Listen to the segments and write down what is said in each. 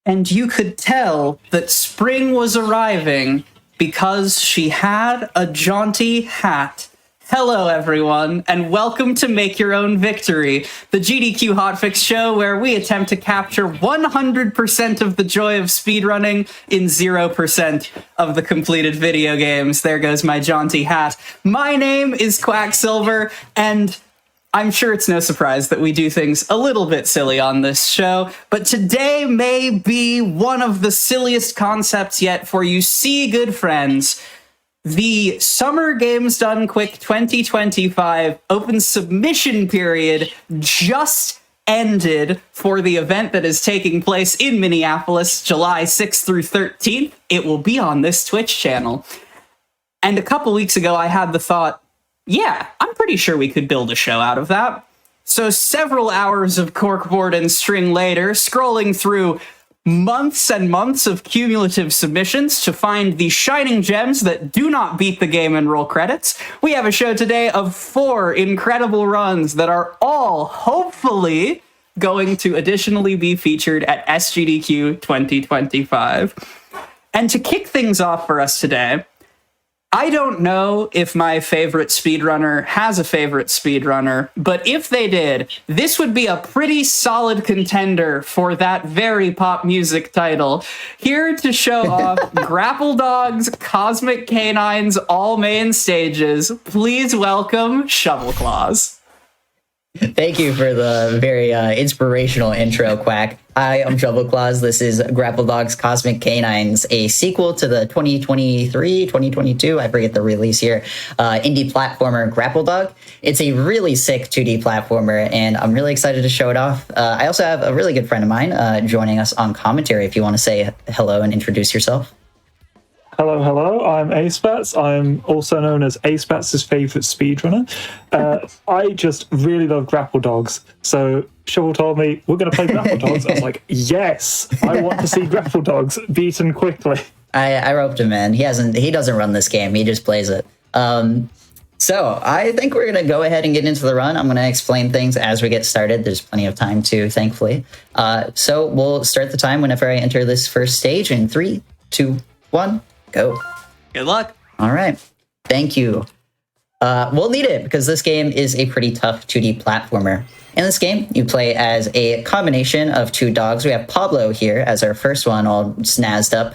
And you could tell that spring was arriving because she had a jaunty hat. Hello, everyone, and welcome to Make Your Own Victory, the GDQ Hotfix show where we attempt to capture 100% of the joy of speedrunning in 0% of the completed video games. There goes my jaunty hat. My name is Quacksilver, and I'm sure it's no surprise that we do things a little bit silly on this show, but today may be one of the silliest concepts yet, for you see, good friends, the Summer Games Done Quick 2025 open submission period just ended for the event that is taking place in Minneapolis, July 6th through 13th. It will be on this Twitch channel. And a couple weeks ago, I had the thought, yeah, I'm pretty sure we could build a show out of that. So several hours of corkboard and string later, scrolling through months and months of cumulative submissions to find the shining gems that do not beat the game and roll credits, we have a show today of 4 incredible runs that are all hopefully going to additionally be featured at SGDQ 2025. And to kick things off for us today, I don't know if my favorite speedrunner has a favorite speedrunner, but if they did, this would be a pretty solid contender for that very pop music title. Here to show off Grapple Dog's Cosmic Canines all main stages, please welcome Shovel Claws. Thank you for the very inspirational intro, Quack. I am Shovel Claws. This is Grapple Dog's Cosmic Canines, a sequel to the 2023, 2022, I forget the release year, indie platformer Grapple Dog. It's a really sick 2D platformer, and I'm really excited to show it off. I also have a really good friend of mine joining us on commentary, if you want to say hello and introduce yourself. Hello, I'm Acebats. I'm also known as Acebats' favourite speedrunner. I just really love Grapple Dogs. So Shovel told me, we're going to play Grapple Dogs. I was like, yes, I want to see Grapple Dogs beaten quickly. I roped him in. He doesn't run this game. He just plays it. So I think we're going to go ahead and get into the run. I'm going to explain things as we get started. There's plenty of time too, thankfully. So we'll start the time whenever I enter this first stage in 3, 2, 1. Go. Good luck. All right. Thank you. We'll need it because this game is a pretty tough 2D platformer. In this game, you play as a combination of 2 dogs. We have Pablo here as our first one, all snazzed up.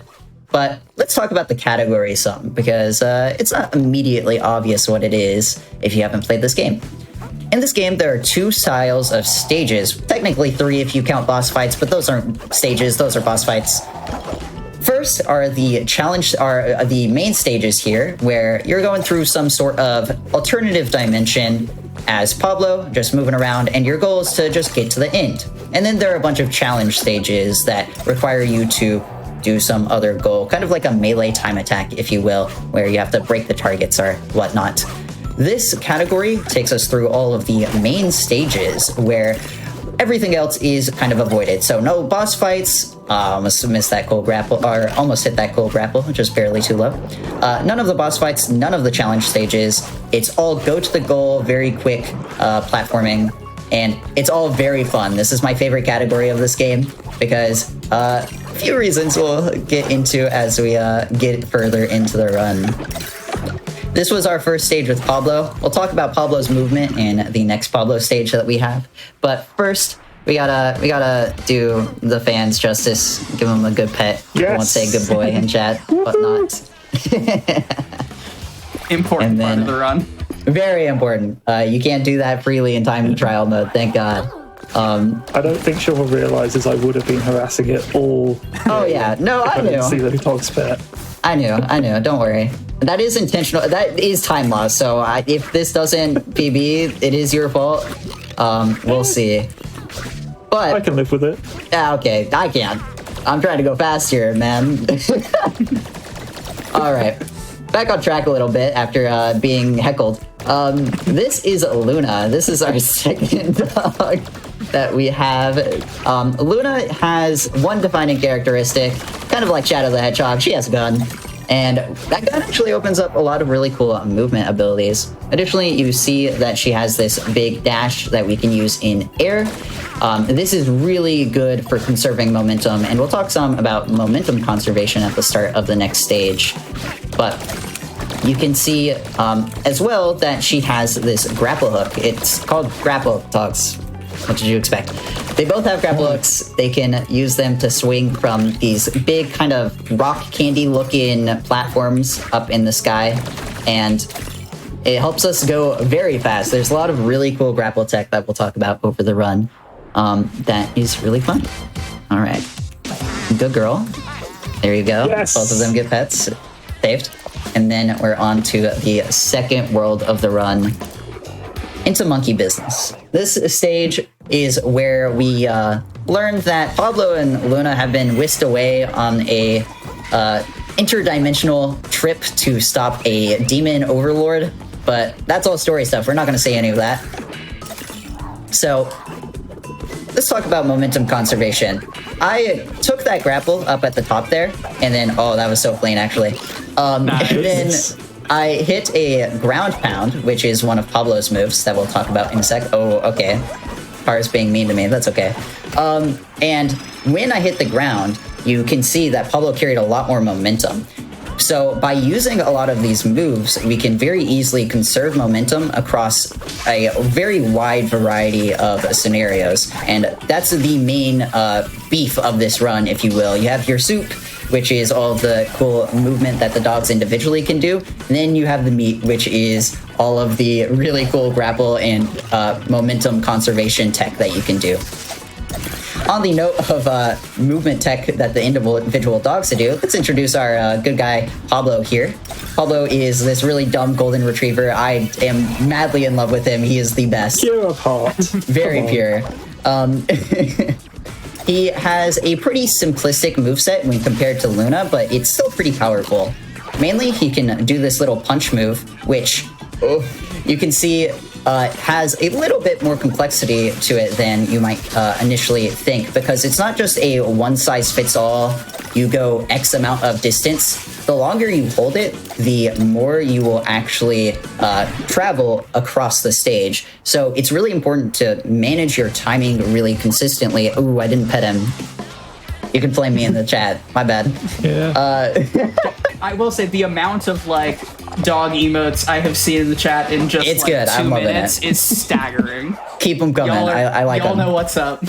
But let's talk about the category some, because it's not immediately obvious what it is if you haven't played this game. In this game, there are 2 styles of stages. Technically 3 if you count boss fights, but those aren't stages, those are boss fights. First are the main stages here, where you're going through some sort of alternative dimension as Pablo, just moving around, and your goal is to just get to the end. And then there are a bunch of challenge stages that require you to do some other goal, kind of like a melee time attack, if you will, where you have to break the targets or whatnot. This category takes us through all of the main stages, where everything else is kind of avoided. So no boss fights, almost missed that cool grapple, or almost hit that cool grapple, just barely too low. None of the boss fights, none of the challenge stages. It's all go to the goal, very quick platforming, and it's all very fun. This is my favorite category of this game, because a few reasons we'll get into as we get further into the run. This was our first stage with Pablo. We'll talk about Pablo's movement in the next Pablo stage that we have. But first, we gotta do the fans justice, give them a good pet. Yes. I won't say good boy in chat, but not. Important part of the run. Very important. You can't do that freely in time trial mode, thank God. I don't think Shovel realizes I would have been harassing it all. Oh yeah, no, I didn't knew. see the dog's pet. I knew, don't worry. That is intentional, that is time loss, so if this doesn't PB, it is your fault. We'll see. But I can live with it. Yeah, okay, I can't. I'm trying to go fast here, man. Alright, back on track a little bit after being heckled. This is Luna. This is our second dog that we have. Luna has one defining characteristic, kind of like Shadow the Hedgehog. She has a gun. And that gun actually opens up a lot of really cool movement abilities. Additionally, you see that she has this big dash that we can use in air. This is really good for conserving momentum, and we'll talk some about momentum conservation at the start of the next stage. But you can see as well that she has this grapple hook. It's called Grapple Dogs. What did you expect? They both have grapple hooks. They can use them to swing from these big kind of rock candy looking platforms up in the sky. And it helps us go very fast. There's a lot of really cool grapple tech that we'll talk about over the run. That is really fun. All right. Good girl. There you go. Yes. Both of them get pets. Saved. And then we're on to the second world of the run, into monkey business. This stage is where we learned that Pablo and Luna have been whisked away on a interdimensional trip to stop a demon overlord, but that's all story stuff. We're not going to say any of that. So let's talk about momentum conservation. I took that grapple up at the top there, and then, oh, that was so clean, actually. Nice. And then I hit a ground pound, which is one of Pablo's moves that we'll talk about in a sec. Oh, okay. Car's being mean to me. That's okay. And when I hit the ground, you can see that Pablo carried a lot more momentum. So by using a lot of these moves, we can very easily conserve momentum across a very wide variety of scenarios. And that's the main beef of this run, if you will. You have your soup, which is all of the cool movement that the dogs individually can do. And then you have the meat, which is all of the really cool grapple and momentum conservation tech that you can do. On the note of movement tech that the individual dogs to do, let's introduce our good guy, Pablo, here. Pablo is this really dumb golden retriever. I am madly in love with him. He is the best. Pure of heart. Very pure. He has a pretty simplistic moveset when compared to Luna, but it's still pretty powerful. Mainly, he can do this little punch move, which you can see has a little bit more complexity to it than you might initially think, because it's not just a one-size-fits-all, you go X amount of distance. The longer you hold it, the more you will actually travel across the stage. So it's really important to manage your timing really consistently. Ooh, I didn't pet him. You can flame me in the chat. My bad. Yeah. I will say the amount of like dog emotes I have seen in the chat in just It's like good. 2 I'm loving minutes it. is staggering. Keep them coming. I like y'all them. know what's up.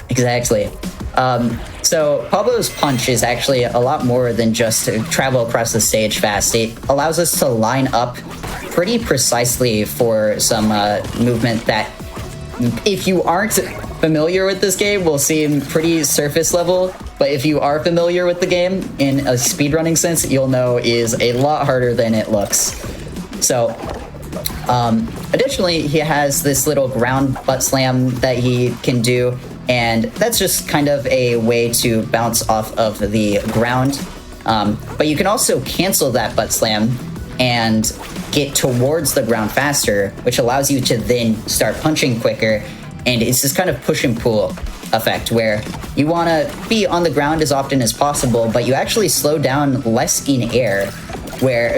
Exactly. So Pablo's punch is actually a lot more than just to travel across the stage fast. It allows us to line up pretty precisely for some movement that, if you aren't familiar with this game, will seem pretty surface level. But if you are familiar with the game in a speedrunning sense, you'll know is a lot harder than it looks. So additionally, he has this little ground butt slam that he can do, and that's just kind of a way to bounce off of the ground. But you can also cancel that butt slam and get towards the ground faster, which allows you to then start punching quicker. And it's this kind of push and pull effect where you want to be on the ground as often as possible, but you actually slow down less in air.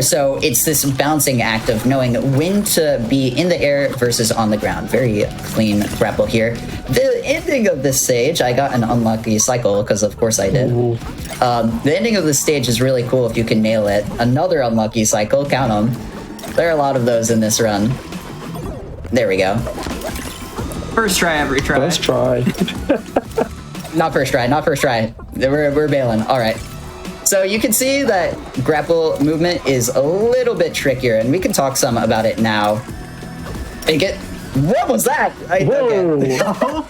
So it's this balancing act of knowing when to be in the air versus on the ground. Very clean grapple here. The ending of this stage, I got an unlucky cycle, because of course I did. The ending of this stage is really cool if you can nail it. Another unlucky cycle, count them. There are a lot of those in this run. There we go. First try, every try. Let's try. Not first try. We're bailing. All right. So you can see that grapple movement is a little bit trickier, and we can talk some about it now. What was that? Whoa.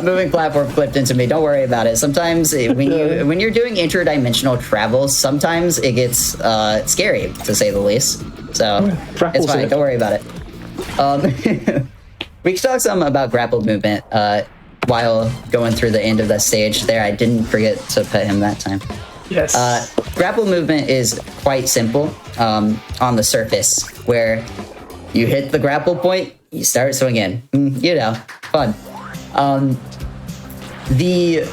Moving platform flipped into me. Don't worry about it. Sometimes when you're doing interdimensional travel, sometimes it gets scary, to say the least. So it's fine. Don't worry about it. We can talk some about grapple movement while going through the end of the stage there. I didn't forget to pet him that time. Yes. Grapple movement is quite simple on the surface, where you hit the grapple point, you start swinging. Fun. The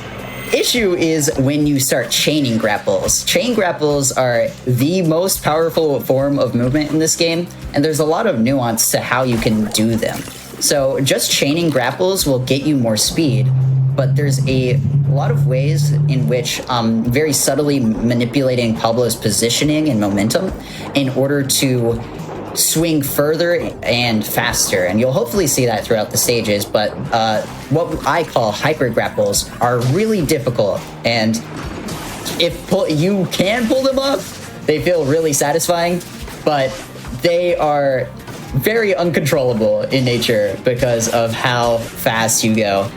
issue is when you start chaining grapples. Chain grapples are the most powerful form of movement in this game, and there's a lot of nuance to how you can do them. So just chaining grapples will get you more speed, but there's a lot of ways in which very subtly manipulating Pablo's positioning and momentum in order to swing further and faster, and you'll hopefully see that throughout the stages. But what I call hyper grapples are really difficult, and if you can pull them off, they feel really satisfying, but they are very uncontrollable in nature because of how fast you go.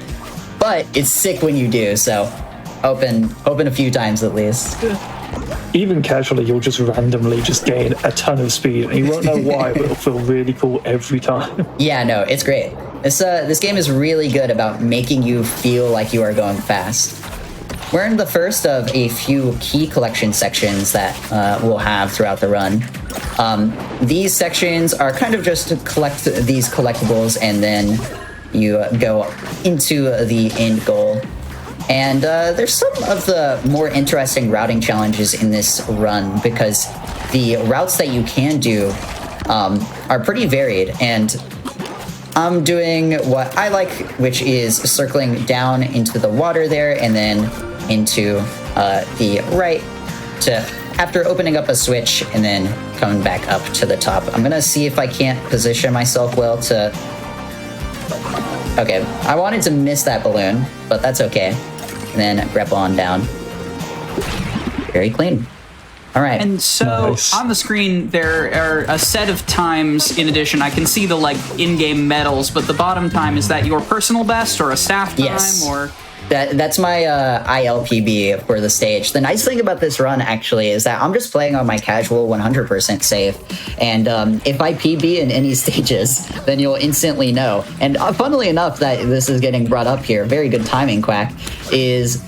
But it's sick when you do, so open a few times at least. Even casually, you'll just randomly just gain a ton of speed, and you won't know why, but it'll feel really cool every time. Yeah, no, it's great. This game is really good about making you feel like you are going fast. We're in the first of a few key collection sections that we'll have throughout the run. These sections are kind of just to collect these collectibles, and then you go into the end goal. And there's some of the more interesting routing challenges in this run, because the routes that you can do are pretty varied, and I'm doing what I like, which is circling down into the water there and then into the right to after opening up a switch and then coming back up to the top. I'm gonna see if I can't position myself well to... Okay, I wanted to miss that balloon, but that's okay. And then grapple on down. Very clean. All right. And so Nice. on the screen, there are a set of times in addition. I can see the like in-game medals, but the bottom time, is that your personal best or a staff time? Yes. Or That's my ILPB for the stage. The nice thing about this run, actually, is that I'm just playing on my casual 100% safe. And if I PB in any stages, then you'll instantly know. And funnily enough, that this is getting brought up here, very good timing, Quack, is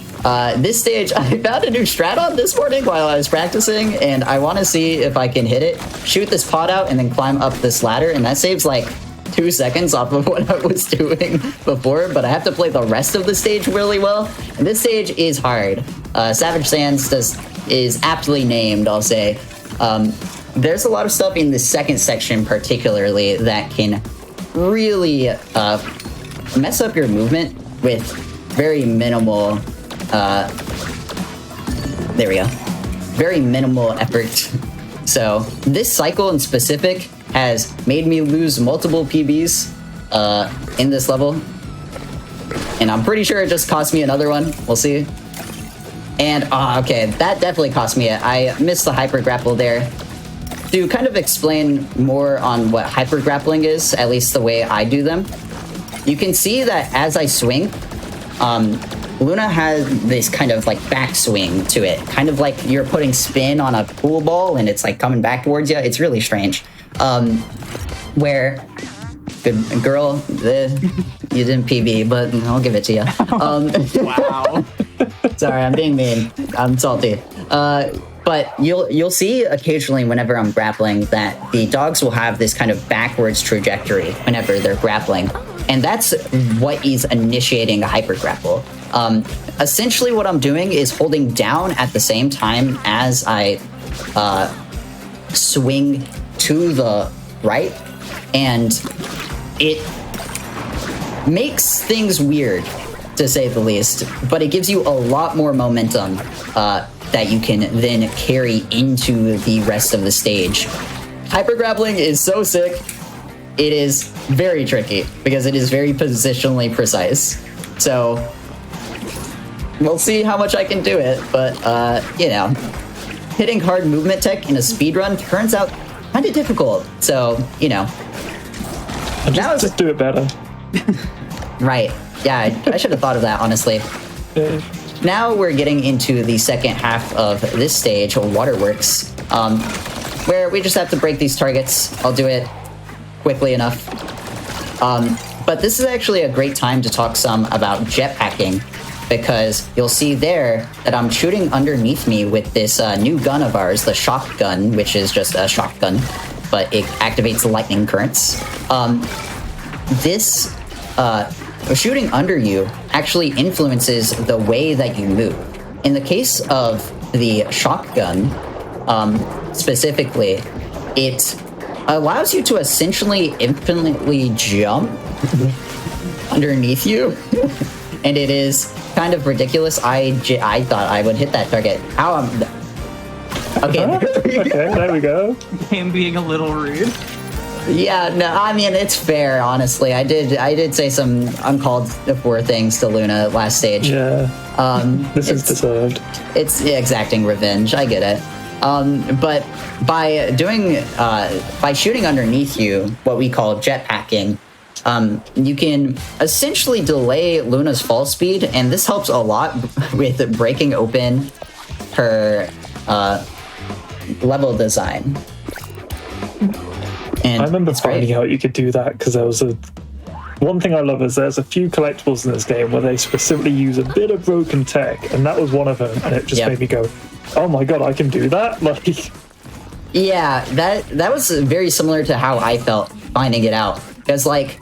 this stage, I found a new strat on this morning while I was practicing, and I want to see if I can hit it, shoot this pot out, and then climb up this ladder, and that saves like 2 seconds off of what I was doing before, but I have to play the rest of the stage really well. And this stage is hard. Savage Sands is aptly named, I'll say. There's a lot of stuff in the second section particularly that can really mess up your movement with very minimal, there we go, very minimal effort. So this cycle in specific has made me lose multiple PBs in this level. And I'm pretty sure it just cost me another one. We'll see. And, okay, that definitely cost me it. I missed the hyper grapple there. To kind of explain more on what hyper grappling is, at least the way I do them, you can see that as I swing, Luna has this kind of like backswing to it, kind of like you're putting spin on a pool ball and it's like coming back towards you. It's really strange. Where, good girl, you didn't PB, but I'll give it to you. wow. Sorry, I'm being mean. I'm salty. But you'll see occasionally whenever I'm grappling that the dogs will have this kind of backwards trajectory whenever they're grappling. And that's what is initiating a hyper grapple. Essentially what I'm doing is holding down at the same time as I swing to the right, and it makes things weird, to say the least, but it gives you a lot more momentum that you can then carry into the rest of the stage. Hyper grappling is so sick. It is very tricky because it is very positionally precise. So we'll see how much I can do it, but you know, hitting hard movement tech in a speedrun turns out kind of difficult. So, you know, Just do it better. right. Yeah, I should have thought of that, honestly. Now we're getting into the second half of this stage, Waterworks, where we just have to break these targets. I'll do it quickly enough. But this is actually a great time to talk some about jetpacking, because you'll see there that I'm shooting underneath me with this new gun of ours, the shock gun, which is just a shotgun, but it activates lightning currents. This shooting under you actually influences the way that you move. In the case of the shotgun, specifically, it allows you to essentially infinitely jump underneath you. And it is kind of ridiculous. I thought I would hit that target. Okay. Okay, there we go. Him being a little rude. Yeah, no, I mean, it's fair, honestly. I did say some uncalled for things to Luna last stage. Yeah. This is deserved. It's exacting revenge. I get it. But by shooting underneath you, what we call jetpacking, you can essentially delay Luna's fall speed, and this helps a lot with breaking open her level design. And I remember finding out you could do that because there was one thing I love is there's a few collectibles in this game where they specifically use a bit of broken tech, and that was one of them, and it just made me go, oh my god, I can do that? Like, yeah, that was very similar to how I felt finding it out. Because, like,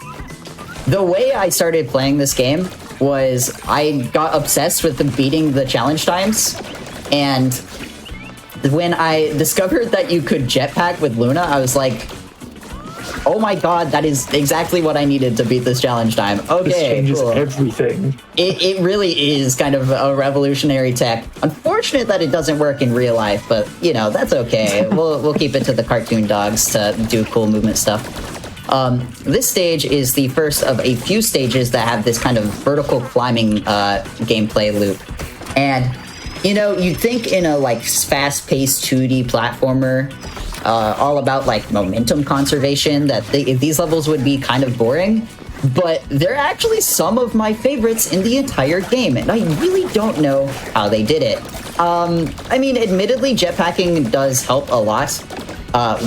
the way I started playing this game was I got obsessed with beating the challenge times, and when I discovered that you could jetpack with Luna, I was like, oh my god, that is exactly what I needed to beat this challenge time. Okay, this changes cool. everything. It really is kind of a revolutionary tech. Unfortunate that it doesn't work in real life, but, you know, that's okay. We'll keep it to the cartoon dogs to do cool movement stuff. This stage is the first of a few stages that have this kind of vertical climbing gameplay loop. And, you know, you'd think in a, like, fast-paced 2D platformer, all about, like, momentum conservation, that these levels would be kind of boring, but they're actually some of my favorites in the entire game, and I really don't know how they did it. I mean, admittedly, jetpacking does help a lot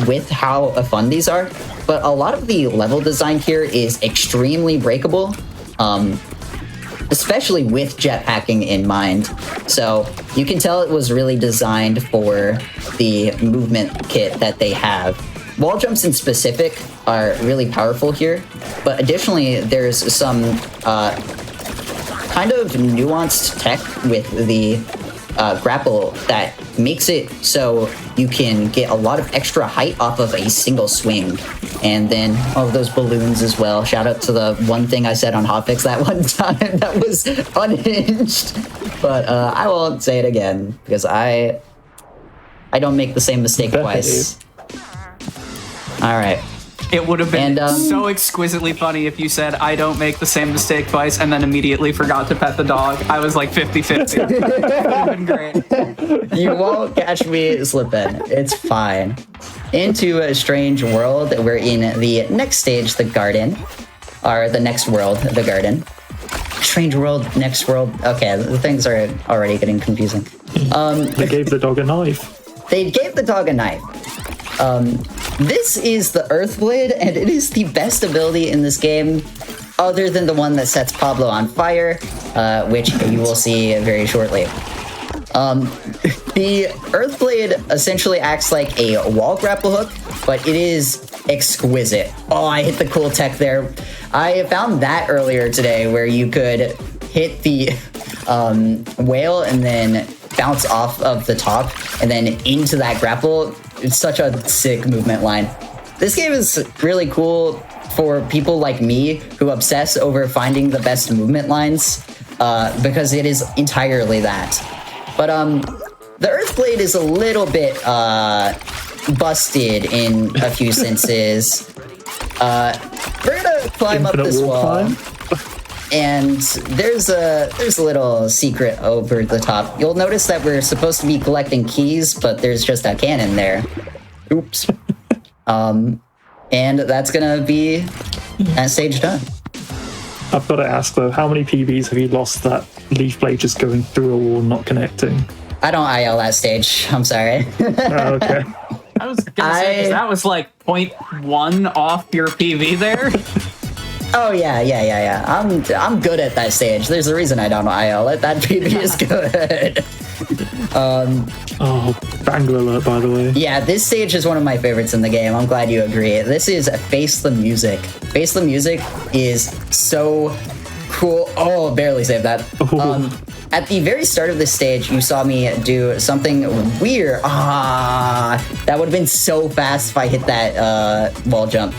with how fun these are, but a lot of the level design here is extremely breakable, especially with jetpacking in mind. So you can tell it was really designed for the movement kit that they have. Wall jumps in specific are really powerful here, but additionally there's some kind of nuanced tech with the grapple that makes it so you can get a lot of extra height off of a single swing. And then all of those balloons as well. Shout out to the one thing I said on Hotfix that one time that was unhinged. But I won't say it again because I don't make the same mistake twice. All right. It would have been so exquisitely funny if you said, I don't make the same mistake twice, and then immediately forgot to pet the dog. I was like 50-50. It would have been great. You won't catch me slipping. It's fine. Into a strange world. We're in the next stage, the garden. Or the next world, the garden. Strange world, next world. Okay, the things are already getting confusing. They gave the dog a knife. They gave the dog a knife. This is the Earthblade, and it is the best ability in this game, other than the one that sets Pablo on fire, which you will see very shortly. The Earthblade essentially acts like a wall grapple hook, but it is exquisite. Oh, I hit the cool tech there. I found that earlier today, where you could hit the whale and then bounce off of the top and then into that grapple. It's such a sick movement line. This game is really cool for people like me who obsess over finding the best movement lines, because it is entirely that. But the Earthblade is a little bit busted in a few senses. We're gonna climb up this wall. And there's a little secret over the top. You'll notice that we're supposed to be collecting keys, but there's just a cannon there. Oops. And that's gonna be that stage done. I've got to ask though, how many PBs have you lost that leaf blade just going through a wall, not connecting? I don't IL that stage. I'm sorry. Oh, okay. I was gonna say, 'cause that was like 0.1 off your PV there. Oh yeah. I'm good at that stage. There's a reason I don't IL it. That PB is good. Oh, banger alert, by the way. Yeah, this stage is one of my favorites in the game. I'm glad you agree. This is Face the Music. Face the Music is so cool. Oh, barely saved that. At the very start of this stage, you saw me do something weird. That would have been so fast if I hit that wall jump.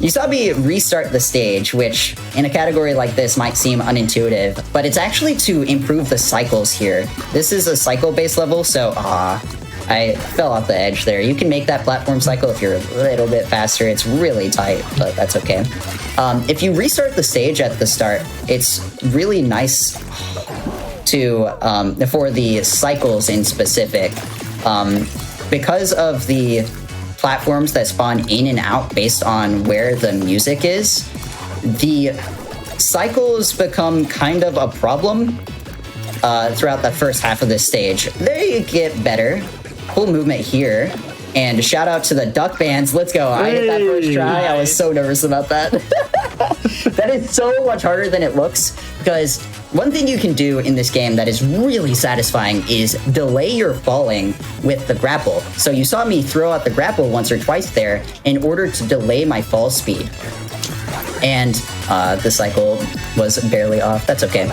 You saw me restart the stage, which in a category like this might seem unintuitive, but it's actually to improve the cycles here. This is a cycle-based level, so I fell off the edge there. You can make that platform cycle if you're a little bit faster. It's really tight, but that's okay. If you restart the stage at the start, it's really nice to for the cycles in specific. Because of the platforms that spawn in and out based on where the music is, the cycles become kind of a problem throughout the first half of this stage. They get better. Cool movement here. And shout out to the duck bands. Let's go. I hit that first try. I was so nervous about that. That is so much harder than it looks, because one thing you can do in this game that is really satisfying is delay your falling with the grapple. So you saw me throw out the grapple once or twice there in order to delay my fall speed. And the cycle was barely off. That's okay.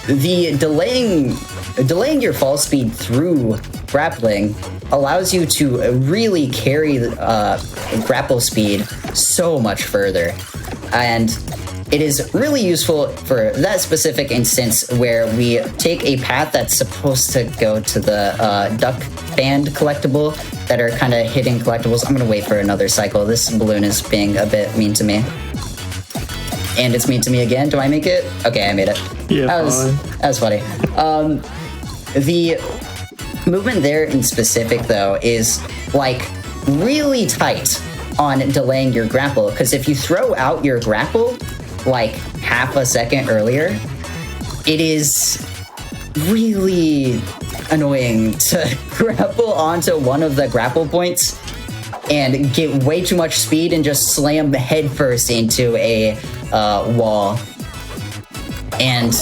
The delaying your fall speed through grappling allows you to really carry grapple speed so much further. And it is really useful for that specific instance where we take a path that's supposed to go to the duck band collectible that are kind of hidden collectibles. I'm going to wait for another cycle. This balloon is being a bit mean to me. And it's mean to me again. Do I make it? Okay, I made it. Yeah, that was funny. The movement there in specific, though, is like really tight on delaying your grapple, because if you throw out your grapple like half a second earlier, it is really annoying to grapple onto one of the grapple points and get way too much speed and just slam headfirst into a wall. And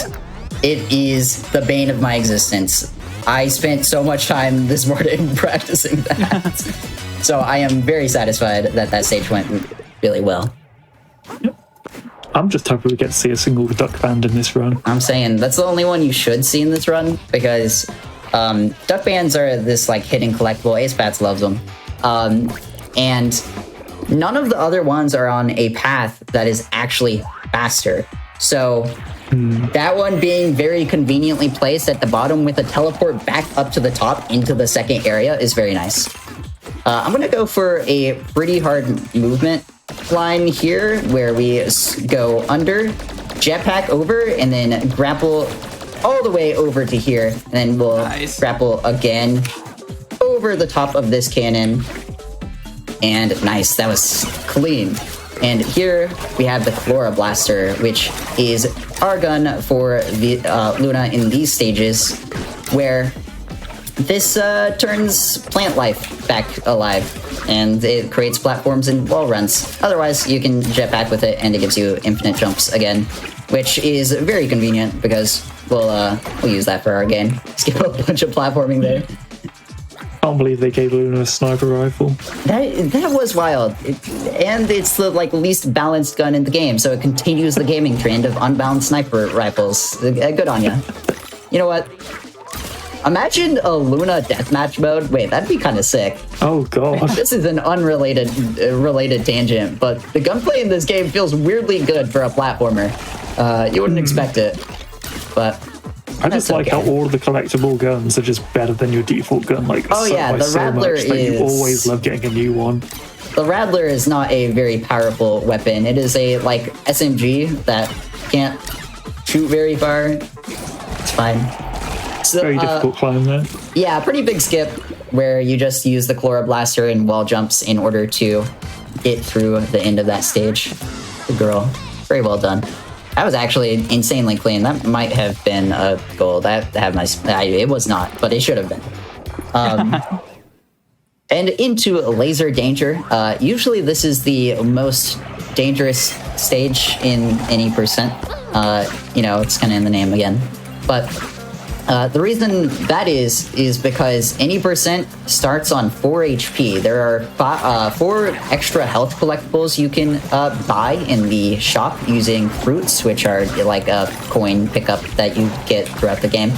it is the bane of my existence. I spent so much time this morning practicing that. So I am very satisfied that that stage went really well. Yep. I'm just hoping we get to see a single duck band in this run. I'm saying that's the only one you should see in this run, because duck bands are this like hidden collectible. Ace Bats loves them. And none of the other ones are on a path that is actually faster. So that one being very conveniently placed at the bottom with a teleport back up to the top into the second area is very nice. I'm going to go for a pretty hard movement line here where we go under, jetpack over, and then grapple all the way over to here. And then we'll grapple again over the top of this cannon. And nice, that was clean. And here we have the Chlora Blaster, which is our gun for the Luna in these stages, where this turns plant life back alive, and it creates platforms and wall runs. Otherwise, you can jetpack with it, and it gives you infinite jumps again, which is very convenient because we'll use that for our game. Skip a bunch of platforming there. I can't believe they gave Luna a sniper rifle. That was wild. And it's the least balanced gun in the game, so it continues the gaming trend of unbalanced sniper rifles. Good on ya. You know what? Imagine a Luna deathmatch mode. Wait, that'd be kind of sick. Oh god. This is an unrelated related tangent, but the gunplay in this game feels weirdly good for a platformer. You wouldn't expect it, but I just like how all of the collectible guns are just better than your default gun. Like, the Rattler is. You always love getting a new one. The Rattler is not a very powerful weapon. It is a SMG that can't shoot very far. It's fine. So, very difficult climb there. Yeah, pretty big skip where you just use the Chlora Blaster and wall jumps in order to get through the end of that stage. Good girl. Very well done. That was actually insanely clean. That might have been a goal. It was not, but it should have been. And into Laser Danger. Usually this is the most dangerous stage in any percent. It's kind of in the name again. But The reason that is because any percent starts on 4 HP. There are 4 extra health collectibles you can buy in the shop using fruits, which are like a coin pickup that you get throughout the game.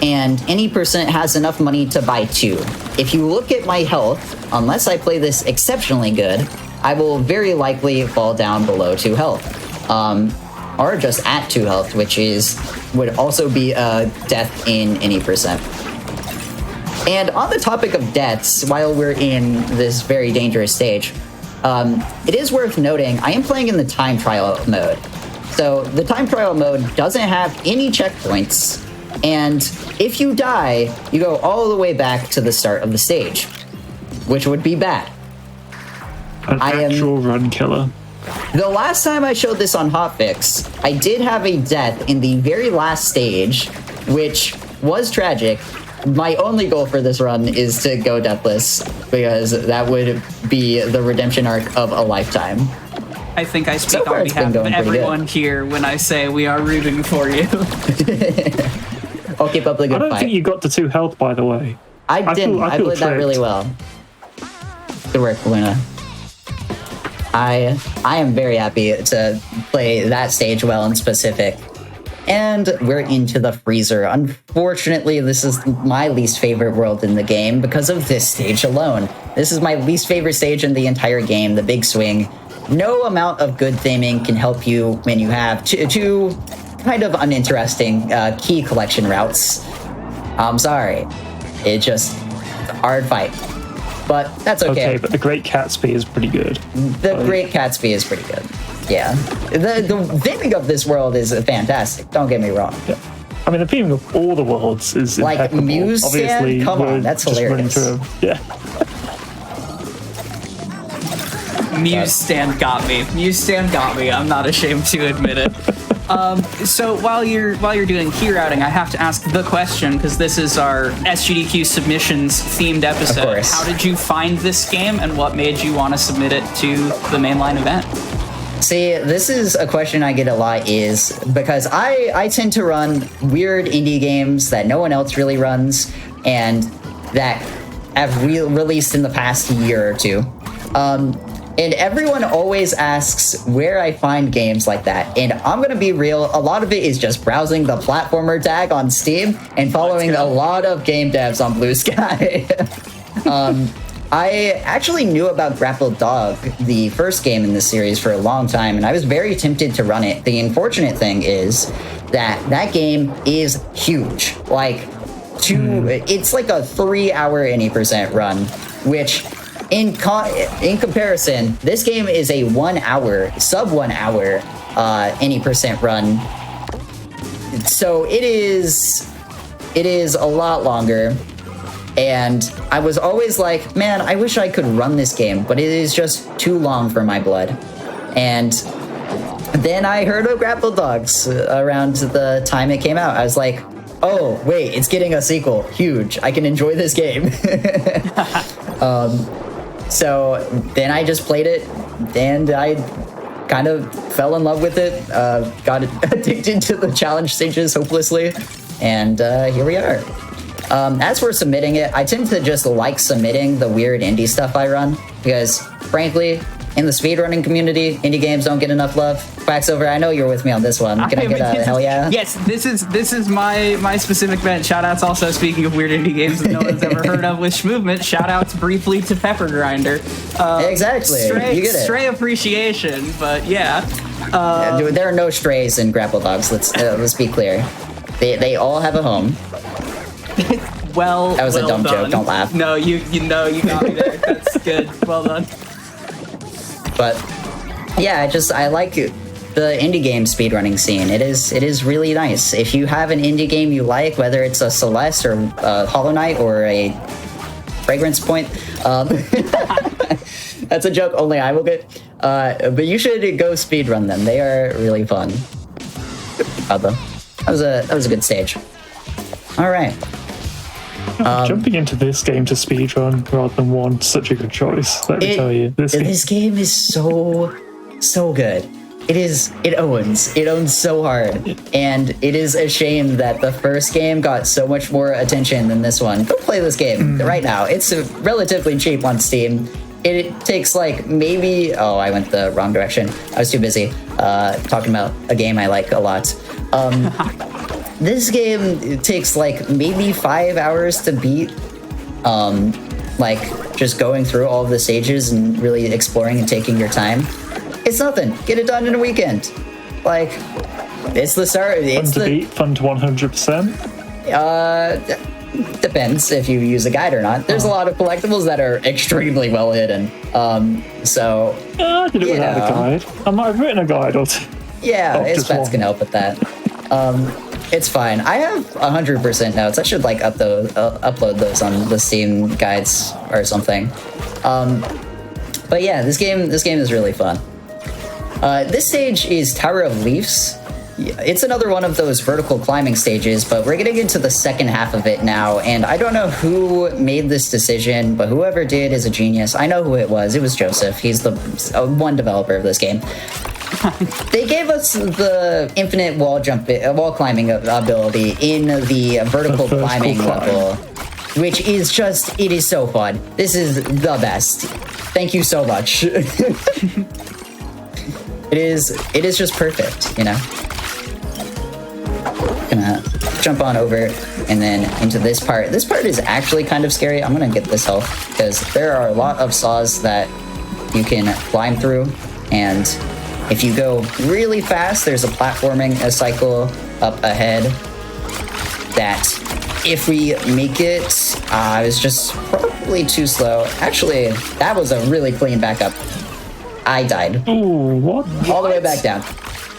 And any percent has enough money to buy 2. If you look at my health, unless I play this exceptionally good, I will very likely fall down below 2 health. Or just at 2 health, which would also be a death in any percent. And on the topic of deaths, while we're in this very dangerous stage, it is worth noting I am playing in the time trial mode. So the time trial mode doesn't have any checkpoints, and if you die, you go all the way back to the start of the stage, which would be bad. An actual run killer. The last time I showed this on Hotfix, I did have a death in the very last stage, which was tragic. My only goal for this run is to go deathless, because that would be the redemption arc of a lifetime. I think I speak on behalf of everyone here when I say we are rooting for you. I'll keep up the good fight. I don't think you got to 2 health, by the way. I didn't. I played that really well. Good work, Luna. I am very happy to play that stage well in specific. And we're into the freezer. Unfortunately, this is my least favorite world in the game because of this stage alone. This is my least favorite stage in the entire game, the big swing. No amount of good theming can help you when you have two kind of uninteresting key collection routes. I'm sorry. It's just a hard fight. But that's okay. Okay, but the Great Gatsby is pretty good. The Great Gatsby is pretty good. Yeah. The theming of this world is fantastic. Don't get me wrong. Yeah. I mean, the theming of all the worlds is like impeccable. Muse Obviously, Stand? Come on, that's hilarious. Yeah. Muse Stand got me. Muse Stand got me. I'm not ashamed to admit it. So while you're doing key routing, I have to ask the question, because this is our SGDQ submissions themed episode. Of course. How did you find this game, and what made you want to submit it to the mainline event? See, this is a question I get a lot, is because I tend to run weird indie games that no one else really runs, and that have released in the past year or two. And everyone always asks where I find games like that. And I'm going to be real, a lot of it is just browsing the platformer tag on Steam and following a lot of game devs on Blue Sky. I actually knew about Grapple Dog, the first game in this series, for a long time, and I was very tempted to run it. The unfortunate thing is that game is huge. Like, it's like a 3-hour any percent run, which in comparison, this game is a 1 hour, sub 1 hour any percent run. So it is a lot longer. And I was always like, man, I wish I could run this game, but it is just too long for my blood. And then I heard of Grapple Dogs around the time it came out. I was like, oh, wait, it's getting a sequel. Huge. I can enjoy this game. So then I just played it, and I kind of fell in love with it, got addicted to the challenge stages hopelessly, and here we are. As for submitting it, I tend to just like submitting the weird indie stuff I run, because frankly, in the speedrunning community, indie games don't get enough love. Quacksilver, I know you're with me on this one. Can I get a hell yeah? Yes, this is my specific bet. Shoutouts also, speaking of weird indie games that no one's ever heard of with Movement, shoutouts briefly to Pepper Grinder. Exactly, you get it. Stray appreciation, but yeah. There are no strays in Grapple Dogs, let's be clear. They all have a home. Well, that was a dumb joke, don't laugh. No, you got me there. That's good. Well done. But yeah, I like the indie game speedrunning scene. It is really nice. If you have an indie game you like, whether it's a Celeste or a Hollow Knight or a Fragrance Point, that's a joke only I will get. But you should go speedrun them. They are really fun. That was a good stage. All right. Jumping into this game to speedrun rather than one, such a good choice. Let me tell you, this game is so good. It owns so hard, and it is a shame that the first game got so much more attention than this one. Go play this game right now. It's relatively cheap on Steam. It takes like maybe, oh, I went the wrong direction. I was too busy talking about a game I like a lot. This game takes like maybe 5 hours to beat. Like just going through all of the stages and really exploring and taking your time. It's nothing. Get it done in a weekend. Like, it's the start. It's Fun to beat, fun to 100%. Depends if you use a guide or not. There's a lot of collectibles that are extremely well hidden. So I did it without a guide. I might have written a guide or two. Yeah, Spats can help with that. It's fine. I have 100% notes. I should like upload those on the Steam guides or something. But yeah, this game is really fun. This stage is Tower of Leaves. It's another one of those vertical climbing stages, but we're getting into the second half of it now, and I don't know who made this decision, but whoever did is a genius. I know who it was. It was Joseph. He's the one developer of this game. They gave us the infinite wall climbing ability in the vertical climbing level, which is just, it is so fun. This is the best. Thank you so much. It is just perfect, you know? Gonna jump on over and then into this part. This part is actually kind of scary. I'm gonna get this health because there are a lot of saws that you can climb through, and if you go really fast, there's a platforming cycle up ahead that if we make it, I was just probably too slow. Actually, that was a really clean backup. I died. Ooh, what? All the way back down.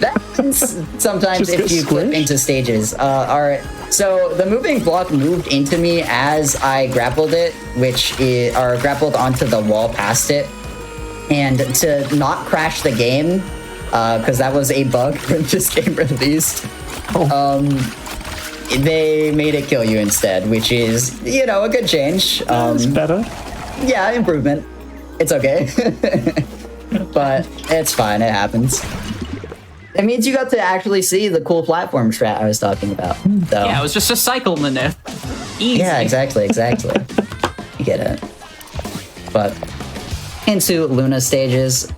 That's sometimes if you clip into stages. Alright, so the moving block moved into me as I grappled it, grappled onto the wall past it. And to not crash the game, because that was a bug when this game released, they made it kill you instead, which is, you know, a good change. It's better. Yeah, improvement. It's okay. But it's fine, it happens. It means you got to actually see the cool platform strat I was talking about. So. Yeah, it was just a cycle manip. Easy. Yeah, exactly. You get it. But into Luna stages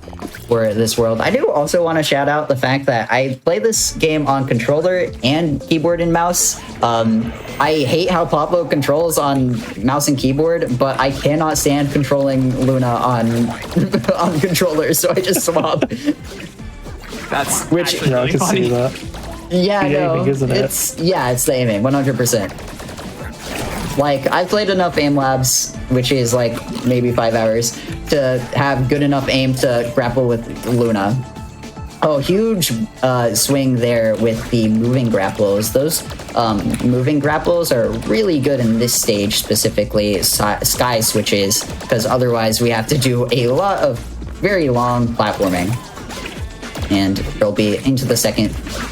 for this world. I do also want to shout out the fact that I play this game on controller and keyboard and mouse. I hate how Pablo controls on mouse and keyboard, but I cannot stand controlling Luna on controller, so I just swap. That's Yeah, I can funny. see that. Yeah, The no, aiming, isn't it? it's the aiming, 100%. Like, I've played enough aim labs, which is like maybe 5 hours, to have good enough aim to grapple with Luna. Oh, huge swing there with the moving grapples. Those moving grapples are really good in this stage, specifically sky switches, because otherwise we have to do a lot of very long platforming. And we'll be into the second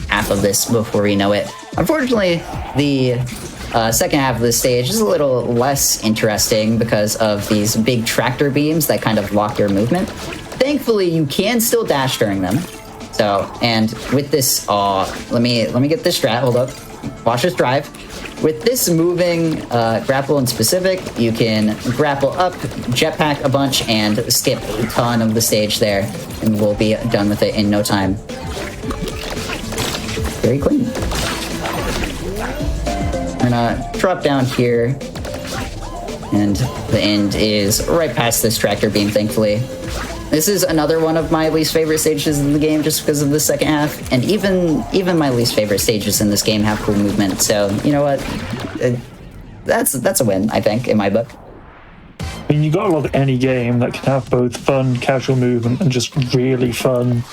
half of this before we know it. Unfortunately, the second half of the stage is a little less interesting because of these big tractor beams that kind of block your movement. Thankfully, you can still dash during them. So, and with this, let me get this strat. Hold up, watch this drive. With this moving grapple in specific, you can grapple up, jetpack a bunch, and skip a ton of the stage there, and we'll be done with it in no time. Very clean. We're gonna drop down here, and the end is right past this tractor beam, thankfully. This is another one of my least favorite stages in the game just because of the second half, and even my least favorite stages in this game have cool movement, so you know what? That's a win, I think, in my book. I mean, you gotta love any game that can have both fun, casual movement and just really fun,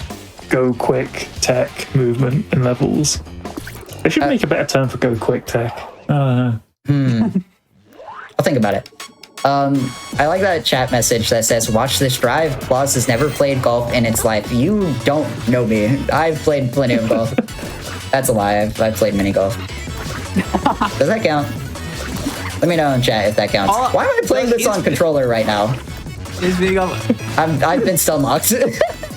go quick tech movement and levels. They should make a better term for go quick tech. I'll think about it. I like that chat message that says, watch this drive. Claus has never played golf in its life. You don't know me. I've played plenty of golf. That's a lie. I've played mini golf. Does that count? Let me know in chat if that counts. Why am I playing this on controller right now? Is being up. I've been stun locked.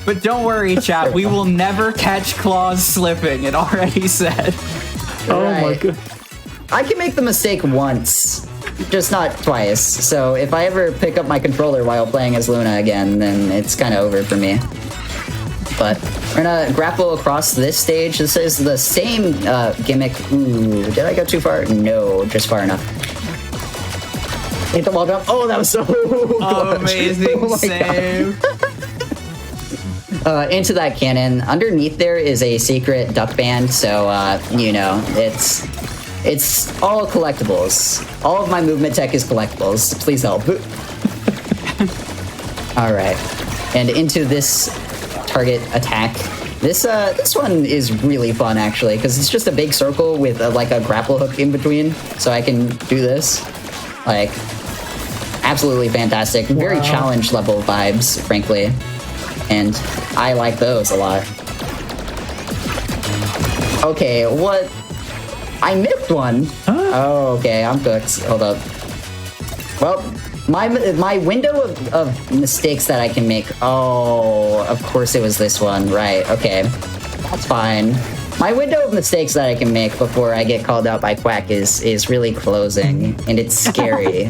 But don't worry, chat. We will never catch claws slipping. It already said. Oh my Right. god. I can make the mistake once, just not twice. So if I ever pick up my controller while playing as Luna again, then it's kind of over for me. But we're gonna grapple across this stage. This is the same gimmick. Ooh, did I go too far? No, just far enough. Hit the wall jump. Oh, that was so Amazing Oh my save. Into that cannon. Underneath there is a secret duck band, so you know, it's all collectibles. All of my movement tech is collectibles. Please help. All right, and into this target attack. This one is really fun actually, because it's just a big circle with like a grapple hook in between, so I can do this. Like, absolutely fantastic. Very Wow. challenge level vibes, frankly. And I like those a lot. Okay, what? I missed one. Huh? Oh, okay, I'm cooked. Hold up. Well, my window of mistakes that I can make. Oh, of course it was this one. Right, okay. That's fine. My window of mistakes that I can make before I get called out by Quack is really closing, and it's scary.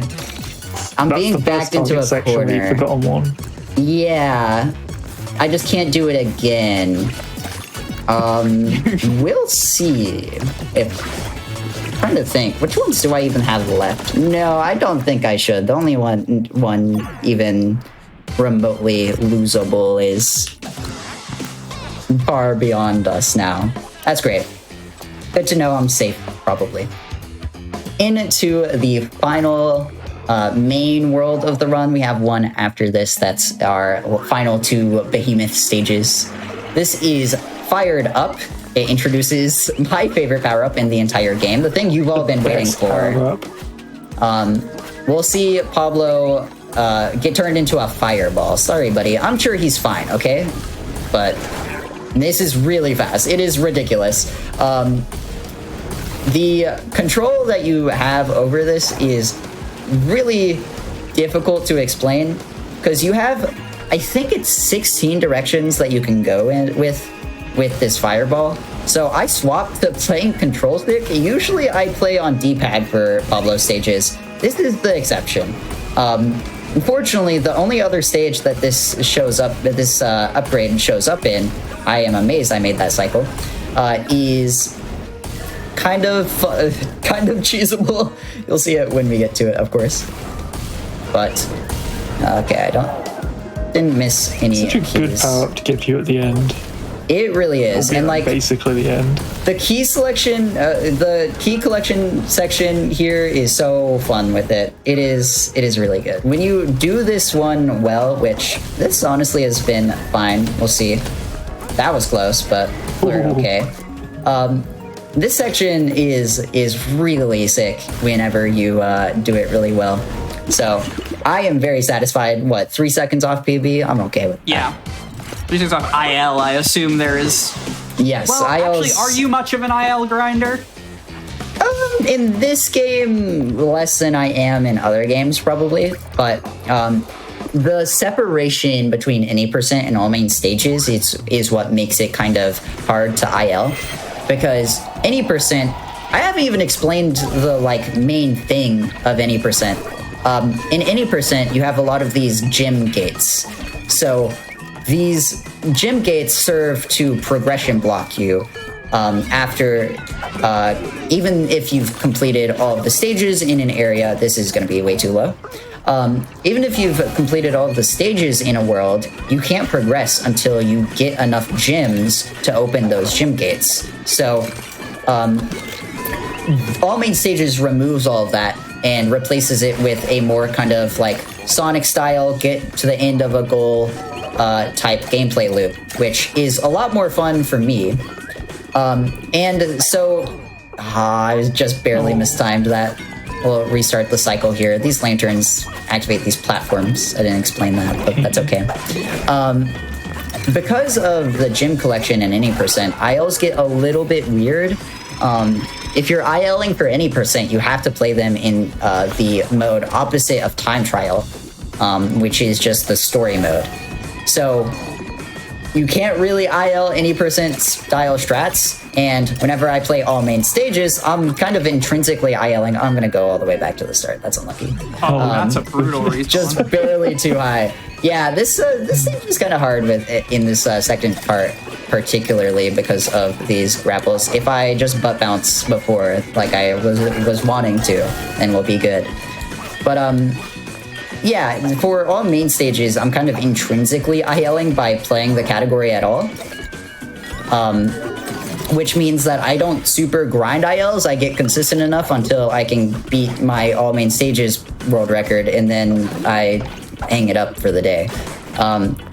I'm That's being the backed first into a target section. We've corner. forgotten one. Yeah, I just can't do it again. We'll see if. Trying to think, which ones do I even have left? No, I don't think I should. The only one even remotely losable is far beyond us now. That's great. Good to know I'm safe, probably. Into the final main world of the run. We have one after this. That's our final two behemoth stages. This is Fired Up. It introduces my favorite power-up in the entire game, the thing you've all been waiting Best for. power-up. We'll see Pablo get turned into a fireball. Sorry, buddy. I'm sure he's fine, okay? But this is really fast. It is ridiculous. The control that you have over this is really difficult to explain, because you have, I think it's 16 directions that you can go in with this fireball. So I swapped to playing control stick. Usually I play on D-pad for Pablo stages. This is the exception. Unfortunately, the only other stage that this shows up, that this upgrade shows up in, I am amazed I made that cycle, is kind of cheesable. You'll see it when we get to it, of course. But okay, didn't miss any Such a good keys. power-up to give you at the end. It really is, and like basically the end. the key selection, the key collection section here is so fun with it. It is really good. When you do this one well, which this honestly has been fine. We'll see. That was close, but we're Ooh. okay. This section is really sick whenever you do it really well. So I am very satisfied. What, 3 seconds off PB? I'm okay with that. Yeah. This is off IL. I assume there is. Yes, Well, actually, are you much of an IL grinder? In this game, less than I am in other games, probably. But the separation between any percent and all main stages is what makes it kind of hard to IL. Because any percent, I haven't even explained the like main thing of any percent. In any percent, you have a lot of these gym gates. So these gym gates serve to progression block you after, even if you've completed all of the stages in an area. This is going to be way too low. Even if you've completed all of the stages in a world, you can't progress until you get enough gyms to open those gym gates. So all main stages removes all of that and replaces it with a more kind of like Sonic style, get to the end of a goal type gameplay loop, which is a lot more fun for me. And so I just barely mistimed that. We'll restart the cycle here. These lanterns activate these platforms. I didn't explain that, but that's okay. Because of the gym collection and any percent, ILs get a little bit weird. If you're ILing for any percent, you have to play them in the mode opposite of time trial, which is just the story mode. So you can't really IL any percent style strats, and whenever I play all main stages, I'm kind of intrinsically ILing. I'm gonna go all the way back to the start. That's unlucky. Oh, that's a brutal respawn. Just barely too high. Yeah, this stage is kind of hard in this second part, particularly because of these grapples. If I just butt bounce before, like I was wanting to, then we'll be good. But yeah, for all main stages, I'm kind of intrinsically ILing by playing the category at all. Which means that I don't super grind ILs. I get consistent enough until I can beat my all main stages world record, and then I hang it up for the day.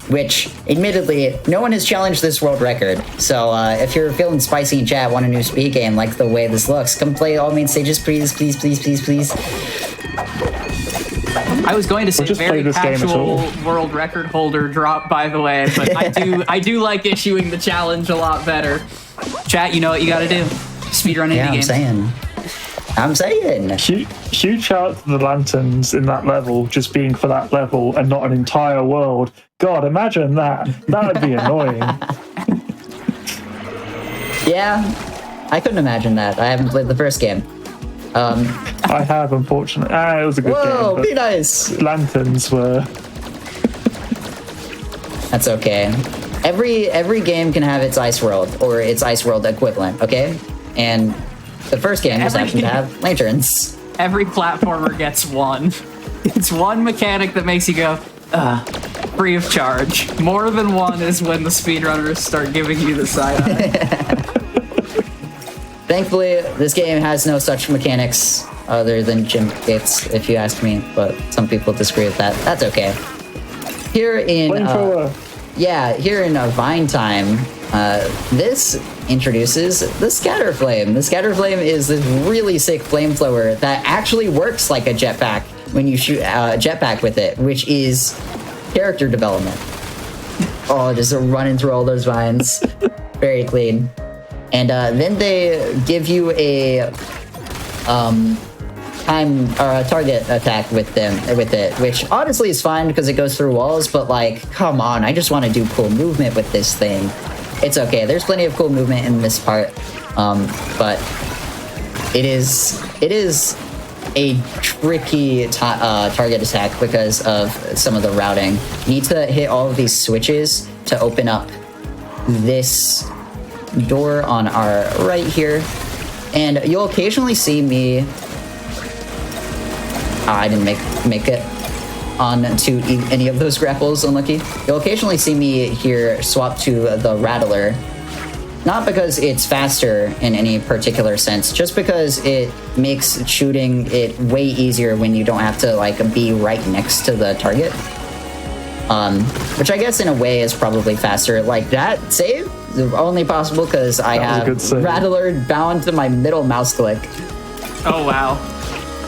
Which, admittedly, no one has challenged this world record. So if you're feeling spicy in chat, want a new speed game like the way this looks, come play all main stages, please, please, please, please, please. I was going to say just very play this game at casual all. world record holder drop, by the way, but I do like issuing the challenge a lot better. Chat, you know what you got to do. Speedrun indie games. I'm saying. Huge shout out to the lanterns in that level, just being for that level and not an entire world. God, imagine that. That would be annoying. Yeah, I couldn't imagine that. I haven't played the first game. I have, unfortunately. It was a good game. Whoa, but be nice. Lanterns were... That's okay. Every game can have its ice world or its ice world equivalent, okay? And the first game just happened to have lanterns. Every platformer gets one. It's one mechanic that makes you go, free of charge. More than one is when the speedrunners start giving you the side eye. Thankfully, this game has no such mechanics other than gym gates, if you ask me, but some people disagree with that. That's okay. Here in Vine Time, this introduces the Scatter Flame. The Scatter Flame is this really sick flamethrower that actually works like a jetpack when you shoot a jetpack with it, which is character development. Oh, just running through all those vines. Very clean. And then they give you a target attack with it, which honestly is fine because it goes through walls, but like, come on, I just want to do cool movement with this thing. It's okay, there's plenty of cool movement in this part, but it is a tricky target attack because of some of the routing. You need to hit all of these switches to open up this door on our right here, and you'll occasionally see me I didn't make it on to any of those grapples, unlucky. You'll occasionally see me here swap to the Rattler, not because it's faster in any particular sense, just because it makes shooting it way easier when you don't have to like be right next to the target, which I guess in a way is probably faster. Like that save only possible because I have Rattler bound to my middle mouse click. Oh wow.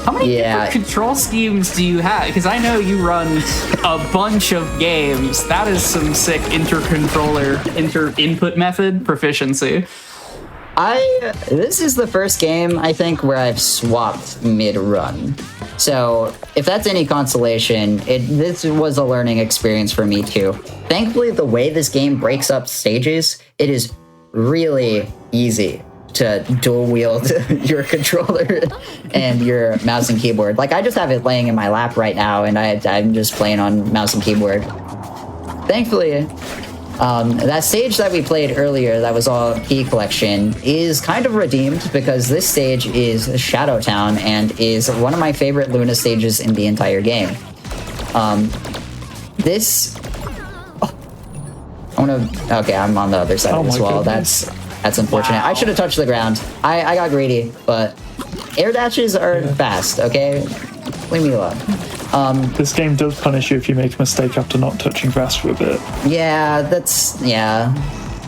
How many different control schemes do you have? Because I know you run a bunch of games. That is some sick input method proficiency. This is the first game, I think, where I've swapped mid-run. So, if that's any consolation, this was a learning experience for me too. Thankfully, the way this game breaks up stages, it is really easy to dual wield your controller and your mouse and keyboard. Like, I just have it laying in my lap right now, and I'm just playing on mouse and keyboard. Thankfully, that stage that we played earlier, that was all key collection, is kind of redeemed because this stage is Shadow Town and is one of my favorite Luna stages in the entire game. Okay, I'm on the other side of this wall. Goodness. That's unfortunate. Wow. I should have touched the ground. I got greedy, but air dashes are fast, okay? Leave me alone. This game does punish you if you make a mistake after not touching grass for a bit. Yeah,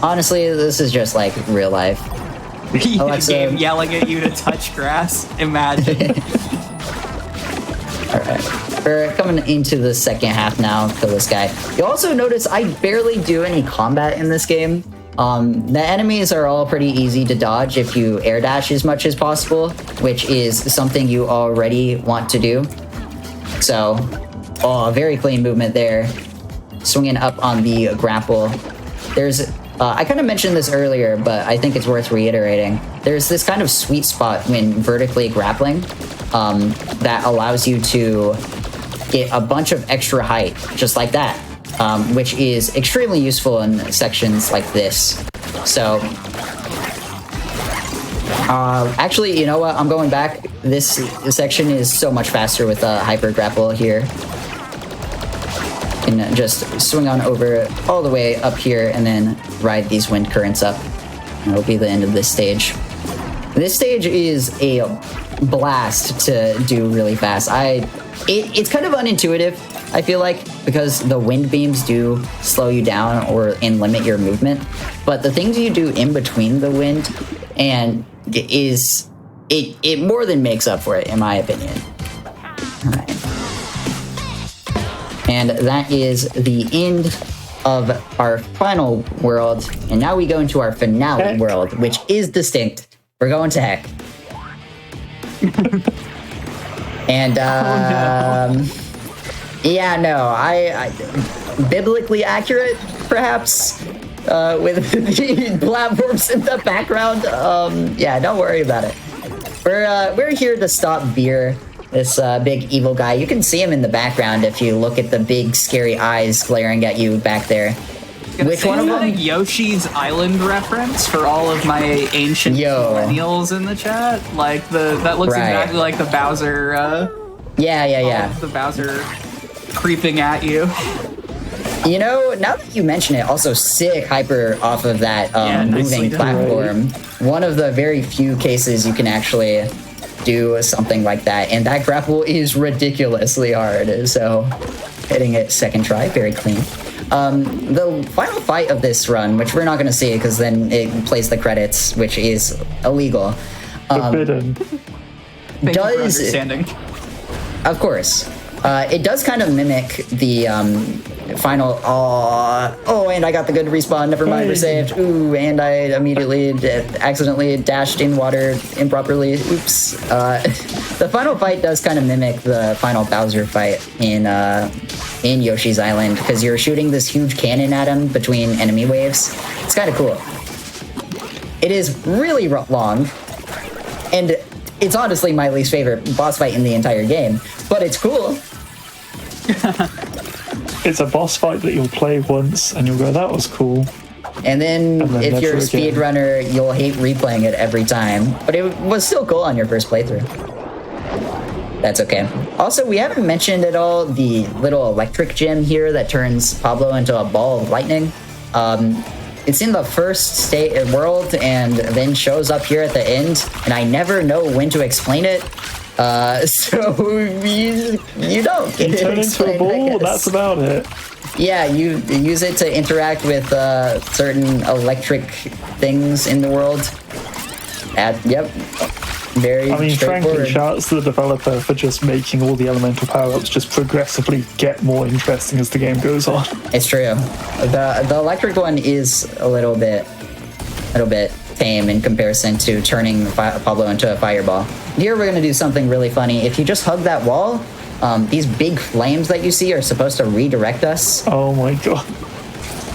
honestly, this is just like real life. Alexa. Game yelling at you to touch grass. Imagine. Alright. We're coming into the second half now. Kill this guy. You'll also notice I barely do any combat in this game. The enemies are all pretty easy to dodge if you air dash as much as possible, which is something you already want to do. So, very clean movement there. Swinging up on the grapple. there's I kind of mentioned this earlier, but I think it's worth reiterating. There's this kind of sweet spot when vertically grappling that allows you to get a bunch of extra height, just like that, which is extremely useful in sections like this. So, actually, you know what? I'm going back. This section is so much faster with hyper grapple here. And just swing on over all the way up here and then ride these wind currents up. And it'll be the end of this stage. This stage is a blast to do really fast. It's kind of unintuitive, I feel like, because the wind beams do slow you down and limit your movement. But the things you do in between the wind and it more than makes up for it, in my opinion. All right. And that is the end of our final world. And now we go into our finale world, which is distinct. We're going to heck. And, yeah, no, I biblically accurate, perhaps, with the platforms in the background. Yeah, don't worry about it. We're here to stop Beer, this big evil guy. You can see him in the background if you look at the big scary eyes glaring at you back there. Which one of them? A Yoshi's Island reference for all of my ancient millennials in the chat. Like that looks exactly like the Bowser. Yeah. The Bowser creeping at you. You know, now that you mention it, also sick hyper off of that moving platform. One of the very few cases you can actually do something like that, and that grapple is ridiculously hard. So hitting it second try, very clean. The final fight of this run, which we're not going to see because then it plays the credits, which is illegal. Forbidden. Thank you for understanding. Of course. It does kind of mimic the final... Oh, and I got the good respawn. Never mind, we're saved. Ooh, and I immediately accidentally dashed in water improperly. Oops. The final fight does kind of mimic the final Bowser fight in Yoshi's Island, because you're shooting this huge cannon at him between enemy waves. It's kind of cool. It is really long, and it's honestly my least favorite boss fight in the entire game, but it's cool. It's a boss fight that you'll play once and you'll go, that was cool. And then if you're a speedrunner, you'll hate replaying it every time. But it was still cool on your first playthrough. That's okay. Also, we haven't mentioned at all the little electric gem here that turns Pablo into a ball of lightning. It's in the first world and then shows up here at the end, and I never know when to explain it. So you don't get to turn into a ball, that's about it. Yeah, you use it to interact with certain electric things in the world. Yep. Very frankly, shouts to the developer for just making all the elemental power-ups just progressively get more interesting as the game goes on. It's true. The electric one is a little bit tame in comparison to turning Pablo into a fireball. Here we're gonna do something really funny. If you just hug that wall, these big flames that you see are supposed to redirect us. Oh my god.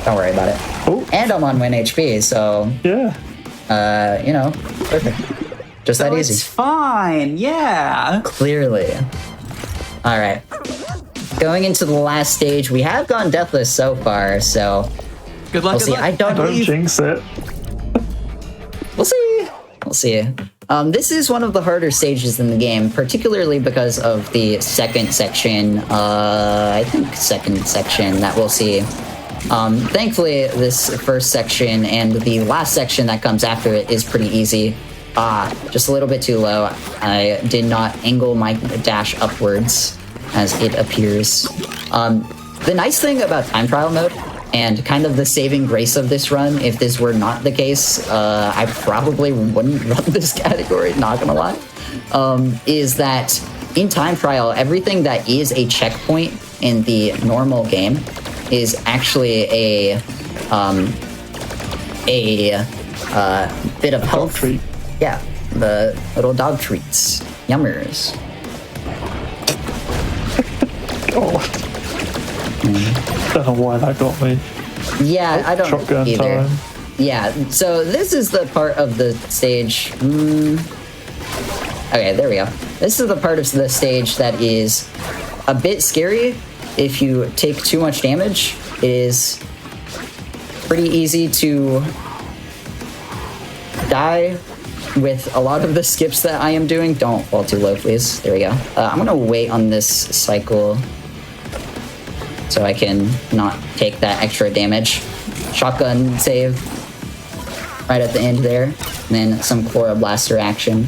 Don't worry about it. Oh. And I'm on 1 HP, so... Yeah. Perfect. Just that easy. It's fine, yeah. Clearly. All right. Going into the last stage, we have gone deathless so far, so... Good luck, we'll see. I don't jinx it. We'll see. This is one of the harder stages in the game, particularly because of the second section, that we'll see. Thankfully, this first section and the last section that comes after it is pretty easy. Just a little bit too low. I did not angle my dash upwards, as it appears. The nice thing about time trial mode, and kind of the saving grace of this run, if this were not the case, I probably wouldn't run this category, not gonna lie, is that in time trial, everything that is a checkpoint in the normal game is actually a bit of health. Treat. Yeah, the little dog treats. Yummers. Oh. Don't know why that got me. Yeah, I don't Shotgun either. time. Yeah, so this is the part of the stage. Okay, there we go. This is the part of the stage that is a bit scary if you take too much damage. It is pretty easy to die with a lot of the skips that I am doing. Don't fall too low, please. There we go. I'm gonna wait on this cycle so I can not take that extra damage. Shotgun save right at the end there, and then some Chloroblaster action.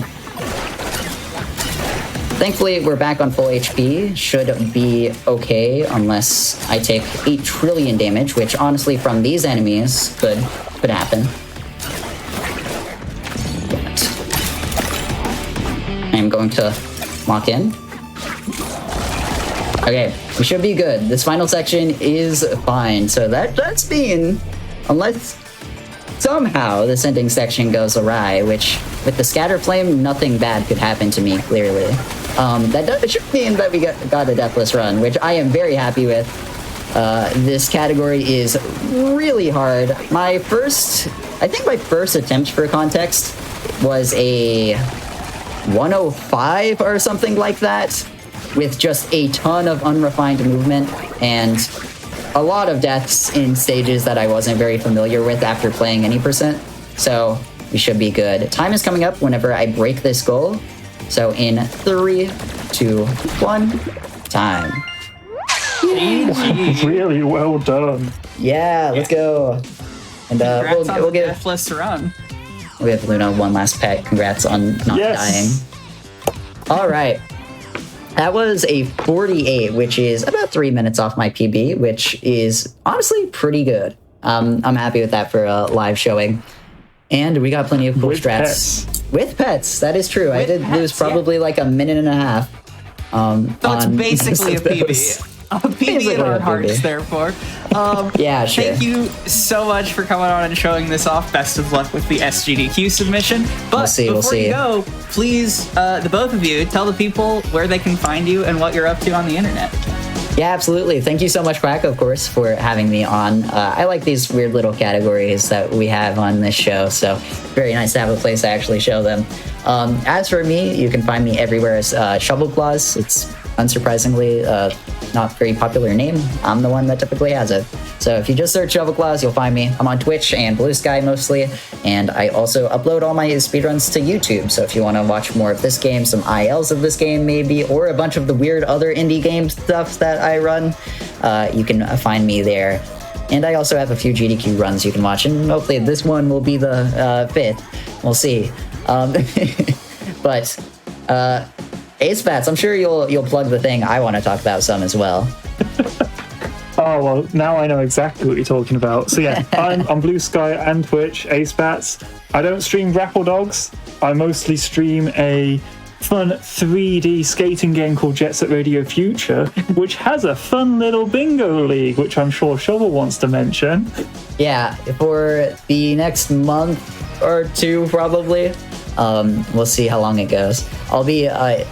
Thankfully, we're back on full HP. Should be okay unless I take 8 trillion damage, which honestly from these enemies could happen. But I'm going to lock in. Okay, we should be good. This final section is fine. So that's mean, unless somehow this ending section goes awry, which with the scatter flame, nothing bad could happen to me, clearly. That should mean that we got a deathless run, which I am very happy with. This category is really hard. I think my first attempt for context was a 105 or something like that, with just a ton of unrefined movement and a lot of deaths in stages that I wasn't very familiar with after playing any percent. So we should be good. Time is coming up whenever I break this goal. So in 3, 2, 1, time. Really well done. Yeah, let's go. And Congrats on we'll the give deathless run. we'll give Luna one last pet. Congrats on not dying. All right. That was a 48, which is about 3 minutes off my PB, which is honestly pretty good. I'm happy with that for a live showing. And we got plenty of cool With strats. pets. With pets, that is true. I With did lose pets, probably like a minute and a half. So it's on basically a most of PB. those. A PB Basically in a our PB. hearts, therefore. Yeah, sure. Thank you so much for coming on and showing this off. Best of luck with the SGDQ submission. But We'll before see. you go, please, the both of you, tell the people where they can find you and what you're up to on the internet. Yeah, absolutely. Thank you so much, Quack, of course, for having me on. I like these weird little categories that we have on this show, so very nice to have a place to actually show them. As for me, you can find me everywhere as Shovel Claws. It's unsurprisingly not very popular name. I'm the one that typically has it. So if you just search Shovel Claws, you'll find me. I'm on Twitch and Blue Sky mostly, and I also upload all my speedruns to YouTube. So if you want to watch more of this game, some ILs of this game maybe, or a bunch of the weird other indie game stuff that I run, you can find me there. And I also have a few GDQ runs you can watch, and hopefully this one will be the 5th. We'll see. But Ace Bats, I'm sure you'll plug the thing I want to talk about some as well. Oh, well, now I know exactly what you're talking about. So yeah, I'm on Blue Sky and Twitch, Ace Bats. I don't stream Grapple Dogs. I mostly stream a fun 3D skating game called Jet Set Radio Future, which has a fun little bingo league, which I'm sure Shovel wants to mention. Yeah, for the next month or two, probably. We'll see how long it goes. I'll be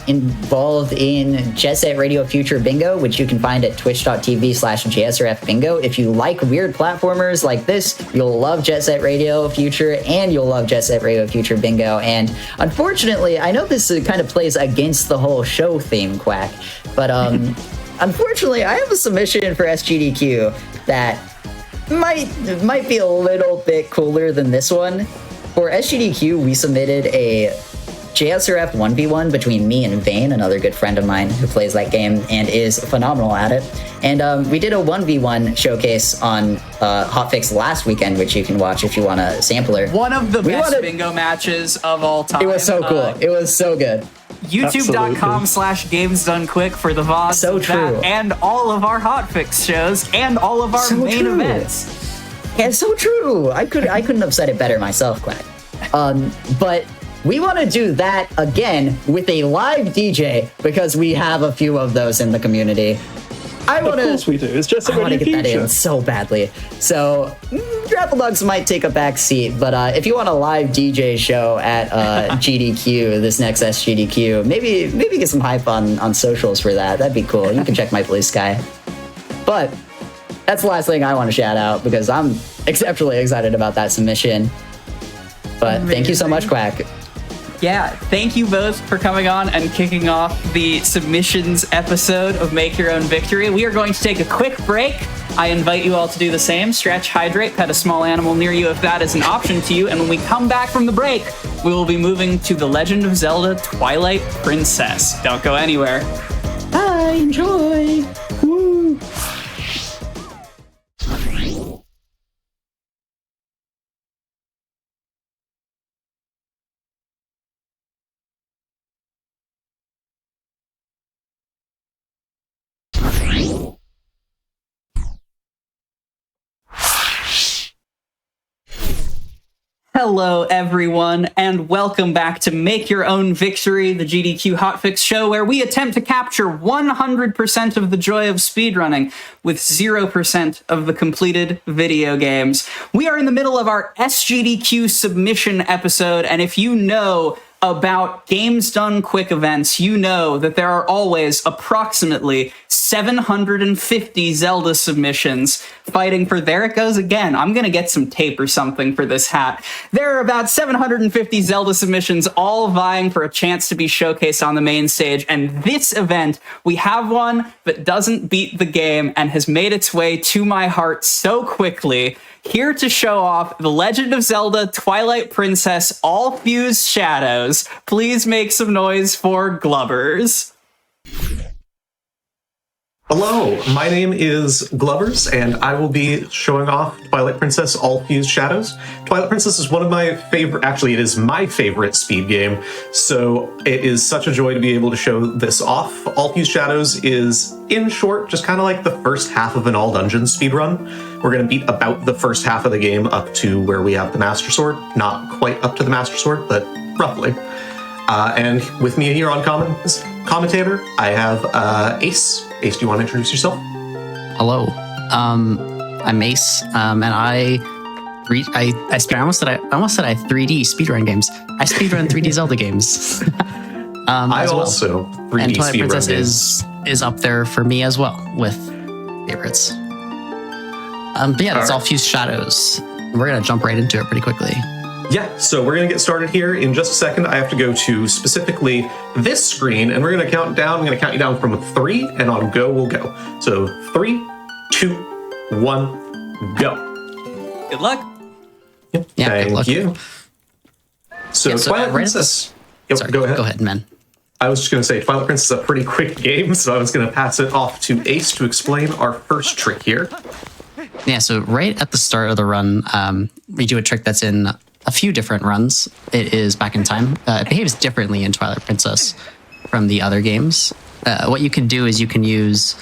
involved in Jet Set Radio Future Bingo, which you can find at twitch.tv/JSRF Bingo. If you like weird platformers like this, you'll love Jet Set Radio Future, and you'll love Jet Set Radio Future Bingo. And unfortunately, I know this kind of plays against the whole show theme, Quack, but unfortunately, I have a submission for SGDQ that might be a little bit cooler than this one. For SGDQ, we submitted a JSRF 1v1 between me and Vane, another good friend of mine who plays that game and is phenomenal at it. And we did a 1v1 showcase on Hotfix last weekend, which you can watch if you want a sampler. One of the best bingo matches of all time. It was so cool. It was so good. YouTube.com/GamesDoneQuick for the VODs. So of true. that, and all of our Hotfix shows and all of our main events. Yeah, it's so true. I couldn't have said it better myself, Quack. But we want to do that again with a live DJ because we have a few of those in the community. Of course we do. It's just I want to Radio get that Future. in so badly. So Grapple Dogs might take a back seat, but if you want a live DJ show at GDQ, this next SGDQ, maybe get some hype on socials for that. That'd be cool. You can check my Blue Sky. But that's the last thing I want to shout out because I'm exceptionally excited about that submission. But thank you so much, Quack. Yeah, thank you both for coming on and kicking off the submissions episode of Make Your Own Victory. We are going to take a quick break. I invite you all to do the same. Stretch, hydrate, pet a small animal near you if that is an option to you. And when we come back from the break, we will be moving to The Legend of Zelda Twilight Princess. Don't go anywhere. Bye, enjoy. Woo. Hello, everyone, and welcome back to Make Your Own Victory, the GDQ Hotfix show, where we attempt to capture 100% of the joy of speedrunning with 0% of the completed video games. We are in the middle of our SGDQ submission episode, and if you know about Games Done Quick events, you know that there are always approximately 750 Zelda submissions fighting for, there it goes again, I'm gonna get some tape or something for this hat. There are about 750 Zelda submissions all vying for a chance to be showcased on the main stage, and this event, we have one that doesn't beat the game and has made its way to my heart so quickly. Here to show off The Legend of Zelda Twilight Princess All Fused Shadows, please make some noise for Glubbers. Hello, my name is Glubbers, and I will be showing off Twilight Princess All Fused Shadows. Twilight Princess is one of my favorite, actually it is my favorite speed game, so it is such a joy to be able to show this off. All Fused Shadows is, in short, just kind of like the first half of an all dungeons speedrun. We're going to beat about the first half of the game up to where we have the Master Sword. Not quite up to the Master Sword, but roughly. And with me here on commentator, I have Ace. Ace, do you want to introduce yourself? Hello, I'm Ace, and I almost said I 3D speedrun games. I speedrun 3D Zelda games. I also 3D and Twilight speedrun Princess games. is up there for me as well with favorites. But yeah, that's all Fused Shadows. We're gonna jump right into it pretty quickly. Yeah, so we're going to get started here. In just a second, I have to go to specifically this screen, and we're going to count down. I'm going to count you down from 3, and on go, we'll go. So 3, 2, 1, go. Good luck. Yep. Yeah, good luck. Thank you. So, Yeah, so Twilight right Princess. Yep, Sorry, go ahead. Go ahead, man. I was just going to say, Twilight Princess is a pretty quick game, so I was going to pass it off to Ace to explain our first trick here. Yeah, so right at the start of the run, we do a trick that's in a few different runs. It is back in time. It behaves differently in Twilight Princess from the other games. What you can do is you can use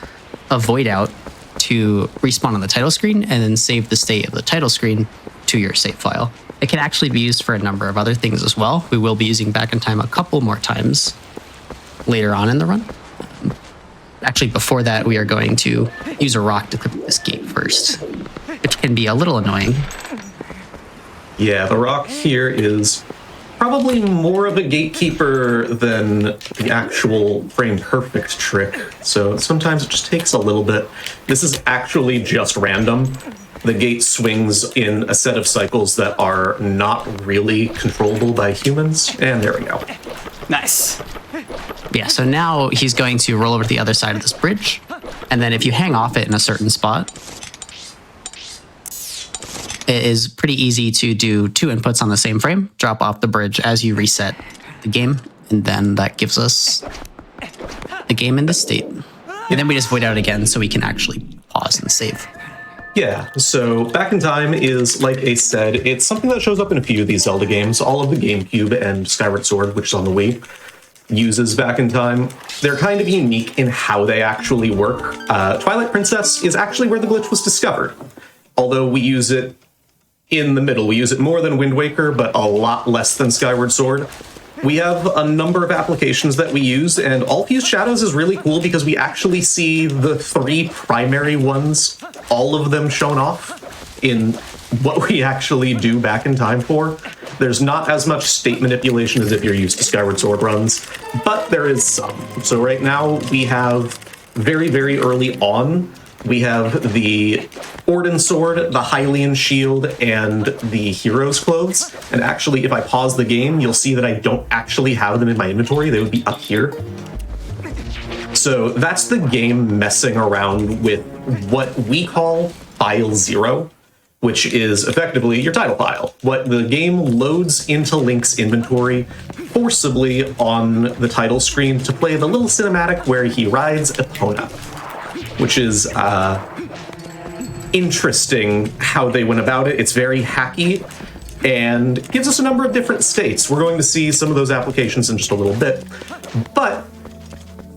a void out to respawn on the title screen and then save the state of the title screen to your save file. It can actually be used for a number of other things as well. We will be using back in time a couple more times later on in the run. Actually, before that, we are going to use a rock to clip this gate first, which can be a little annoying. Yeah, the rock here is probably more of a gatekeeper than the actual frame perfect trick. So sometimes it just takes a little bit. This is actually just random. The gate swings in a set of cycles that are not really controllable by humans. And there we go. Nice. Yeah, so now he's going to roll over to the other side of this bridge. And then if you hang off it in a certain spot, it is pretty easy to do 2 inputs on the same frame, drop off the bridge as you reset the game, and then that gives us the game in this state. And then we just void out again so we can actually pause and save. Yeah, so Back in Time is, like Ace said, it's something that shows up in a few of these Zelda games. All of the GameCube and Skyward Sword, which is on the Wii, uses Back in Time. They're kind of unique in how they actually work. Twilight Princess is actually where the glitch was discovered. Although we use it in the middle. We use it more than Wind Waker, but a lot less than Skyward Sword. We have a number of applications that we use, and All Fused Shadows is really cool because we actually see the 3 primary ones, all of them shown off in what we actually do Back in Time for. There's not as much state manipulation as if you're used to Skyward Sword runs, but there is some. So right now we have very, very early on we have the Orden Sword, the Hylian Shield, and the Hero's Clothes. And actually, if I pause the game, you'll see that I don't actually have them in my inventory. They would be up here. So that's the game messing around with what we call File 0, which is effectively your title file. What the game loads into Link's inventory forcibly on the title screen to play the little cinematic where he rides Epona, which is interesting how they went about it. It's very hacky and gives us a number of different states. We're going to see some of those applications in just a little bit. But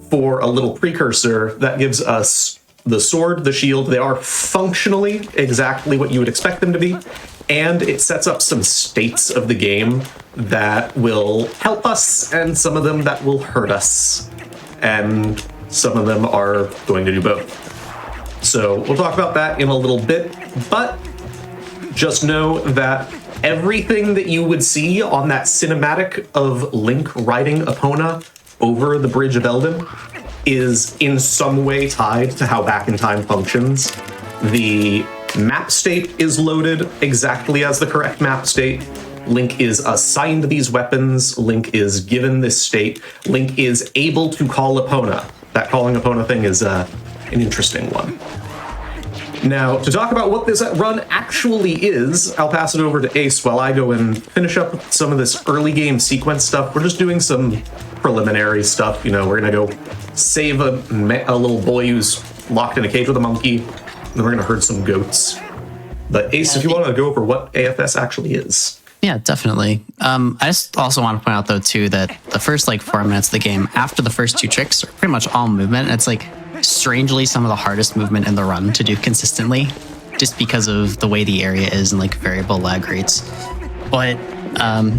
for a little precursor, that gives us the sword, the shield. They are functionally exactly what you would expect them to be. And it sets up some states of the game that will help us, and some of them that will hurt us. And some of them are going to do both. So we'll talk about that in a little bit, but just know that everything that you would see on that cinematic of Link riding Epona over the Bridge of Eldin is in some way tied to how Back in Time functions. The map state is loaded exactly as the correct map state. Link is assigned these weapons. Link is given this state. Link is able to call Epona. That calling Epona thing is an interesting one. Now, to talk about what this run actually is, I'll pass it over to Ace while I go and finish up some of this early game sequence stuff. We're just doing some preliminary stuff. You know, we're going to go save a little boy who's locked in a cage with a monkey, and then we're going to herd some goats. But Ace, if you want to go over what AFS actually is. Yeah, definitely. I just also want to point out, though, too, that the first, 4 minutes of the game, after the first 2 tricks, are pretty much all movement. It's, strangely some of the hardest movement in the run to do consistently, just because of the way the area is and, variable lag rates. But,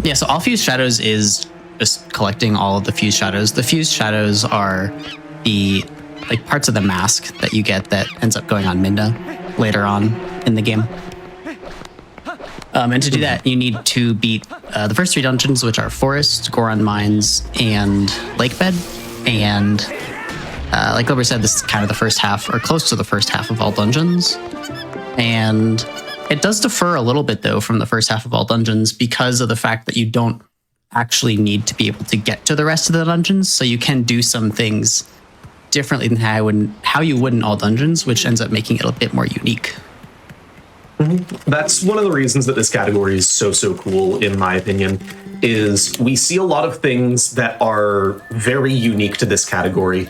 yeah, so all Fused Shadows is just collecting all of the Fused Shadows. The Fused Shadows are the, parts of the mask that you get that ends up going on Minda later on in the game. And to do that, you need to beat the first 3 dungeons, which are Forest, Goron Mines, and Lakebed. And like Gilbert said, this is kind of the first half, or close to the first half of all dungeons. And it does differ a little bit, though, from the first half of all dungeons because of the fact that you don't actually need to be able to get to the rest of the dungeons. So you can do some things differently than how you would in all dungeons, which ends up making it a bit more unique. That's one of the reasons that this category is so cool, in my opinion, is we see a lot of things that are very unique to this category.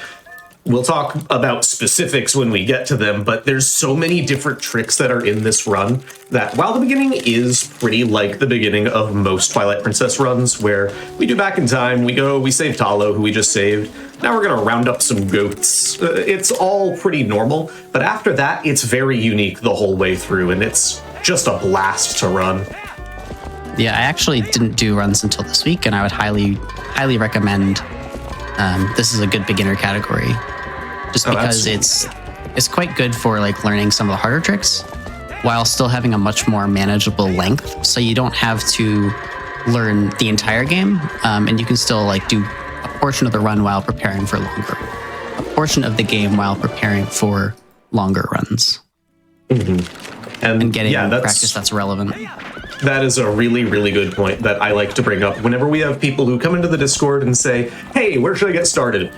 We'll talk about specifics when we get to them, but there's so many different tricks that are in this run that while the beginning is pretty like the beginning of most Twilight Princess runs, where we do Back in Time, we save Talo, who we just saved. Now we're going to round up some goats. It's all pretty normal, but after that, it's very unique the whole way through, and it's just a blast to run. Yeah, I actually didn't do runs until this week, and I would highly recommend. This is a good beginner category, just because it's quite good for learning some of the harder tricks, while still having a much more manageable length. So you don't have to learn the entire game, and you can still do a portion of the run while preparing for a portion of the game while preparing for longer runs. Mm-hmm. And getting practice that's relevant. That is a really good point that I like to bring up whenever we have people who come into the Discord and say, hey, where should I get started?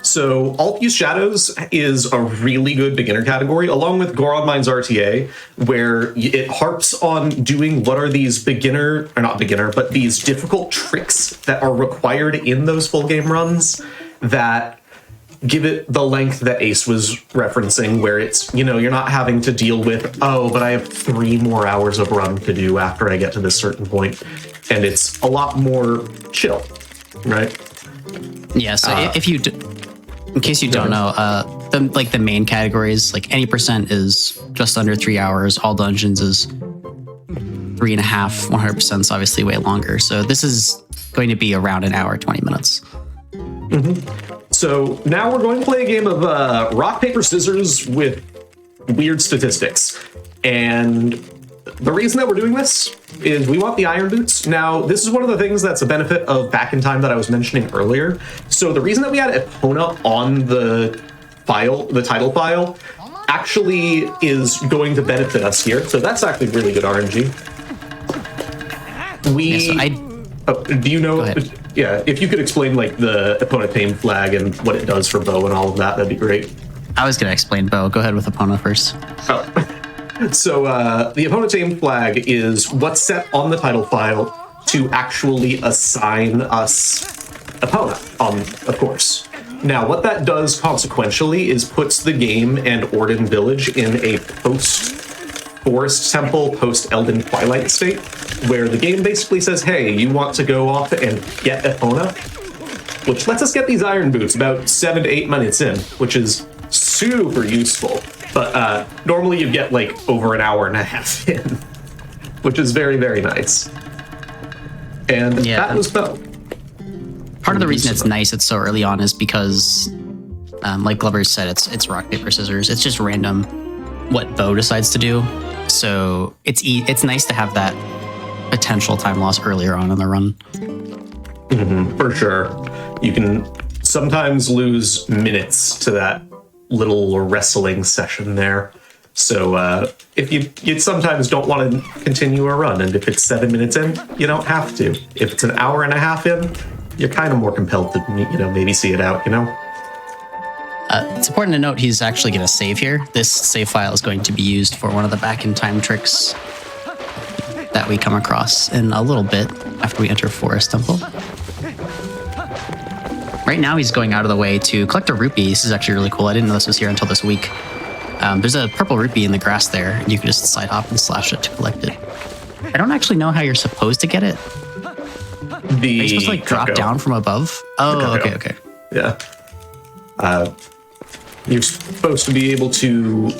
So All Fused Shadows is a really good beginner category, along with Goron Mines RTA, where it harps on doing what are these these difficult tricks that are required in those full game runs that give it the length that Ace was referencing, where it's, you're not having to deal with, but I have 3 more hours of run to do after I get to this certain point. And it's a lot more chill, right? Yeah, so in case you don't know, the main categories, any percent is just under 3 hours. All dungeons is 3.5. 100% is obviously way longer. So this is going to be around an hour, 20 minutes. Mm-hmm. So now we're going to play a game of rock, paper, scissors with weird statistics. And the reason that we're doing this is we want the iron boots. Now, this is one of the things that's a benefit of Back in Time that I was mentioning earlier. So the reason that we had Epona on the title file, actually is going to benefit us here. So that's actually really good RNG. Do you know? Go ahead. Yeah, if you could explain like the opponent tame flag and what it does for bow and all of that, that'd be great. I was going to explain bow. Go ahead with Epona first. So the opponent tame flag is what's set on the title file to actually assign us Epona, of course. Now, what that does consequentially is puts the game and Orden Village in a post-Forest Temple, post-Elden Twilight state, where the game basically says, hey, you want to go off and get Epona? Which lets us get these iron boots about 7 to 8 minutes in, which is super useful. But normally you get like over an hour and a half in, which is very, very nice. And that was bow. Part of the reason it's nice it's so early on is because, like Glover said, it's rock, paper, scissors. It's just random what bow decides to do. So it's nice to have that potential time loss earlier on in the run. Mm-hmm, for sure. You can sometimes lose minutes to that little wrestling session there. So if you sometimes don't want to continue a run, and if it's 7 minutes in, you don't have to. If it's an hour and a half in, you're kind of more compelled to, maybe see it out, It's important to note he's actually going to save here. This save file is going to be used for one of the back in time tricks that we come across in a little bit after we enter Forest Temple. Right now he's going out of the way to collect a rupee. This is actually really cool. I didn't know this was here until this week. There's a purple rupee in the grass there, and you can just side hop and slash it to collect it. I don't actually know how you're supposed to get it. Are you supposed to drop down from above? Oh, okay. Yeah. You're supposed to be able to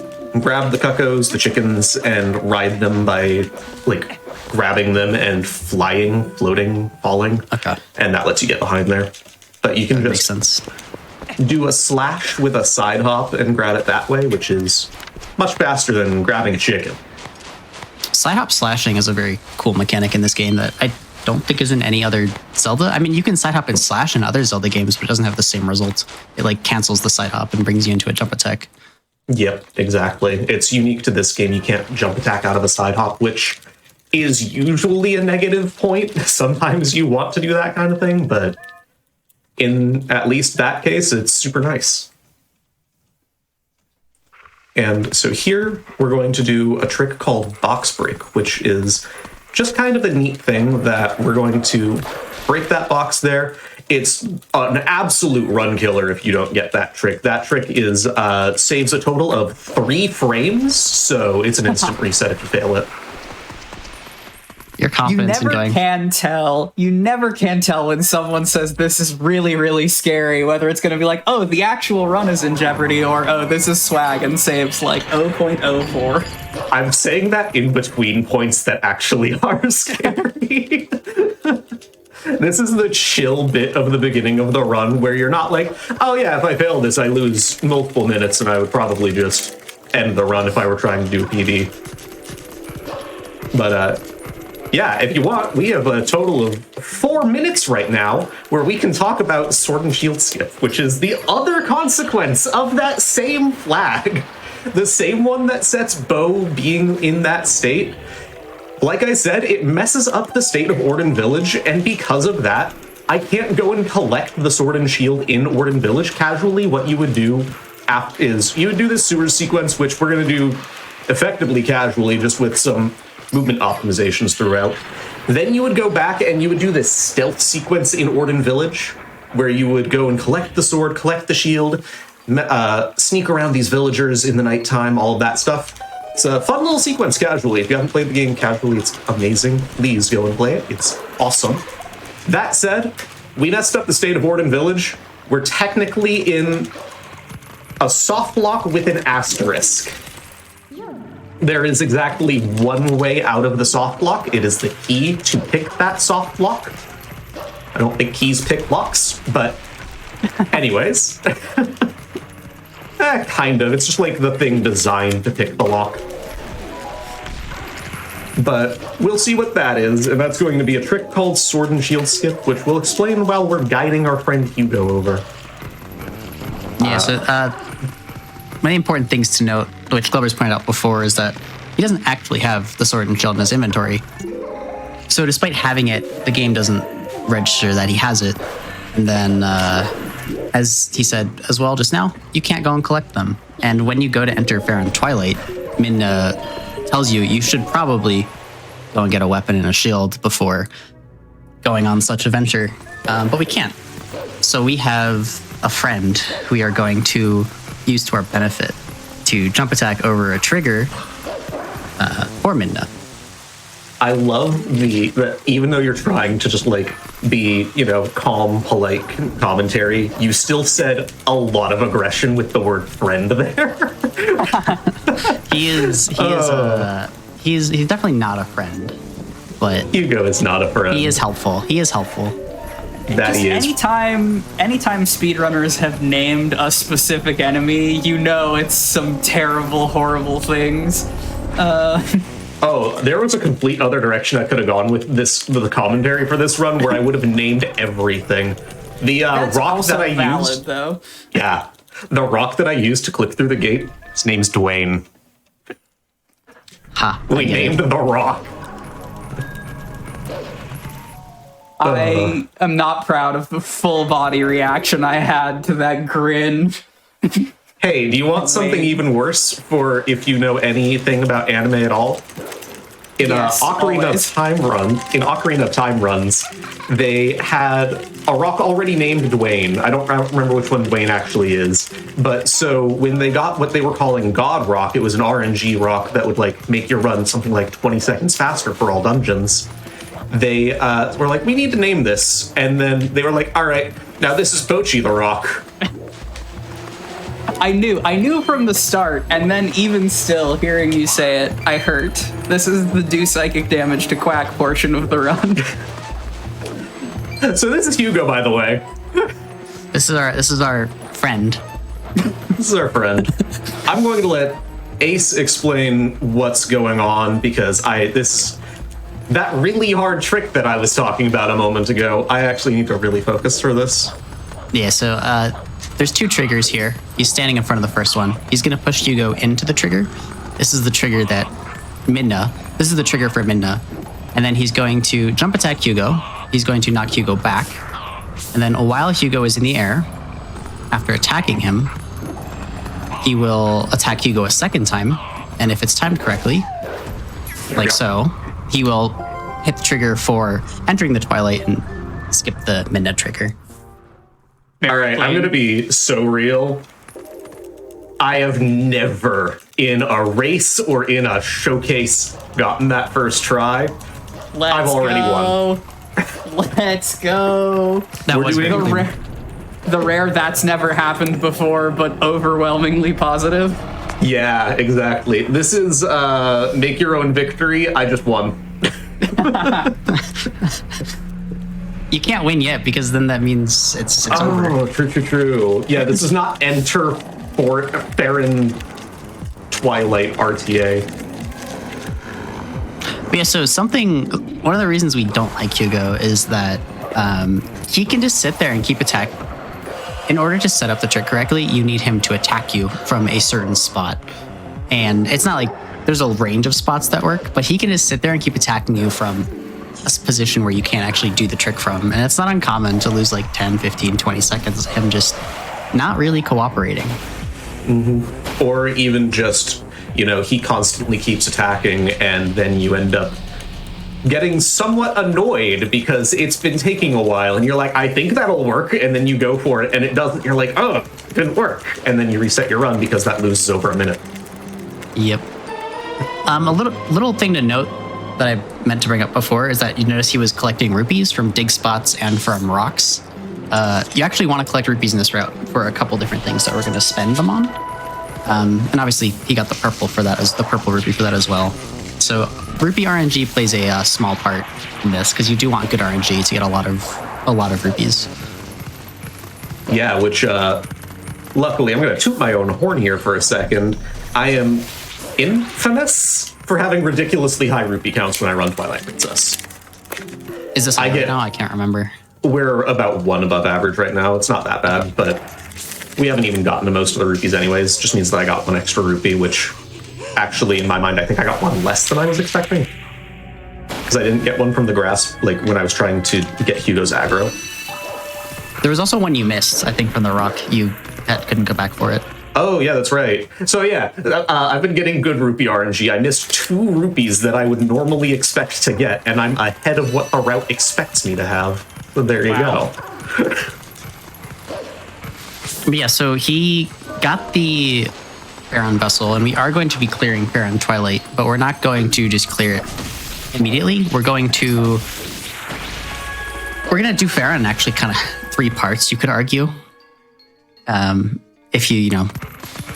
grab the cuckoos, the chickens, and ride them by grabbing them and floating, falling. Okay. And that lets you get behind there. But you can Makes just sense. do a slash with a side hop and grab it that way, which is much faster than grabbing a chicken. Side hop slashing is a very cool mechanic in this game that I don't think is in any other Zelda. I mean, you can side hop and slash in other Zelda games, but it doesn't have the same result. It cancels the side hop and brings you into a jump attack. Yep, exactly. It's unique to this game. You can't jump attack out of a side hop, which is usually a negative point. Sometimes you want to do that kind of thing, but in at least that case, it's super nice. And so here we're going to do a trick called box break, which is just kind of a neat thing that we're going to break that box there. It's an absolute run killer if you don't get that trick. That trick is saves a total of 3 frames, so it's an instant reset if you fail it. Your confidence in going. You never can tell when someone says this is really, really scary, whether it's going to be like, oh, the actual run is in jeopardy, or oh, this is swag and saves 0.04. I'm saying that in between points that actually are scary. This is the chill bit of the beginning of the run where you're not like, oh yeah, if I fail this, I lose multiple minutes and I would probably just end the run if I were trying to do a PB. But, yeah, if you want, we have a total of 4 minutes right now where we can talk about Sword and Shield skip, which is the other consequence of that same flag. The same one that sets bow being in that state. Like I said, it messes up the state of Orden Village, and because of that, I can't go and collect the Sword and Shield in Orden Village casually. What you would do is you would do this sewer sequence, which we're going to do effectively casually, just with some movement optimizations throughout. Then you would go back and you would do this stealth sequence in Orden Village, where you would go and collect the sword, collect the shield, sneak around these villagers in the nighttime, all of that stuff. It's a fun little sequence casually. If you haven't played the game casually, it's amazing. Please go and play it. It's awesome. That said, we messed up the state of Orden Village. We're technically in a soft lock with an asterisk. There is exactly one way out of the soft lock. It is the key to pick that soft lock. I don't think keys pick locks, but anyways. Kind of. It's just like the thing designed to pick the lock. But we'll see what that is, and that's going to be a trick called Sword and Shield skip, which we'll explain while we're guiding our friend Hugo over. Yeah, so of the important things to note, which Glover's pointed out before, is that he doesn't actually have the sword and shield in his inventory. So despite having it, the game doesn't register that he has it. And then, as he said as well just now, you can't go and collect them. And when you go to enter Farron Twilight, Minna tells you you should probably go and get a weapon and a shield before going on such a venture. But we can't. So we have a friend who we are going to use to our benefit to jump attack over a trigger for Minna. I love the even though you're trying to just like be, calm, polite commentary, you still said a lot of aggression with the word friend there. He's definitely not a friend, but Hugo is not a friend. he is helpful. That he is. Anytime speedrunners have named a specific enemy, it's some terrible, horrible things. Oh, there was a complete other direction I could have gone with the commentary for this run, where I would have named everything. The That's rock also that I valid, used, though. yeah, the rock that I used to clip through the gate. His name's Dwayne. Ha! We named the rock. I am not proud of the full body reaction I had to that grin. Hey, do you want something even worse for if you know anything about anime at all? In Yes, Ocarina always. of Time runs, they had a rock already named Dwayne. I don't remember which one Dwayne actually is. But so when they got what they were calling God Rock, it was an RNG rock that would like make your run something like 20 seconds faster for all dungeons. They were like, we need to name this. And then they were like, all right, now this is Bochi the Rock. I knew from the start, and then even still, hearing you say it, I hurt. This is the do psychic damage to Quack portion of the run. So this is Hugo, by the way. This is our friend. This is our friend. I'm going to let Ace explain what's going on because that really hard trick that I was talking about a moment ago, I actually need to really focus for this. Yeah. So there's two triggers here. He's standing in front of the first one. He's going to push Hugo into the trigger. This is the trigger that Minna. This is the trigger for Minna. And then he's going to jump attack Hugo. He's going to knock Hugo back. And then while Hugo is in the air, after attacking him, he will attack Hugo a second time. And if it's timed correctly, like so, he will hit the trigger for entering the Twilight and skip the Minna trigger. All right, I'm going to be so real. I have never in a race or in a showcase gotten that first try. I've already won. Let's go. That was doing very The rare that's never happened before, but overwhelmingly positive. Yeah, exactly. This is make your own victory. I just won. You can't win yet because then that means it's over. Oh, true. Yeah, this is not enter for Farron Twilight RTA. But yeah, so one of the reasons we don't like Hugo is that he can just sit there and keep attack. In order to set up the trick correctly, you need him to attack you from a certain spot. And it's not like there's a range of spots that work, but he can just sit there and keep attacking you from a position where you can't actually do the trick from. And it's not uncommon to lose like 10, 15, 20 seconds of him just not really cooperating. Mm-hmm. Or even just, he constantly keeps attacking and then you end up getting somewhat annoyed because it's been taking a while and you're like, I think that'll work. And then you go for it and it doesn't. You're like, oh, it didn't work. And then you reset your run because that loses over a minute. Yep. A little thing to note that I meant to bring up before is that you notice he was collecting rupees from dig spots and from rocks. You actually want to collect rupees in this route for a couple different things that we're going to spend them on. And obviously he got the purple rupee for that as well. So rupee RNG plays a small part in this because you do want good RNG to get a lot of rupees. Yeah, which luckily I'm going to toot my own horn here for a second. I am infamous for having ridiculously high rupee counts when I run Twilight Princess. Is this right now? I can't remember. We're about one above average right now. It's not that bad, but We haven't even gotten to most of the rupees anyways. Just means that I got one extra rupee, which actually, in my mind, I think I got one less than I was expecting. Because I didn't get one from the grass, like, when I was trying to get Hugo's aggro. There was also one you missed, I think, from the rock. You couldn't go back for it. Oh, yeah, that's right. So, yeah, I've been getting good rupee RNG. I missed 2 rupees that I would normally expect to get, and I'm ahead of what the route expects me to have. So there you go. But yeah, so he got the Farron vessel, and we are going to be clearing Farron Twilight, but we're not going to just clear it immediately. We're going to do Farron in actually kind of 3 parts, you could argue. If you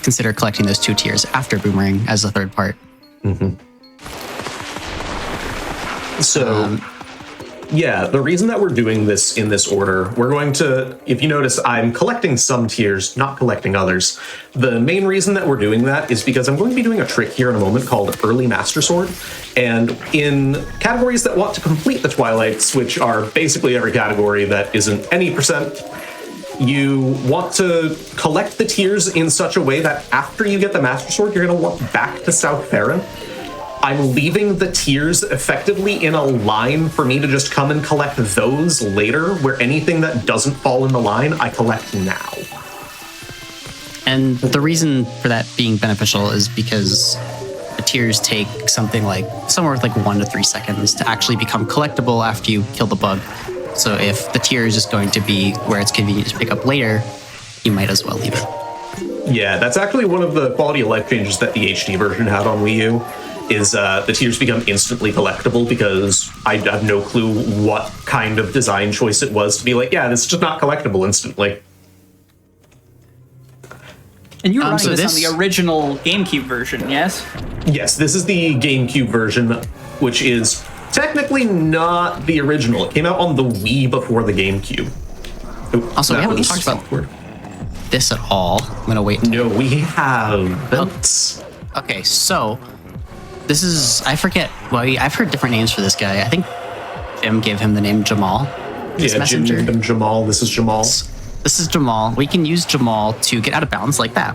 consider collecting those 2 tiers after Boomerang as the 3rd part. So, yeah, the reason that we're doing this in this order, we're going to, if you notice, I'm collecting some tiers, not collecting others. The main reason that we're doing that is because I'm going to be doing a trick here in a moment called Early Master Sword. And in categories that want to complete the Twilights, which are basically every category that isn't any percent, you want to collect the tiers in such a way that after you get the Master Sword, you're going to walk back to South Farron. I'm leaving the tiers effectively in a line for me to just come and collect those later, where anything that doesn't fall in the line, I collect now. And the reason for that being beneficial is because the tiers take somewhere with 1 to 3 seconds to actually become collectible after you kill the bug. So if the tier is just going to be where it's convenient to pick up later, you might as well leave it. Yeah, that's actually one of the quality of life changes that the HD version had on Wii U. Is the tiers become instantly collectible, because I have no clue what kind of design choice it was to be like, yeah, this is just not collectible instantly. And you were running this on the original GameCube version, yes? Yes, this is the GameCube version, which is technically not the original. It came out on the Wii before the GameCube. Also, we haven't talked about this at all. I'm going to wait. No, we haven't. Okay, so this is, I forget, I've heard different names for this guy. I think Jim gave him the name Jamal. Yeah, Jim named him Jamal. This is Jamal. This is Jamal. We can use Jamal to get out of bounds like that.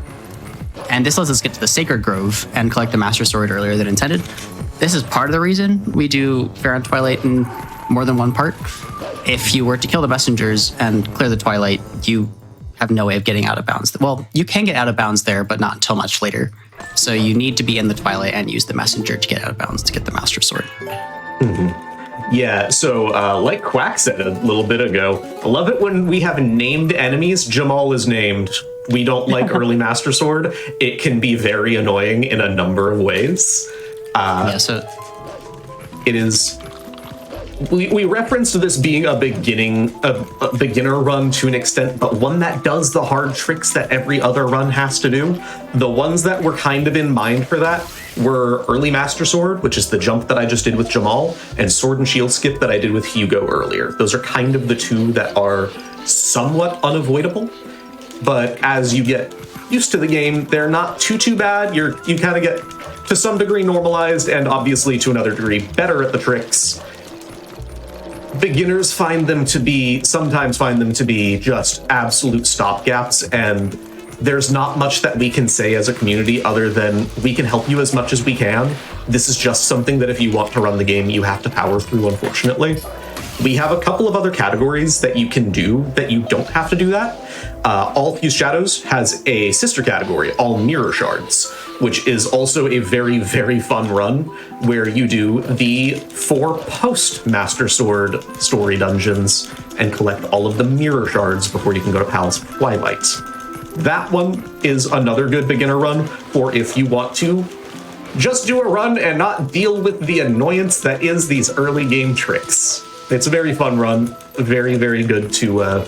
And this lets us get to the Sacred Grove and collect the Master Sword earlier than intended. This is part of the reason we do Farron Twilight in more than one part. If you were to kill the messengers and clear the Twilight, you have no way of getting out of bounds. Well, you can get out of bounds there, but not until much later. So you need to be in the Twilight and use the messenger to get out of bounds to get the Master Sword. Yeah, so like Quack said a little bit ago, I love it when we have named enemies. Jamal is named. We don't like Early Master Sword. It can be very annoying in a number of ways. So it is. We referenced this being a beginner run to an extent, but one that does the hard tricks that every other run has to do. The ones that were kind of in mind for that were Early Master Sword, which is the jump that I just did with Jamal, and Sword and Shield Skip that I did with Hugo earlier. Those are kind of the 2 that are somewhat unavoidable, but as you get used to the game, they're not too bad. You kind of get, to some degree, normalized, and obviously to another degree, better at the tricks. Beginners sometimes find them to be just absolute stopgaps, and there's not much that we can say as a community other than we can help you as much as we can. This is just something that if you want to run the game, you have to power through, unfortunately. We have a couple of other categories that you can do that you don't have to do that. All Fused Shadows has a sister category, All Mirror Shards, which is also a very, very fun run where you do the 4 post-Master Sword story dungeons and collect all of the mirror shards before you can go to Palace of Twilight. That one is another good beginner run for if you want to just do a run and not deal with the annoyance that is these early game tricks. It's a very fun run, very, very good to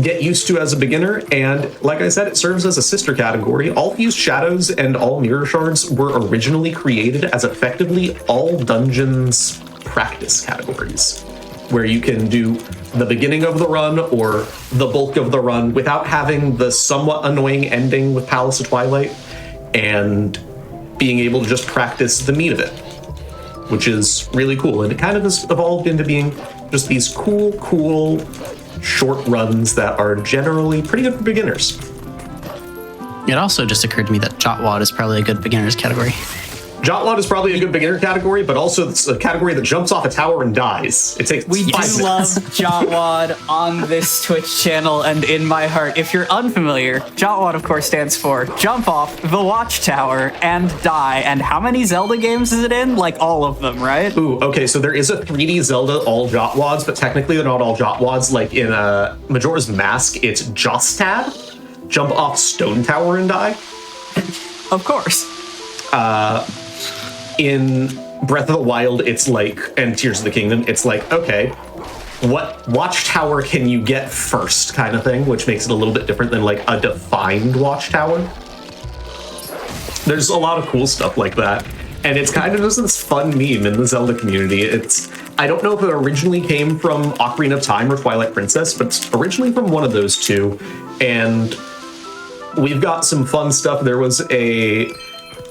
get used to as a beginner, and like I said, it serves as a sister category. All Fused Shadows and All Mirror Shards were originally created as effectively all dungeons practice categories, where you can do the beginning of the run or the bulk of the run without having the somewhat annoying ending with Palace of Twilight, and being able to just practice the meat of it, which is really cool. And it kind of has evolved into being just these cool short runs that are generally pretty good for beginners. It also just occurred to me that Jotwad is probably a good beginner's category. Jotwad is probably a good beginner category, but also it's a category that jumps off a tower and dies. It takes We 5 do minutes. love Jotwad on this Twitch channel and in my heart. If you're unfamiliar, Jotwad, of course, stands for Jump Off the Watchtower and Die. And how many Zelda games is it in? Like all of them, right? Ooh, okay, so there is a 3D Zelda all Jotwads, but technically they're not all Jotwads. Like in Majora's Mask, it's Jostad, jump off Stone Tower and die. Of course. In Breath of the Wild, it's like, and Tears of the Kingdom, it's like, okay, what watchtower can you get first kind of thing, which makes it a little bit different than like a defined watchtower. There's a lot of cool stuff like that. And it's kind of just this fun meme in the Zelda community. I don't know if it originally came from Ocarina of Time or Twilight Princess, but it's originally from one of those two. And we've got some fun stuff. There was a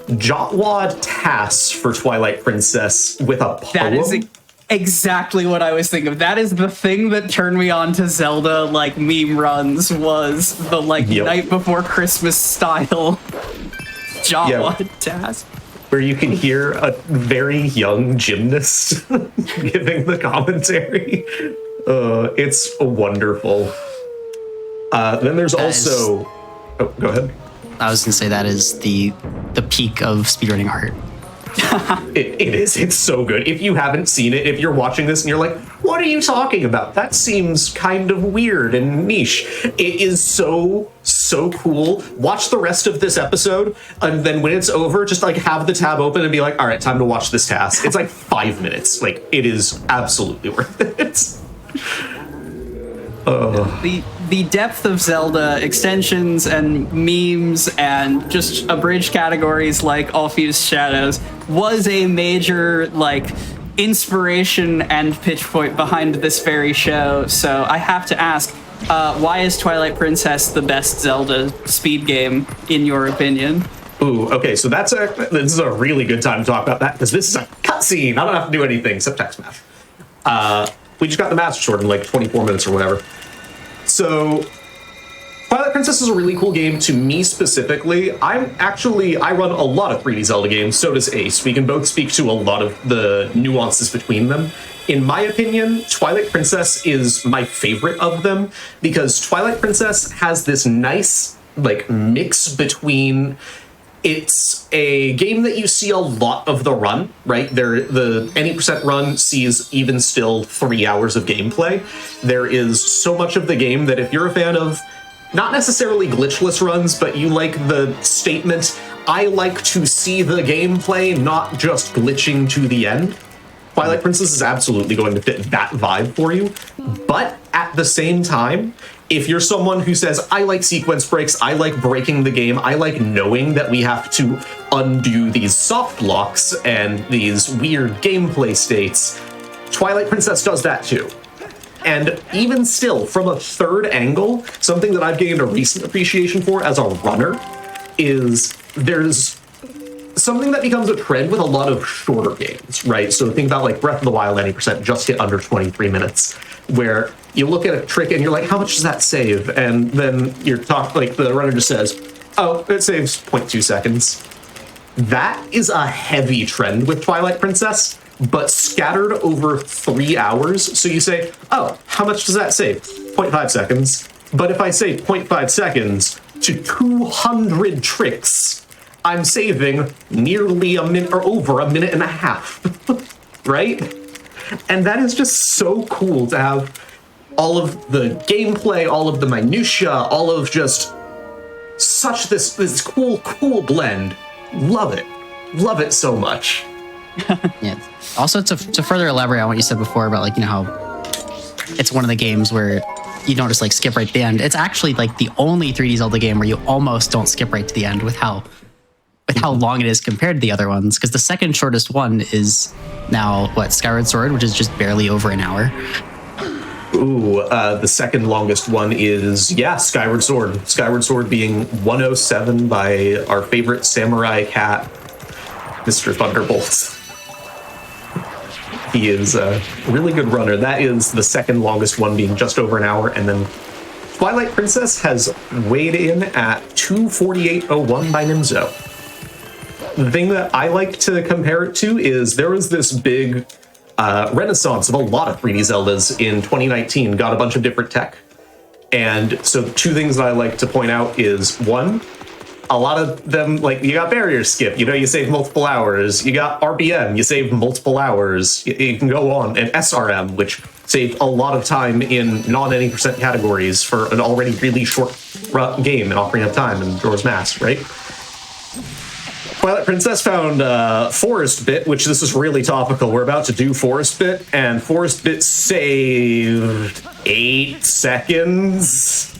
Jotwad TAS for Twilight Princess with a poem. That is exactly what I was thinking of. That is the thing that turned me on to Zelda, like, meme runs, was the, like, night before Christmas style Jotwad TAS. Where you can hear a very young gymnast giving the commentary. It's wonderful. Then there's also... Oh, go ahead. I was going to say that is the peak of speedrunning art. It is. It's so good. If you haven't seen it, if you're watching this and you're like, what are you talking about? That seems kind of weird and niche. It is so cool. Watch the rest of this episode, and then when it's over, just like have the tab open and be like, all right, time to watch this task. It's like 5 minutes. Like, it is absolutely worth it. The depth of Zelda extensions and memes and just abridged categories like All Fused Shadows was a major, like, inspiration and pitch point behind this very show. So I have to ask, why is Twilight Princess the best Zelda speed game, in your opinion? Ooh, okay, so this is a really good time to talk about that, because this is a cutscene. I don't have to do anything except text match. We just got the Master Sword in like 24 minutes or whatever. So, Twilight Princess is a really cool game to me specifically. I run a lot of 3D Zelda games, so does Ace. We can both speak to a lot of the nuances between them. In my opinion, Twilight Princess is my favorite of them, because Twilight Princess has this nice, like, mix between... It's a game that you see a lot of the run, right? The any percent run sees even still 3 hours of gameplay. There is so much of the game that if you're a fan of not necessarily glitchless runs, but you like the statement, I like to see the gameplay, not just glitching to the end, Twilight Princess is absolutely going to fit that vibe for you. But at the same time, if you're someone who says, I like sequence breaks, I like breaking the game, I like knowing that we have to undo these soft locks and these weird gameplay states, Twilight Princess does that too. And even still, from a third angle, something that I've gained a recent appreciation for as a runner is there's something that becomes a trend with a lot of shorter games, right? So think about like Breath of the Wild 90% just hit under 23 minutes, where you look at a trick and you're like, how much does that save? And then the runner just says, oh, it saves 0.2 seconds. That is a heavy trend with Twilight Princess, but scattered over 3 hours. So you say, oh, how much does that save? 0.5 seconds. But if I say 0.5 seconds to 200 tricks, I'm saving nearly a minute or over a minute and a half, right? And that is just so cool to have all of the gameplay, all of the minutia, all of just such this cool blend. Love it so much. Yeah. Also, to further elaborate on what you said before about, like, you know, how it's one of the games where you don't just like skip right to the end. It's actually like the only 3D Zelda game where you almost don't skip right to the end with how long it is compared to the other ones, because the second shortest one is now Skyward Sword, which is just barely over an hour. Ooh, the second longest one is Skyward Sword. Skyward Sword being 107 by our favorite samurai cat, Mr. Thunderbolt. He is a really good runner. That is the second longest one, being just over an hour, and then Twilight Princess has weighed in at 2:48:01 by Nimzo. The thing that I like to compare it to is there was this big renaissance of a lot of 3D Zeldas in 2019, got a bunch of different tech. And so two things that I like to point out is, one, a lot of them, like, you got barrier skip, you save multiple hours. You got RPM, you save multiple hours. You can go on. And SRM, which saved a lot of time in non-any percent categories for an already really short game and offering up time in Majora's Mask, right? Twilight Princess found Forest Bit, which this is really topical. We're about to do Forest Bit, and Forest Bit saved 8 seconds.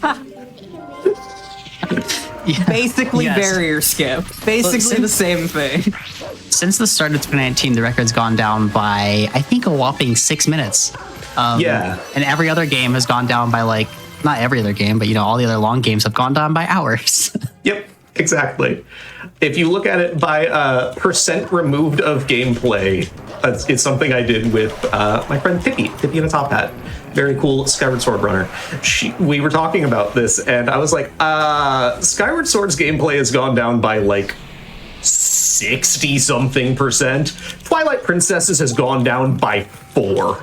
Yeah. Basically, Yes. barrier skip. Basically the same thing. Since the start of 2019, the record's gone down by, I think, a whopping 6 minutes. Yeah. And every other game has gone down by, like, not every other game, but, all the other long games have gone down by hours. Yep, exactly. If you look at it by percent removed of gameplay, it's something I did with my friend Tippy in a top hat. Very cool Skyward Sword runner. We were talking about this, and I was like, Skyward Sword's gameplay has gone down by like 60-something percent. Twilight Princess's has gone down by 4.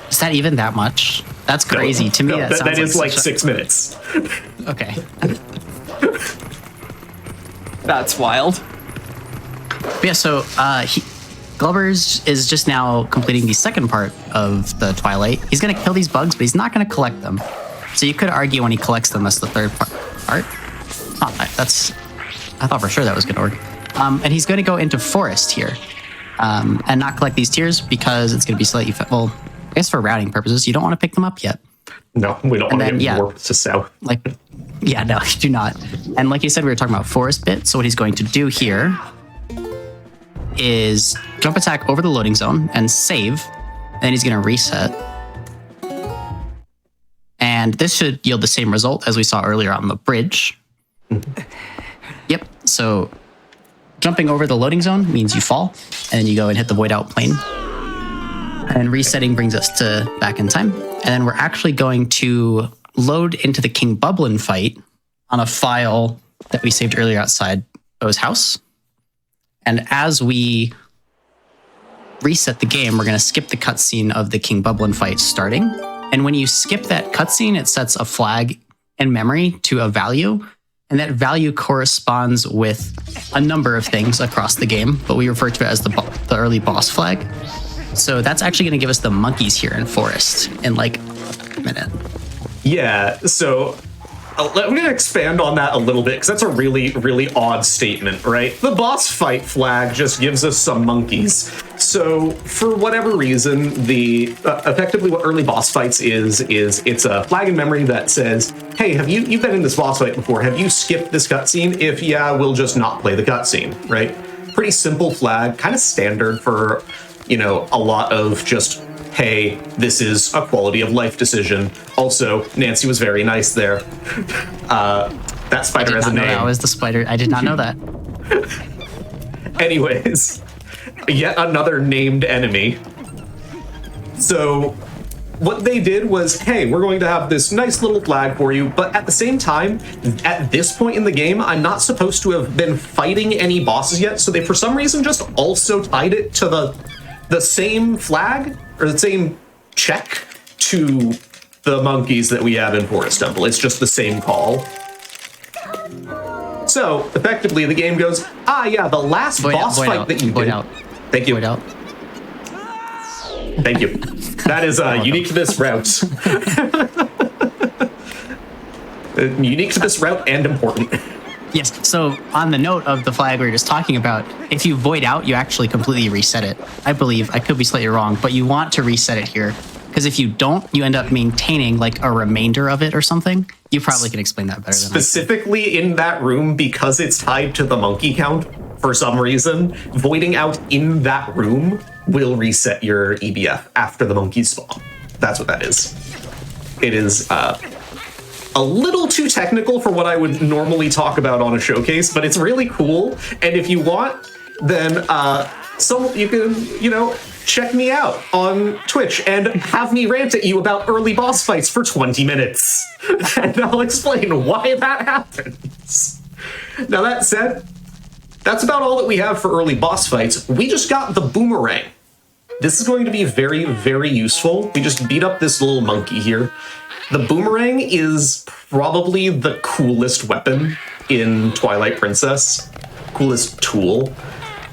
Is that even that much? That's crazy. No, to me, no, that sounds that is like such 6 minutes. Okay. That's wild. But yeah, so Glover's is just now completing the second part of the Twilight. He's going to kill these bugs, but he's not going to collect them. So you could argue when he collects them, that's the third part. Oh, I thought for sure that was going to work. And he's going to go into Forest here and not collect these tiers because it's going to be slightly... Well, I guess for routing purposes, you don't want to pick them up yet. No, we don't want to get warped to south. Yeah, no, you do not. And like you said, we were talking about Forest Bit. So what he's going to do here is jump attack over the loading zone and save. And then he's going to reset. And this should yield the same result as we saw earlier on the bridge. Yep. So jumping over the loading zone means you fall, and then you go and hit the void out plane. And resetting brings us to back in time. And then we're actually going to load into the King Bublin fight on a file that we saved earlier outside O's house. And as we reset the game, we're going to skip the cutscene of the King Bublin fight starting. And when you skip that cutscene, it sets a flag in memory to a value. And that value corresponds with a number of things across the game, but we refer to it as the early boss flag. So that's actually going to give us the monkeys here in Forest in like a minute. Yeah, so I'm going to expand on that a little bit because that's a really, really odd statement, right? The boss fight flag just gives us some monkeys. So for whatever reason, the effectively what early boss fights is it's a flag in memory that says, hey, you've been in this boss fight before? Have you skipped this cutscene? If yeah, we'll just not play the cutscene, right? Pretty simple flag, kind of standard for, a lot of just, hey, this is a quality of life decision. Also, Nancy was very nice there. That spider has a name. That was the spider. I did not know that. Anyways, yet another named enemy. So what they did was, hey, we're going to have this nice little flag for you, but at the same time, at this point in the game, I'm not supposed to have been fighting any bosses yet, so they for some reason just also tied it to the same flag, or the same check to the monkeys that we have in Forest Temple. It's just the same call. So, effectively, the game goes, yeah, the last boss fight that you did. Thank you. Void out. Thank you. That is unique to this route. Unique to this route and important. Yes, so on the note of the flag we were just talking about, if you void out, you actually completely reset it. I believe, I could be slightly wrong, but you want to reset it here. Because if you don't, you end up maintaining like a remainder of it or something. You probably can explain that better than I can. Specifically in that room, because it's tied to the monkey count for some reason, voiding out in that room will reset your EBF after the monkeys spawn. That's what that is. It is a little too technical for what I would normally talk about on a showcase, but it's really cool. And if you want, then So you can, check me out on Twitch and have me rant at you about early boss fights for 20 minutes. And I'll explain why that happens. Now, that said, that's about all that we have for early boss fights. We just got the boomerang. This is going to be very, very useful. We just beat up this little monkey here. The boomerang is probably the coolest weapon in Twilight Princess. Coolest tool.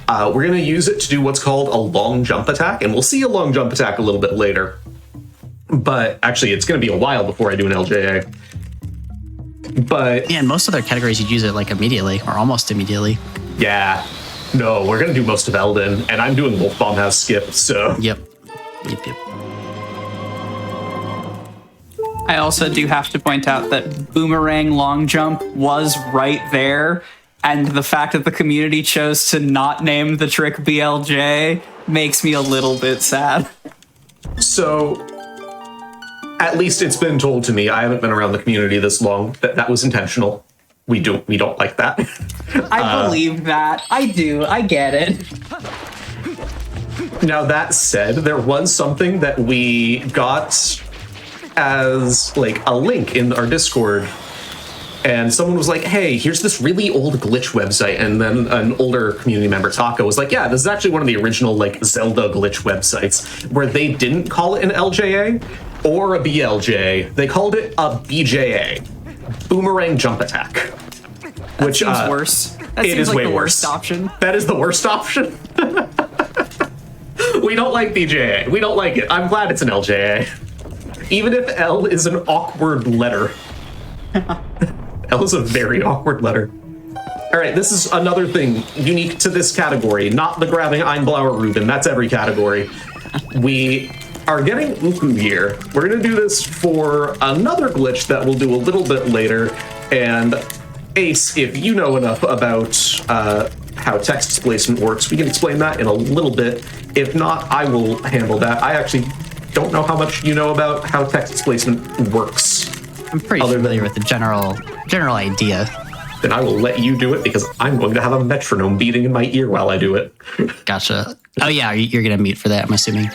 We're going to use it to do what's called a long jump attack, and we'll see a long jump attack a little bit later. But actually, it's going to be a while before I do an LJA. But yeah, in most other categories, you'd use it like immediately or almost immediately. yeah, no, we're going to do most of Elden, and I'm doing Wolf Bomb House skip, so... Yep. I also do have to point out that boomerang long jump was right there, and the fact that the community chose to not name the trick BLJ makes me a little bit sad. So, at least it's been told to me, I haven't been around the community this long, that that was intentional. We don't like that. I believe that. I do. I get it. Now, that said, there was something that we got as like a link in our Discord, and someone was like, hey, here's this really old glitch website, and then an older community member, Taka, was like, yeah, this is actually one of the original like Zelda glitch websites where they didn't call it an LJA or a BLJ, they called it a BJA, boomerang jump attack. Which seems worse. That it seems is like way the worse. worst option. That is the worst option. We don't like BJA. We don't like it. I'm glad it's an LJA. Even if L is an awkward letter. L is a very awkward letter. All right, this is another thing unique to this category, not the grabbing Einblauer Reuben. That's every category. We are getting Uku here. We're going to do this for another glitch that we'll do a little bit later. And Ace, if you know enough about how text displacement works, we can explain that in a little bit. If not, I will handle that. I actually don't know how much you know about how text displacement works. I'm pretty familiar with the general idea. Then I will let you do it because I'm going to have a metronome beating in my ear while I do it. Gotcha. Oh yeah, you're gonna mute for that, I'm assuming.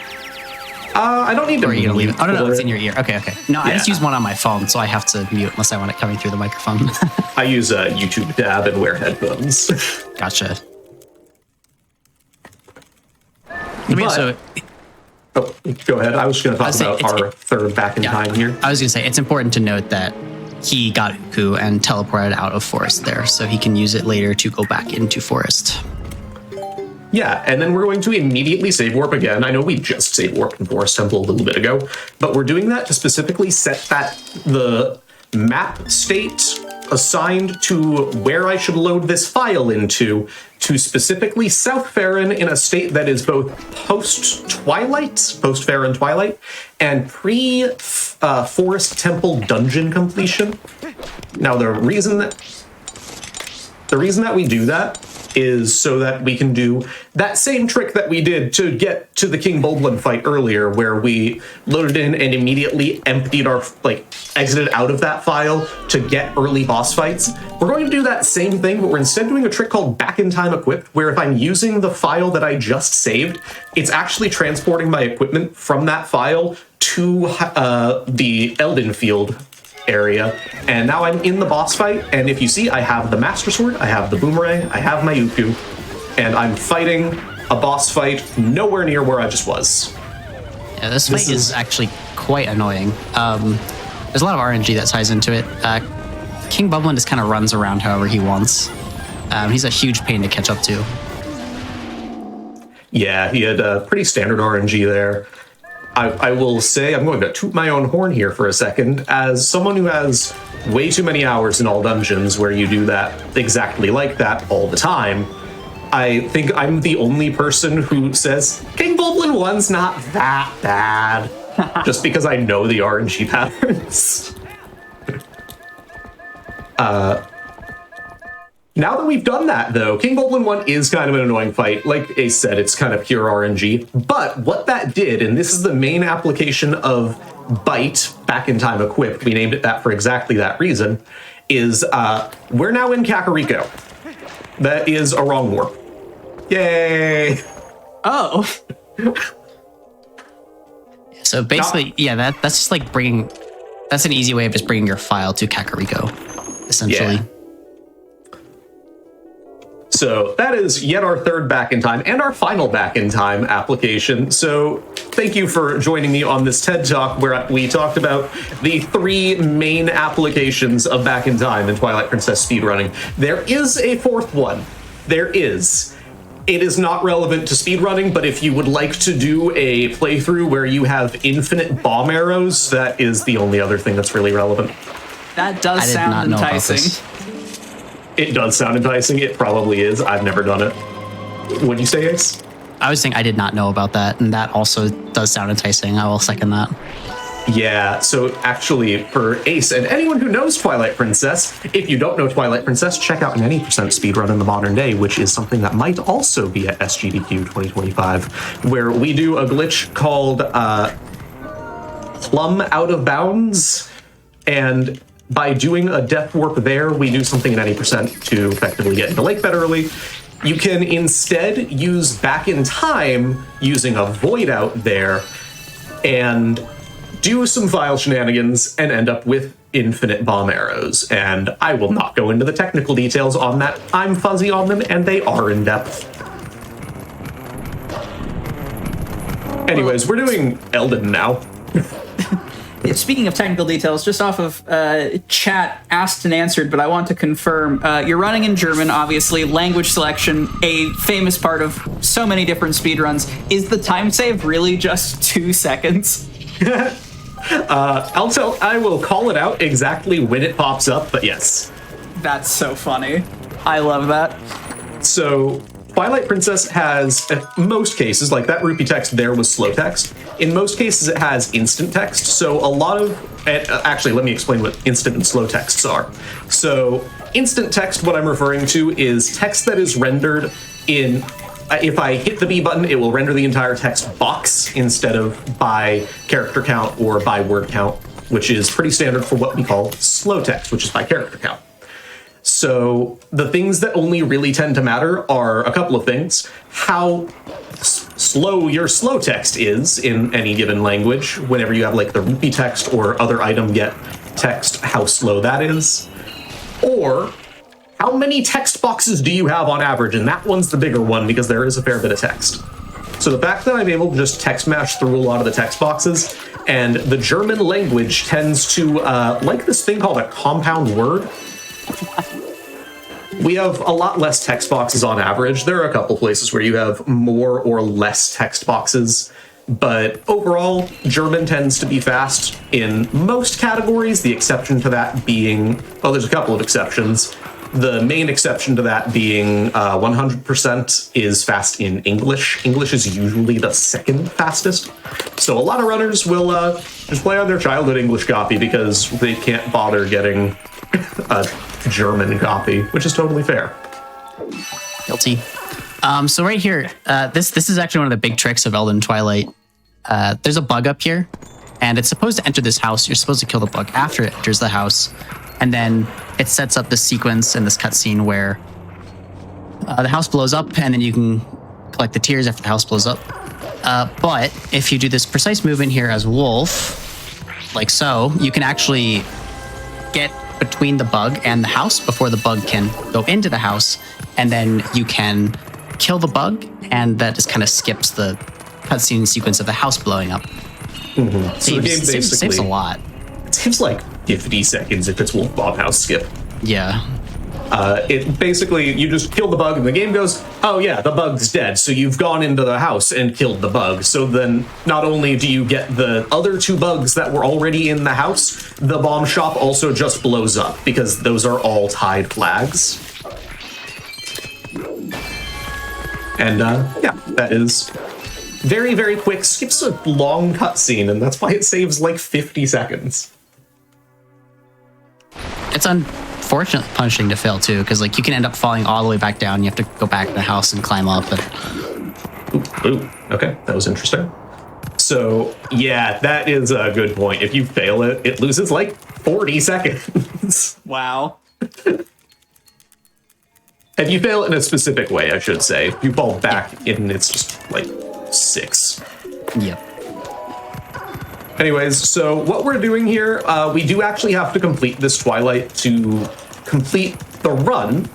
I don't need to Or are you gonna leave it? Oh no, for it's it. in your ear. Okay. No, I just use one on my phone, so I have to mute unless I want it coming through the microphone. I use a YouTube tab and wear headphones. Gotcha. But- Oh, go ahead. I was going to talk about our third back in time here. I was gonna say it's important to note that he got Uku and teleported out of forest there, so he can use it later to go back into forest. Yeah, and then we're going to immediately save warp again. I know we just saved warp in Forest Temple a little bit ago, but we're doing that to specifically set the map state assigned to where I should load this file into to specifically South Farron in a state that is both post-Farron Twilight, and pre-Forest Temple dungeon completion. Now, the reason that we do that is so that we can do that same trick that we did to get to the King Bulblin fight earlier, where we loaded in and immediately emptied exited out of that file to get early boss fights. We're going to do that same thing, but we're instead doing a trick called Back in Time Equipped, where if I'm using the file that I just saved, it's actually transporting my equipment from that file to the Elden Field area, and now I'm in the boss fight, and if you see, I have the Master Sword, I have the Boomerang, I have my Uku, and I'm fighting a boss fight nowhere near where I just was. Yeah, this fight is actually quite annoying. There's a lot of RNG that ties into it. King Bulblin just kind of runs around however he wants. He's a huge pain to catch up to. Yeah, he had a pretty standard RNG there. I will say, I'm going to toot my own horn here for a second, as someone who has way too many hours in all dungeons where you do that exactly like that all the time. I think I'm the only person who says, King Bulblin 1's not that bad, just because I know the RNG patterns. Now that we've done that, though, King Bulblin 1 is kind of an annoying fight. Like Ace said, it's kind of pure RNG. But what that did, and this is the main application of Bite, Back in Time Equipped, we named it that for exactly that reason, is we're now in Kakariko. That is a wrong warp. Yay! Oh. So basically, yeah, that's just like that's an easy way of just bringing your file to Kakariko, essentially. Yeah. So that is yet our third Back in Time and our final Back in Time application. So thank you for joining me on this TED Talk where we talked about the 3 main applications of Back in Time in Twilight Princess speedrunning. There is a 4th one. There is. It is not relevant to speedrunning, but if you would like to do a playthrough where you have infinite bomb arrows, that is the only other thing that's really relevant. That does I did sound not know about enticing. this. It does sound enticing. It probably is. I've never done it. What'd you say, Ace? I was saying I did not know about that, and that also does sound enticing. I will second that. Yeah, so actually, for Ace and anyone who knows Twilight Princess, if you don't know Twilight Princess, check out an any % speedrun in the modern day, which is something that might also be at SGDQ 2025, where we do a glitch called Plumb Out of Bounds, and by doing a death warp there, we do something in any % to effectively get into lake bed early. You can instead use Back in Time using a void out there and do some file shenanigans and end up with infinite bomb arrows. And I will not go into the technical details on that. I'm fuzzy on them and they are in depth. Anyways, we're doing Elden now. Speaking of technical details, just off of chat asked and answered, but I want to confirm, you're running in German, obviously, language selection, a famous part of so many different speedruns. Is the time save really just 2 seconds? I will call it out exactly when it pops up, but yes. That's so funny. I love that. So Twilight Princess has, in most cases, like that rupee text there was slow text. In most cases, it has instant text. So a lot of, actually, let me explain what instant and slow texts are. So instant text, what I'm referring to is text that is rendered in, if I hit the B button, it will render the entire text box instead of by character count or by word count, which is pretty standard for what we call slow text, which is by character count. So the things that only really tend to matter are a couple of things. How slow your slow text is in any given language. Whenever you have like the rupee text or other item get text, how slow that is. Or how many text boxes do you have on average? And that one's the bigger one because there is a fair bit of text. So the fact that I'm able to just text mash through a lot of the text boxes, and the German language tends to like this thing called a compound word. We have a lot less text boxes on average. There are a couple places where you have more or less text boxes, but overall, German tends to be fast in most categories, the exception to that being, well, there's a couple of exceptions. The main exception to that being 100% is fast in English. English is usually the second fastest. So a lot of runners will just play on their childhood English copy because they can't bother getting a German copy, which is totally fair. Guilty. So right here, this is actually one of the big tricks of Elden Twilight. There's a bug up here, and it's supposed to enter this house. You're supposed to kill the bug after it enters the house, and then it sets up this sequence in this cutscene where the house blows up, and then you can collect the tears after the house blows up. But if you do this precise movement here as Wolf, like so, you can actually get between the bug and the house before the bug can go into the house, and then you can kill the bug, and that just kind of skips the cutscene sequence of the house blowing up. Mm-hmm. So the game basically saves a lot. It saves like 50 seconds if it's Wolf Bomb House skip. Yeah. It basically, you just kill the bug and the game goes, oh yeah, the bug's dead. So you've gone into the house and killed the bug. So then not only do you get the other 2 bugs that were already in the house, the bomb shop also just blows up because those are all tied flags. And yeah, that is very, very quick. Skips a long cutscene, and that's why it saves like 50 seconds. It's unfortunately punishing to fail too, because like you can end up falling all the way back down. You have to go back to the house and climb up. Ooh, okay, that was interesting. So yeah, that is a good point. If you fail it, it loses like 40 seconds. Wow. If you fail in a specific way, I should say. If you fall back in, it's just like 6. Yep. Anyways, so what we're doing here, we do actually have to complete this Twilight to complete the run,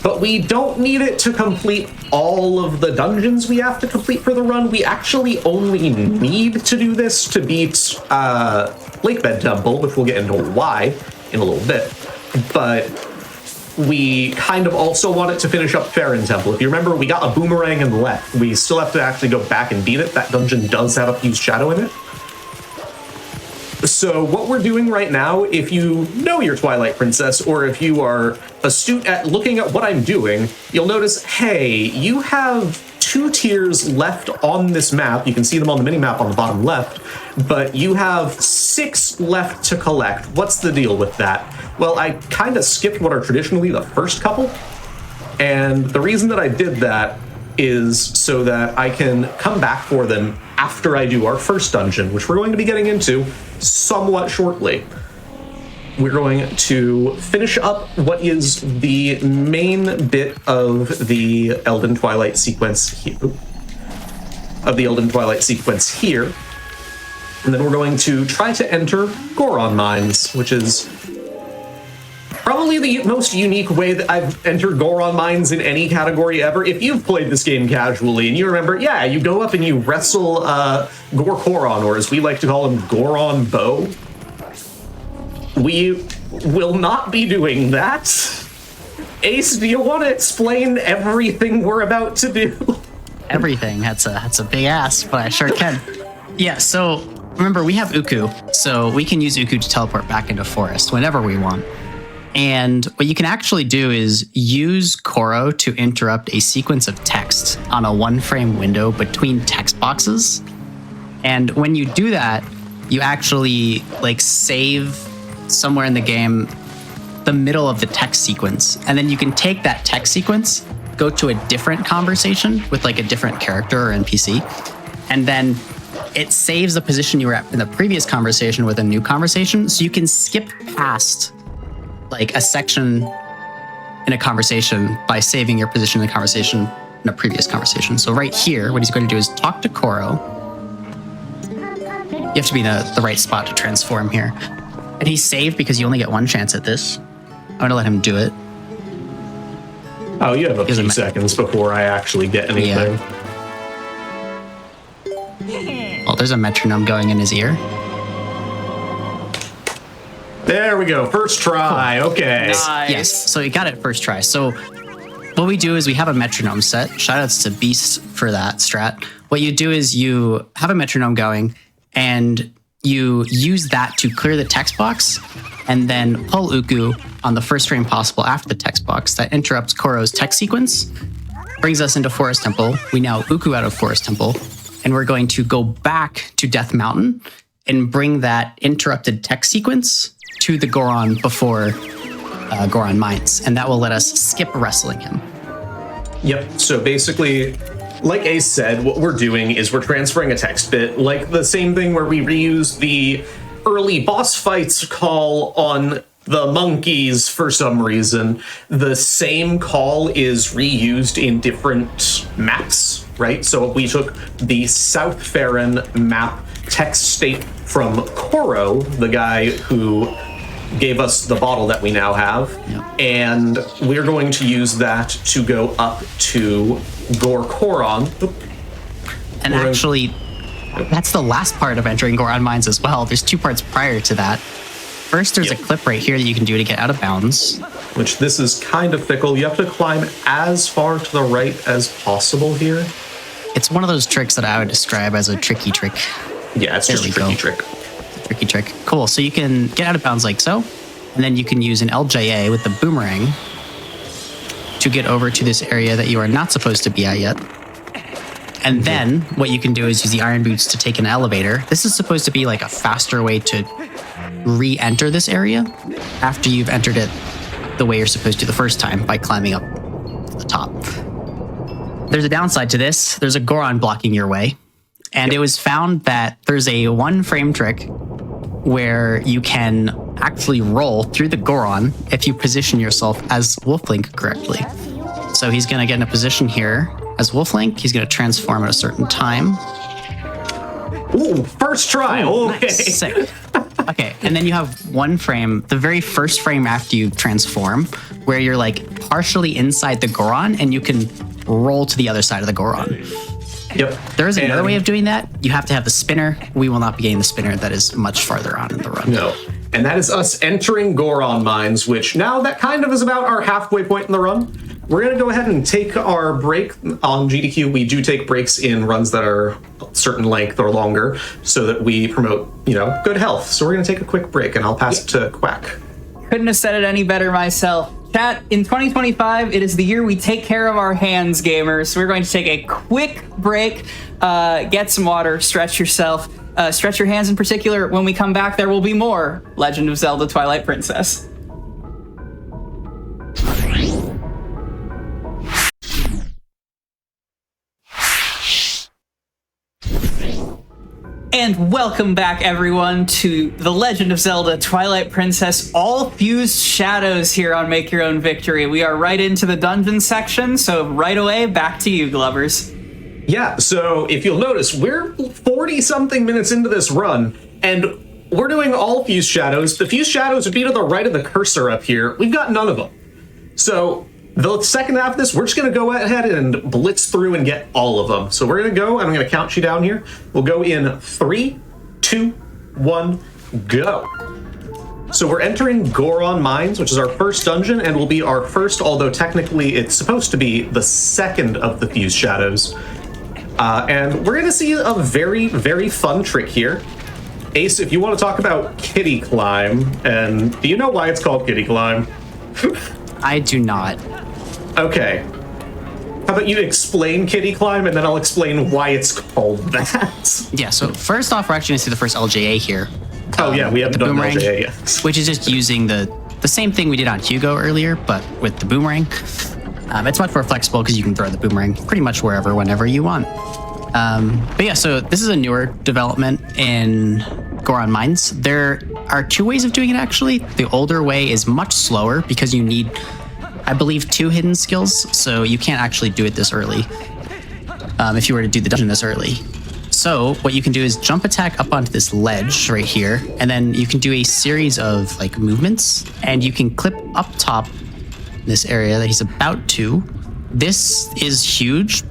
but we don't need it to complete all of the dungeons we have to complete for the run. We actually only need to do this to beat Lakebed Temple, which we'll get into why in a little bit, but we kind of also want it to finish up Farron Temple. If you remember, we got a boomerang and left. We still have to actually go back and beat it. That dungeon does have a fused shadow in it. So what we're doing right now, if you know your Twilight Princess, or if you are astute at looking at what I'm doing, you'll notice, hey, you have 2 tiers left on this map. You can see them on the mini-map on the bottom left, but you have 6 left to collect. What's the deal with that? Well, I kind of skipped what are traditionally the first couple, and the reason that I did that is so that I can come back for them after I do our first dungeon, which we're going to be getting into somewhat shortly. We're going to finish up what is the main bit of the Elden Twilight sequence here. And then we're going to try to enter Goron Mines, which is probably the most unique way that I've entered Goron Mines in any category ever. If you've played this game casually and you remember, yeah, you go up and you wrestle Gorkoron, or as we like to call him, Goron Bow. We will not be doing that. Ace, do you want to explain everything we're about to do? Everything. That's a big ask, but I sure can. Yeah, so remember, we have Uku, so we can use Uku to teleport back into Forest whenever we want. And what you can actually do is use Koro to interrupt a sequence of text on a 1-frame window between text boxes. And when you do that, you actually save somewhere in the game the middle of the text sequence. And then you can take that text sequence, go to a different conversation with a different character or NPC, and then it saves the position you were at in the previous conversation with a new conversation. So you can skip past a section in a conversation by saving your position in the conversation in a previous conversation. So right here, what he's going to do is talk to Koro. You have to be in the right spot to transform here. And he's saved because you only get 1 chance at this. I'm going to let him do it. Oh, you have a few seconds before I actually get anything. Yeah. Well, there's a metronome going in his ear. There we go. First try. Cool. Okay. Nice. Yes. So you got it first try. So what we do is we have a metronome set. Shoutouts to Beast for that strat. What you do is you have a metronome going and you use that to clear the text box and then pull Uku on the first frame possible after the text box. That interrupts Koro's text sequence, brings us into Forest Temple. We now Uku out of Forest Temple, and we're going to go back to Death Mountain and bring that interrupted text sequence to the Goron before Goron Mines, and that will let us skip wrestling him. Yep, so basically, like Ace said, what we're doing is we're transferring a text bit, like the same thing where we reuse the early boss fights call on the monkeys for some reason. The same call is reused in different maps, right? So we took the South Farron map text state from Koro, the guy who gave us the bottle that we now have, and we're going to use that to go up to Gorkoron. And actually, that's the last part of entering Goron Mines as well. There's 2 parts prior to that. First, there's a clip right here that you can do to get out of bounds. Which this is kind of fickle. You have to climb as far to the right as possible here. It's one of those tricks that I would describe as a tricky trick. Yeah, it's just a tricky trick. Tricky trick. Cool. So you can get out of bounds like so, and then you can use an LJA with the boomerang to get over to this area that you are not supposed to be at yet. And then what you can do is use the iron boots to take an elevator. This is supposed to be a faster way to re-enter this area after you've entered it the way you're supposed to the first time by climbing up to the top. There's a downside to this. There's a Goron blocking your way. And it was found that there's a 1-frame trick where you can actually roll through the Goron if you position yourself as Wolflink correctly. So he's going to get in a position here as Wolflink. He's going to transform at a certain time. Ooh, first try. Okay. Nice. Sick. Okay, and then you have one frame, the very first frame after you transform, where you're like partially inside the Goron and you can roll to the other side of the Goron. Yep. There is another way of doing that. You have to have the spinner. We will not be getting the spinner. That is much farther on in the run. No. And that is us entering Goron Mines, which now that kind of is about our halfway point in the run. We're going to go ahead and take our break on GDQ. We do take breaks in runs that are a certain length or longer so that we promote, good health. So we're going to take a quick break, and I'll pass it to Quack. Couldn't have said it any better myself. Chat, in 2025, it is the year we take care of our hands, gamers. We're going to take a quick break, get some water, stretch yourself, stretch your hands in particular. When we come back, there will be more Legend of Zelda Twilight Princess. And welcome back, everyone, to The Legend of Zelda Twilight Princess All Fused Shadows here on Make Your Own Victory. We are right into the dungeon section, so right away, back to you, Glovers. Yeah, so if you'll notice, we're 40-something minutes into this run, and we're doing all Fused Shadows. The Fused Shadows would be to the right of the cursor up here. We've got none of them. So the second half of this, we're just going to go ahead and blitz through and get all of them. So we're going to go, and I'm going to count you down here. We'll go in 3, 2, 1, go. So we're entering Goron Mines, which is our first dungeon, and will be our first, although technically it's supposed to be the second of the Fused Shadows. And we're going to see a very, very fun trick here. Ace, if you want to talk about Kitty Climb, and do you know why it's called Kitty Climb? I do not. Okay. How about you explain Kitty Climb, and then I'll explain why it's called that. Yeah, so first off, we're actually going to see the first LJA here. Oh yeah, we haven't done boomerang, LJA yet. which is just using the same thing we did on Hugo earlier, but with the boomerang. It's much more flexible because you can throw the boomerang pretty much wherever, whenever you want. But yeah, so this is a newer development in Goron Mines. There are two ways of doing it, actually. The older way is much slower because you need, I believe, 2 hidden skills, so you can't actually do it this early if you were to do the dungeon this early. So what you can do is jump attack up onto this ledge right here, and then you can do a series of like movements, and you can clip up top this area that he's about to. This is huge,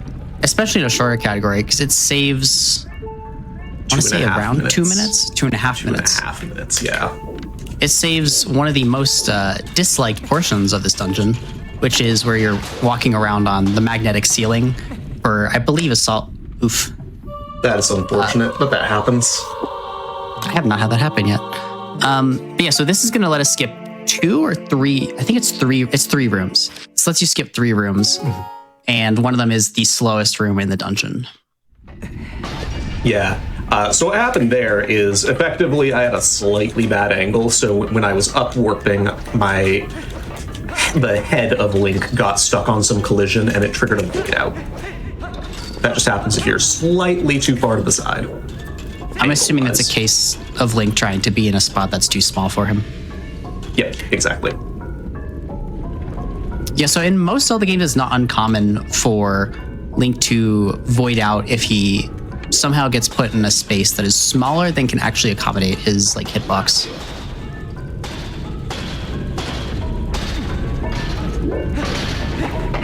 especially in a shorter category, because it saves, I want to say around minutes. 2 minutes, 2.5 minutes. 2.5 minutes, yeah. It saves one of the most disliked portions of this dungeon, which is where you're walking around on the magnetic ceiling for, I believe, assault. Oof. That is unfortunate, but that happens. I have not had that happen yet. But yeah, so this is going to let us skip 2 or 3. I think it's 3. It's 3 rooms. This lets you skip 3 rooms, and one of them is the slowest room in the dungeon. Yeah. So what happened there is effectively I had a slightly bad angle. So when I was up warping, the head of Link got stuck on some collision and it triggered a bleed out. That just happens if you're slightly too far to the side. I'm assuming that's a case of Link trying to be in a spot that's too small for him. Yep, exactly. Yeah, so in most Zelda games, it's not uncommon for Link to void out if he somehow gets put in a space that is smaller than can actually accommodate his like hitbox.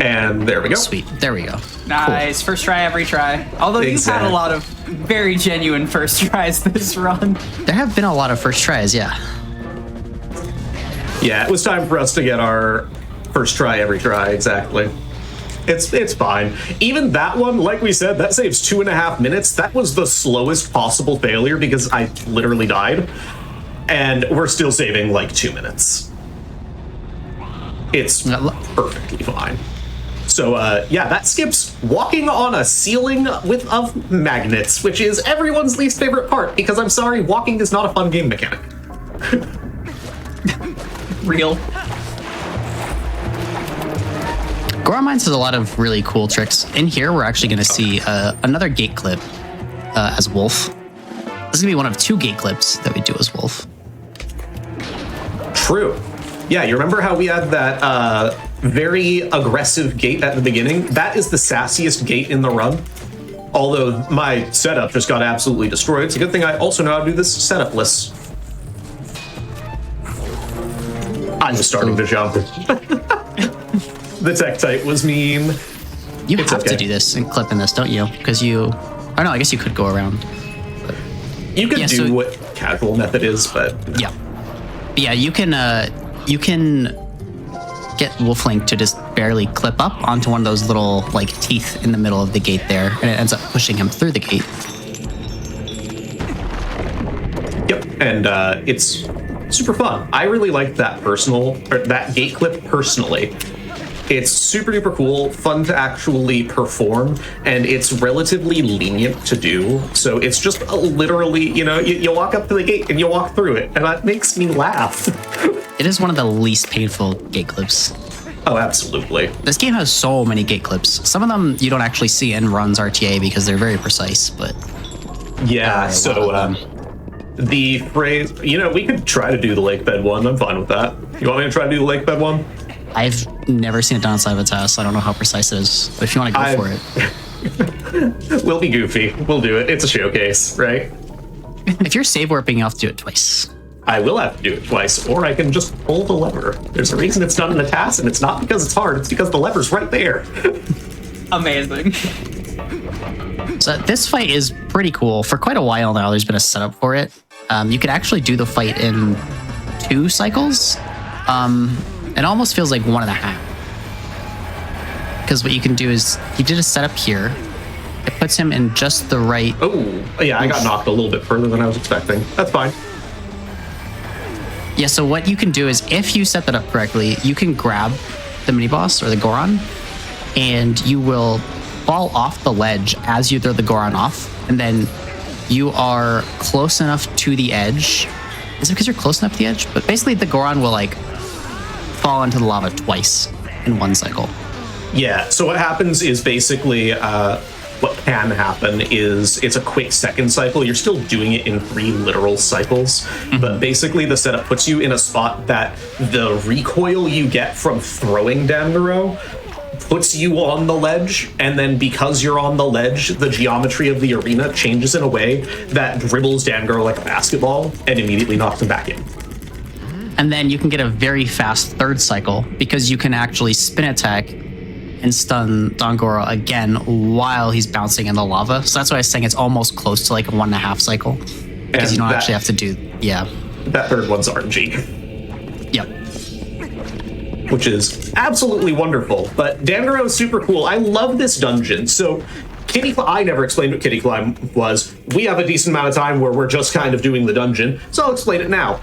And there we go. Sweet, there we go. Nice, cool. First try, every try. Although you've had a lot of very genuine first tries this run. There have been a lot of first tries, yeah. Yeah, it was time for us to get our first try, every try, exactly. It's fine. Even that one, like we said, that saves 2.5 minutes. That was the slowest possible failure because I literally died. And we're still saving like 2 minutes. It's perfectly fine. So yeah, that skips walking on a ceiling of magnets, which is everyone's least favorite part, because I'm sorry, walking is not a fun game mechanic. Real. Goron Mines has a lot of really cool tricks. In here, we're actually going to see another gate clip as Wolf. This is going to be one of 2 gate clips that we do as Wolf. True. Yeah, you remember how we had that very aggressive gate at the beginning? That is the sassiest gate in the run. Although my setup just got absolutely destroyed. It's a good thing I also know how to do this setup-less. I'm just starting to jump. The Tektite was mean. You have to do this and clip in this, don't you? Because you... Oh, no, I guess you could go around. But, you could do what casual method is, but... Yeah. Yeah, you can get Wolflink to just barely clip up onto one of those little, like, teeth in the middle of the gate there, and it ends up pushing him through the gate. Yep, and it's super fun. I really like that gate clip personally. It's super duper cool, fun to actually perform, and it's relatively lenient to do. So it's just literally, you walk up to the gate and you walk through it, and that makes me laugh. It is one of the least painful gate clips. Oh, absolutely. This game has so many gate clips. Some of them you don't actually see in runs RTA because they're very precise, but... Yeah, the phrase, we could try to do the lake bed one. I'm fine with that. You want me to try to do the lake bed one? I've never seen it done outside of a test. I don't know how precise it is, but if you want to go for it. We'll be goofy. We'll do it. It's a showcase, right? If you're save warping, you have to do it twice. I will have to do it twice, or I can just pull the lever. There's a reason it's done in a task, and it's not because it's hard. It's because the lever's right there. Amazing. So this fight is pretty cool. For quite a while now, there's been a setup for it. You could actually do the fight in 2 cycles. It almost feels like 1.5. Because what you can do is, he did a setup here. It puts him in just the right... Oh, yeah, I got knocked a little bit further than I was expecting. That's fine. Yeah, so what you can do is, if you set that up correctly, you can grab the mini-boss, or the Goron, and you will fall off the ledge as you throw the Goron off, and then you are close enough to the edge. Is it because you're close enough to the edge? But basically, the Goron will, like, fall into the lava twice in 1 cycle. Yeah, so what happens is basically what can happen is it's a quick second cycle. You're still doing it in 3 literal cycles, but basically the setup puts you in a spot that the recoil you get from throwing Dandaro puts you on the ledge, and then because you're on the ledge, the geometry of the arena changes in a way that dribbles Dandaro like a basketball and immediately knocks him back in. And then you can get a very fast 3rd cycle because you can actually spin attack and stun Dongoro again while he's bouncing in the lava. So that's why I was saying it's almost close to like a 1.5 cycle. Because And you don't that- actually have to do... Yeah. That third one's RNG, Yep. which is absolutely wonderful. But Dandaro is super cool. I love this dungeon. So I never explained what Kitty Climb was. We have a decent amount of time where we're just kind of doing the dungeon, so I'll explain it now.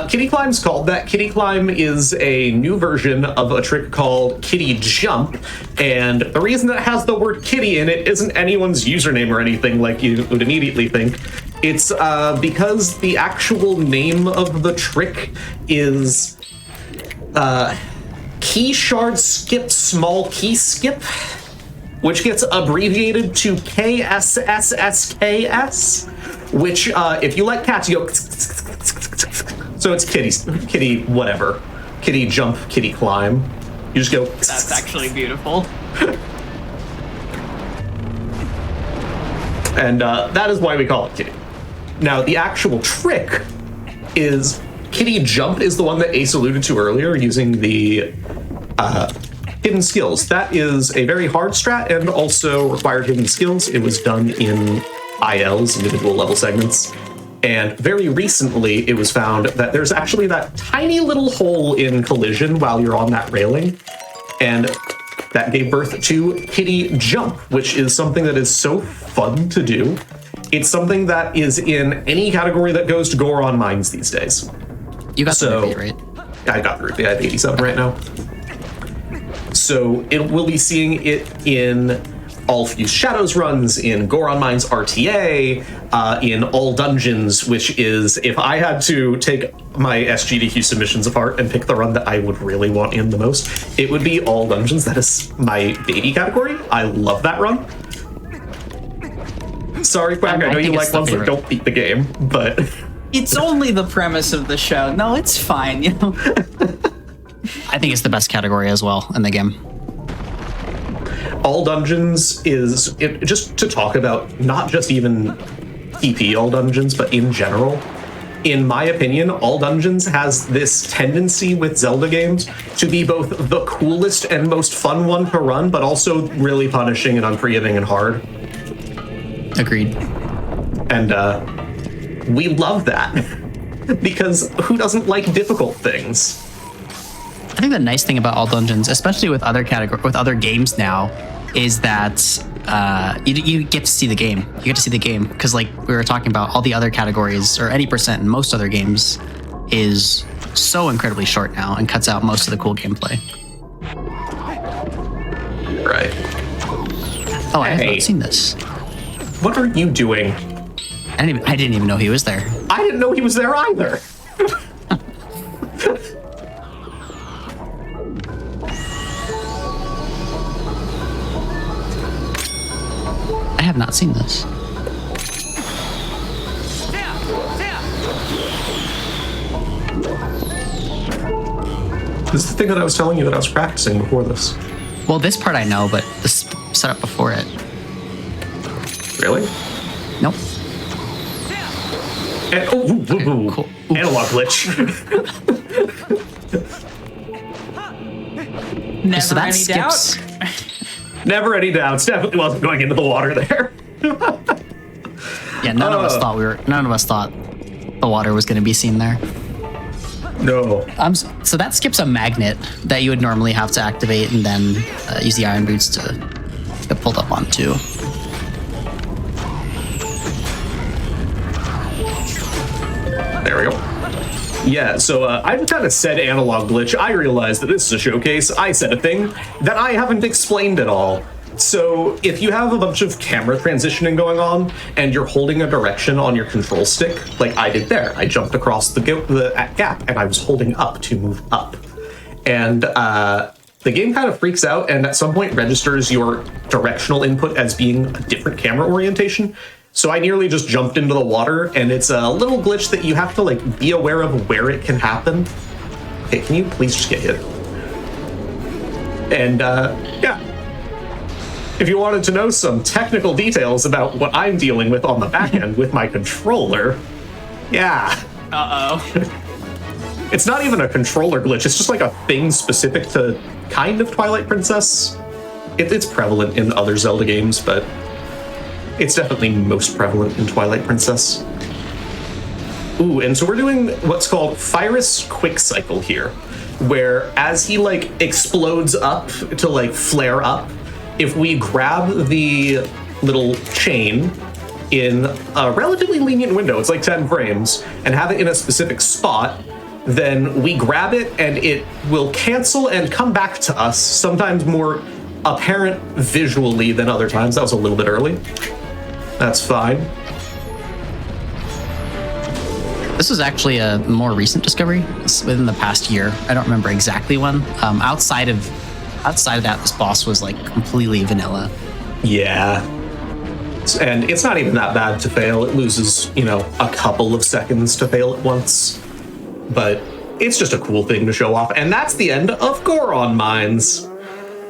Kitty Climb's called that. Kitty Climb is a new version of a trick called Kitty Jump, and the reason it has the word kitty in it isn't anyone's username or anything like you would immediately think. It's because the actual name of the trick is Key Shard Skip Small Key Skip, which gets abbreviated to KSSSKS, which, if you like cats, you go... So it's kitty whatever. Kitty jump, kitty climb. You just go... That's actually beautiful. And that is why we call it kitty. Now, the actual trick is... Kitty jump is the one that Ace alluded to earlier, using the... hidden skills. That is a very hard strat and also required hidden skills. It was done in ILs, individual level segments. And very recently, it was found that there's actually that tiny little hole in collision while you're on that railing. And that gave birth to Kitty Jump, which is something that is so fun to do. It's something that is in any category that goes to Goron Mines these days. You got the repeat, right? I got the repeat. I have 87 right now. So we'll be seeing it in all Fused Shadows runs, in Goron Mines RTA, in all dungeons, which is, if I had to take my SGDQ submissions apart and pick the run that I would really want in the most, it would be all dungeons. That is my baby category. I love that run. Sorry, Quack, I know you like ones that don't beat the game, but... It's only the premise of the show. No, it's fine, you know. I think it's the best category as well in the game. All Dungeons is, just to talk about, not just even PP All Dungeons, but in general, in my opinion, All Dungeons has this tendency with Zelda games to be both the coolest and most fun one to run, but also really punishing and unforgiving and hard. Agreed. And we love that because who doesn't like difficult things? I think the nice thing about All Dungeons, especially with other games now, is that you get to see the game. You get to see the game because, like we were talking about, all the other categories or any percent in most other games is so incredibly short now and cuts out most of the cool gameplay. Right. Oh, I haven't seen this. What are you doing? I didn't even know he was there. I didn't know he was there either. I have not seen this. This is the thing that I was telling you that I was practicing before this. Well, this part I know, but this setup before it. Really? Nope. And, Cool. Analog glitch. Never So that any skips. doubt. Never any doubts. Definitely wasn't going into the water there. Yeah, none of us thought the water was going to be seen there. No. So that skips a magnet that you would normally have to activate and then use the iron boots to get pulled up onto. There we go. Yeah, so I kind of said analog glitch. I realized that this is a showcase. I said a thing that I haven't explained at all. So if you have a bunch of camera transitioning going on and you're holding a direction on your control stick, like I did there, I jumped across the gap and I was holding up to move up. And the game kind of freaks out and at some point registers your directional input as being a different camera orientation. So I nearly just jumped into the water, and it's a little glitch that you have to like be aware of where it can happen. Okay, can you please just get hit? And yeah. If you wanted to know some technical details about what I'm dealing with on the back end with my controller, yeah. Uh-oh. It's not even a controller glitch, it's just like a thing specific to kind of Twilight Princess. It's prevalent in other Zelda games, but it's definitely most prevalent in Twilight Princess. Ooh, and so we're doing what's called Fyrus Quick Cycle here, where as he like explodes up to like flare up, if we grab the little chain in a relatively lenient window, it's like 10 frames, and have it in a specific spot, then we grab it and it will cancel and come back to us, sometimes more apparent visually than other times. That was a little bit early. That's fine. This was actually a more recent discovery. It's within the past year. I don't remember exactly when. Outside of that, this boss was like completely vanilla. Yeah. And it's not even that bad to fail. It loses, a couple of seconds to fail at once. But it's just a cool thing to show off. And that's the end of Goron Mines.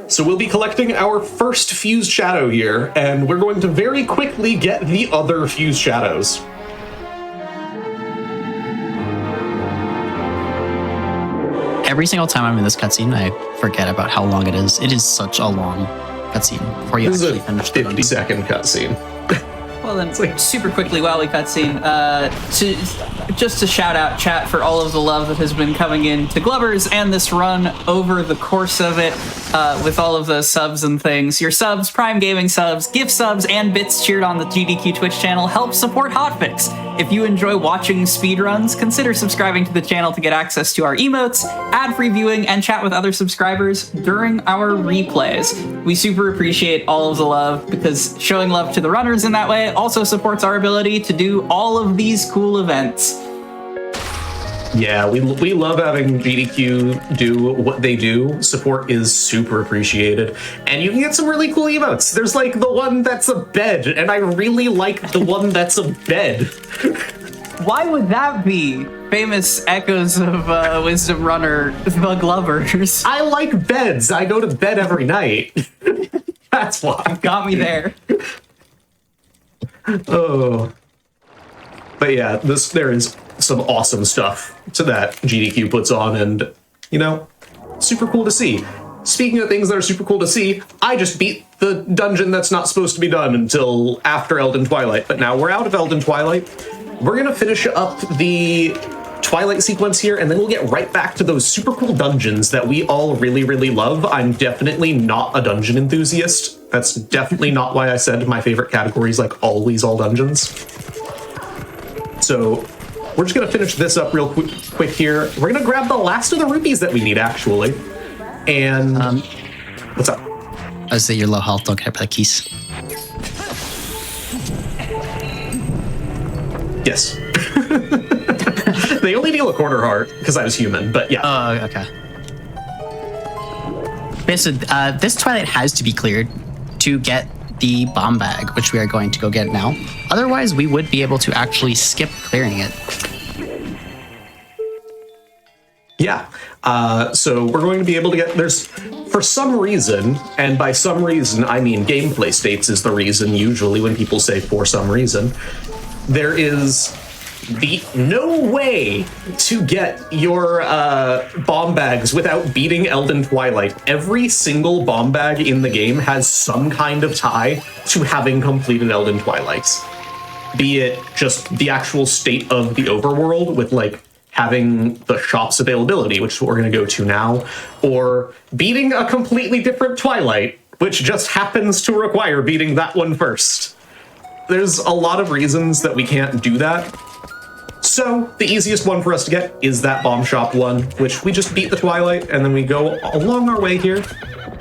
So we'll be collecting our first fused shadow here, and we're going to very quickly get the other fused shadows. Every single time I'm in this cutscene, I forget about how long it is. It is such a long cutscene before you This actually is a finish the run. 50-second cutscene. Well then, super quickly while we cutscene, to shout out chat for all of the love that has been coming in to Glubbers and this run over the course of it, with all of the subs and things. Your subs, Prime Gaming subs, gift subs, and bits cheered on the GDQ Twitch channel help support Hotfix. If you enjoy watching speedruns, consider subscribing to the channel to get access to our emotes, ad-free viewing, and chat with other subscribers during our replays. We super appreciate all of the love because showing love to the runners in that way also supports our ability to do all of these cool events. Yeah, we love having GDQ do what they do. Support is super appreciated. And you can get some really cool emotes. There's like the one that's a bed, and I really like the one that's a bed. Why would that be? Famous echoes of Wisdom Runner, the Glovers. I like beds. I go to bed every night. That's why. Got me there. Oh. But yeah, there is some awesome stuff to that GDQ puts on, and, you know, super cool to see. Speaking of things that are super cool to see, I just beat the dungeon that's not supposed to be done until after Elden Twilight, but now we're out of Elden Twilight. We're gonna finish up the Twilight sequence here, and then we'll get right back to those super cool dungeons that we all really, really love. I'm definitely not a dungeon enthusiast. That's definitely not why I said my favorite category is like always all dungeons. So we're just gonna finish this up real quick here. We're gonna grab the last of the rupees that we need, actually. And what's up? I was that you're low health, don't get hit by the keys. Yes. They only deal a quarter heart because I was human, but yeah. Oh, okay. Okay, so this Twilight has to be cleared to get the bomb bag, which we are going to go get now. Otherwise, we would be able to actually skip clearing it. Yeah. So we're going to be able to get, for some reason, and by some reason, I mean gameplay states is the reason usually when people say for some reason, there is no way to get your bomb bags without beating Elden Twilight. Every single bomb bag in the game has some kind of tie to having completed Elden Twilight. Be it just the actual state of the overworld with like having the shop's availability, which we're going to go to now, or beating a completely different Twilight, which just happens to require beating that one first. There's a lot of reasons that we can't do that. So the easiest one for us to get is that bomb shop one, which we just beat the Twilight, and then we go along our way here,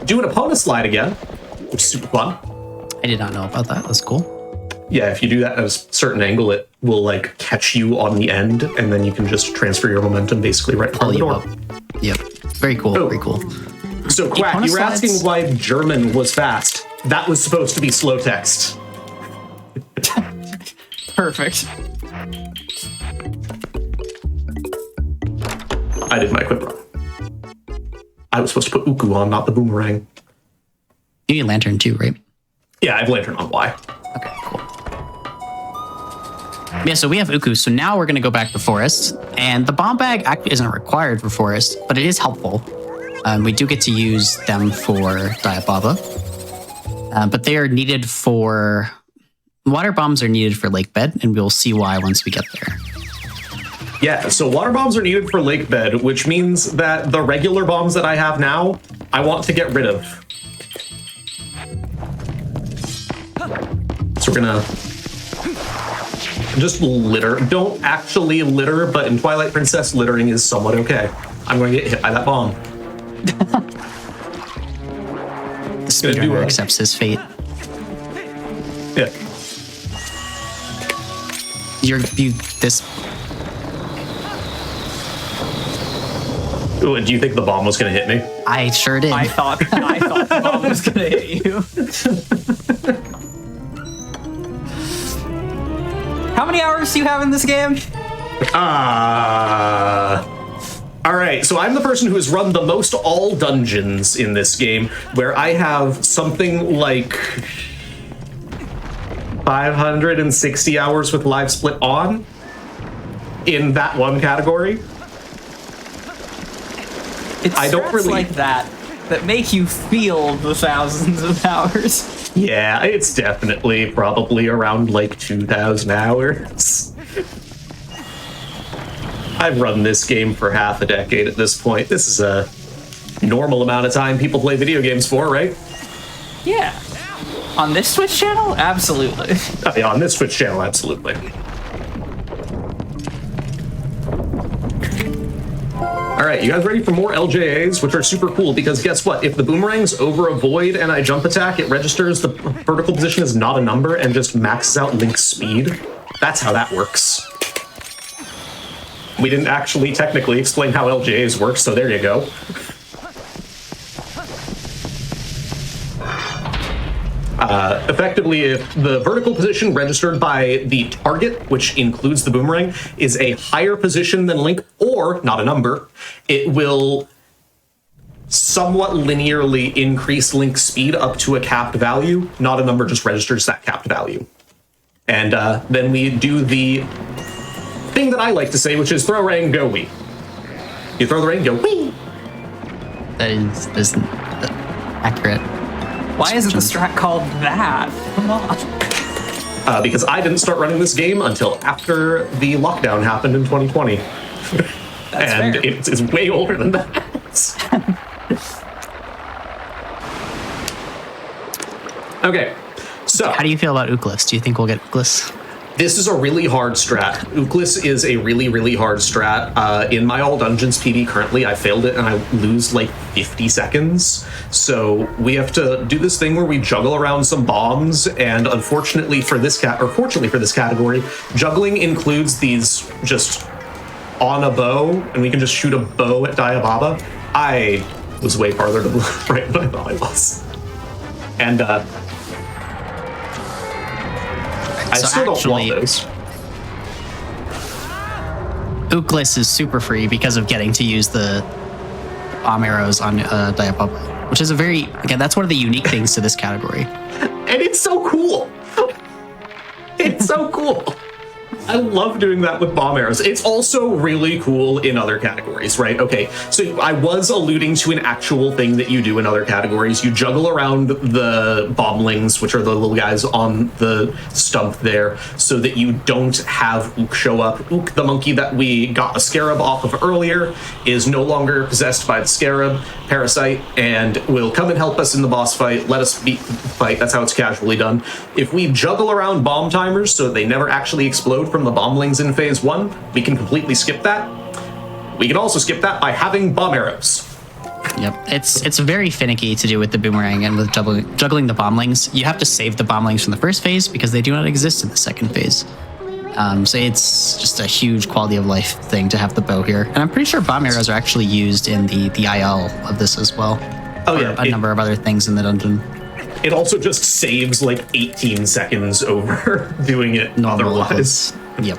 do an opponent slide again, which is super fun. I did not know about that. That's cool. Yeah, if you do that at a certain angle, it will like catch you on the end, and then you can just transfer your momentum basically right from the door. Up. Yep. Very cool. Oh. Very cool. So Quack, you were asking why German was fast. That was supposed to be slow text. Perfect. I did my quick run. I was supposed to put Uku on, not the boomerang. You need a lantern too, right? Yeah, I have lantern on Y. Okay, cool. Yeah, so we have Uku, so now we're going to go back to Forest, and the bomb bag actually isn't required for Forest, but it is helpful. We do get to use them for Diababa, but they are needed for... Water bombs are needed for Lake Bed, and we'll see why once we get there. Yeah, so water bombs are needed for lake bed, which means that the regular bombs that I have now, I want to get rid of. So we're gonna just litter. Don't actually litter, but in Twilight Princess, littering is somewhat okay. I'm going to get hit by that bomb. The speedrunner accepts his fate. Yeah. This... Ooh, do you think the bomb was going to hit me? I sure did. I thought the bomb was gonna hit you. How many hours do you have in this game? All right, so I'm the person who has run the most all dungeons in this game, where I have something like 560 hours with live split on in that one category. It's I don't really like that make you feel the thousands of hours. Yeah, it's definitely probably around like 2,000 hours. I've run this game for half a decade at this point. This is a normal amount of time people play video games for, right? Yeah. On this Twitch channel? Absolutely. Oh, yeah, on this Twitch channel, absolutely. All right, you guys ready for more LJAs, which are super cool because guess what? If the boomerang's over a void and I jump attack, it registers the vertical position as not a number and just maxes out Link's speed. That's how that works. We didn't actually technically explain how LJAs work, so there you go. effectively, if the vertical position registered by the target, which includes the boomerang, is a higher position than Link, or not a number, it will somewhat linearly increase Link's speed up to a capped value. Not a number, just registers that capped value. And then we do the thing that I like to say, which is throw rain, go wee. You throw the rain, go wee. That is accurate. Why isn't the strat called that? Come on. Because I didn't start running this game until after the lockdown happened in 2020. And fair. it's way older than that. Okay, so How do you feel about Ooklis? Do you think we'll get Ooklis? this is a really hard strat. Ooklis is a really, really hard strat. In my All Dungeons PB currently, I failed it and I lose like 50 seconds. So we have to do this thing where we juggle around some bombs. And unfortunately for this fortunately for this category, juggling includes these just on a bow, and we can just shoot a bow at Diababa. I was way farther to the right than I thought I was. And I So still actually- don't want those. Ooklis is super free because of getting to use the bomb arrows on Diababa, which is that's one of the unique things to this category. And it's so cool. It's so cool. I love doing that with bomb arrows. It's also really cool in other categories, right? Okay, so I was alluding to an actual thing that you do in other categories. You juggle around the bomblings, which are the little guys on the stump there, so that you don't have Ook show up. Ook, the monkey that we got a scarab off of earlier, is no longer possessed by the scarab parasite and will come and help us in the boss fight. Let us beat the fight. That's how it's casually done. If we juggle around bomb timers so they never actually explode from the bomblings in phase 1, we can completely skip that. We can also skip that by having bomb arrows. Yep, it's very finicky to do with the boomerang and with juggling the bomblings. You have to save the bomblings from the first phase because they do not exist in the second phase. So it's just a huge quality of life thing to have the bow here. And I'm pretty sure bomb arrows are actually used in the IL of this as well. Oh Or yeah, a number of other things in the dungeon. it also just saves like 18 seconds over doing it otherwise. Yep.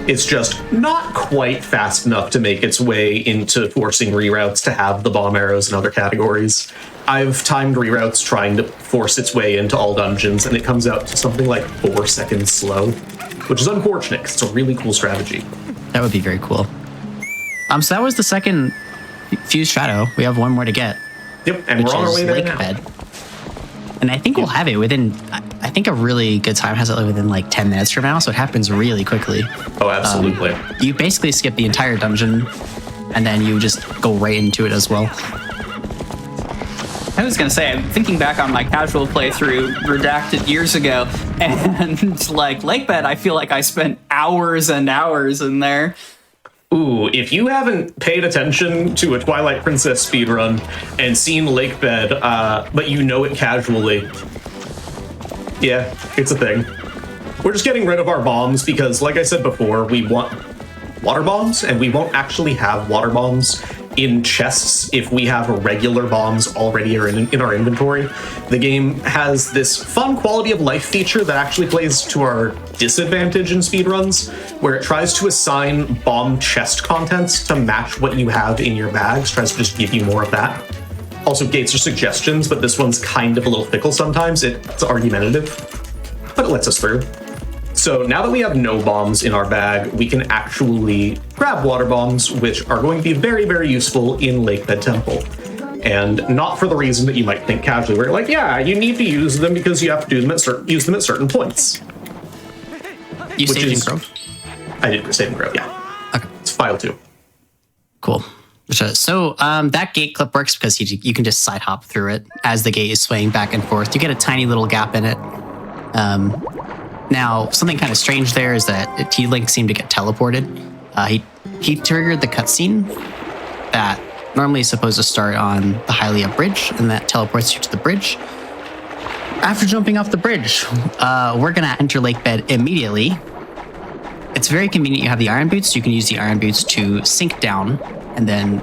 It's just not quite fast enough to make its way into forcing reroutes to have the bomb arrows in other categories. I've timed reroutes trying to force its way into all dungeons, and it comes out to something like 4 seconds slow, which is unfortunate because it's a really cool strategy. That would be very cool. So that was the second Fused Shadow. We have one more to get. Yep, and Which we're on our is way there Lake now. Bed. And I think we'll have it within, I think a really good time has it within like 10 minutes from now, so it happens really quickly. Oh, absolutely. You basically skip the entire dungeon, and then you just go right into it as well. I was gonna say, I'm thinking back on my casual playthrough, Redacted years ago, and like Lake Bed, I feel like I spent hours and hours in there. Ooh, if you haven't paid attention to a Twilight Princess speedrun and seen Lake Bed, but you know it casually, yeah, it's a thing. We're just getting rid of our bombs because, like I said before, we want water bombs, and we won't actually have water bombs in chests if we have regular bombs already in our inventory. The game has this fun quality of life feature that actually plays to our disadvantage in speedruns, where it tries to assign bomb chest contents to match what you have in your bags, tries to just give you more of that. Also, gates are suggestions, but this one's kind of a little fickle sometimes. It's argumentative, but it lets us through. So now that we have no bombs in our bag, we can actually grab water bombs, which are going to be very, very useful in Lake Bed Temple. And not for the reason that you might think casually, where you're like, yeah, you need to use them because you have to use them at certain points. You Which saved in is- Grove? I did save and grow, yeah. Okay, It's file 2. cool. So that gate clip works because you can just side hop through it as the gate is swaying back and forth. You get a tiny little gap in it. Now, something kind of strange there is that T-Link seemed to get teleported. He triggered the cutscene that normally is supposed to start on the Hylia bridge, and that teleports you to the bridge. After jumping off the bridge, we're going to enter Lake Bed immediately. It's very convenient you have the iron boots. You can use the iron boots to sink down and then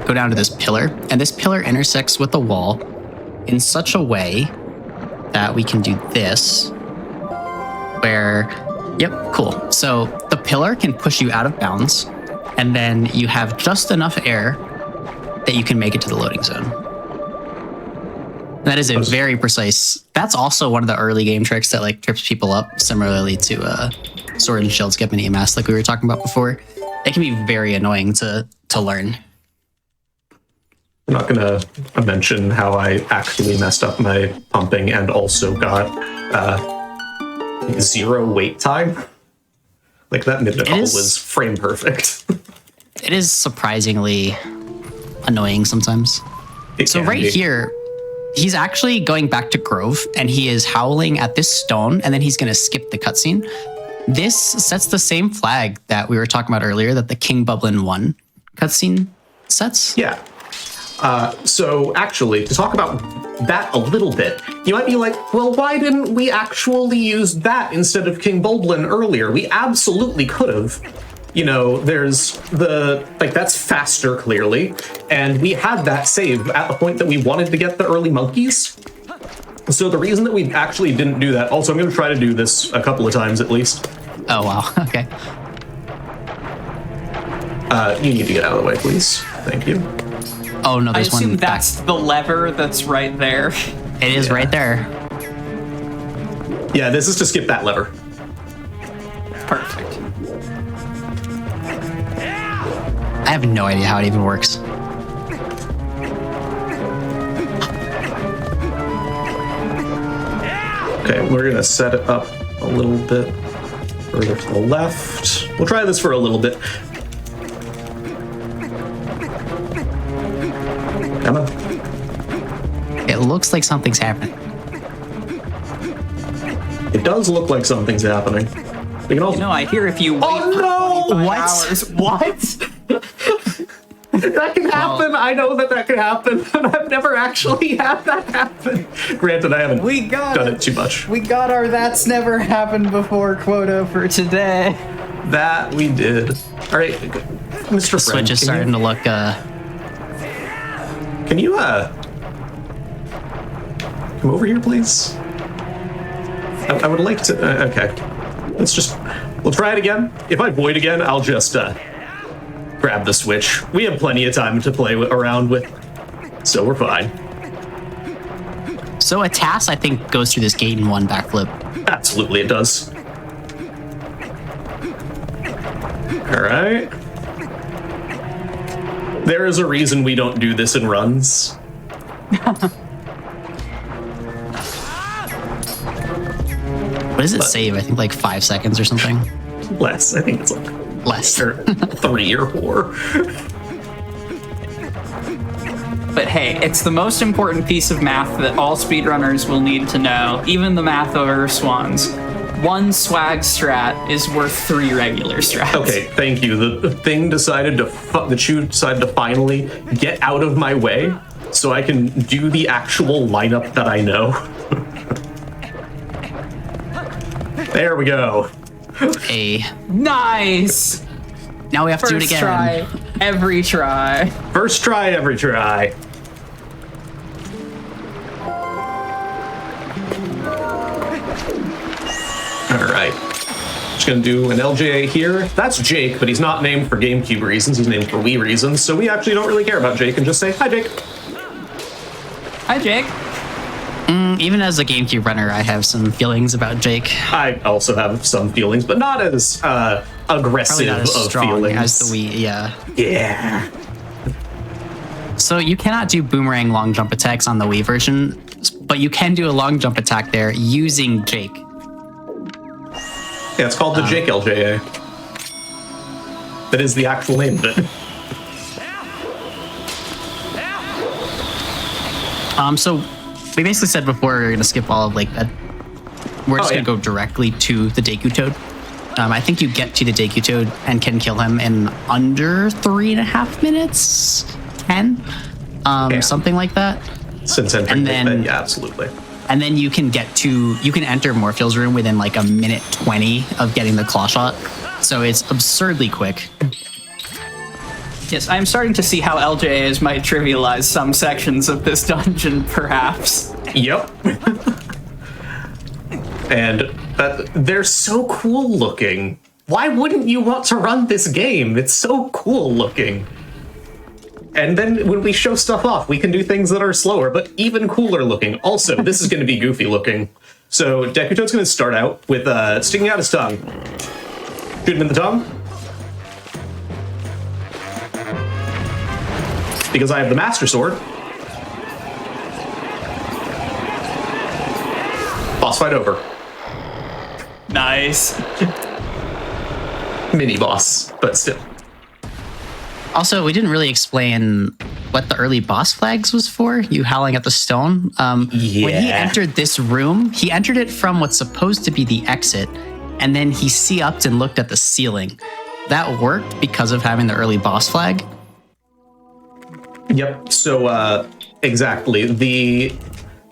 go down to this pillar. And this pillar intersects with the wall in such a way that we can do this, where, yep, cool. So the pillar can push you out of bounds, and then you have just enough air that you can make it to the loading zone. And that is a very precise. That's also one of the early game tricks that like trips people up, similarly to Sword and Shield Skip and EMS, like we were talking about before. It can be very annoying to learn. I'm not going to mention how I actually messed up my pumping and also got 0 wait time. Like that mid-nickel was frame perfect. It is surprisingly annoying sometimes. So right here, he's actually going back to Grove, and he is howling at this stone, and then he's going to skip the cutscene. This sets the same flag that we were talking about earlier that the King Bublin 1 cutscene sets. Yeah. So actually, to talk about that a little bit, you might be like, well, why didn't we actually use that instead of King Bulblin earlier? We absolutely could have. You know, there's that's faster, clearly, and we had that save at the point that we wanted to get the early monkeys. So the reason that we actually didn't do that, also I'm going to try to do this a couple of times at least. Oh, wow. Okay. You need to get out of the way, please. Thank you. Oh, no, I there's assume one that's back. the lever that's right there. It is right there. Yeah, this is to skip that lever. Perfect. I have no idea how it even works. Okay, we're going to set it up a little bit further to the left. We'll try this for a little bit. Come on. It looks like something's happening. It does look like something's happening. We can also... No, I hear if you wait Oh, for no! 25 What? hours. What? That can happen. I know that can happen, but I've never actually had that happen. Granted, I haven't done it too much. We got our that's never happened before quota for today. That we did. All right, Mr. The Friend, Switch is starting to look, Can you, come over here, please? I would like to, okay. We'll try it again. If I void again, I'll just, grab the Switch. We have plenty of time to play around with, so we're fine. So a TAS, I think, goes through this gate in one backflip. Absolutely, it does. All right. There is a reason we don't do this in runs. What does it save? I think like 5 seconds or something. Less. I think it's like Less. or 3 or 4. But hey, it's the most important piece of math that all speedrunners will need to know, even the math over swans. 1 swag strat is worth 3 regular strats. Okay, thank you. The thing decided that you decided to finally get out of my way so I can do the actual lineup that I know. There we go. Hey. Nice! Now we have to do it First again. try, every try. First try, every try. All right. Just gonna do an LJA here. That's Jake, but he's not named for GameCube reasons. He's named for Wii reasons. So we actually don't really care about Jake and just say, hi, Jake. Hi, Jake. Even as a GameCube runner, I have some feelings about Jake. I also have some feelings, but not as aggressive Probably not as of strong feelings. as the Wii, yeah. Yeah. So you cannot do boomerang long jump attacks on the Wii version, but you can do a long jump attack there using Jake. Yeah, it's called the Jake LJA. That is the actual name of it. So we basically said before we were going to skip all of Lake Bed. We're just going to go directly to the Deku Toad. I think you get to the Deku Toad and can kill him in under 3.5 minutes, 10, something like that. Since entering And Lake then- Bed, yeah, absolutely. And then you can enter Morpheal's room within like a minute 20 of getting the claw shot. So it's absurdly quick. Yes, I'm starting to see how LJAs might trivialize some sections of this dungeon, perhaps. Yep. And they're so cool looking. Why wouldn't you want to run this game? It's so cool looking. And then when we show stuff off, we can do things that are slower, but even cooler looking. Also, this is going to be goofy looking. So Deku Toad's going to start out with sticking out his tongue. Shoot him in the tongue. Because I have the Master Sword. Boss fight over. Nice. Mini boss, but still. Also, we didn't really explain what the early boss flags was for. You howling at the stone. When he entered this room, he entered it from what's supposed to be the exit, and then he C-upped and looked at the ceiling. That worked because of having the early boss flag. Yep. So exactly the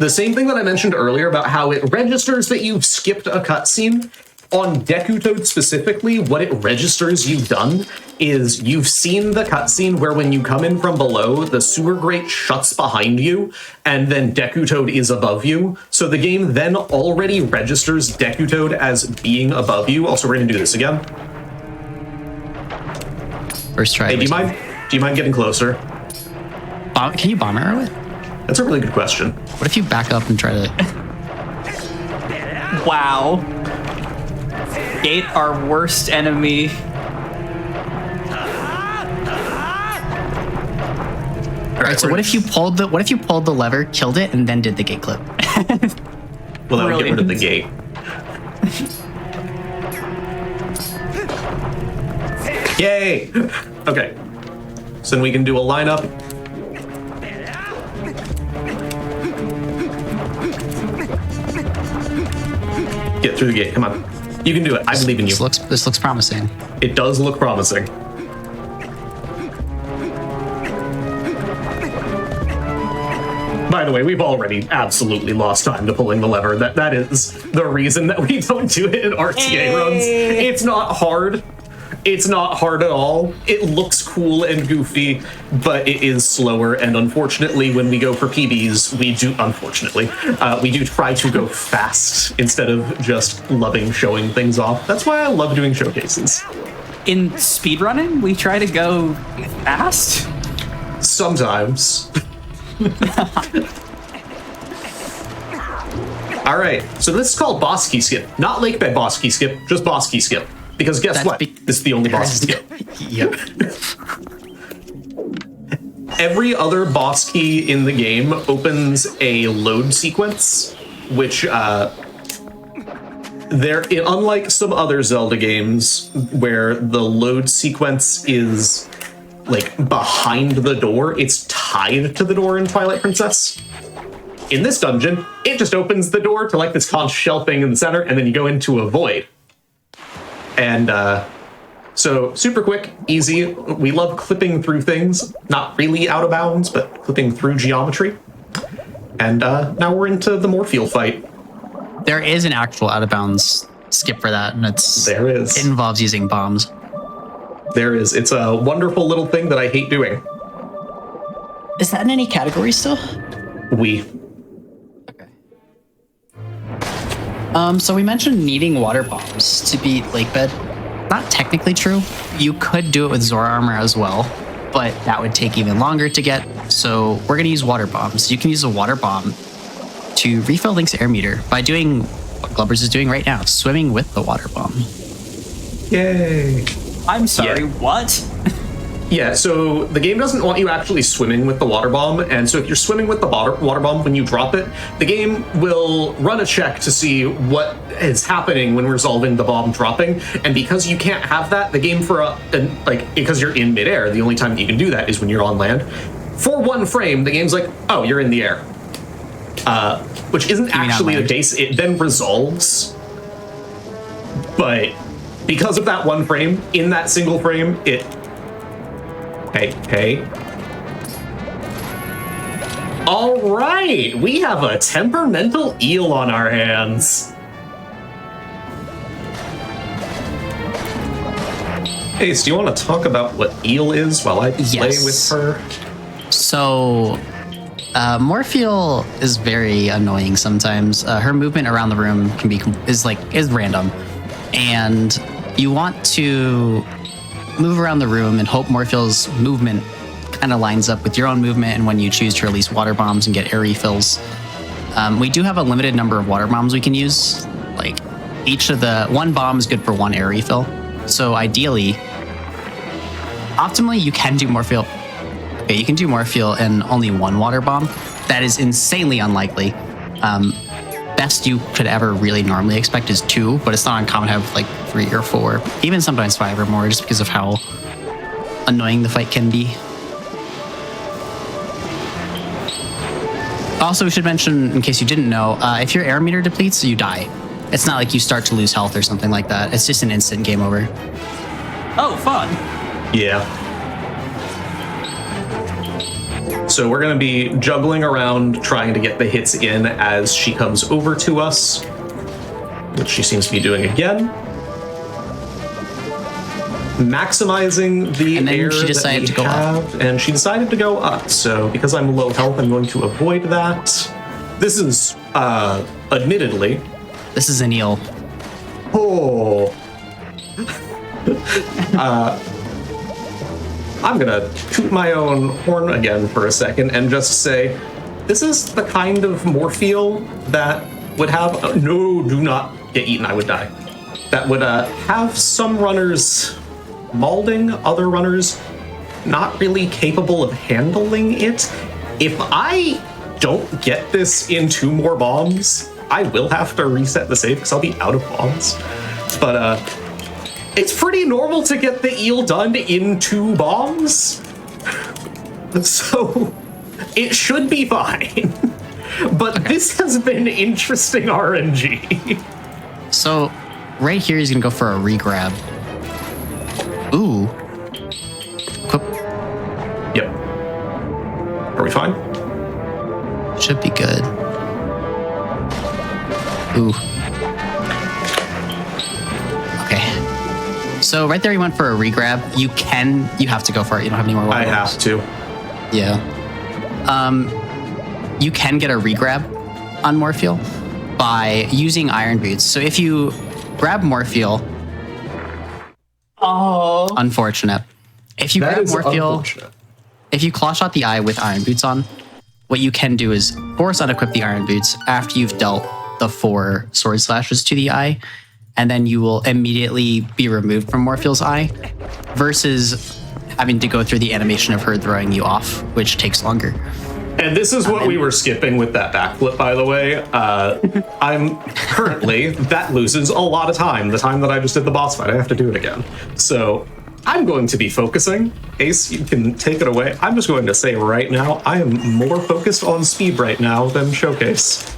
same thing that I mentioned earlier about how it registers that you've skipped a cutscene. On Deku Toad specifically, what it registers you've done is you've seen the cutscene where when you come in from below, the sewer grate shuts behind you, and then Deku Toad is above you. So the game then already registers Deku Toad as being above you. Also, we're gonna do this again. First try. Hey, do you mind getting closer? Can you bomb arrow it? That's a really good question. What if you back up and try to... Wow. Gate, our worst enemy. All right, so what if you pulled the lever, killed it, and then did the gate clip? Well, that would get rid of the gate. Yay! Okay. So then we can do a lineup. Get through the gate. Come on. You can do it. I believe in you. This looks promising. It does look promising. By the way, we've already absolutely lost time to pulling the lever. That is the reason that we don't do it in RTA runs. It's not hard. It's not hard at all. It looks cool and goofy, but it is slower. And unfortunately, when we go for PBs, we do try to go fast instead of just loving showing things off. That's why I love doing showcases. In speedrunning, we try to go fast? Sometimes. All right, so this is called boss key skip. Not lake bed boss key skip, just boss key skip. Because guess what? This is the only boss key skip. Yep. Every other boss key in the game opens a load sequence, which unlike some other Zelda games where the load sequence is like behind the door, it's tied to the door in Twilight Princess. In this dungeon, it just opens the door to like this conch shell thing in the center, and then you go into a void. And so super quick, easy. We love clipping through things, not really out of bounds, but clipping through geometry. And now we're into the Morpheal fight. There is an actual out of bounds skip for that, and there is. It involves using bombs. There is. It's a wonderful little thing that I hate doing. Is that in any category still? Okay. So we mentioned needing water bombs to beat Lakebed. Not technically true. You could do it with Zora armor as well, but that would take even longer to get. So we're going to use water bombs. You can use a water bomb to refill Link's air meter by doing what Glubbers is doing right now, swimming with the water bomb. Yay. I'm sorry, what? Yeah, so the game doesn't want you actually swimming with the water bomb, and so if you're swimming with the water bomb, when you drop it, the game will run a check to see what is happening when resolving the bomb dropping, and because you can't have that, the game because you're in midair, the only time that you can do that is when you're on land. For one frame, the game's like, oh, you're in the air. Which isn't actually the case. It then resolves, but because of that one frame, in that single frame, Hey. All right, we have a temperamental eel on our hands. Ace, do you want to talk about what eel is while I play Yes. with her? So, Morpheal is very annoying sometimes. Her movement around the room is random, and you want to move around the room and hope Morpheal's movement kind of lines up with your own movement. And when you choose to release water bombs and get air refills, we do have a limited number of water bombs we can use. Like one bomb is good for one air refill. So ideally, optimally, you can do Morpheal. Okay, you can do Morpheal in only one water bomb. That is insanely unlikely. Best you could ever really normally expect is 2, but it's not uncommon to have like 3 or 4, even sometimes 5 or more, just because of how annoying the fight can be. Also, we should mention, in case you didn't know, if your air meter depletes, you die. It's not like you start to lose health or something like that. It's just an instant game over. Oh, fun. Yeah. So we're going to be juggling around trying to get the hits in as she comes over to us, which she seems to be doing again. Maximizing the And then air she decided that to we go up. have, and she decided to go up. So because I'm low health, I'm going to avoid that. This is, admittedly... This is an eel. Oh... I'm gonna toot my own horn again for a second and just say, this is the kind of Morpheal that would have... no, do not get eaten, I would die. That would have some runners mauling, other runners not really capable of handling it. If I don't get this in 2 more bombs, I will have to reset the save because I'll be out of bombs. But it's pretty normal to get the eel done in 2 bombs. So it should be fine. But this has been interesting RNG. So right here, he's gonna go for a regrab. Ooh. Equip. Yep. Are we fine? Should be good. Ooh. Okay. So right there, he went for a regrab. You have to go for it. You don't have any more water I bombs. have to. Yeah. You can get a regrab on Morpheal by using Iron Boots. So if you grab Morpheal, unfortunate. If you That grab is Morpheal, unfortunate. if you claw shot the eye with Iron Boots on, what you can do is force unequip the Iron Boots after you've dealt the 4 sword slashes to the eye, and then you will immediately be removed from Morpheal's eye, versus having to go through the animation of her throwing you off, which takes longer. And this is what we were skipping with that backflip, by the way. I'm currently, that loses a lot of time. The time that I just did the boss fight, I have to do it again. So I'm going to be focusing. Ace, you can take it away. I'm just going to say right now, I am more focused on speed right now than showcase.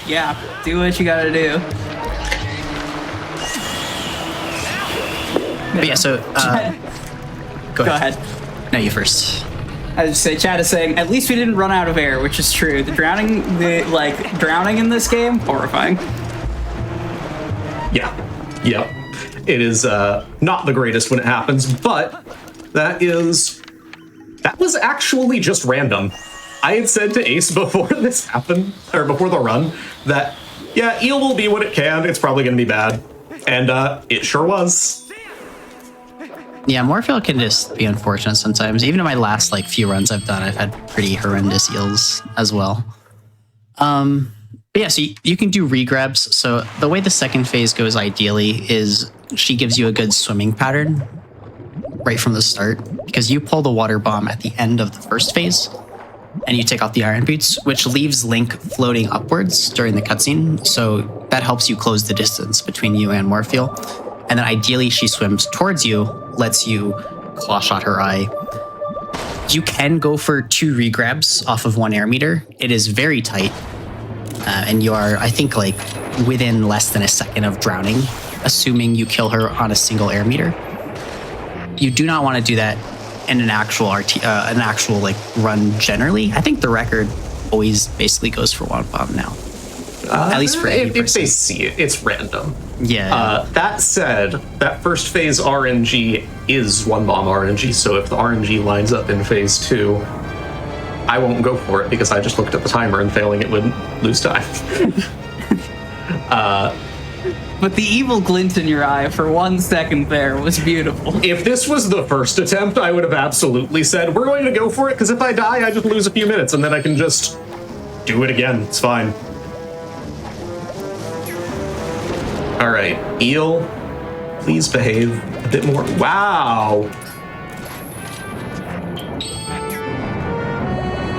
Yeah, do what you gotta do. But yeah, so go ahead. No, you first. I would say Chad is saying, at least we didn't run out of air, which is true. Drowning in this game, horrifying. Yeah. Yep. It is not the greatest when it happens, but that was actually just random. I had said to Ace before this happened, or before the run, that, yeah, eel will be what it can. It's probably going to be bad. And it sure was. Yeah, Morpheal can just be unfortunate sometimes. Even in my last few runs I've done, I've had pretty horrendous eels as well. But yeah, so you can do regrabs. So the way the second phase goes ideally is she gives you a good swimming pattern right from the start, because you pull the water bomb at the end of the first phase and you take off the Iron Boots, which leaves Link floating upwards during the cutscene. So that helps you close the distance between you and Morpheal. And then ideally she swims towards you, lets you claw shot her eye. You can go for 2 regrabs off of 1 air meter. It is very tight. And you are, I think, within less than a second of drowning, assuming you kill her on a single air meter. You do not want to do that in an actual run generally. I think the record always basically goes for 1 bomb now. At least for if 80%. they see it, it's random. Yeah. That said, that first phase RNG is one bomb RNG, so if the RNG lines up in phase 2, I won't go for it because I just looked at the timer and failing it would lose time. But the evil glint in your eye for 1 second there was beautiful. If this was the first attempt, I would have absolutely said, we're going to go for it, because if I die, I just lose a few minutes, and then I can just do it again. It's fine. All right, Eel, please behave a bit more. Wow.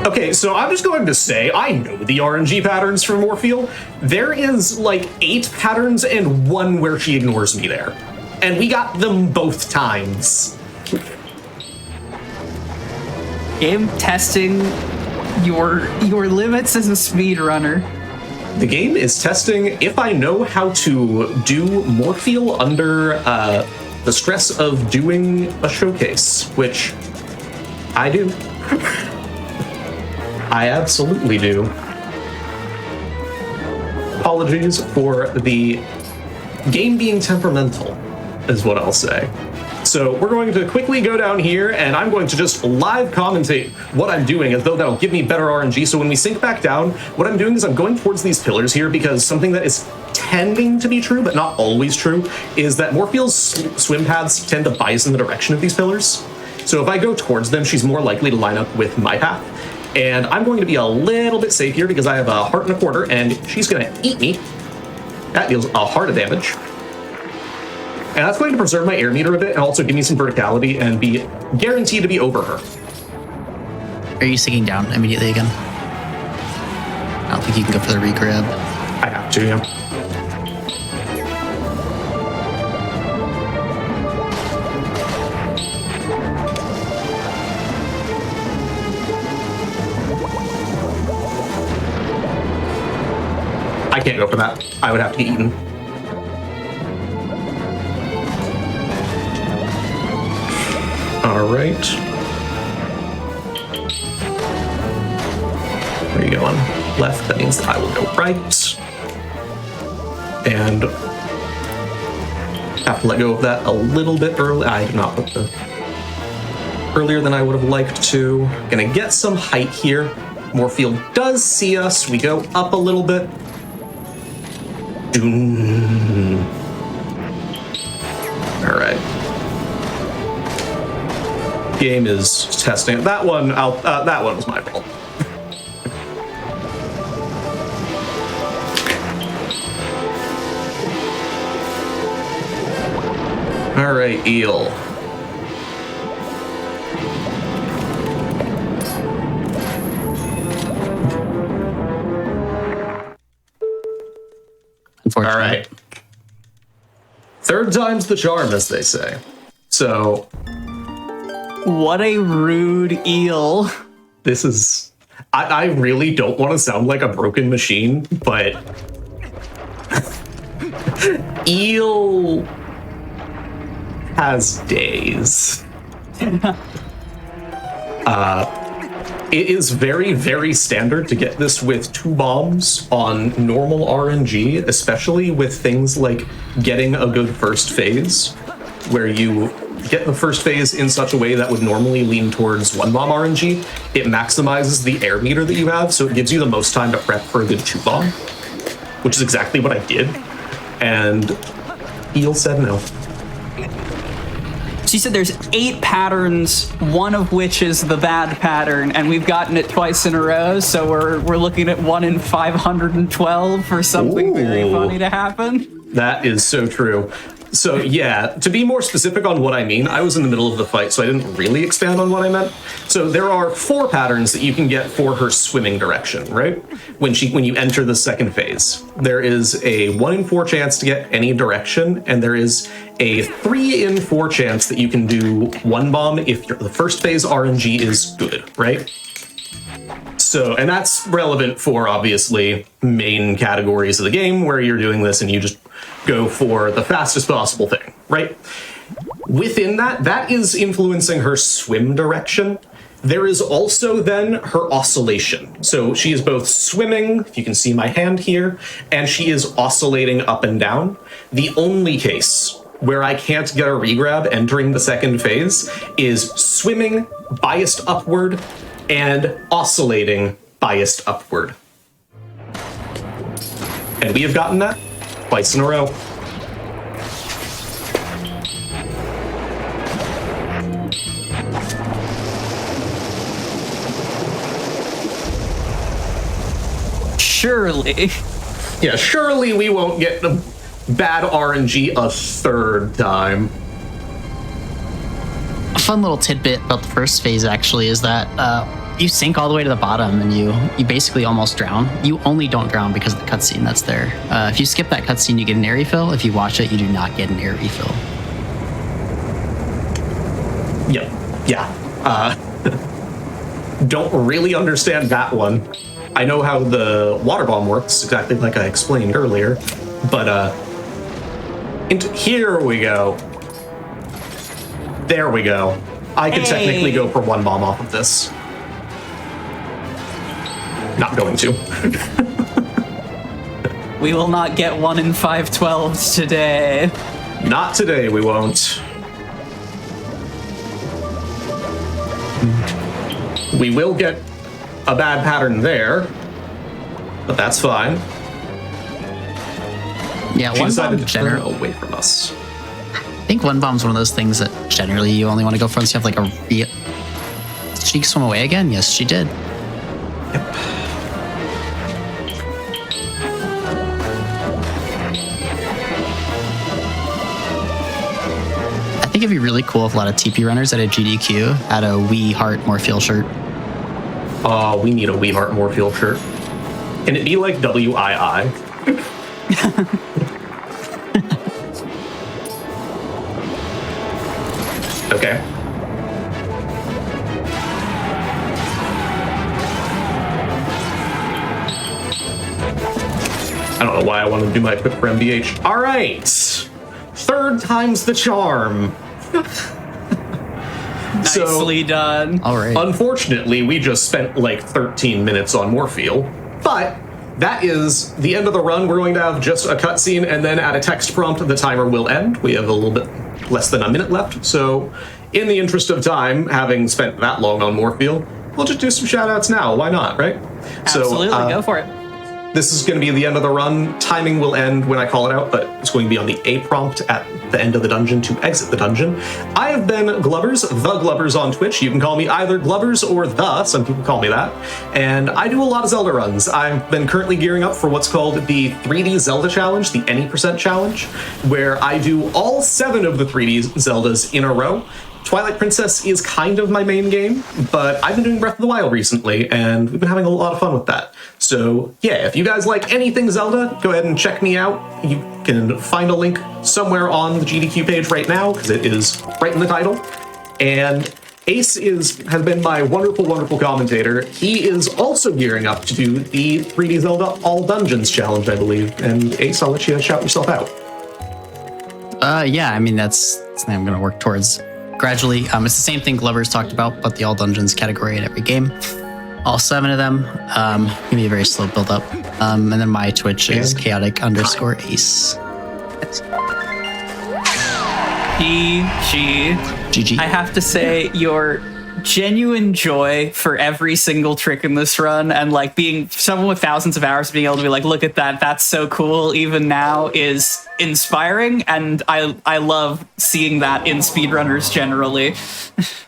Okay, so I'm just going to say, I know the RNG patterns for Morpheal. There is like 8 patterns and 1 where she ignores me there. And we got them both times. Game testing your limits as a speedrunner. The game is testing if I know how to do Morpheal under the stress of doing a showcase, which I do. I absolutely do. Apologies for the game being temperamental, is what I'll say. So we're going to quickly go down here, and I'm going to just live commentate what I'm doing, as though that'll give me better RNG. So when we sink back down, what I'm doing is I'm going towards these pillars here, because something that is tending to be true, but not always true, is that Morpheal's swim paths tend to bias in the direction of these pillars. So if I go towards them, she's more likely to line up with my path. And I'm going to be a little bit safe here because I have a heart and a quarter, and she's going to eat me. That deals a heart of damage. And that's going to preserve my air meter a bit and also give me some verticality and be guaranteed to be over her. Are you sinking down immediately again? I don't think you can go for the regrab. I have to, yeah. I can't go for that. I would have to get eaten. All right. Where are you going? Left. That means that I will go right. And have to let go of that a little bit early. I did not put the earlier than I would have liked to. Gonna get some height here. Morpheal does see us. We go up a little bit. All right. Game is testing that one. That one was my fault. All right, Eel. All right. Third time's the charm, as they say. So, What a rude eel. this is... I really don't want to sound like a broken machine, but... Eel... has days. It is very, very standard to get this with 2 bombs on normal RNG, especially with things like getting a good first phase, where you get the first phase in such a way that would normally lean towards 1 bomb RNG. It maximizes the air meter that you have, so it gives you the most time to prep for a good 2 bomb, which is exactly what I did. And Eel said no. She said there's 8 patterns, one of which is the bad pattern, and we've gotten it twice in a row, so we're looking at 1 in 512 for something very Ooh. funny to happen. That is so true. So yeah, to be more specific on what I mean, I was in the middle of the fight, so I didn't really expand on what I meant. So there are 4 patterns that you can get for her swimming direction, right? When you enter the second phase. There is a 1 in 4 chance to get any direction, and there is a 3 in 4 chance that you can do 1 bomb if the first phase RNG is good, right? So, and that's relevant for obviously main categories of the game where you're doing this and you just go for the fastest possible thing, right? Within that, that is influencing her swim direction. There is also then her oscillation. So she is both swimming, if you can see my hand here, and she is oscillating up and down. The only case where I can't get a regrab entering the second phase is swimming biased upward and oscillating biased upward. And we have gotten that twice in a row. Surely. Yeah, surely we won't get the bad RNG a third time. A fun little tidbit about the first phase actually is that you sink all the way to the bottom and you basically almost drown. You only don't drown because of the cutscene that's there. If you skip that cutscene, you get an air refill. If you watch it, you do not get an air refill. Yep. Yeah. Don't really understand that one. I know how the water bomb works, exactly like I explained earlier, but here we go. There we go. I could technically go for one bomb off of this. Not going to. We will not get 1 in 5 12s today. Not today, we won't. We will get a bad pattern there, but that's fine. Yeah, She one decided bomb to turn generally. away from us. I think one bomb's one of those things that generally you only want to go for once you have like a real. Did she swim away again? Yes, she did. Yep. I think it'd be really cool if a lot of TP runners at a GDQ had a We Heart Morpheal shirt. We need a We Heart Morpheal shirt. Can it be like WII? Okay. I don't know why I wanted to do my equip for MBH. All right. Third time's the charm. Nicely done. All right. Unfortunately, we just spent like 13 minutes on Morpheal, but that is the end of the run. We're going to have just a cutscene, and then at a text prompt, the timer will end. We have a little bit less than a minute left, so in the interest of time, having spent that long on Morpheal, we'll just do some shout-outs now. Why not, right? Absolutely, go for it. This is going to be the end of the run. Timing will end when I call it out, but it's going to be on the A prompt at the end of the dungeon to exit the dungeon. I have been Glovers, the Glovers on Twitch. You can call me either Glovers or the, some people call me that. And I do a lot of Zelda runs. I've been currently gearing up for what's called the 3D Zelda Challenge, the Any Percent Challenge, where I do all 7 of the 3D Zeldas in a row. Twilight Princess is kind of my main game, but I've been doing Breath of the Wild recently, and we've been having a lot of fun with that. So yeah, if you guys like anything Zelda, go ahead and check me out. You can find a link somewhere on the GDQ page right now, because it is right in the title. And Ace has been my wonderful, wonderful commentator. He is also gearing up to do the 3D Zelda All Dungeons Challenge, I believe. And Ace, I'll let you shout yourself out. Yeah, I mean, that's something I'm going to work towards gradually. It's the same thing Glover's talked about, but the all dungeons category in every game. All 7 of them. Gonna be a very slow build up. And then my Twitch is chaotic_ace. GG. I have to say, your genuine joy for every single trick in this run, and like being someone with thousands of hours, being able to be like, look at that, that's so cool even now, is inspiring, and I love seeing that in speedrunners generally.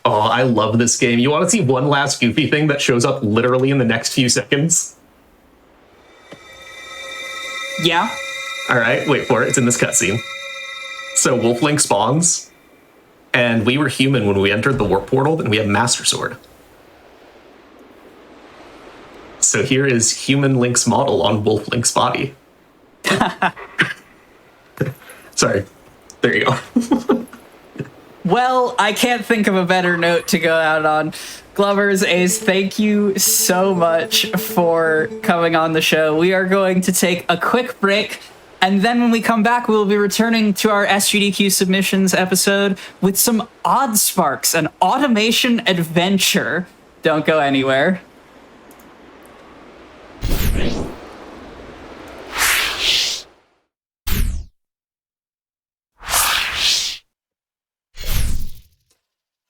Oh, I love this game. You want to see one last goofy thing that shows up literally in the next few seconds? Yeah. All right, wait for it. It's in this cutscene. So Wolflink spawns, and we were human when we entered the warp portal, and we have Master Sword. So here is human Link's model on Wolflink's body. Sorry. There you go. Well, I can't think of a better note to go out on. Glovers, Ace, thank you so much for coming on the show. We are going to take a quick break, and then when we come back, we'll be returning to our SGDQ submissions episode with some Oddsparks, an automation adventure Don't go anywhere.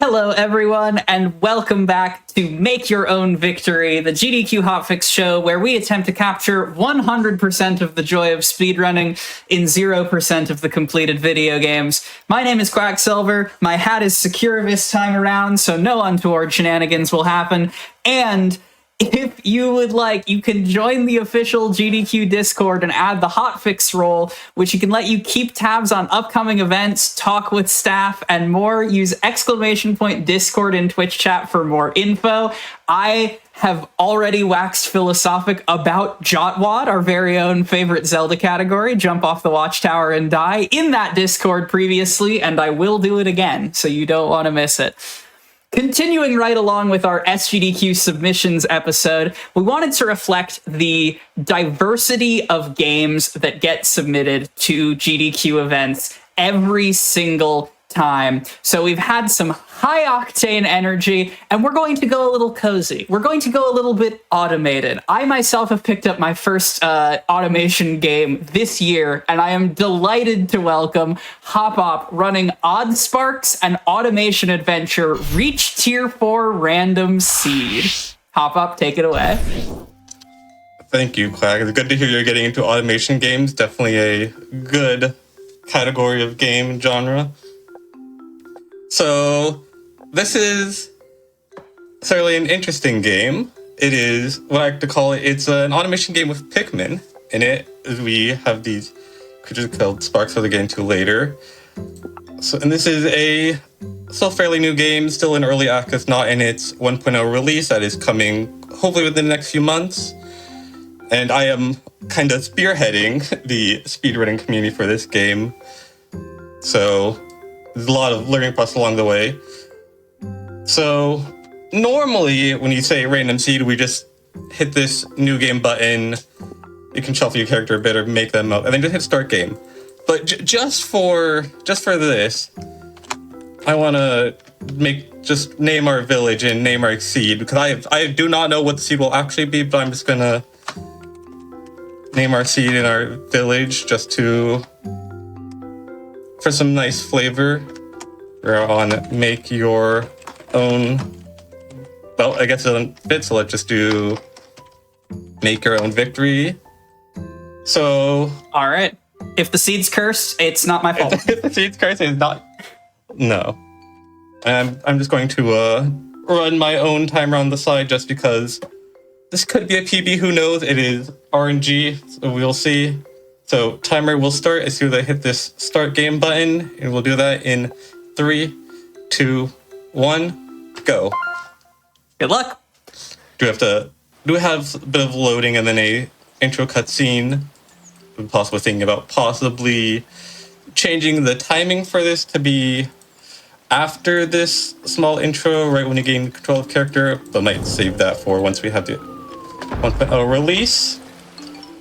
Hello, everyone, and welcome back to Make Your Own Victory, the GDQ Hotfix show where we attempt to capture 100% of the joy of speedrunning in 0% of the completed video games. My name is Quacksilver. My hat is secure this time around, so no untoward shenanigans will happen. And if you would like, you can join the official GDQ Discord and add the Hotfix role, which can let you keep tabs on upcoming events, talk with staff, and more. Use !Discord in Twitch chat for more info. I have already waxed philosophic about Jotwad, our very own favorite Zelda category, Jump Off the Watchtower and Die, in that Discord previously, and I will do it again, so you don't want to miss it. Continuing right along with our SGDQ submissions episode, we wanted to reflect the diversity of games that get submitted to GDQ events every single time. So we've had some high-octane energy, and we're going to go a little cozy. We're going to go a little bit automated. I myself have picked up my first automation game this year, and I am delighted to welcome Hop running Oddsparks and automation adventure Reach Tier 4 Random Seed. Hop, take it away. Thank you, Quack. It's good to hear you're getting into automation games. Definitely a good category of game genre. So, this is certainly an interesting game. It is what I like to call it. It's an automation game with Pikmin. In it, we have these creatures called Sparks that we'll get into later. So, and this is a still fairly new game, still in early access, not in its 1.0 release that is coming hopefully within the next few months. And I am kind of spearheading the speedrunning community for this game. So, there's a lot of learning process along the way. So, normally, when you say random seed, we just hit this new game button. You can shuffle your character a bit or make them up, and then just hit start game. But just for this, I want to just name our village and name our seed, because I do not know what the seed will actually be, but I'm just gonna name our seed in our village just for some nice flavor. We're on Make Your Own. Well, I guess it doesn't fit, so let's just do Make Your Own Victory. So, all right. If the seed's cursed, it's not my fault. If the seed's cursed, it's not. No. I'm just going to run my own timer on the side just because this could be a PB. Who knows? It is RNG, so we'll see. So timer will start as soon as I hit this start game button, and we'll do that in 3, 2, 1, go. Good luck. Do we have a bit of loading and then a intro cutscene? I'm possibly thinking about possibly changing the timing for this to be after this small intro, right when you gain control of character, but might save that for once we have the 1.0 release.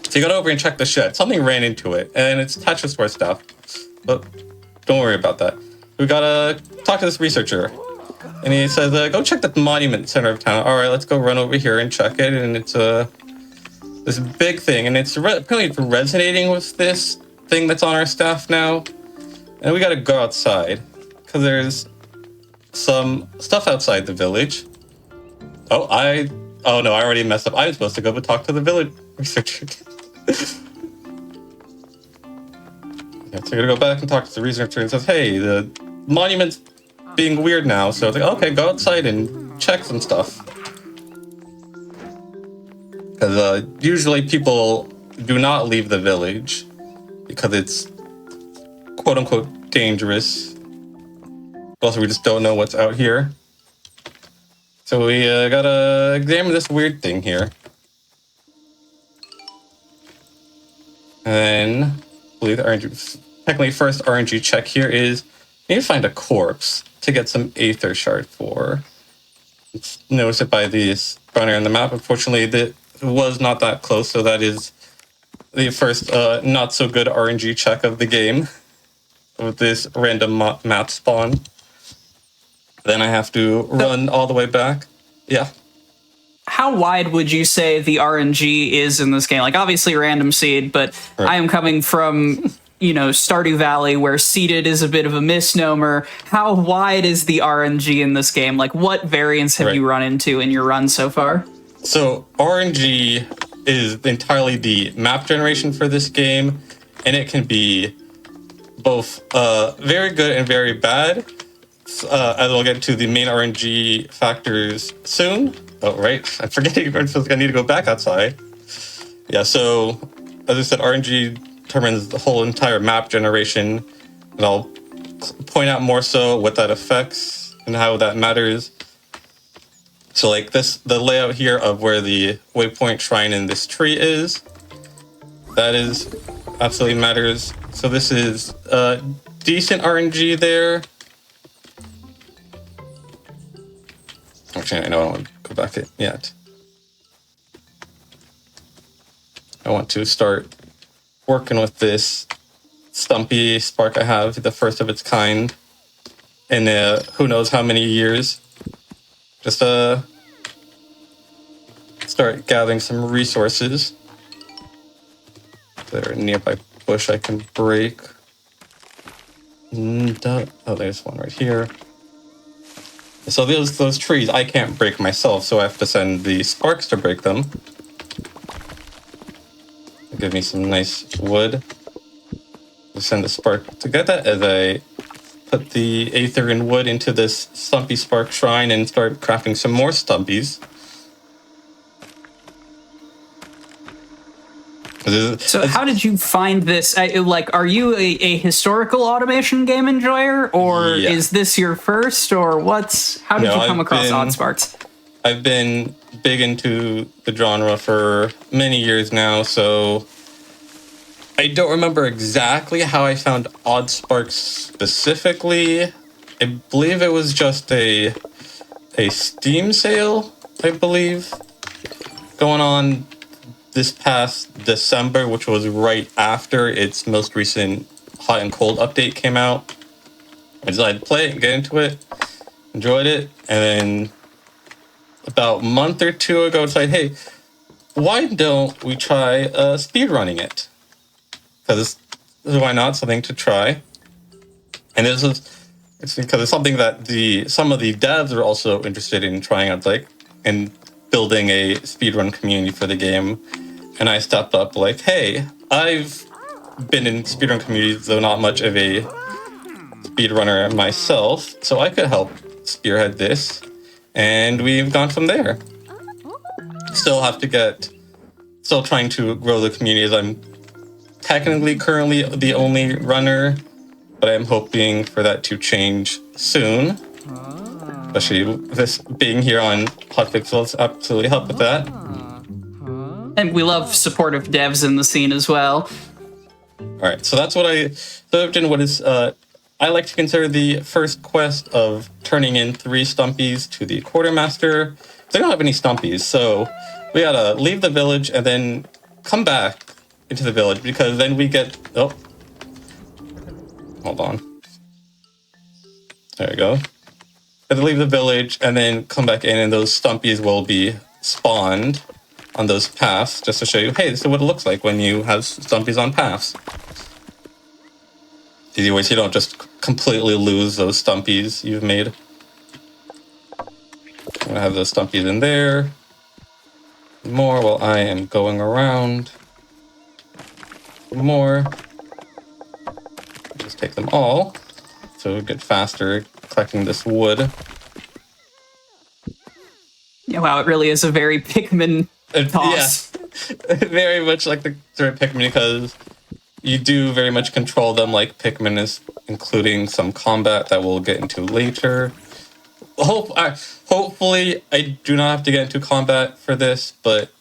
So you got over and check the shed. Something ran into it, and it's attached to sports stuff. But don't worry about that. We gotta talk to this researcher. And he says, go check the monument center of town. All right, let's go run over here and check it. And it's this big thing, and it's apparently resonating with this thing that's on our staff now. And we gotta go outside, because there's some stuff outside the village. Oh no, I already messed up. I was supposed to go but talk to the village researcher. Yeah, so I gotta go back and talk to the researcher and says, hey, the monument's being weird now. So it's like, okay, go outside and check some stuff. Because usually people do not leave the village because it's quote unquote dangerous. Also, we just don't know what's out here. So we gotta examine this weird thing here. And I believe the RNG, technically first RNG check here is you need to find a corpse to get some Aether Shard for. Notice it by this banner on the map. Unfortunately, that was not that close, so that is the first not so good RNG check of the game with this random map spawn. Then I have to run all the way back. Yeah. how wide would you say the RNG is in this game? Like, obviously random seed, but I am coming from, Stardew Valley, where seeded is a bit of a misnomer. How wide is the RNG in this game? Like, what variants have you run into in your run so far? So RNG is entirely the map generation for this game, and it can be both very good and very bad. As we'll get to the main RNG factors soon. Oh, right. I'm forgetting. I need to go back outside. Yeah, so as I said, RNG determines the whole entire map generation, and I'll point out more so what that affects and how that matters. So like the layout here of where the waypoint shrine in this tree is, that is absolutely matters. So this is decent RNG there. Actually, I know I don't want to go back yet. I want to start working with this Stumpy Spark I have, the first of its kind, in who knows how many years. Just start gathering some resources. There, a nearby bush I can break. Oh, there's one right here. So those trees I can't break myself, so I have to send the sparks to break them. Give me some nice wood. I'll send the spark to get that as I put the aether and wood into this Stumpy Spark shrine and start crafting some more Stumpies. So how did you find this? Are you a historical automation game enjoyer, or is this your first, or how did you come across Oddsparks? I've been big into the genre for many years now, so I don't remember exactly how I found Oddsparks specifically. I believe it was just a Steam sale, I believe, going on this past December, which was right after its most recent Hot and Cold update came out. I decided to play it and get into it, enjoyed it, and then about a month or two ago, I decided, hey, why don't we try speedrunning it? Because why not? Something to try. And it's because it's something that some of the devs are also interested in trying out, and building a speedrun community for the game. And I stepped up hey, I've been in speedrun communities, though not much of a speedrunner myself, so I could help spearhead this. And we've gone from there. Still trying to grow the community, as I'm technically currently the only runner, but I'm hoping for that to change soon. Especially this being here on Hotfix will absolutely help with that. And we love supportive devs in the scene as well. All right, so that's what I served in what is I like to consider the first quest of turning in 3 Stumpies to the Quartermaster. They don't have any Stumpies, so we gotta leave the village and then come back into the village, because then we get... Oh. Hold on. There we go. Gotta leave the village and then come back in, and those Stumpies will be spawned on those paths, just to show you, hey, this is what it looks like when you have Stumpies on paths. Easy way so you don't just completely lose those Stumpies you've made. I'm gonna have those Stumpies in there. More while I am going around. More. Just take them all, so we get faster collecting this wood. Yeah, wow, it really is a very Pikmin toss. Yeah, very much like the sort of Pikmin, because you do very much control them like Pikmin is, including some combat that we'll get into later. Hopefully, I do not have to get into combat for this, but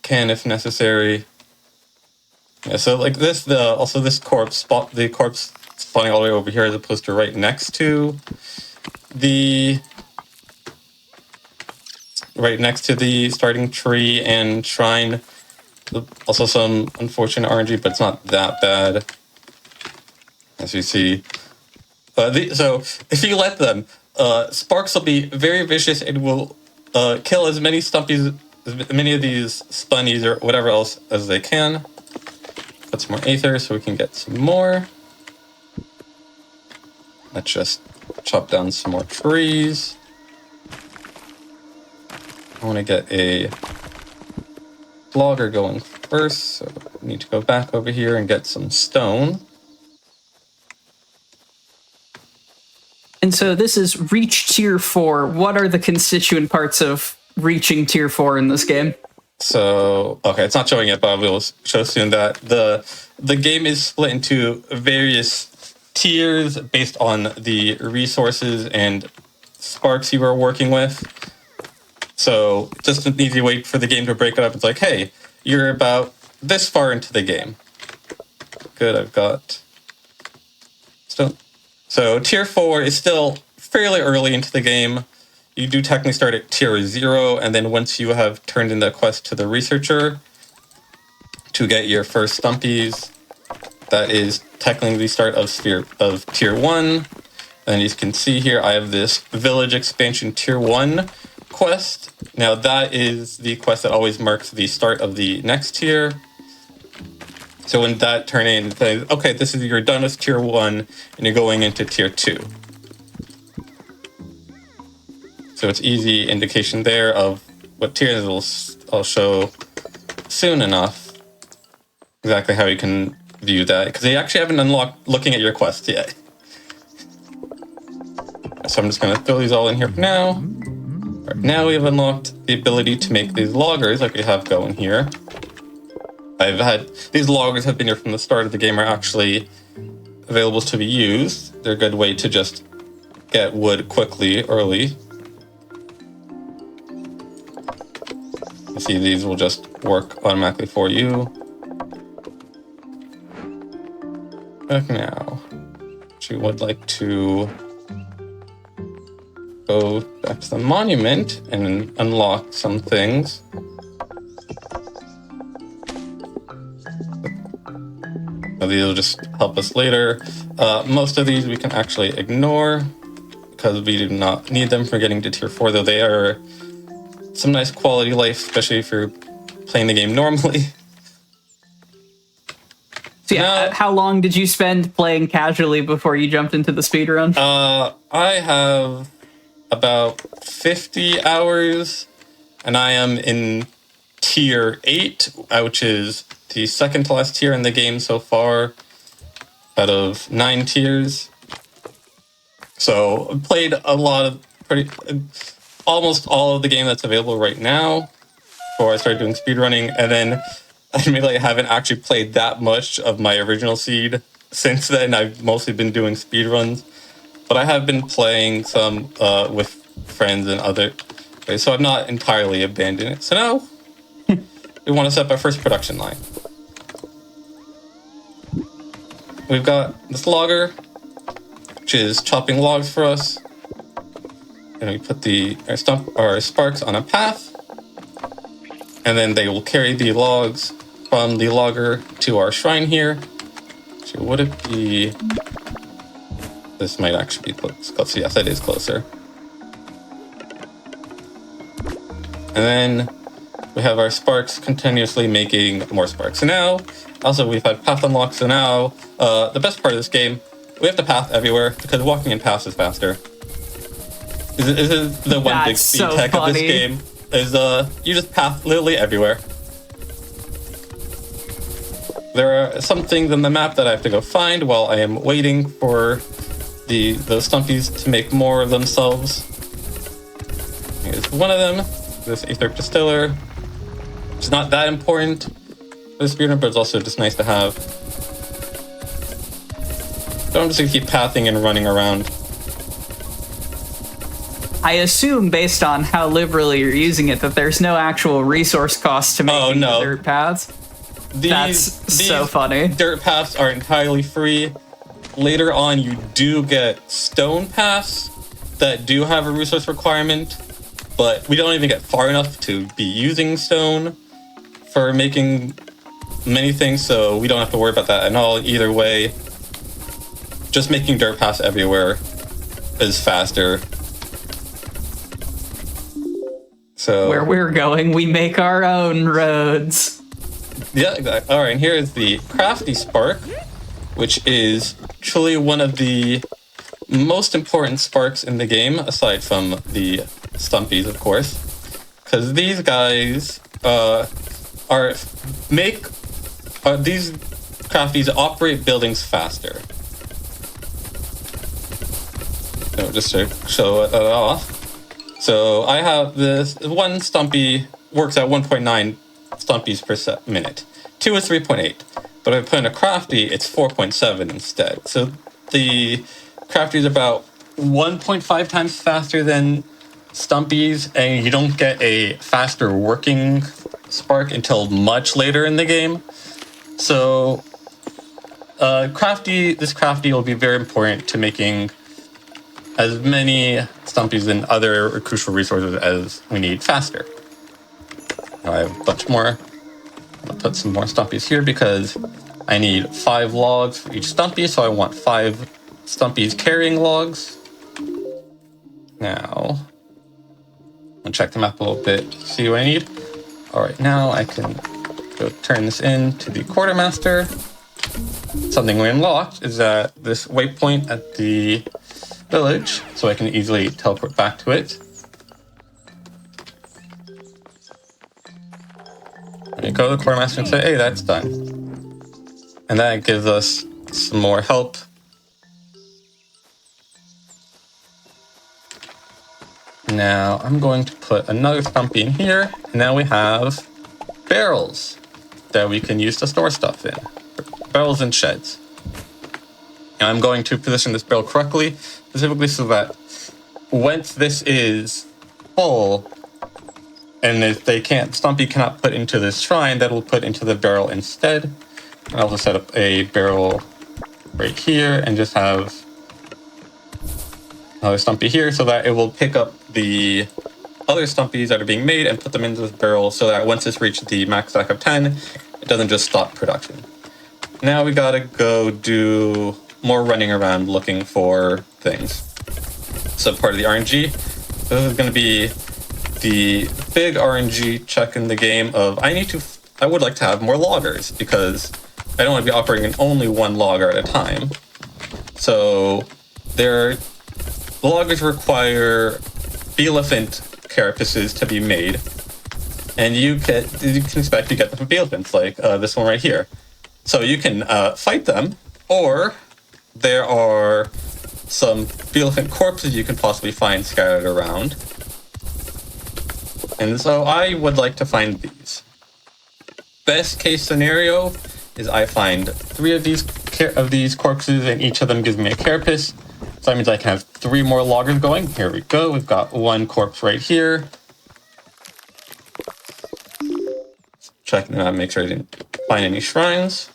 can if necessary. Yeah, so like this, the corpse spawning all the way over here as opposed to right next to the starting tree and shrine. Also some unfortunate RNG, but it's not that bad, as you see. So if you let them, sparks will be very vicious and will kill as many stumpies, as many of these spunnies or whatever else as they can. Put some more aether so we can get some more. Let's just chop down some more trees. I want to get a logger going first, so we need to go back over here and get some stone. And so this is reach tier 4. What are the constituent parts of reaching tier 4 in this game? So, okay, it's not showing yet, but we'll show soon that the game is split into various tiers based on the resources and sparks you are working with. So just an easy way for the game to break it up. It's like, hey, you're about this far into the game. Good, I've got stone. So tier 4 is still fairly early into the game. You do technically start at tier 0, and then once you have turned in the quest to the researcher to get your first stumpies, that is technically the start of tier 1. And you can see here, I have this village expansion tier 1 quest. Now that is the quest that always marks the start of the next tier. So when that turns in, it says, okay, this is, you're done with tier 1 and you're going into tier 2. So it's easy indication there of what tiers I'll show soon enough exactly how you can view that, because they actually haven't unlocked looking at your quest yet. So I'm just going to throw these all in here for now. Right, now we have unlocked the ability to make these loggers like we have going here. These loggers have been here from the start of the game, are actually available to be used. They're a good way to just get wood quickly early. You see, these will just work automatically for you. Back now, she would like to go back to the monument and unlock some things. These will just help us later. Most of these we can actually ignore because we do not need them for getting to tier 4, though they are some nice quality of life, especially if you're playing the game normally. So yeah, how long did you spend playing casually before you jumped into the speedrun? I have about 50 hours, and I am in tier 8, which is the second to last tier in the game so far, out of 9 tiers. So I played a lot of almost all of the game that's available right now before I started doing speedrunning, and then admittedly I haven't actually played that much of my original seed since then. I've mostly been doing speedruns, but I have been playing some with friends and other ways, so I've not entirely abandoned it. So now we want to set up our first production line. We've got this logger, which is chopping logs for us. And we put our sparks on a path, and then they will carry the logs from the logger to our shrine here. So would it be? This might actually be close. Yes, it is closer. And then we have our sparks continuously making more sparks. So now, also we've had path unlock. So now, the best part of this game, we have the path everywhere because walking in paths is faster. This is the one big speed tech of this game, is you just path literally everywhere. There are some things in the map that I have to go find while I am waiting for those stumpies to make more of themselves. Here's one of them, this Aetheric Distiller, which is not that important for the speedrun, but it's also just nice to have. So I'm just gonna keep pathing and running around. I assume, based on how liberally you're using it, that there's no actual resource cost to making the dirt paths. That's so funny. Dirt paths are entirely free. Later on, you do get stone paths that do have a resource requirement, but we don't even get far enough to be using stone for making many things, so we don't have to worry about that at all. Either way, just making dirt paths everywhere is faster. So Where we're going, we make our own roads. yeah, exactly. All right, and here is the crafty spark, which is truly one of the most important sparks in the game, aside from the stumpies, of course, because these guys these crafties operate buildings faster. So just to show it off. So I have this one stumpy works at 1.9 stumpies per minute. 2 is 3.8. But if I put in a crafty, it's 4.7 instead. So the crafty is about 1.5 times faster than stumpies, and you don't get a faster working spark until much later in the game. So this crafty will be very important to making as many stumpies and other crucial resources as we need faster. Now I have a bunch more. I'll put some more stumpies here because I need 5 logs for each stumpy, so I want 5 stumpies carrying logs. Now, I'll check the map a little bit, see what I need. All right, now I can go turn this in to the quartermaster. Something we unlocked is that this waypoint at the village, so I can easily teleport back to it. And you go to the quartermaster and say, hey, that's done. And that gives us some more help. Now I'm going to put another stumpy in here, and now we have barrels that we can use to store stuff in. Barrels and sheds. And I'm going to position this barrel correctly, specifically so that once this is full, and if Stumpy cannot put into this shrine, that will put into the barrel instead. And I'll just set up a barrel right here and just have another Stumpy here so that it will pick up the other Stumpies that are being made and put them into this barrel so that once it's reached the max stack of 10, it doesn't just stop production. Now we gotta go do more running around looking for things. So part of the RNG, this is going to be the big RNG check in the game of I would like to have more loggers because I don't want to be operating only one logger at a time. So the loggers require elephant carapaces to be made, and you can expect to get them from elephants like this one right here. So you can fight them, or there are some elephant corpses you can possibly find scattered around. And so I would like to find these. Best case scenario is I find 3 of these corpses, and each of them gives me a carapace. So that means I can have 3 more loggers going. Here we go. We've got 1 corpse right here. Checking it out, make sure I didn't find any shrines.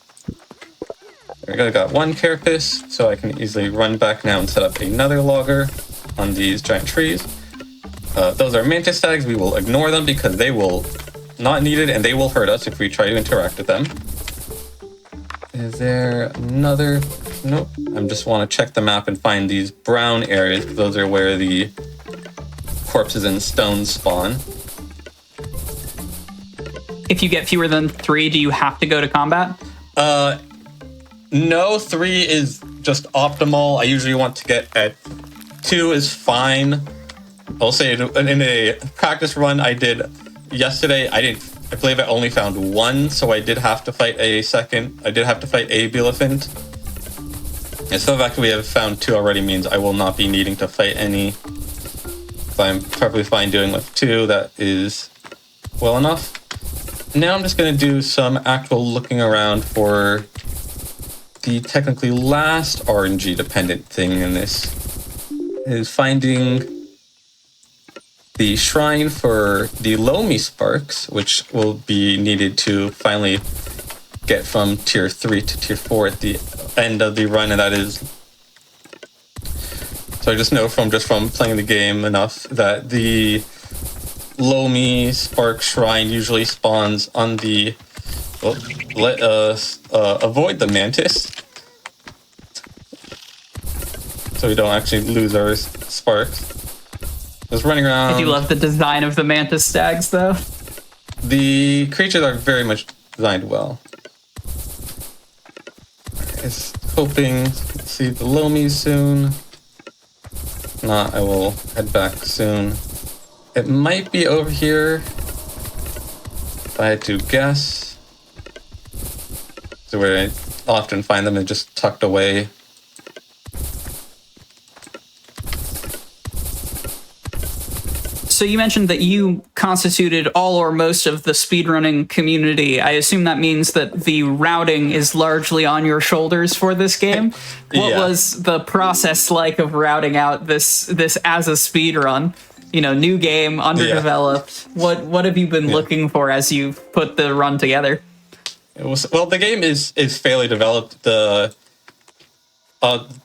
There we go, I got 1 carapace, so I can easily run back now and set up another logger on these giant trees. Those are mantis stags. We will ignore them because they will not need it and they will hurt us if we try to interact with them. Is there another? Nope. I just want to check the map and find these brown areas. Those are where the corpses and stones spawn. If you get fewer than 3, do you have to go to combat? No, 3 is just optimal. I usually want to get at 2 is fine. I'll say in a practice run I did yesterday, I believe I only found 1, so I did have to fight a elephant. And so the fact that we have found 2 already means I will not be needing to fight any. So I'm perfectly fine doing with 2, that is well enough. Now I'm just going to do some actual looking around for the technically last RNG dependent thing in this, is finding the shrine for the Lomi Sparks, which will be needed to finally get from tier 3 to tier 4 at the end of the run, and that is... So I just know from playing the game enough that the Lomi Spark Shrine usually spawns on the... Well, let us avoid the mantis, so we don't actually lose our sparks. Just running around. I do love the design of the mantis stags, though. The creatures are very much designed well. Just hoping to see below me soon. If not, I will head back soon. It might be over here, if I had to guess. So where I often find them, and just tucked away. So you mentioned that you constituted all or most of the speedrunning community. I assume that means that the routing is largely on your shoulders for this game. What Yeah. was the process like of routing out this as a speedrun? You know, new game, underdeveloped. What have you been looking for as you put the run together? Well, the game is fairly developed.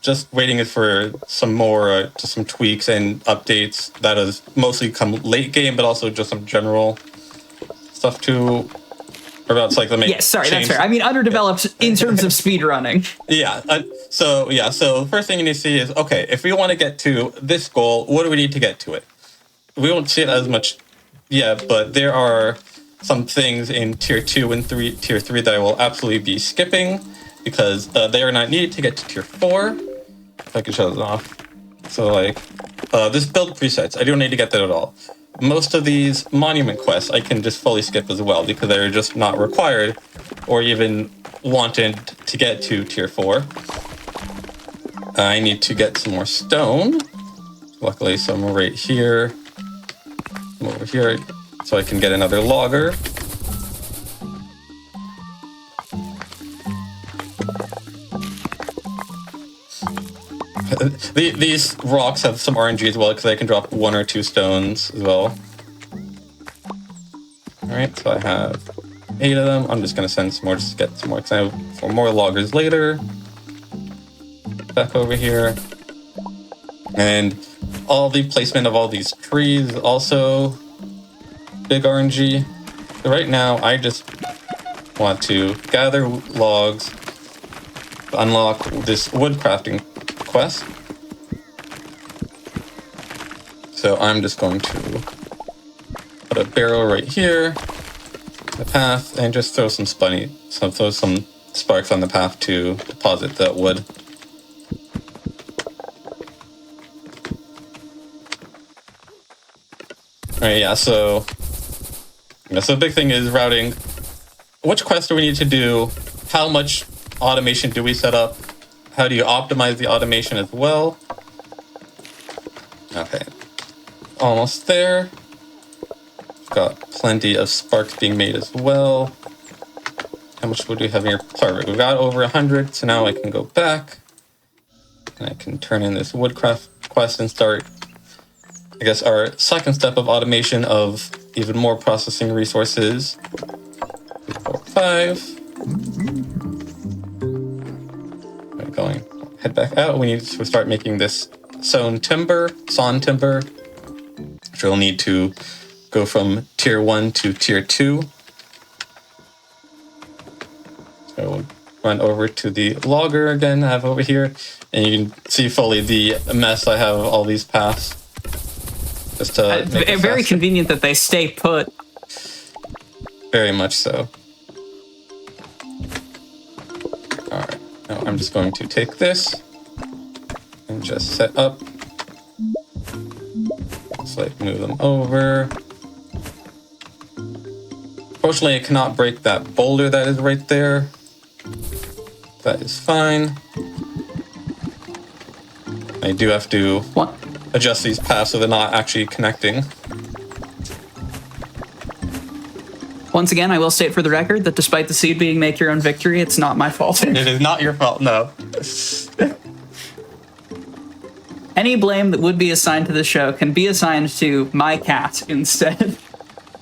Just waiting for some more, just some tweaks and updates that has mostly come late game, but also just some general stuff too. About like the main. Yes, sorry, that's fair. I mean, underdeveloped in terms of speedrunning. Yeah. So the first thing you need to see is, okay, if we want to get to this goal, what do we need to get to it? We won't see it as much yet, but there are some things in tier 2 and tier 3 that I will absolutely be skipping because they are not needed to get to tier 4. If I can show this off. So like, this build presets, I don't need to get that at all. Most of these monument quests I can just fully skip as well because they're just not required or even wanted to get to tier 4. I need to get some more stone. Luckily, some right here. Some over here, so I can get another logger. These rocks have some RNG as well because I can drop 1 or 2 stones as well. Alright, so I have 8 of them. I'm just going to send some more just to get some more because I have 4 more loggers later. Back over here. And all the placement of all these trees also big RNG. So right now I just want to gather logs to unlock this wood crafting quest. So I'm just going to put a barrel right here, the path, and just throw some throw some sparks on the path to deposit that wood. Alright, yeah, so the big thing is routing. Which quest do we need to do? How much automation do we set up? How do you optimize the automation as well? Okay, almost there. Got plenty of sparks being made as well. How much would we have in here? Perfect. We've got over 100, so now I can go back. And I can turn in this woodcraft quest and start, I guess, our second step of automation of even more processing resources. 3, 4, 5. We're going. Head back out. We need to start making this sawn timber, which we'll need to go from tier 1 to tier 2. So we'll run over to the logger again I have over here, and you can see fully the mess I have all these paths. Just to make it very faster. convenient that they stay put. Very much so. Alright, now I'm just going to take this and just set up. Just like move them over. Fortunately, I cannot break that boulder that is right there. That is fine. I do have to What? adjust these paths so they're not actually connecting. Once again, I will state for the record that despite the seed being make your own victory, it's not my fault. It is not your fault, no. Any blame that would be assigned to the show can be assigned to my cat instead.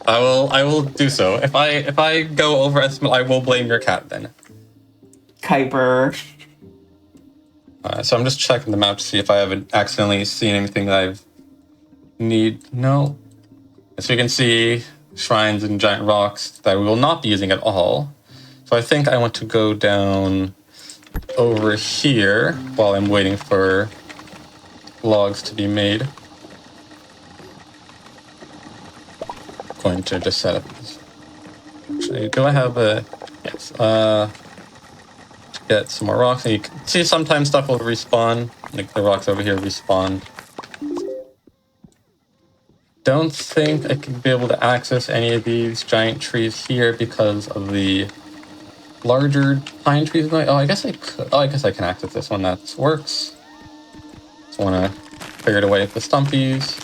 I will do so. If I go overestimate, I will blame your cat then. Kuiper. So I'm just checking the map to see if I haven't accidentally seen anything that I've need. No. So you can see shrines and giant rocks that we will not be using at all. So I think I want to go down over here while I'm waiting for logs to be made. going to just set up this. Actually, do I have a... Yes. Get some more rocks. And you can see sometimes stuff will respawn. Like the rocks over here respawn. Don't think I can be able to access any of these giant trees here because of the larger pine trees. Oh, I guess I could. Oh, I guess I can access this one. That works. Just want to figure it away with the stumpies.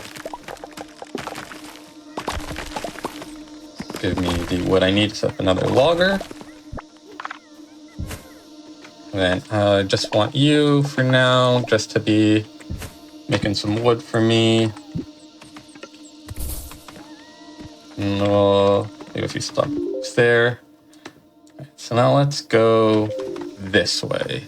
Give me the wood I need to set up another logger. And then I just want you for now, just to be making some wood for me. No, maybe a few stumps there. Right, so now let's go this way.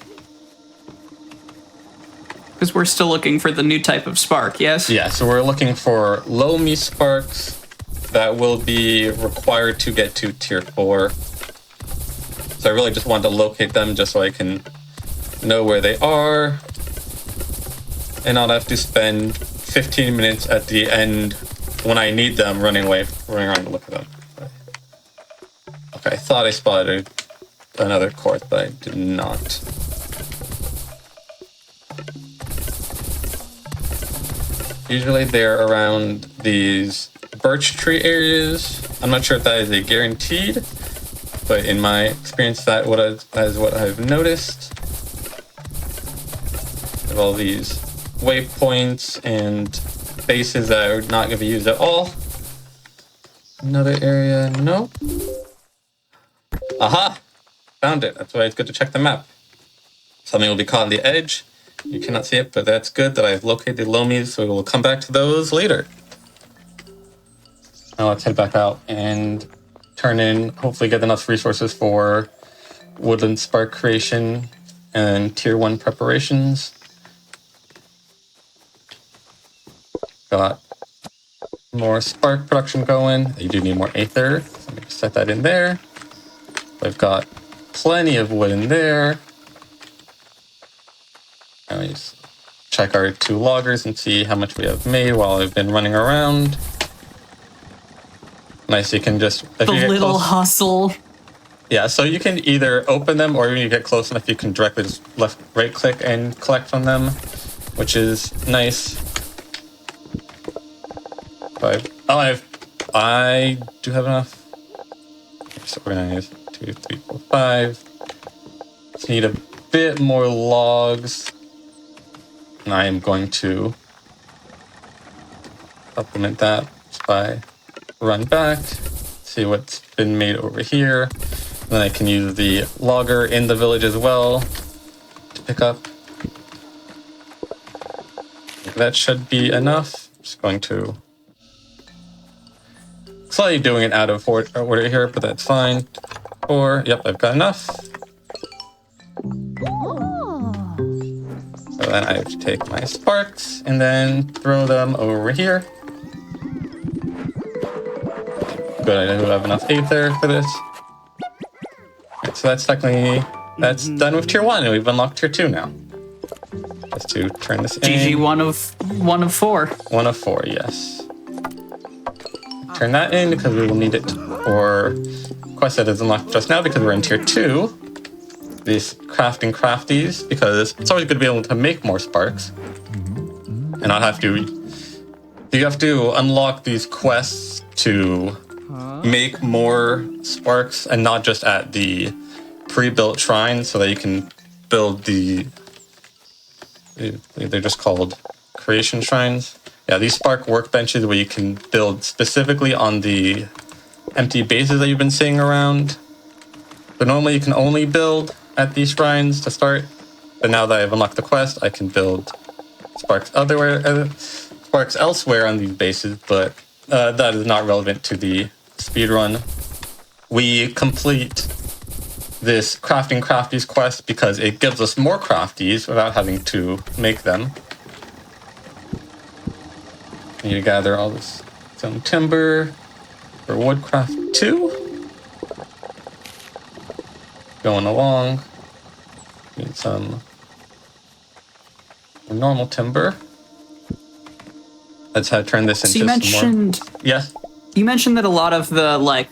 Because we're still looking for the new type of spark, yes? Yeah, so we're looking for low me sparks that will be required to get to tier 4. So I really just wanted to locate them just so I can know where they are and not have to spend 15 minutes at the end when I need them running around to look at them. Okay, I thought I spotted another quartz, but I did not. Usually they're around these birch tree areas. I'm not sure if that is a guaranteed, but in my experience, that is what I've noticed. Of all these waypoints and bases that are not going to be used at all. Another area, no. Aha! Found it. That's why it's good to check the map. Something will be caught on the edge. You cannot see it, but that's good that I've located lomies, so we'll come back to those later. Now let's head back out and turn in, hopefully get enough resources for woodland spark creation and tier 1 preparations. Got more spark production going. You do need more aether. So let me just set that in there. I've got plenty of wood in there. Now just check our 2 loggers and see how much we have made while I've been running around. Nice, you can just... The little hustle. Yeah, so you can either open them or when you get close enough, you can directly just right click and collect from them, which is nice. I do have enough. So organize 2, 3, 4, 5. Just need a bit more logs. And I am going to supplement that by run back, see what's been made over here. And then I can use the logger in the village as well to pick up. That should be enough. I'm just going to slightly doing it out of order here, but that's fine. Or, yep, I've got enough. So then I have to take my sparks and then throw them over here. Good, I do have enough aether for this. Right, so that's technically, that's done with tier 1, and we've unlocked tier 2 now. Just to turn this in. GG, one of 4. 1 of 4, yes. Turn that in because we will need it for quest that is unlocked just now because we're in tier 2. These crafting crafties, because it's always good to be able to make more sparks and not have to. You have to unlock these quests to make more sparks and not just at the pre-built shrines, so that you can build they're just called creation shrines. Yeah, these spark workbenches where you can build specifically on the empty bases that you've been seeing around. But normally you can only build at these shrines to start. But now that I've unlocked the quest, I can build sparks elsewhere on these bases, but that is not relevant to the speedrun. We complete this crafting crafties quest because it gives us more crafties without having to make them. I need to gather all this some timber for woodcraft 2. Going along. Need some normal timber. Let's turn this into so you mentioned, some more. Yes? you mentioned that a lot of the like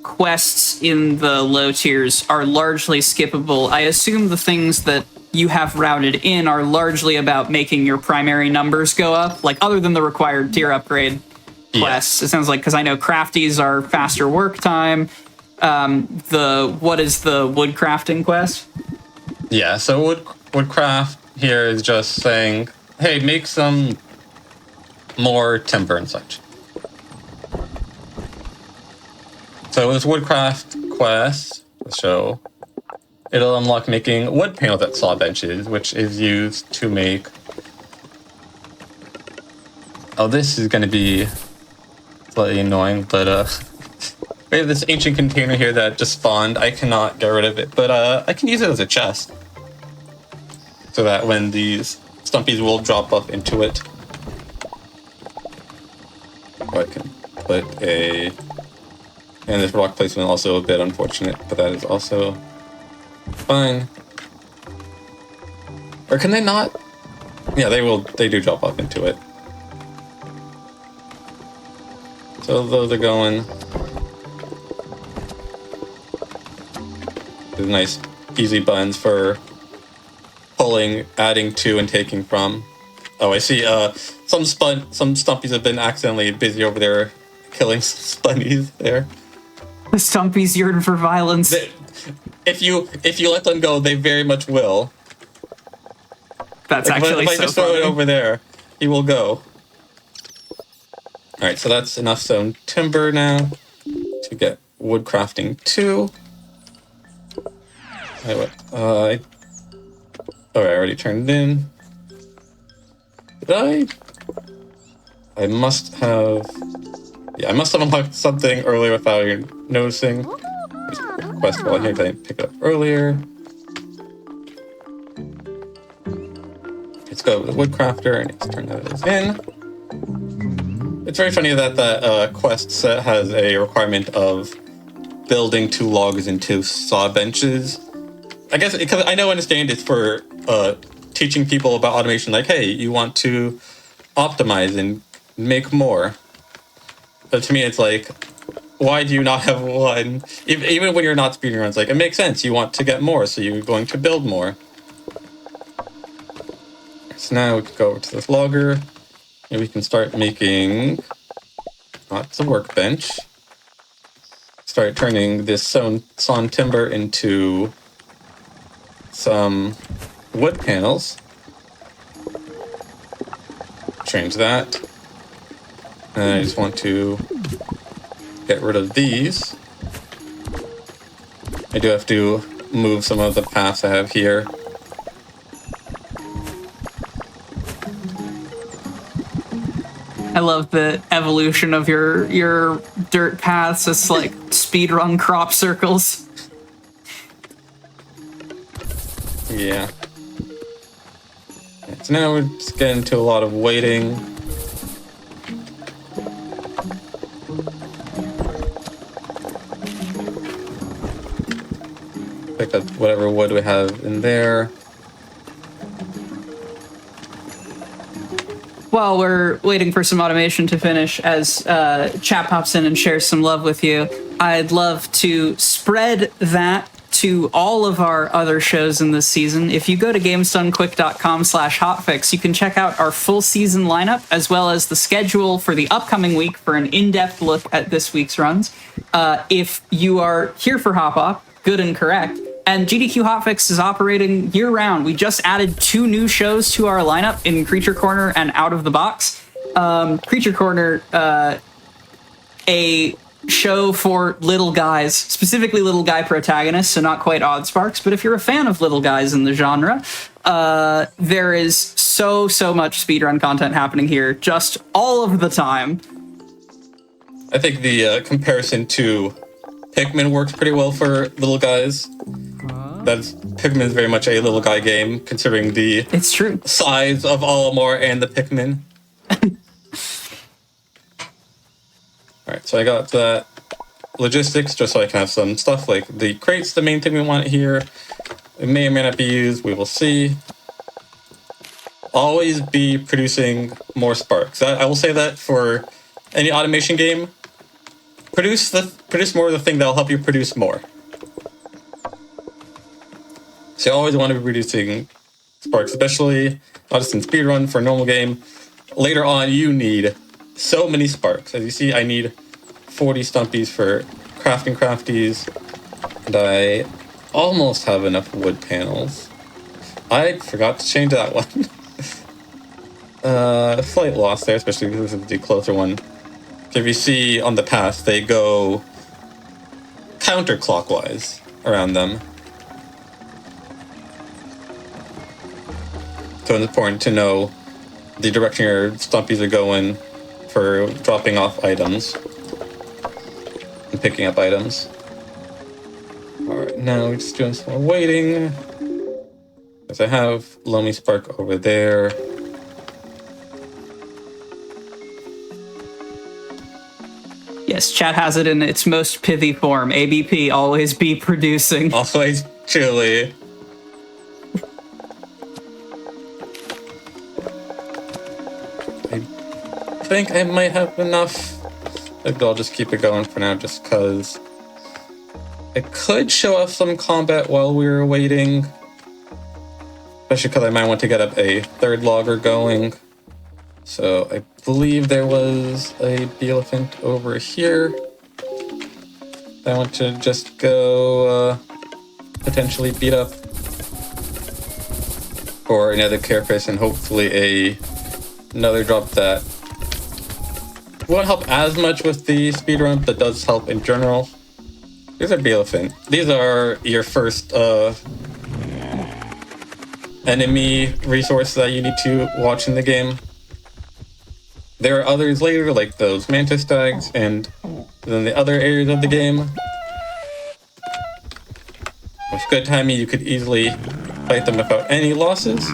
quests in the low tiers are largely skippable. I assume the things that you have routed in are largely about making your primary numbers go up, like other than the required tier upgrade quests. It sounds like, because I know crafties are faster work time. What is the wood crafting quest? Yeah, so woodcraft here is just saying, hey, make some more timber and such. So this woodcraft quest, so it'll unlock making wood panels at saw benches, which is used to make... Oh, this is going to be slightly annoying, but we have this ancient container here that just spawned. I cannot get rid of it, but I can use it as a chest. So that when these stumpies will drop off into it, I can put a... And this rock placement also a bit unfortunate, but that is also fine. Or can they not? Yeah, they do drop off into it. So those are going. There's nice, easy buttons for pulling, adding to, and taking from. Oh, I see. Some stumpies have been accidentally busy over there, killing spunnies there. The stumpies yearn for violence. If you let them go, they very much will. That's like, actually if I so just throw funny. it over there, he will go. All right, so that's enough stone timber now to get wood crafting 2. I already turned it in. Did I must have... Yeah, I must have unlocked something earlier without even noticing. Quest while here, I didn't pick it up earlier. Let's go with the woodcrafter and let's turn those in. It's very funny that that quest set has a requirement of building 2 logs into saw benches. I guess because I understand it's for teaching people about automation. Like, hey, you want to optimize and make more. But to me, it's like, why do you not have one? Even when you're not speedruns, like, it makes sense. You want to get more, so you're going to build more. So now we can go over to this logger, and we can start making lots of workbench. Start turning this sawn timber into some wood panels. Change that. And I just want to get rid of these. I do have to move some of the paths I have here. I love the evolution of your dirt paths. It's like speedrun crop circles. Yeah. So now we're just getting to a lot of waiting. Pick up whatever wood we have in there. While we're waiting for some automation to finish, as chat pops in and shares some love with you, I'd love to spread that to all of our other shows in this season. If you go to gamesdonequick.com/hotfix, you can check out our full season lineup, as well as the schedule for the upcoming week for an in-depth look at this week's runs. If you are here for Hop Hop, good and correct. And GDQ Hotfix is operating year-round. We just added 2 new shows to our lineup in Creature Corner and Out of the Box. Creature Corner, a show for little guys, specifically little guy protagonists, so not quite Oddsparks, but if you're a fan of little guys in the genre, there is so much speedrun content happening here, just all of the time. I think the comparison to Pikmin works pretty well for little guys. Pikmin is very much a little guy game, considering the It's true. size of Olimar and the Pikmin. Alright, so I got that logistics just so I can have some stuff like the crates, the main thing we want here. It may or may not be used, we will see. Always be producing more sparks. I will say that for any automation game, produce more of the thing that'll help you produce more. So you always want to be producing sparks, especially not just in speedrun, for a normal game. Later on, you need so many sparks. As you see, I need 40 stumpies for crafting crafties, and I almost have enough wood panels. I forgot to change that one. Slight loss there, especially because this is the closer one. If you see on the path, they go counterclockwise around them. So it's important to know the direction your stumpies are going for dropping off items and picking up items. Alright, now we're just doing some more waiting. As I have Lomi Spark over there. Yes, chat has it in its most pithy form. ABP, always be producing. Always chilly. I think I might have enough. Maybe I'll just keep it going for now, just because I could show off some combat while we were waiting. Especially because I might want to get up a third logger going. So I believe there was a bee elephant over here. I want to just go potentially beat up for another carapace and hopefully another drop that won't help as much with the speedrun, but does help in general. These are bee elephant. These are your first enemy resource that you need to watch in the game. There are others later, like those mantis stags, and then the other areas of the game. With good timing, you could easily fight them without any losses.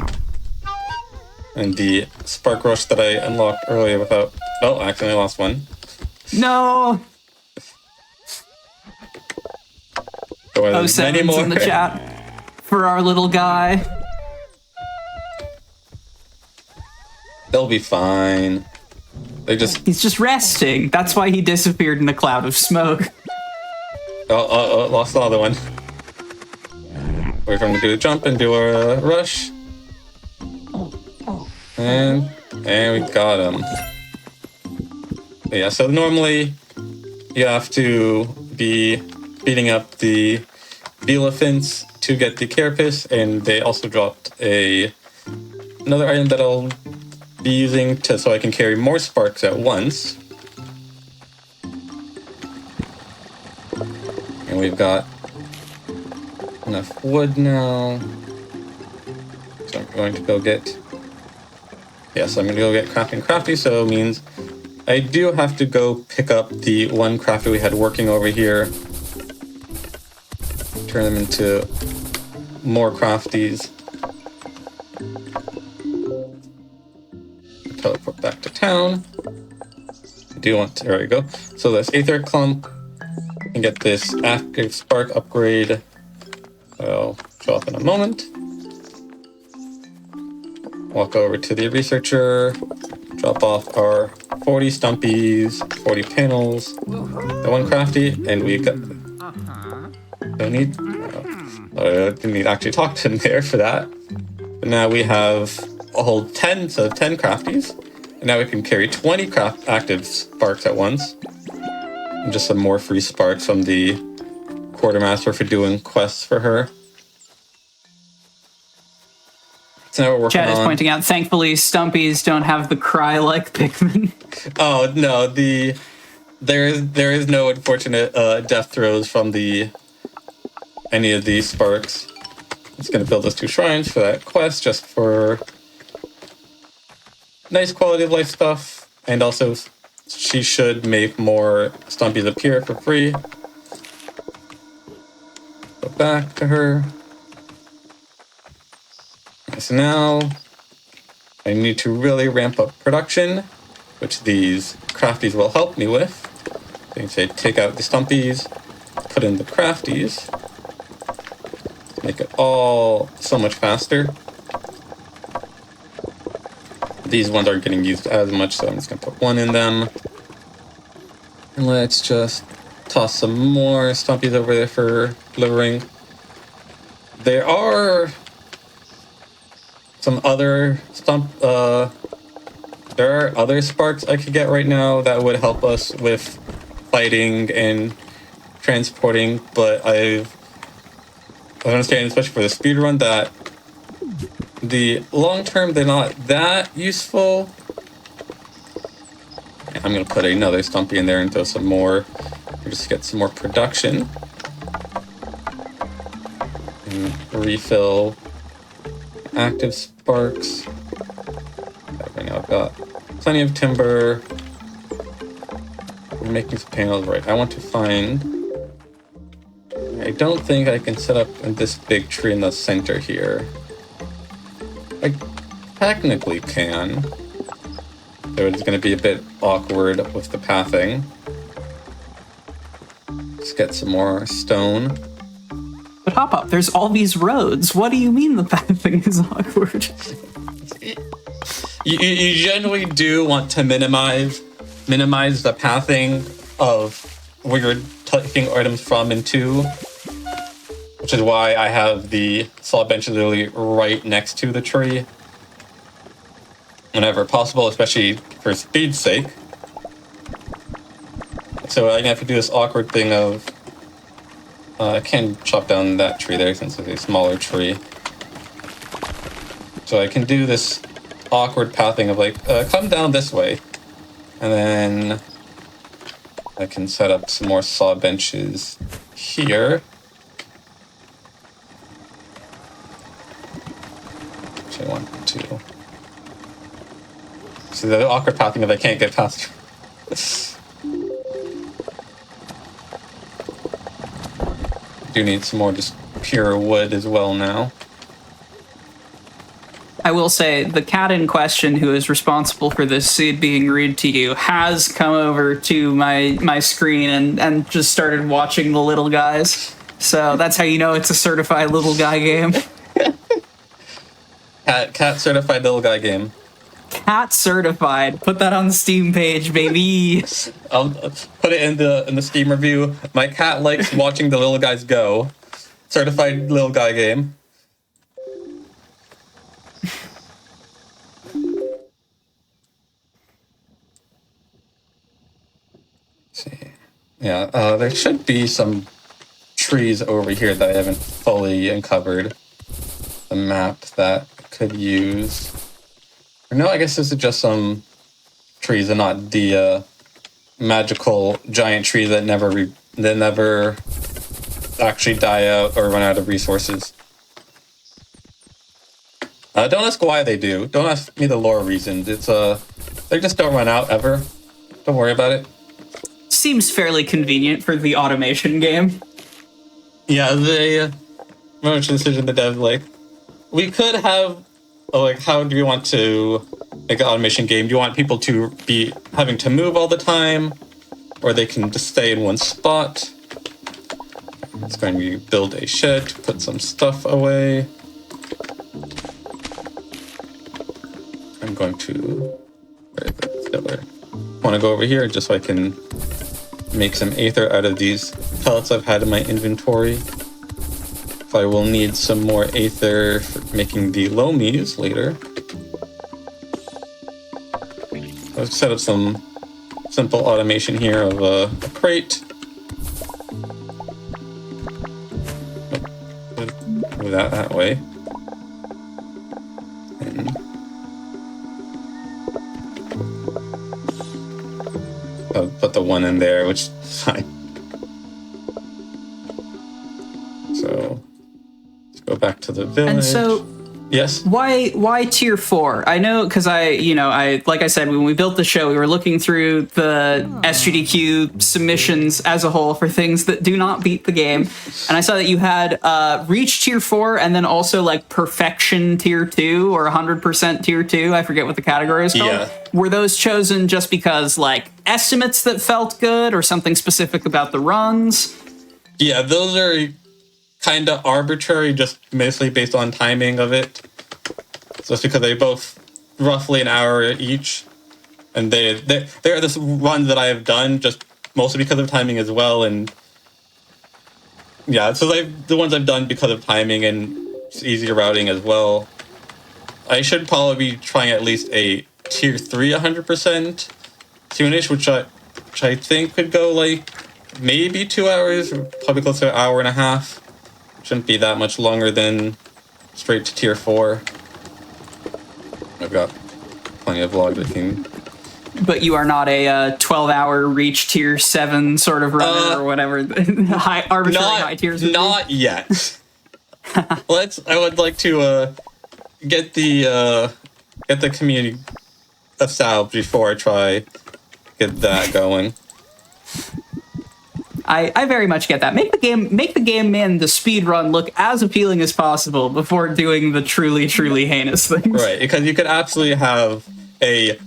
And the spark rush that I unlocked earlier without... Oh, I accidentally lost one. No! So Oh, there's many Seven's more. in the chat for our little guy. They'll be fine. He's just resting. That's why he disappeared in a cloud of smoke. Lost another one. We're going to do a jump and do a rush. And we got him. But yeah, so normally you have to be beating up the elephants to get the carapace, and they also dropped another item that I'll be using so I can carry more sparks at once. And we've got enough wood now. So I'm going to go get... Yes, I'm going to go get crafty, so it means I do have to go pick up the one crafty we had working over here. Turn them into more crafties. Teleport back to town. I do want to, there we go. So this Aether Clump, and get this active spark upgrade. I'll show up in a moment. Walk over to the researcher, drop off our 40 stumpies, 40 panels, the one crafty, and we got... Don't need... didn't need to actually talk to him there for that. But now we have a whole 10 crafties, and now we can carry 20 active sparks at once. And just some more free sparks from the quartermaster for doing quests for her. So now we're working Chad is pointing out, thankfully, Stumpies don't have the cry like Pikmin. Oh no, there is no unfortunate death throws from any of these sparks. I'm just gonna build those 2 shrines for that quest, just for nice quality of life stuff, and also she should make more Stumpies appear for free. Go back to her. So now I need to really ramp up production, which these crafties will help me with. So you can say take out the Stumpies, put in the crafties, make it all so much faster. These ones aren't getting used as much, so I'm just going to put 1 in them. Let's just toss some more stumpies over there for delivering. There are some other there are other sparks I could get right now that would help us with fighting and transporting, but I understand, especially for the speedrun, that the long term they're not that useful. I'm gonna put another stumpy in there and throw some more, just to get some more production. And refill active sparks. Right now I've got plenty of timber. I'm making some panels. Right, I want to find... I don't think I can set up this big tree in the center here. I technically can. So it's going to be a bit awkward with the pathing. Let's get some more stone. But Hop Up, there's all these roads. What do you mean the pathing is awkward? You generally do want to minimize the pathing of where you're taking items from and to, which is why I have the saw bench literally right next to the tree whenever possible, especially for speed's sake. So I have to do this awkward thing of I can chop down that tree there since it's a smaller tree. So I can do this awkward pathing of like, come down this way. And then I can set up some more saw benches here. Which I want to. So the awkward pathing of I can't get past. Do need some more just pure wood as well now. I will say the cat in question who is responsible for this seed being read to you has come over to my screen and just started watching the little guys. So that's how you know it's a certified little guy game. Cat certified little guy game. Cat certified. Put that on the Steam page, baby. I'll put it in the Steam review. My cat likes watching the little guys go. Certified little guy game. Yeah, there should be some trees over here that I haven't fully uncovered the map that I could use. Or no, I guess this is just some trees and not the magical giant trees that never actually die out or run out of resources. Don't ask why they do. Don't ask me the lore reasons. It's they just don't run out ever. Don't worry about it. Seems fairly convenient for the automation game. Yeah, they much decision the dev like we could have like how do we want to make an automation game? Do you want people to be having to move all the time, or they can just stay in one spot? It's going to build a shed to put some stuff away. I'm going to want to go over here just so I can make some aether out of these pellets I've had in my inventory. If I will need some more aether for making the lomies later. I've set up some simple automation here of a crate. Move that way. And I'll put the one in there, which is fine. So let's go back to the village. And so, yes. why tier 4? I know because I like I said when we built the show, we were looking through the SGDQ submissions as a whole for things that do not beat the game, and I saw that you had reach tier 4 and then also like perfection tier 2 or 100% tier 2. I forget what the category is called. Yeah. Were those chosen just because like estimates that felt good or something specific about the runs? Yeah, those are kind of arbitrary, just mostly based on timing of it. Just because they both roughly an hour each, and they're this run that I have done just mostly because of timing as well. And yeah, so the ones I've done because of timing and it's easier routing as well. I should probably be trying at least a tier 3 100% soonish, which I think could go like maybe 2 hours, or probably close to an hour and a half. Shouldn't be that much longer than straight to tier 4. I've got plenty of vlogs I can. But you are not a 12-hour reach tier 7 sort of runner or whatever arbitrary high tiers would be. Not yet. I would like to get the community established before I try get that going. I very much get that. Make the game and the speed run look as appealing as possible before doing the truly heinous things. Right, because you could absolutely have a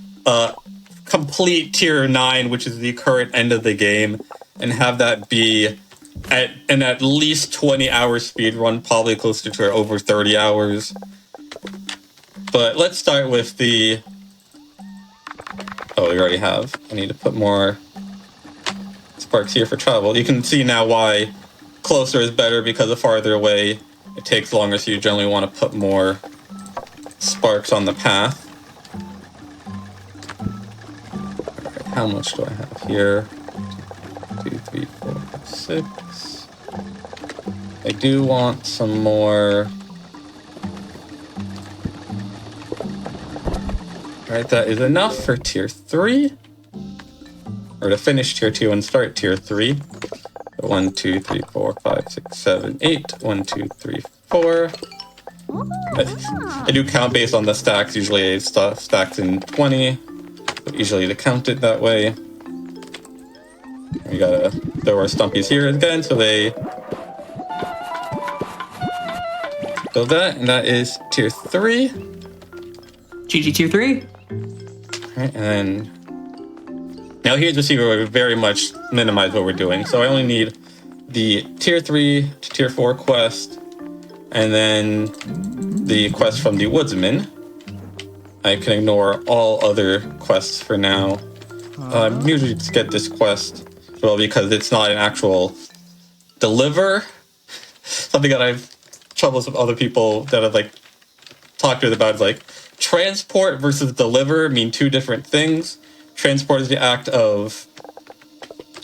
complete tier 9, which is the current end of the game, and have that be at least 20-hour speed run, probably closer to over 30 hours. But let's start with the... Oh, we already have. I need to put more sparks here for travel. You can see now why closer is better, because the farther away it takes longer, so you generally want to put more sparks on the path. Okay, how much do I have here? 2, 3, 4, 5, 6. I do want some more. Alright, that is enough for tier 3. Or to finish tier 2 and start tier 3. 1, 2, 3, 4, 5, 6, 7, 8. 1, 2, 3, 4. I do count based on the stacks. Usually it stacks in 20. But usually to count it that way. We gotta throw our stumpies here again, so they build that, and that is tier 3. GG tier 3. Alright, and then now here's the secret where we very much minimize what we're doing. So I only need the tier 3 to tier 4 quest, and then the quest from the woodsman. I can ignore all other quests for now. Usually just get this quest, well, because it's not an actual deliver. Something that I've troubles with other people that I've like talked to about is like transport versus deliver mean two different things. Transport is the act of,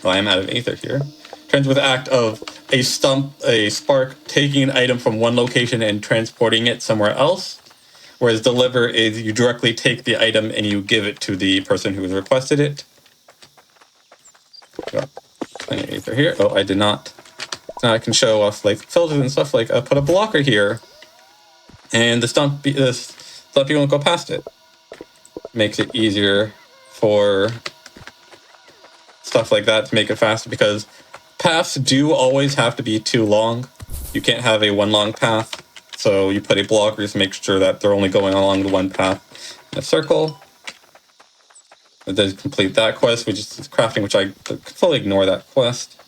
oh, I am out of ether here. Transport is the act of a spark taking an item from one location and transporting it somewhere else. Whereas deliver is you directly take the item and you give it to the person who has requested it. Got plenty of ether here. Oh, I did not. Now I can show off like filters and stuff, like I put a blocker here and the stumpy won't go past it. Makes it easier for stuff like that to make it faster, because paths do always have to be too long. You can't have a one long path. So you put a blocker to make sure that they're only going along the one path in a circle. It does complete that quest, which is crafting, which I fully ignore that quest.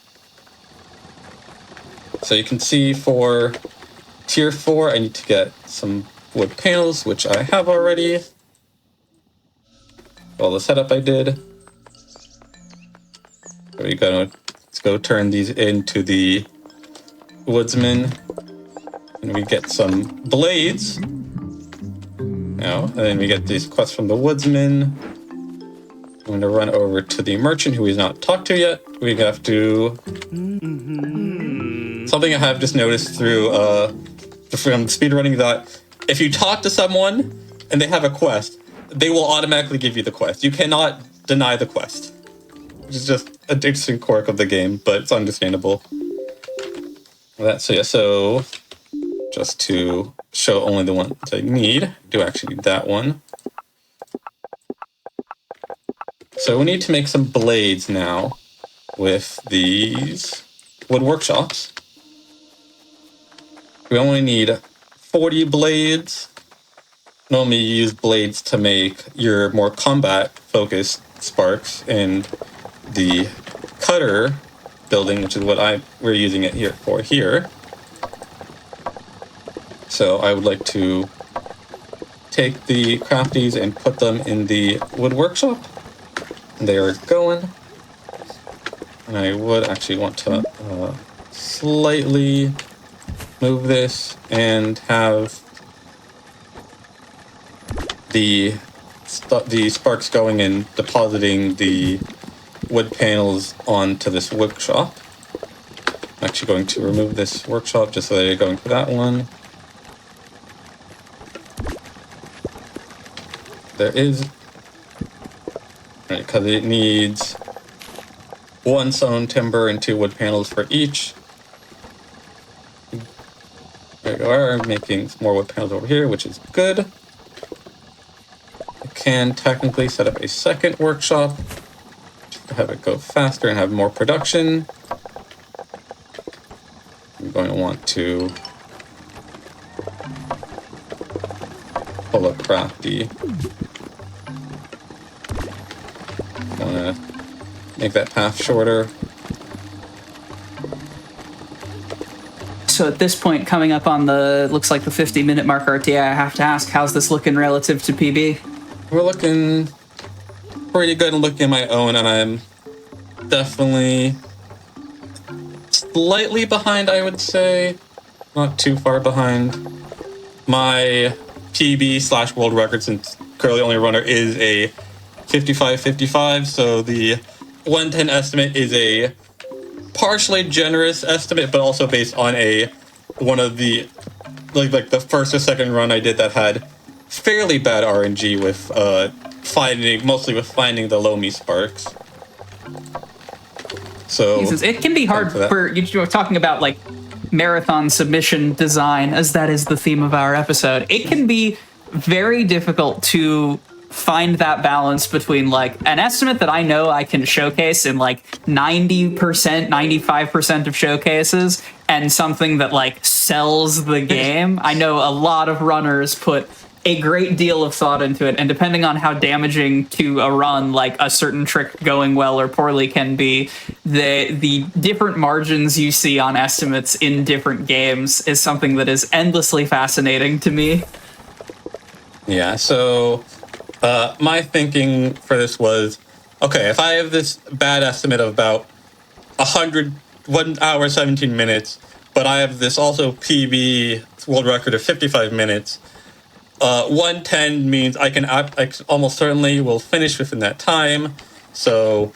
So you can see for tier 4, I need to get some wood panels, which I have already. All the setup I did. Let's go turn these into the woodsman. And we get some blades. Now, and then we get these quests from the woodsman. I'm going to run over to the merchant, who he's not talked to yet. We have to... Something I have just noticed through from speedrunning, that if you talk to someone and they have a quest, they will automatically give you the quest. You cannot deny the quest. Which is just an interesting quirk of the game, but it's understandable. So just to show only the ones I need, do actually need that one. So we need to make some blades now with these wood workshops. We only need 40 blades. Normally you use blades to make your more combat-focused sparks, and the cutter building, which is what we're using it here for here. So I would like to take the crafties and put them in the wood workshop. They are going. And I would actually want to slightly move this and have the sparks going and depositing the wood panels onto this workshop. I'm actually going to remove this workshop just so that you're going for that one. There is, right, because it needs 1 sawn timber and 2 wood panels for each. There we are, making some more wood panels over here, which is good. I can technically set up a second workshop just to have it go faster and have more production. I'm going to want to pull up crafty. I want to make that path shorter. So at this point, coming up on the, looks like the 50-minute mark RTA, I have to ask, how's this looking relative to PB? We're looking pretty good. I'm looking at my own, and I'm definitely slightly behind, I would say. Not too far behind. My PB / world record, since currently only runner, is a 55-55, so the 110 estimate is a partially generous estimate, but also based on one of the like the first or second run I did that had fairly bad RNG with mostly with finding the Lomi sparks. So Jesus, it can be hard for you were talking about like marathon submission design, as that is the theme of our episode. It can be very difficult to find that balance between like an estimate that I know I can showcase in like 90%, 95% of showcases and something that like sells the game. I know a lot of runners put a great deal of thought into it, and depending on how damaging to a run like a certain trick going well or poorly can be, the different margins you see on estimates in different games is something that is endlessly fascinating to me. Yeah, so my thinking for this was, okay, if I have this bad estimate of about 1 hour, 17 minutes, but I have this also PB world record of 55 minutes, 110 means I almost certainly will finish within that time. So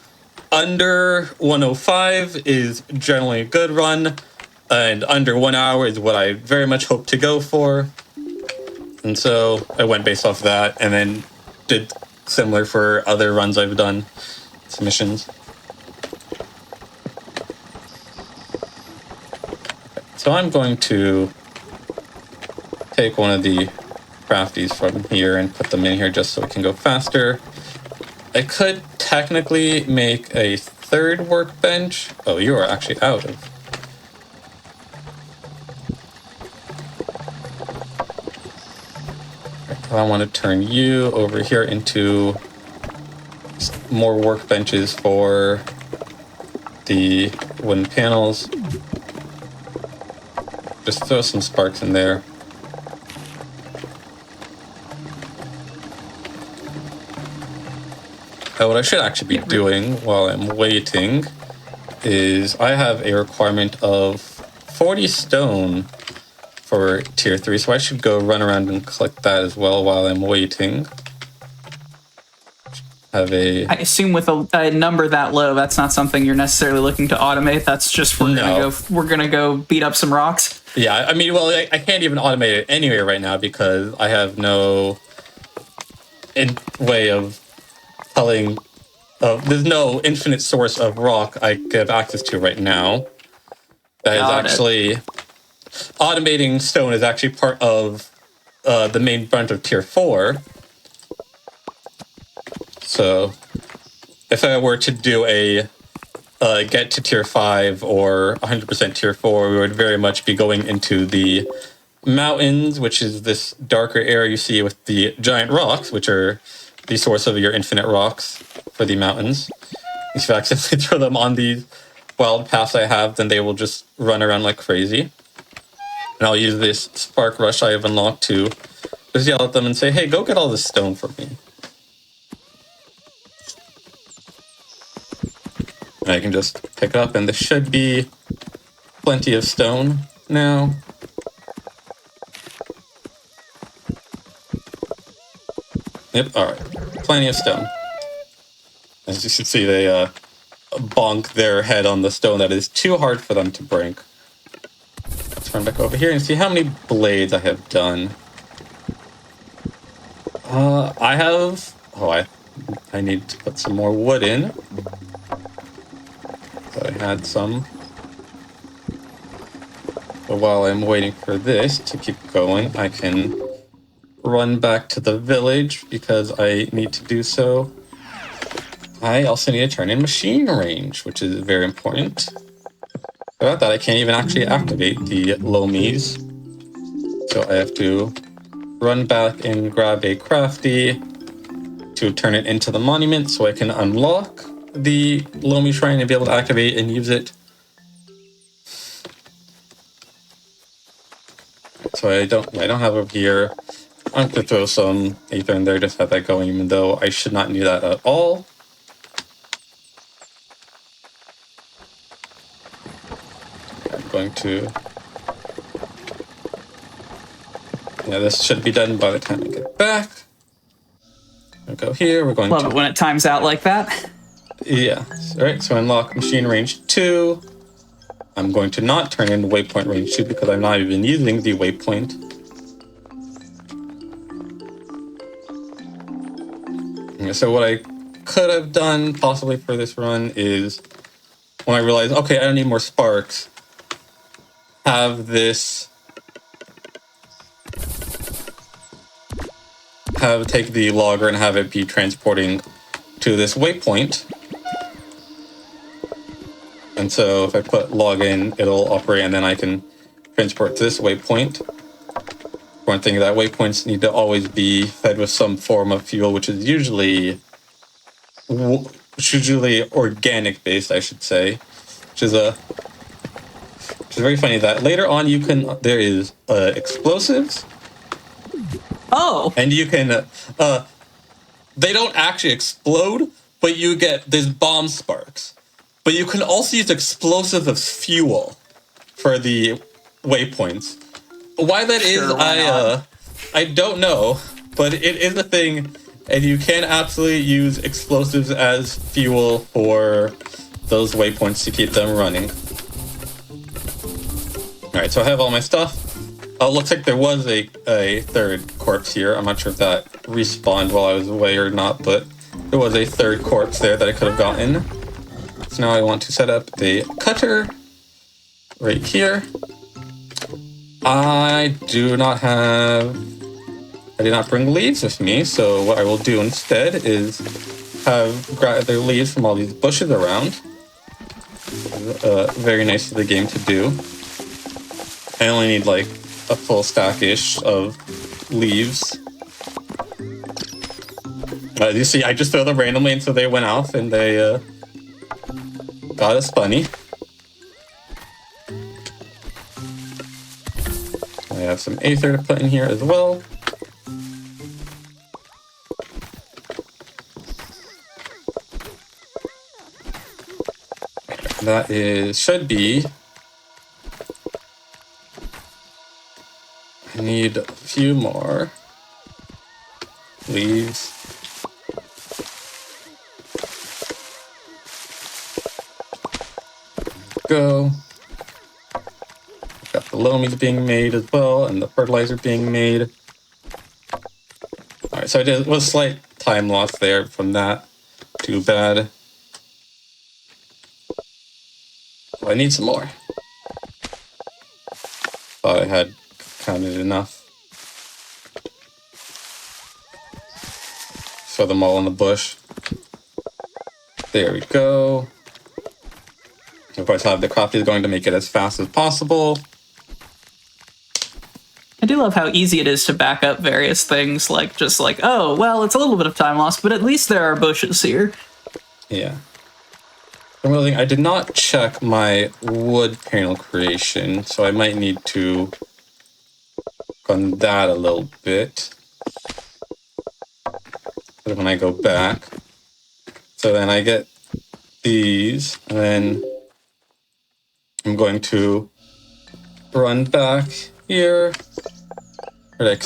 under 105 is generally a good run, and under 1 hour is what I very much hope to go for. And so I went based off that, and then did similar for other runs I've done, submissions. So I'm going to take one of the crafties from here and put them in here just so it can go faster. I could technically make a third workbench. Oh, you are actually out of. I want to turn you over here into more workbenches for the wooden panels. Just throw some sparks in there. What I should actually be doing while I'm waiting is I have a requirement of 40 stone for tier 3, so I should go run around and collect that as well while I'm waiting. I assume with a number that low, that's not something you're necessarily looking to automate. That's just we're gonna go beat up some rocks. Yeah, I mean, well, I can't even automate it anyway right now because I have no way of telling. There's no infinite source of rock I have access to right now. That is actually automating stone is actually part of the main branch of tier 4. So if I were to do a get to tier 5 or 100% tier 4, we would very much be going into the mountains, which is this darker area you see with the giant rocks, which are the source of your infinite rocks for the mountains. If you accidentally throw them on these wild paths I have, then they will just run around like crazy. And I'll use this spark rush I have unlocked to just yell at them and say, hey, go get all this stone for me. I can just pick it up, and there should be plenty of stone now. Yep, alright. Plenty of stone. As you can see, they bonk their head on the stone that is too hard for them to break. Let's run back over here and see how many blades I have done. I have... Oh, I need to put some more wood in. So I had some. But while I'm waiting for this to keep going, I can run back to the village because I need to do so. I also need to turn in machine range, which is very important. Without that, I can't even actually activate the Lomies. So I have to run back and grab a crafty to turn it into the monument so I can unlock the Lomi shrine and be able to activate and use it. So I don't have a gear. I'm going to throw some ether in there, just have that going, even though I should not need that at all. I'm going to... Yeah, this should be done by the time I get back. We'll go here, we're going Love it when it times out like that. Yeah, alright, so unlock machine range 2. I'm going to not turn in waypoint range 2 because I'm not even using the waypoint. So what I could have done possibly for this run is when I realized, okay, I don't need more sparks, have take the logger and have it be transporting to this waypoint. And so if I put log in, it'll operate and then I can transport to this waypoint. One thing, that waypoints need to always be fed with some form of fuel, which is usually organic based, I should say. Which is very funny that later on there is explosives. Oh. And you can they don't actually explode, but you get these bomb sparks. But you can also use explosives as fuel for the waypoints. Why that is, I don't know, but it is a thing, and you can absolutely use explosives as fuel for those waypoints to keep them running. Alright, so I have all my stuff. Looks like there was a third corpse here. I'm not sure if that respawned while I was away or not, but there was a third corpse there that I could have gotten. So now I want to set up the cutter right here. I did not bring leaves with me, so what I will do instead is gather leaves from all these bushes around. Very nice of the game to do. I only need like a full stack-ish of leaves. You see, I just throw them randomly until they went off and they got us bunny. I have some aether to put in here as well. That should be... I need a few more leaves. Go. Got the lomies being made as well, and the fertilizer being made. Alright, so it was slight time loss there from that. Too bad. Oh, I need some more. Thought I had counted enough. Throw them all in the bush. There we go. Of course, the crafty is going to make it as fast as possible. I do love how easy it is to back up various things, oh, well, it's a little bit of time lost, but at least there are bushes here. Yeah. Another thing, I did not check my wood panel creation, so I might need to work on that a little bit when I go back. So then I get these, and then I'm going to run back here. I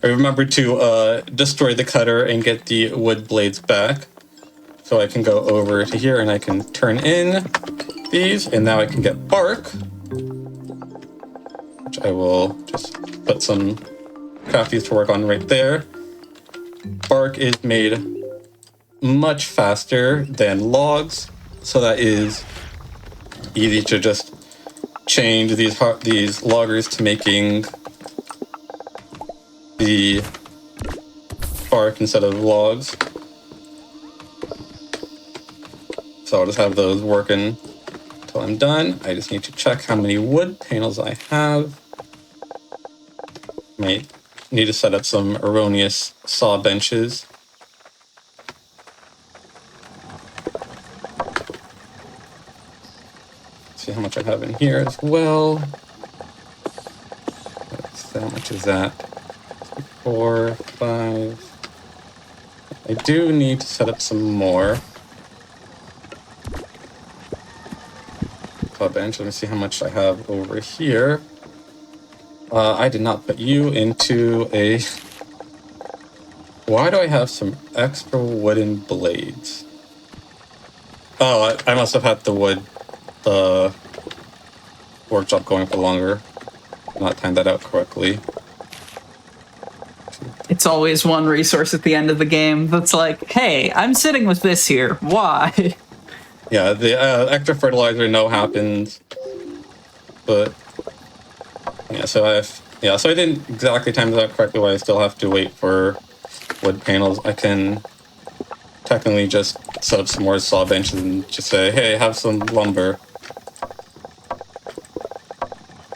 remember to destroy the cutter and get the wood blades back. So I can go over to here and I can turn in these, and now I can get bark, which I will just put some crafties to work on right there. Bark is made much faster than logs, so that is easy to just change these loggers to making the bark instead of logs. So I'll just have those working until I'm done. I just need to check how many wood panels I have. Might need to set up some erroneous saw benches. See how much I have in here as well. How much is that? 4, 5. I do need to set up some more. Bench. Let me see how much I have over here. I did not put you into a... Why do I have some extra wooden blades? Oh, I must have had the wood workshop going for longer. Not timed that out correctly. It's always one resource at the end of the game that's like, hey, I'm sitting with this here. Why? Yeah, the extra fertilizer happens, but yeah. So I didn't exactly time that correctly. Why I still have to wait for wood panels. I can technically just set up some more saw benches and just say, "Hey, have some lumber."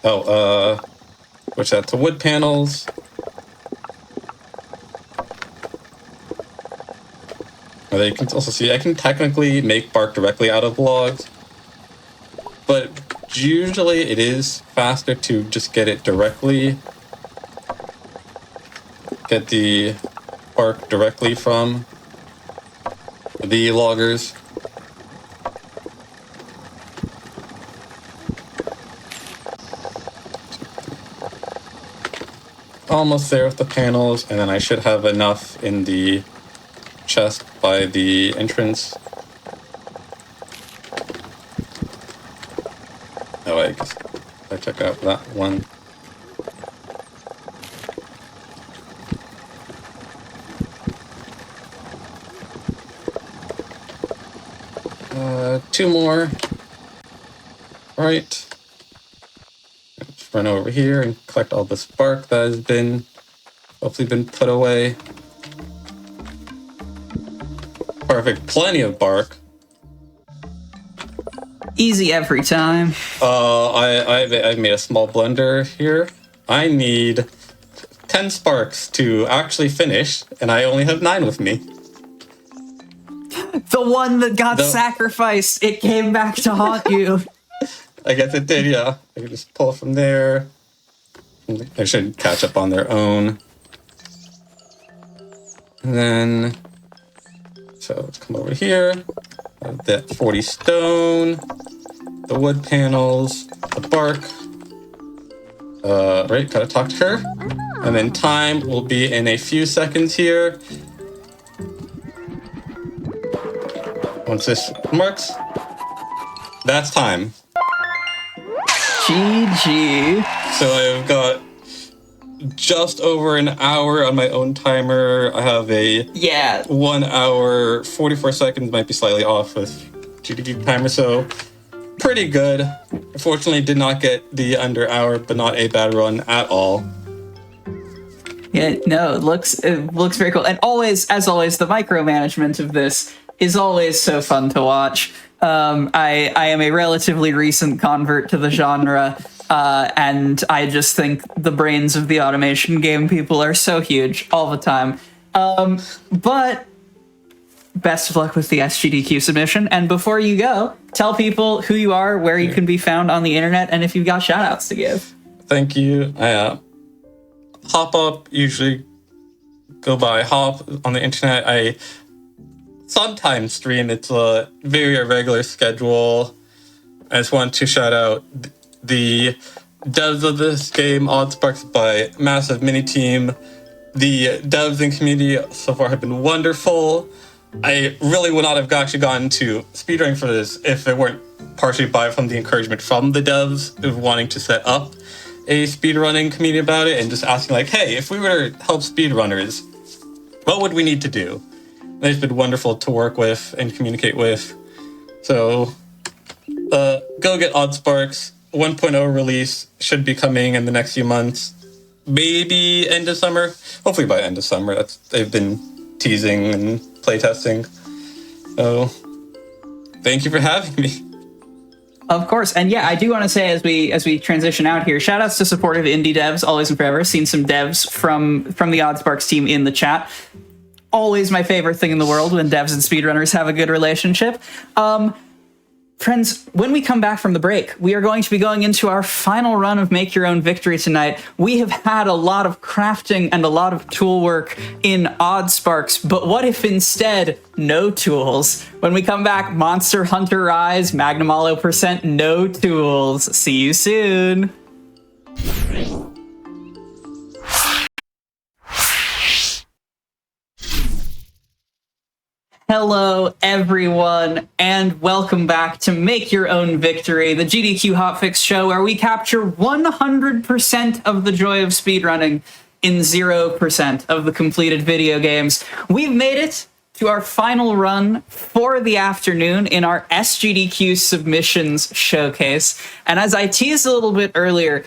Oh, which that's to wood panels. You can also see I can technically make bark directly out of logs, but usually it is faster to just get it directly, get the bark directly from the loggers. Almost there with the panels, and then I should have enough in the chest by the entrance. Oh, I guess I check out that one. Two more. Right. Just run over here and collect all this bark that has been hopefully been put away. Perfect, plenty of bark. Easy every time. I've made a small blunder here. I need 10 sparks to actually finish, and I only have 9 with me. The one that got sacrificed, it came back to haunt you. I guess it did, yeah. I can just pull from there. They should catch up on their own. And then... So let's come over here. That 40 stone, the wood panels, the bark. Right, gotta talk to her. And then time will be in a few seconds here. Once this marks, that's time. GG. So I've got just over an hour on my own timer. I have a 1 hour, 44 seconds, might be slightly off with GDQ timer, so pretty good. Unfortunately, did not get the under hour, but not a bad run at all. Yeah, no, it looks very cool. And always, as always, the micromanagement of this is always so fun to watch. I am a relatively recent convert to the genre, and I just think the brains of the automation game people are so huge all the time. But best of luck with the SGDQ submission. And before you go, tell people who you are, where you can be found on the internet, and if you've got shout-outs to give. Thank you. Hop Up, usually go by Hop on the internet. I sometimes stream. It's a very irregular schedule. I just want to shout out the devs of this game, Oddsparks by Massive Mini Team. The devs and community so far have been wonderful. I really would not have actually gotten to speedrunning for this if it weren't partially from the encouragement from the devs of wanting to set up a speedrunning community about it and just asking like, hey, if we were to help speedrunners, what would we need to do? They've been wonderful to work with and communicate with. So go get Oddsparks. 1.0 release should be coming in the next few months. Maybe end of summer. Hopefully by end of summer. They've been teasing and playtesting. So thank you for having me. Of course. And yeah, I do want to say as we transition out here, shout outs to supportive indie devs, always and forever. Seen some devs from the Oddsparks team in the chat. Always my favorite thing in the world when devs and speedrunners have a good relationship. Friends, when we come back from the break, we are going to be going into our final run of Make Your Own Victory tonight. We have had a lot of crafting and a lot of tool work in Oddsparks, but what if instead, no tools? When we come back, Monster Hunter Rise, Magnum Alo %, no tools. See you soon. Hello, everyone, and welcome back to Make Your Own Victory, the GDQ Hotfix show where we capture 100% of the joy of speedrunning in 0% of the completed video games. We've made it to our final run for the afternoon in our SGDQ submissions showcase. And as I teased a little bit earlier,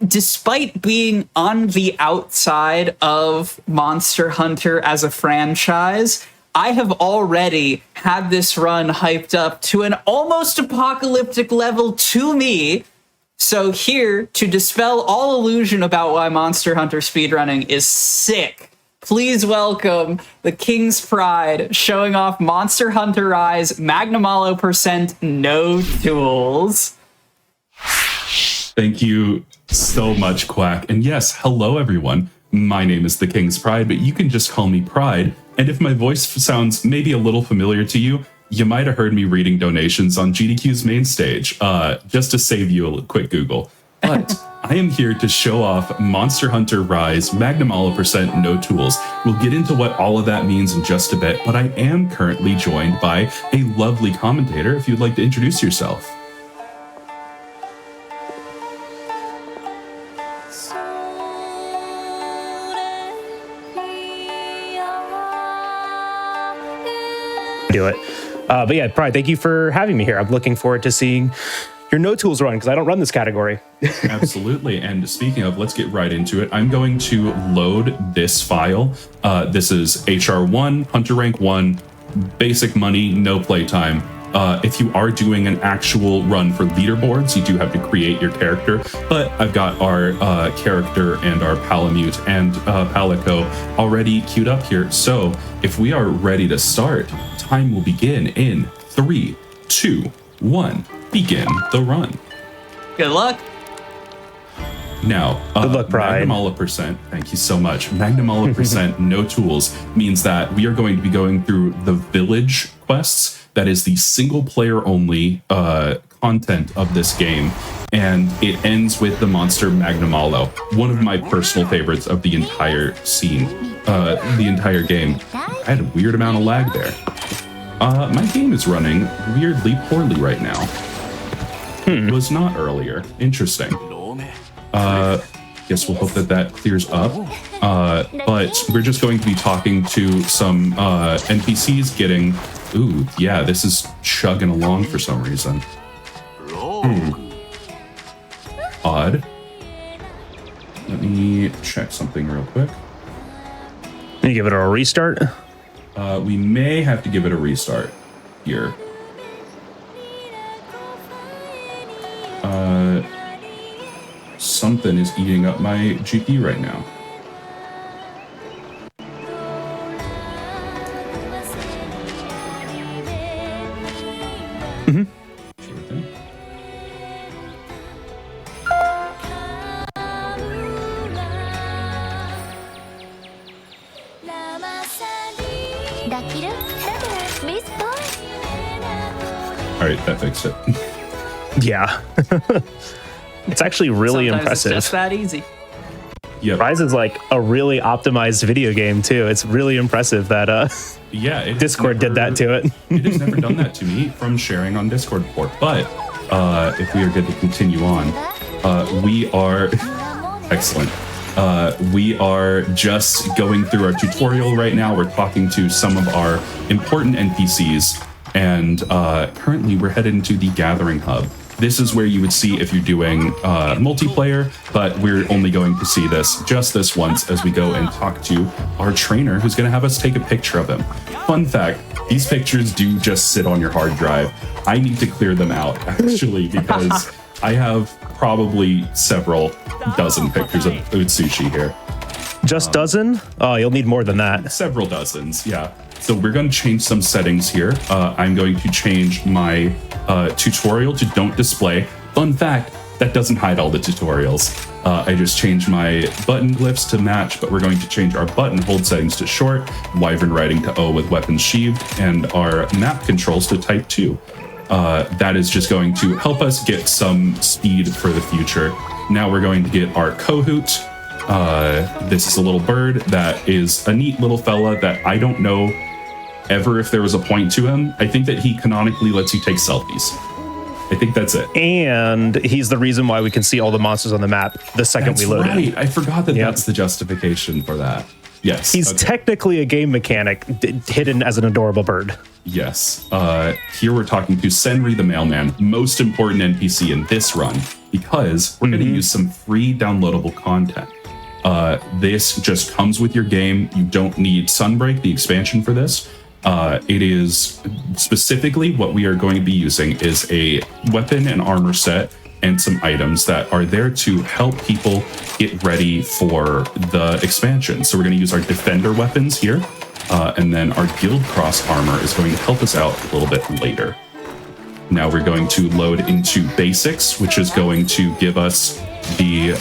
despite being on the outside of Monster Hunter as a franchise, I have already had this run hyped up to an almost apocalyptic level to me. So here, to dispel all illusion about why Monster Hunter speedrunning is sick, please welcome the King's Pride showing off Monster Hunter Rise, Magnum Alo %, no tools. Thank you so much, Quack. And yes, hello everyone. My name is the King's Pride, but you can just call me Pride. And if my voice sounds maybe a little familiar to you, you might have heard me reading donations on GDQ's main stage, just to save you a quick Google. But I am here to show off Monster Hunter Rise, Magnum Alo %, no tools. We'll get into what all of that means in just a bit, but I am currently joined by a lovely commentator, if you'd like to introduce yourself. Do it. But yeah, Pride, thank you for having me here. I'm looking forward to seeing your no tools run because I don't run this category. Absolutely. And speaking of, let's get right into it. I'm going to load this file. This is HR1, Hunter Rank 1, basic money, no playtime. If you are doing an actual run for leaderboards, you do have to create your character, but I've got our character and our Palamute and Palico already queued up here. So if we are ready to start, time will begin in 3, 2, 1. Begin the run. Good luck. Now, Good luck, Pride. Magnum Alo %, thank you so much. Magnum Alo %, no tools, means that we are going to be going through the village quests. That is the single player only content of this game. And it ends with the monster Magnum Alo, one of my personal favorites of the entire scene, the entire game. I had a weird amount of lag there. My game is running weirdly poorly right now. It was not earlier. Interesting. Guess we'll hope that that clears up. But we're just going to be talking to some NPCs getting... Ooh, yeah, this is chugging along for some reason. Odd. Let me check something real quick. Can you give it a restart? We may have to give it a restart here. Something is eating up my GPU right now. Sure thing. fixed it. Yeah. It's actually really Sometimes impressive. It's just that easy. Yep. Rise is like a really optimized video game too. It's really impressive that Yeah, it has Discord did that to it. It has never done that to me from sharing on Discord before. But if we are good to continue on, we are excellent. We are just going through our tutorial right now. We're talking to some of our important NPCs, and currently we're headed into the Gathering Hub. This is where you would see if you're doing multiplayer, but we're only going to see just this once as we go and talk to our trainer who's going to have us take a picture of him. Fun fact, these pictures do just sit on your hard drive. I need to clear them out, actually, because I have probably several dozen pictures of Utsushi here. Just dozen? Oh, you'll need more than that. Several dozens, yeah. So we're going to change some settings here. I'm going to change my tutorial to don't display. Fun fact, that doesn't hide all the tutorials. I just changed my button glyphs to match, but we're going to change our button hold settings to short, wyvern riding to O with weapons sheathed, and our map controls to type 2. That is just going to help us get some speed for the future. Now we're going to get our Kohoot. This is a little bird that is a neat little fella that I don't know ever if there was a point to him. I think that he canonically lets you take selfies. I think that's it. And he's the reason why we can see all the monsters on the map the second That's we load right. in. I forgot that Yep. that's the justification for that. Yes. He's okay. technically a game mechanic hidden as an adorable bird. Yes. Here we're talking to Senri the Mailman, most important NPC in this run, because we're going to use some free downloadable content. This just comes with your game. You don't need Sunbreak, the expansion for this. It is specifically what we are going to be using is a weapon and armor set and some items that are there to help people get ready for the expansion. So we're going to use our defender weapons here, and then our guild cross armor is going to help us out a little bit later. Now we're going to load into basics, which is going to give us the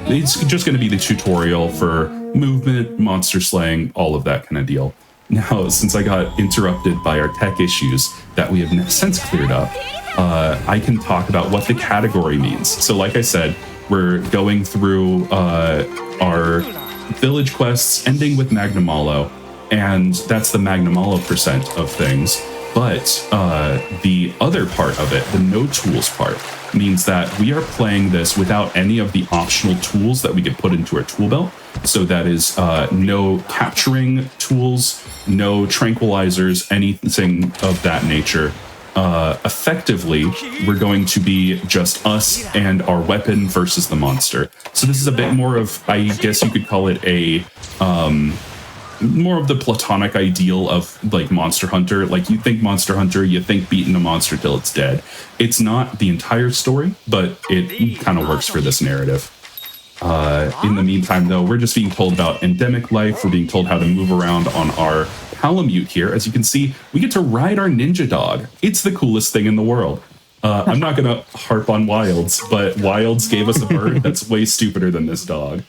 it's just going to be the tutorial for movement, monster slaying, all of that kind of deal. Now, since I got interrupted by our tech issues that we have since cleared up, I can talk about what the category means. So like I said, we're going through our village quests, ending with Magnamalo, and that's the Magnamalo percent of things. But the other part of it, the no tools part, means that we are playing this without any of the optional tools that we could put into our tool belt. So that is no capturing tools, no tranquilizers, anything of that nature. Effectively, we're going to be just us and our weapon versus the monster. So this is a bit more of, I guess you could call it a more of the platonic ideal of like Monster Hunter. Like you think Monster Hunter, you think beating a monster till it's dead. It's not the entire story, but it kind of works for this narrative. In the meantime, though, we're just being told about endemic life. We're being told how to move around on our Palamute here. As you can see, we get to ride our ninja dog. It's the coolest thing in the world. I'm not going to harp on Wilds, but Wilds gave us a bird that's way stupider than this dog.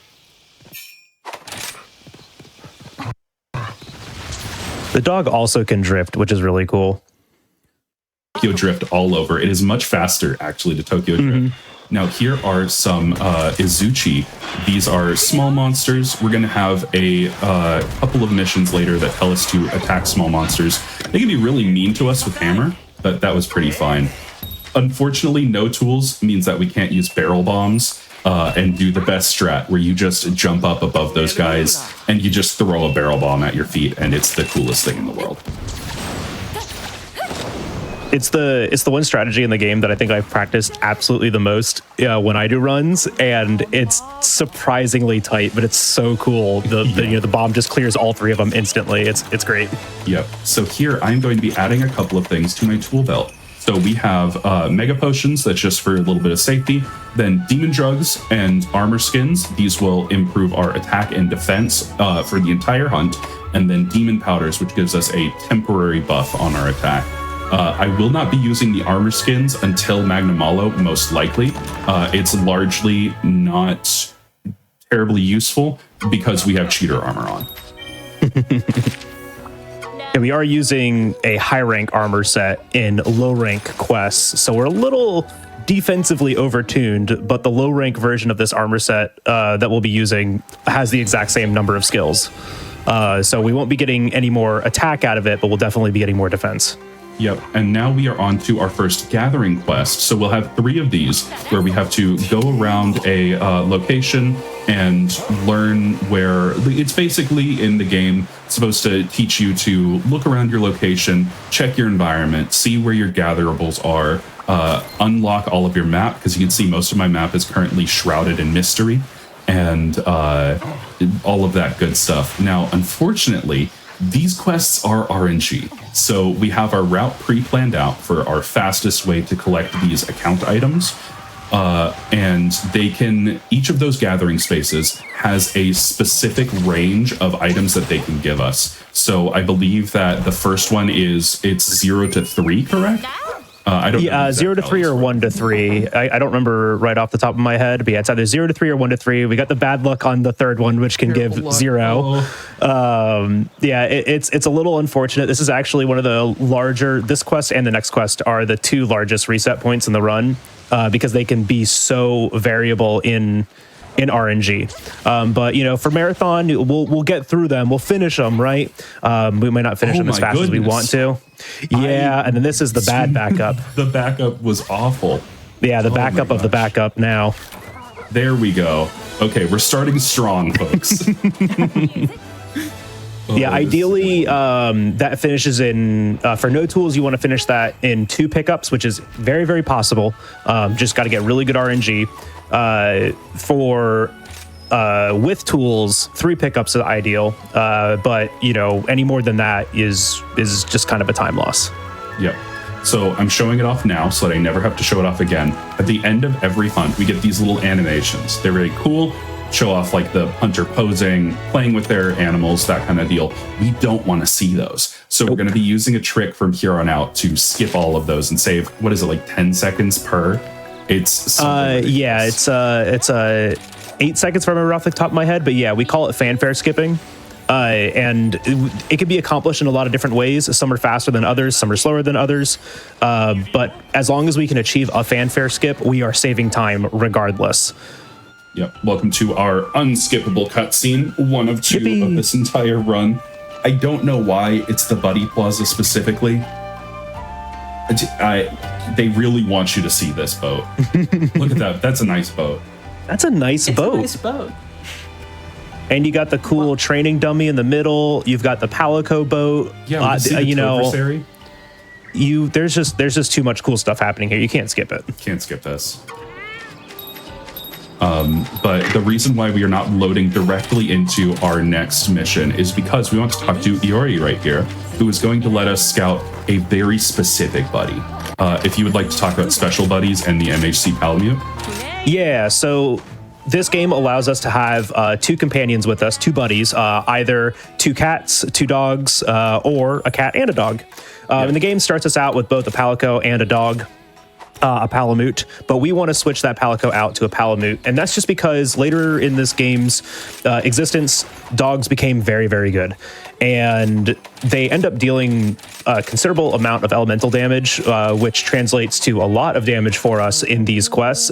The dog also can drift, which is really cool. Tokyo Drift all over. It is much faster, actually, to Tokyo Drift. Now, here are some Izuchi. These are small monsters. We're going to have a couple of missions later that tell us to attack small monsters. They can be really mean to us with hammer, but that was pretty fine. Unfortunately, no tools means that we can't use barrel bombs and do the best strat where you just jump up above those guys and you just throw a barrel bomb at your feet, and it's the coolest thing in the world. It's the one strategy in the game that I think I've practiced absolutely the most when I do runs, and it's surprisingly tight, but it's so cool. The bomb just clears all three of them instantly. It's great. Yep. So here I'm going to be adding a couple of things to my tool belt. So we have Mega Potions, that's just for a little bit of safety. Then Demon Drugs and Armor Skins. These will improve our attack and defense for the entire hunt. And then Demon Powders, which gives us a temporary buff on our attack. I will not be using the Armor Skins until Magnamalo, most likely. It's largely not terribly useful because we have cheater armor on. Yeah, we are using a high rank armor set in low rank quests, so we're a little defensively overtuned, but the low rank version of this armor set that we'll be using has the exact same number of skills. So we won't be getting any more attack out of it, but we'll definitely be getting more defense. Yep, and now we are on to our first gathering quest. So we'll have 3 of these where we have to go around a location and learn where it's basically in the game supposed to teach you to look around your location, check your environment, see where your gatherables are, unlock all of your map, because you can see most of my map is currently shrouded in mystery, and all of that good stuff. Now, unfortunately, these quests are RNG. So we have our route pre-planned out for our fastest way to collect these account items. And each of those gathering spaces has a specific range of items that they can give us. So I believe that the first one it's 0 to 3, correct? I don't know. 0 to 3 or 1 to 3. I don't remember right off the top of my head, but yeah, it's either 0 to 3 or 1 to 3. We got the bad luck on the third one, which can give 0. It's a little unfortunate. This is actually one of the larger, this quest and the next quest are the 2 largest reset points in the run, because they can be so variable in RNG. But for marathon, we'll get through them. We'll finish them, right? We might not finish them as fast as we want to. Yeah, and then this is the bad backup. The backup was awful. Yeah, the backup of the backup now. There we go. Okay, we're starting strong, folks. Yeah, ideally, that finishes in, for no tools, you want to finish that in 2 pickups, which is very, very possible. Just got to get really good RNG. With tools, 3 pickups is ideal. But any more than that is just kind of a time loss. Yep. So I'm showing it off now so that I never have to show it off again. At the end of every hunt, we get these little animations. They're very cool. Show off like the hunter posing, playing with their animals, that kind of deal. We don't want to see those. So we're going to be using a trick from here on out to skip all of those and save, 10 seconds per? It's 8 seconds if I remember off the top of my head, but yeah, we call it fanfare skipping. And it can be accomplished in a lot of different ways. Some are faster than others, some are slower than others. But as long as we can achieve a fanfare skip, we are saving time regardless. Yep. Welcome to our unskippable cutscene, 1 of 2 Yippee. of this entire run. I don't know why it's the Buddy Plaza specifically. They really want you to see this boat. Look at that. That's a nice boat. That's a nice boat. A nice boat. And you got the cool training dummy in the middle. You've got the Palico boat. Yeah, we see the Toversary. There's just too much cool stuff happening here. You can't skip it. Can't skip this. But the reason why we are not loading directly into our next mission is because we want to talk to Iori right here, who is going to let us scout a very specific buddy. If you would like to talk about special buddies and the MHC Palamute. Yeah, so this game allows us to have 2 companions with us, 2 buddies, either 2 cats, 2 dogs, or a cat and a dog. And the game starts us out with both a Palico and a dog. A Palamute, but we want to switch that Palico out to a Palamute, and that's just because later in this game's existence, dogs became very, very good, and they end up dealing a considerable amount of elemental damage, which translates to a lot of damage for us in these quests.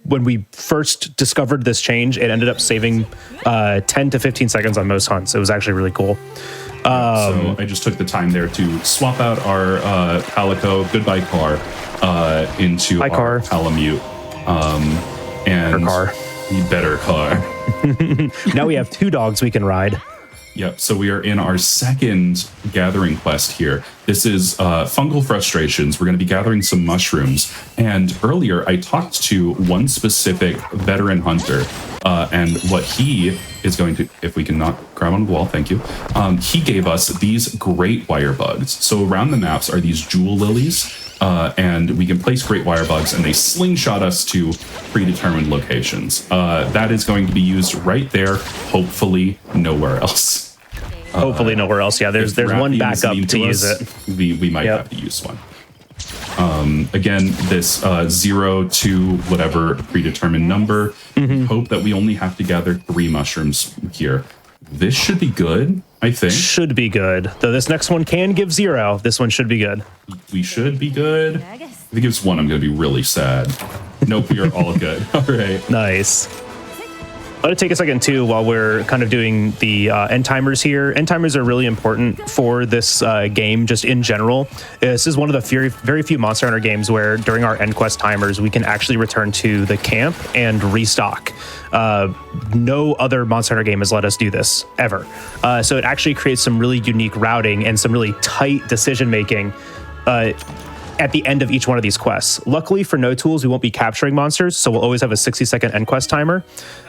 When we first discovered this change, it ended up saving 10 to 15 seconds on most hunts. It was actually really cool. So I just took the time there to swap out our Palico, goodbye car, into our Palamute. And car. Better car. Now we have 2 dogs we can ride. Yep, so we are in our second gathering quest here. This is Fungal Frustrations. We're going to be gathering some mushrooms. And earlier, I talked to one specific veteran hunter, and what he is going to, if we can not grab on the wall, thank you. He gave us these great wire bugs. So around the maps are these jewel lilies, and we can place great wire bugs, and they slingshot us to predetermined locations. That is going to be used right there, hopefully nowhere else. Hopefully nowhere else. Yeah, there's one backup to use it. We might have to use one. Again, this 0 to whatever predetermined number. We hope that we only have to gather 3 mushrooms here. This should be good. I think. Should be good. Though this next one can give 0. This one should be good. We should be good. If it gives 1, I'm going to be really sad. Nope, we are all good. All right. Nice. Let it take a second too while we're kind of doing the end timers here. End timers are really important for this game just in general. This is one of the very few Monster Hunter games where during our end quest timers, we can actually return to the camp and restock. No other Monster Hunter game has let us do this ever. So it actually creates some really unique routing and some really tight decision making at the end of each one of these quests. Luckily for No Tools, we won't be capturing monsters, so we'll always have a 60-second end quest timer.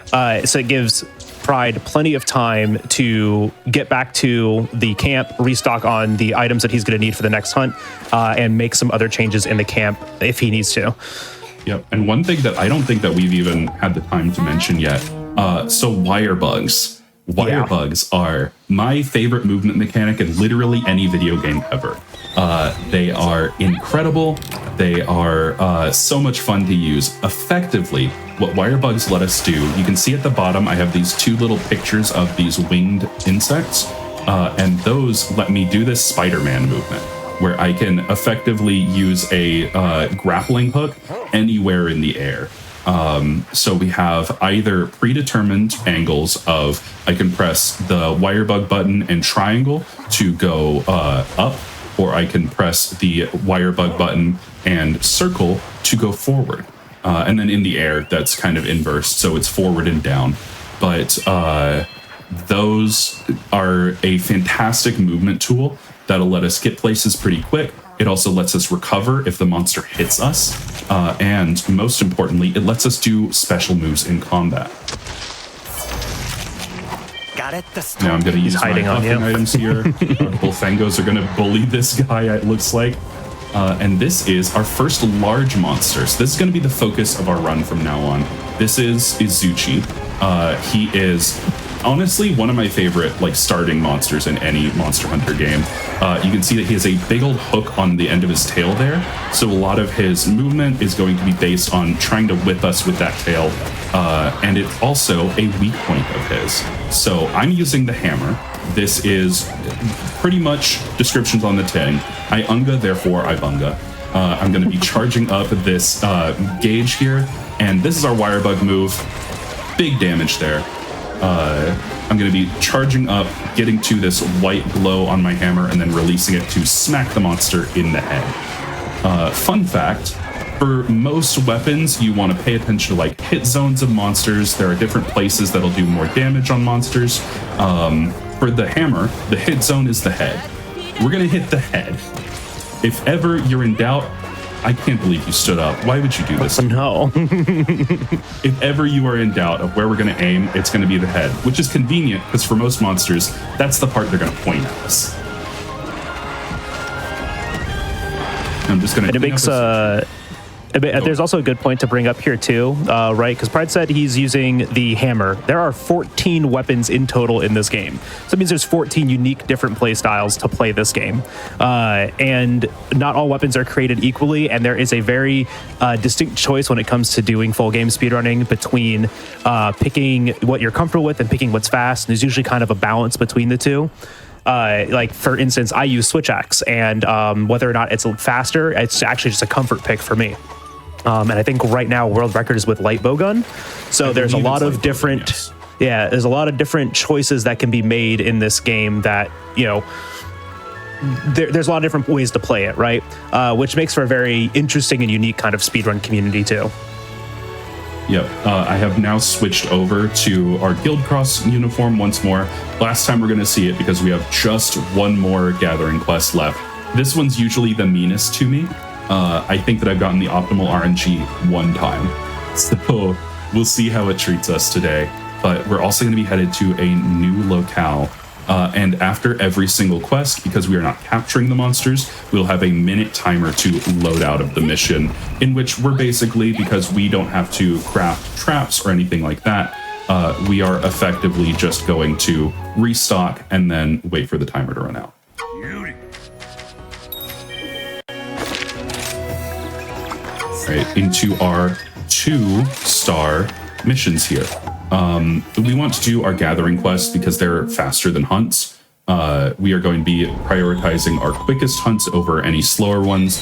So it gives Pride plenty of time to get back to the camp, restock on the items that he's going to need for the next hunt, and make some other changes in the camp if he needs to. Yep. And one thing that I don't think that we've even had the time to mention yet, so wire bugs. Wire bugs are my favorite movement mechanic in literally any video game ever. They are incredible. They are so much fun to use. Effectively, what wire bugs let us do, you can see at the bottom, I have these 2 little pictures of these winged insects, and those let me do this Spider-Man movement, where I can effectively use a grappling hook anywhere in the air. So we have either predetermined angles of I can press the wire bug button and triangle to go up, or I can press the wire bug button and circle to go forward. And then in the air, that's kind of inverse, so it's forward and down. But those are a fantastic movement tool that'll let us get places pretty quick. It also lets us recover if the monster hits us. And most importantly, it lets us do special moves in combat. Now I'm going to use my buffing items here. Both Fangos are going to bully this guy, it looks like. And this is our first large monster. So this is going to be the focus of our run from now on. This is Izuchi. He is honestly one of my favorite starting monsters in any Monster Hunter game. You can see that he has a big old hook on the end of his tail there. So a lot of his movement is going to be based on trying to whip us with that tail. And it's also a weak point of his. So I'm using the hammer. This is pretty much descriptions on the tin. I unga, therefore I bunga. I'm going to be charging up this gauge here. And this is our wire bug move. Big damage there. I'm going to be charging up, getting to this white glow on my hammer, and then releasing it to smack the monster in the head. Fun fact, for most weapons, you want to pay attention to hit zones of monsters. There are different places that'll do more damage on monsters. For the hammer, the hit zone is the head. We're going to hit the head. If ever you're in doubt, I can't believe you stood up. Why would you do this? No. If ever you are in doubt of where we're going to aim, it's going to be the head, which is convenient because for most monsters, that's the part they're going to point at us. I'm just going to... And it makes... There's also a good point to bring up here too, right? Because Pride said he's using the hammer. There are 14 weapons in total in this game. So it means there's 14 unique different play styles to play this game. And not all weapons are created equally, and there is a very distinct choice when it comes to doing full game speedrunning between picking what you're comfortable with and picking what's fast. And there's usually kind of a balance between the two. For instance, I use switch axe, and whether or not it's faster, it's actually just a comfort pick for me. And I think right now world record is with light bowgun. So there's a lot of different, there's a lot of different choices that can be made in this game that, there's a lot of different ways to play it, right? Which makes for a very interesting and unique kind of speedrun community too. Yep, I have now switched over to our Guild Cross uniform once more. Last time we're going to see it because we have just one more gathering quest left. This one's usually the meanest to me. I think that I've gotten the optimal RNG one time. So we'll see how it treats us today. But we're also going to be headed to a new locale. And after every single quest, because we are not capturing the monsters, we'll have a minute timer to load out of the mission, in which we're basically, because we don't have to craft traps or anything like that, we are effectively just going to restock and then wait for the timer to run out. Right, into our 2-star missions here. We want to do our gathering quests because they're faster than hunts. we are going to be prioritizing our quickest hunts over any slower ones.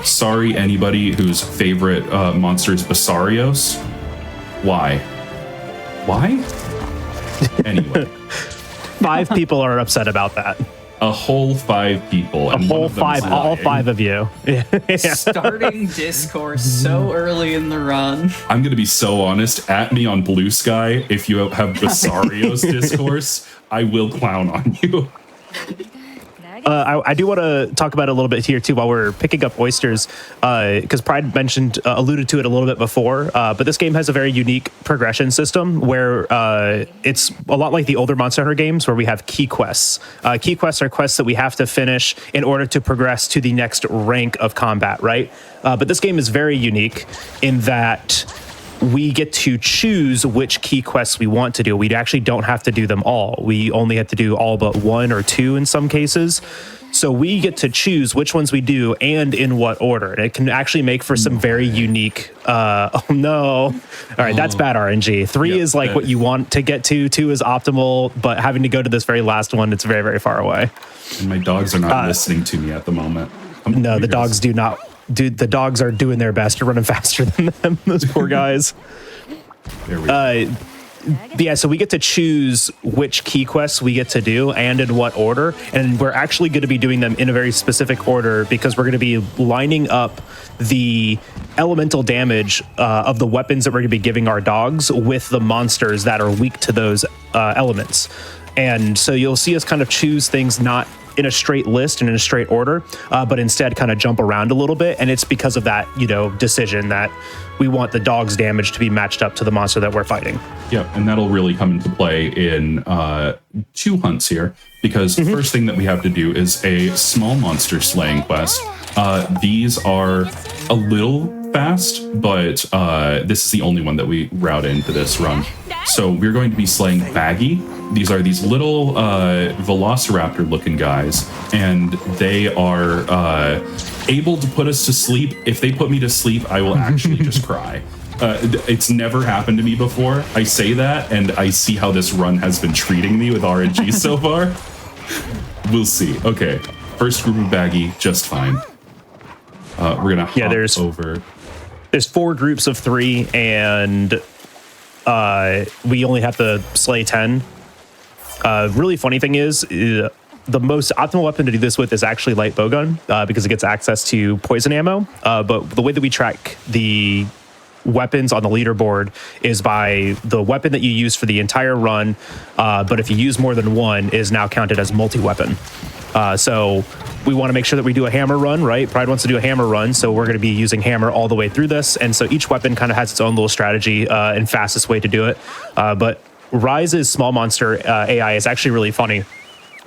Sorry, anybody whose favorite monster is Basarios. Why? Anyway. 5 people are upset about that. A whole 5 people. A whole 5, all 5 of you. Starting discourse so early in the run. I'm going to be so honest. At me on Blue Sky, if you have Basario's discourse, I will clown on you. I do want to talk about it a little bit here too while we're picking up oysters, because Pride alluded to it a little bit before, but this game has a very unique progression system where it's a lot like the older Monster Hunter games where we have key quests. Key quests are quests that we have to finish in order to progress to the next rank of combat, right? But this game is very unique in that we get to choose which key quests we want to do. We actually don't have to do them all. We only have to do all but 1 or 2 in some cases. So we get to choose which ones we do and in what order. And it can actually make for some very unique, oh no. All right, that's bad RNG. 3 is like what you want to get to, 2 is optimal, but having to go to this very last one, it's very, very far away. And my dogs are not listening to me at the moment. No, the dogs do not. Dude, the dogs are doing their best. You're running faster than them, those poor guys. There we go. Yeah, so we get to choose which key quests we get to do and in what order. And we're actually going to be doing them in a very specific order because we're going to be lining up the elemental damage of the weapons that we're going to be giving our dogs with the monsters that are weak to those elements. And so you'll see us kind of choose things not in a straight list and in a straight order, but instead kind of jump around a little bit. And it's because of that, decision that we want the dog's damage to be matched up to the monster that we're fighting. Yep, and that'll really come into play in 2 hunts here, because the first thing that we have to do is a small monster slaying quest. These are a little fast, but this is the only one that we route into this run. So we're going to be slaying Baggy. These are these little velociraptor-looking guys, and they are able to put us to sleep. If they put me to sleep, I will actually just cry. It's never happened to me before. I say that, and I see how this run has been treating me with RNG so far. We'll see. Okay, first group of Baggy, just fine. We're gonna hop over. There's 4 groups of 3, and we only have to slay 10. Really funny thing is, the most optimal weapon to do this with is actually light bowgun, because it gets access to poison ammo. But the way that we track the weapons on the leaderboard is by the weapon that you use for the entire run. But if you use more than one, it is now counted as multi-weapon. So we want to make sure that we do a hammer run, right? Pride wants to do a hammer run, so we're going to be using hammer all the way through this. And so each weapon kind of has its own little strategy and fastest way to do it. But Rise's small monster AI is actually really funny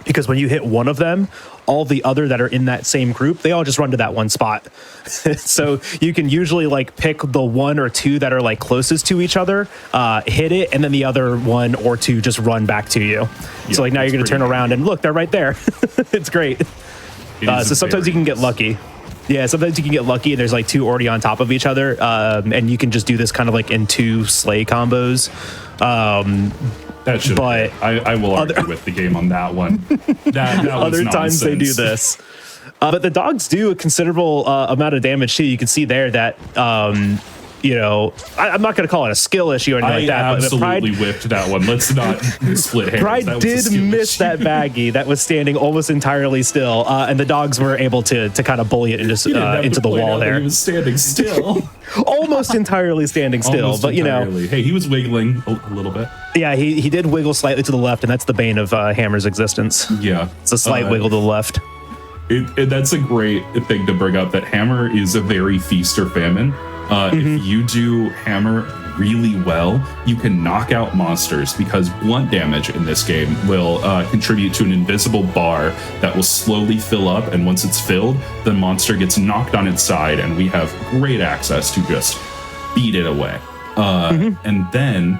because when you hit one of them, all the other that are in that same group, they all just run to that one spot. So you can usually like pick the 1 or 2 that are like closest to each other, hit it, and then the other 1 or 2 just run back to you. Yeah, so like now you're going to turn around and look, they're right there. It's great. So sometimes you can get lucky. Yeah, sometimes you can get lucky and there's like 2 already on top of each other, and you can just do this kind of like in 2 slay combos. That should. But I will argue with the game on that one. That other times they do this, but the dogs do a considerable amount of damage too. You can see there that I'm not going to call it a skill issue or anything like that. I absolutely whipped that one. Let's not split hairs. Pride did miss that Baggy that was standing almost entirely still, and the dogs were able to kind of bully it into the wall there. He was standing still. Almost entirely standing still, almost but entirely. Hey, he was wiggling a little bit. Yeah, he did wiggle slightly to the left, and that's the bane of Hammer's existence. Yeah. It's a slight wiggle to the left. That's a great thing to bring up, that Hammer is a very feast or famine. If you do Hammer really well, you can knock out monsters, because blunt damage in this game will contribute to an invisible bar that will slowly fill up, and once it's filled, the monster gets knocked on its side, and we have great access to just beat it away. And then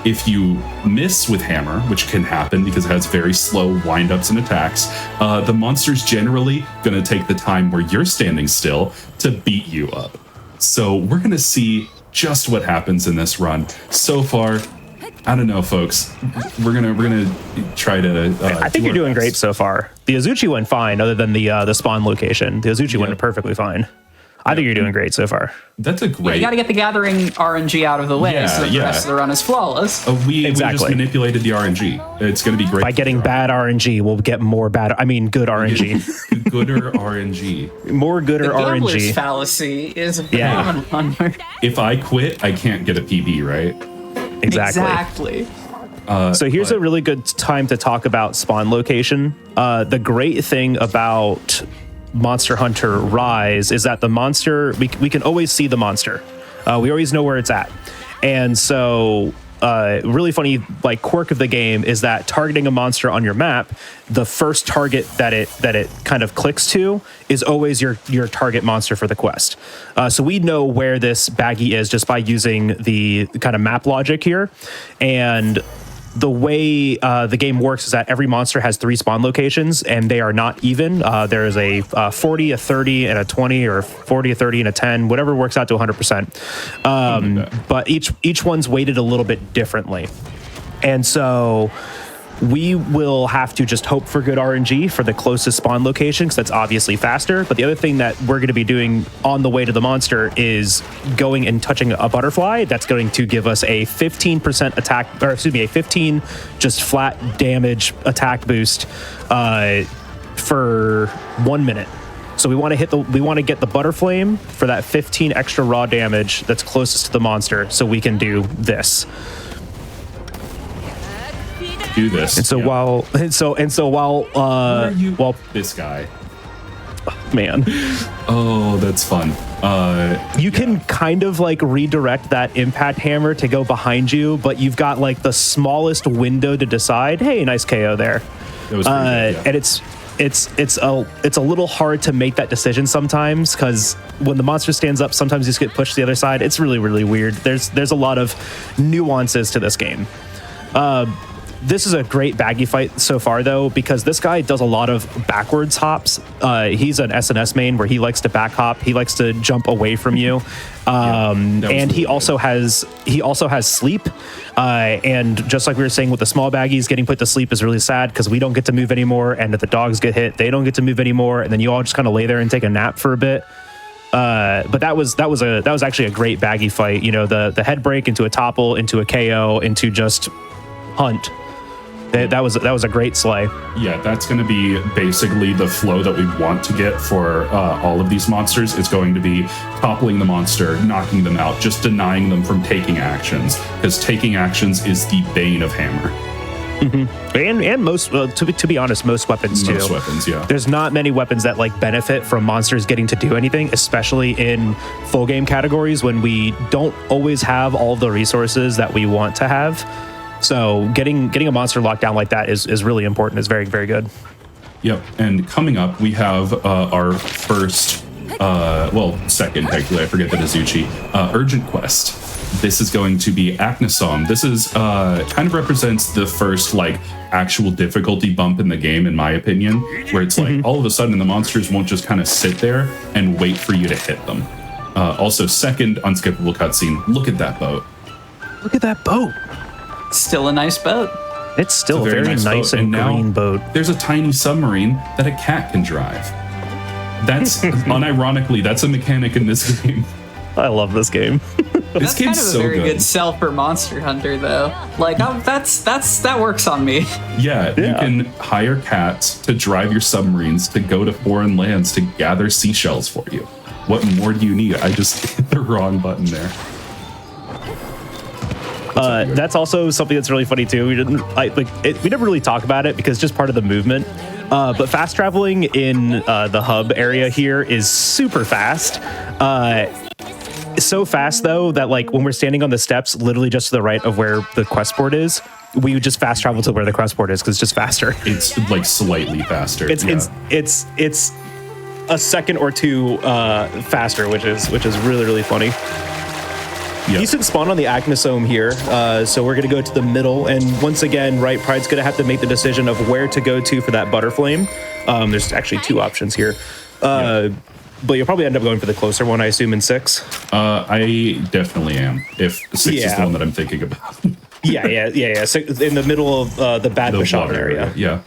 if you miss with Hammer, which can happen because it has very slow windups and attacks, the monster's generally going to take the time where you're standing still to beat you up. So we're going to see just what happens in this run. So far, I don't know, folks. We're gonna try to. I think you're doing great so far. The Azuchi went fine, other than the spawn location. The Azuchi went perfectly fine. I think you're doing great so far. That's a great. You got to get the gathering RNG out of the way so that the rest of the run is flawless. We just manipulated the RNG. It's going to be great. By getting bad RNG, we'll get more good RNG. Gooder RNG. More gooder the gambler's RNG. fallacy is a phenomenon. If I quit, I can't get a PB, right? Exactly. So here's a really good time to talk about spawn location. The great thing about Monster Hunter Rise is that the monster, we can always see the monster. We always know where it's at. And so really funny like quirk of the game is that targeting a monster on your map, the first target that it kind of clicks to is always your target monster for the quest. So we know where this baggie is just by using the kind of map logic here. And the way the game works is that every monster has 3 spawn locations, and they are not even. There is a 40, a 30, and a 20, or 40, a 30, and a 10, whatever works out to 100%. But each one's weighted a little bit differently. And so we will have to just hope for good RNG for the closest spawn location, because that's obviously faster. But the other thing that we're going to be doing on the way to the monster is going and touching a butterfly. That's going to give us a 15% attack, or excuse me, a 15 just flat damage attack boost for 1 minute. So we want to get the butterflame for that 15 extra raw damage that's closest to the monster, so we can do this. Do this. And so while this guy, man, oh, that's fun. You can kind of like redirect that impact hammer to go behind you, but you've got like the smallest window to decide. Hey, nice KO there. That was pretty good, yeah. And it's a little hard to make that decision sometimes, because when the monster stands up, sometimes you just get pushed to the other side. It's really, really weird. There's a lot of nuances to this game. This is a great baggy fight so far, though, because this guy does a lot of backwards hops. He's an SNS main where he likes to back hop. He likes to jump away from you, and he also has sleep. And just like we were saying with the small baggies, getting put to sleep is really sad because we don't get to move anymore. And if the dogs get hit, they don't get to move anymore. And then you all just kind of lay there and take a nap for a bit. But that was actually a great baggy fight. You know, the head break into a topple, into a KO, into just hunt. That was a great slay. Yeah, that's going to be basically the flow that we want to get for all of these monsters. It's going to be toppling the monster, knocking them out, just denying them from taking actions, because taking actions is the bane of hammer. Mm-hmm. And most, to be honest, most weapons too. Most weapons, yeah. There's not many weapons that like benefit from monsters getting to do anything, especially in full game categories when we don't always have all the resources that we want to have. So getting a monster locked down like that is really important. It's very, very good. Yep. And coming up, we have our first, second, technically, I forget the Azuchi, urgent quest. This is going to be Acnesom. This is kind of represents the first like actual difficulty bump in the game, in my opinion, where it's like all of a sudden the monsters won't just kind of sit there and wait for you to hit them. Also, second unskippable cutscene. Look at that boat. Look at that boat. Still a nice boat. It's still a very nice and green boat. There's a tiny submarine that a cat can drive. That's unironically, that's a mechanic in this game. I love this game. This game's kind of a very good sell for Monster Hunter, though. Like that works on me. Yeah, you can hire cats to drive your submarines to go to foreign lands to gather seashells for you. What more do you need? I just hit the wrong button there. That's also something that's really funny too. We never really talk about it because it's just part of the movement. But fast traveling in the hub area here is super fast. So fast though that like when we're standing on the steps, literally just to the right of where the quest board is, we would just fast travel to where the quest board is because it's just faster. It's like slightly faster. It's a second or two faster, which is really, really funny. Yep. Decent spawn on the Acnosome here, so we're going to go to the middle, and once again, right, Pride's going to have to make the decision of where to go to for that Butterflame. There's actually 2 options here, but you'll probably end up going for the closer one, I assume, in 6. I definitely am, if 6 is the one that I'm thinking about. Yeah. So in the middle of the Bad Bashan water area. Yeah.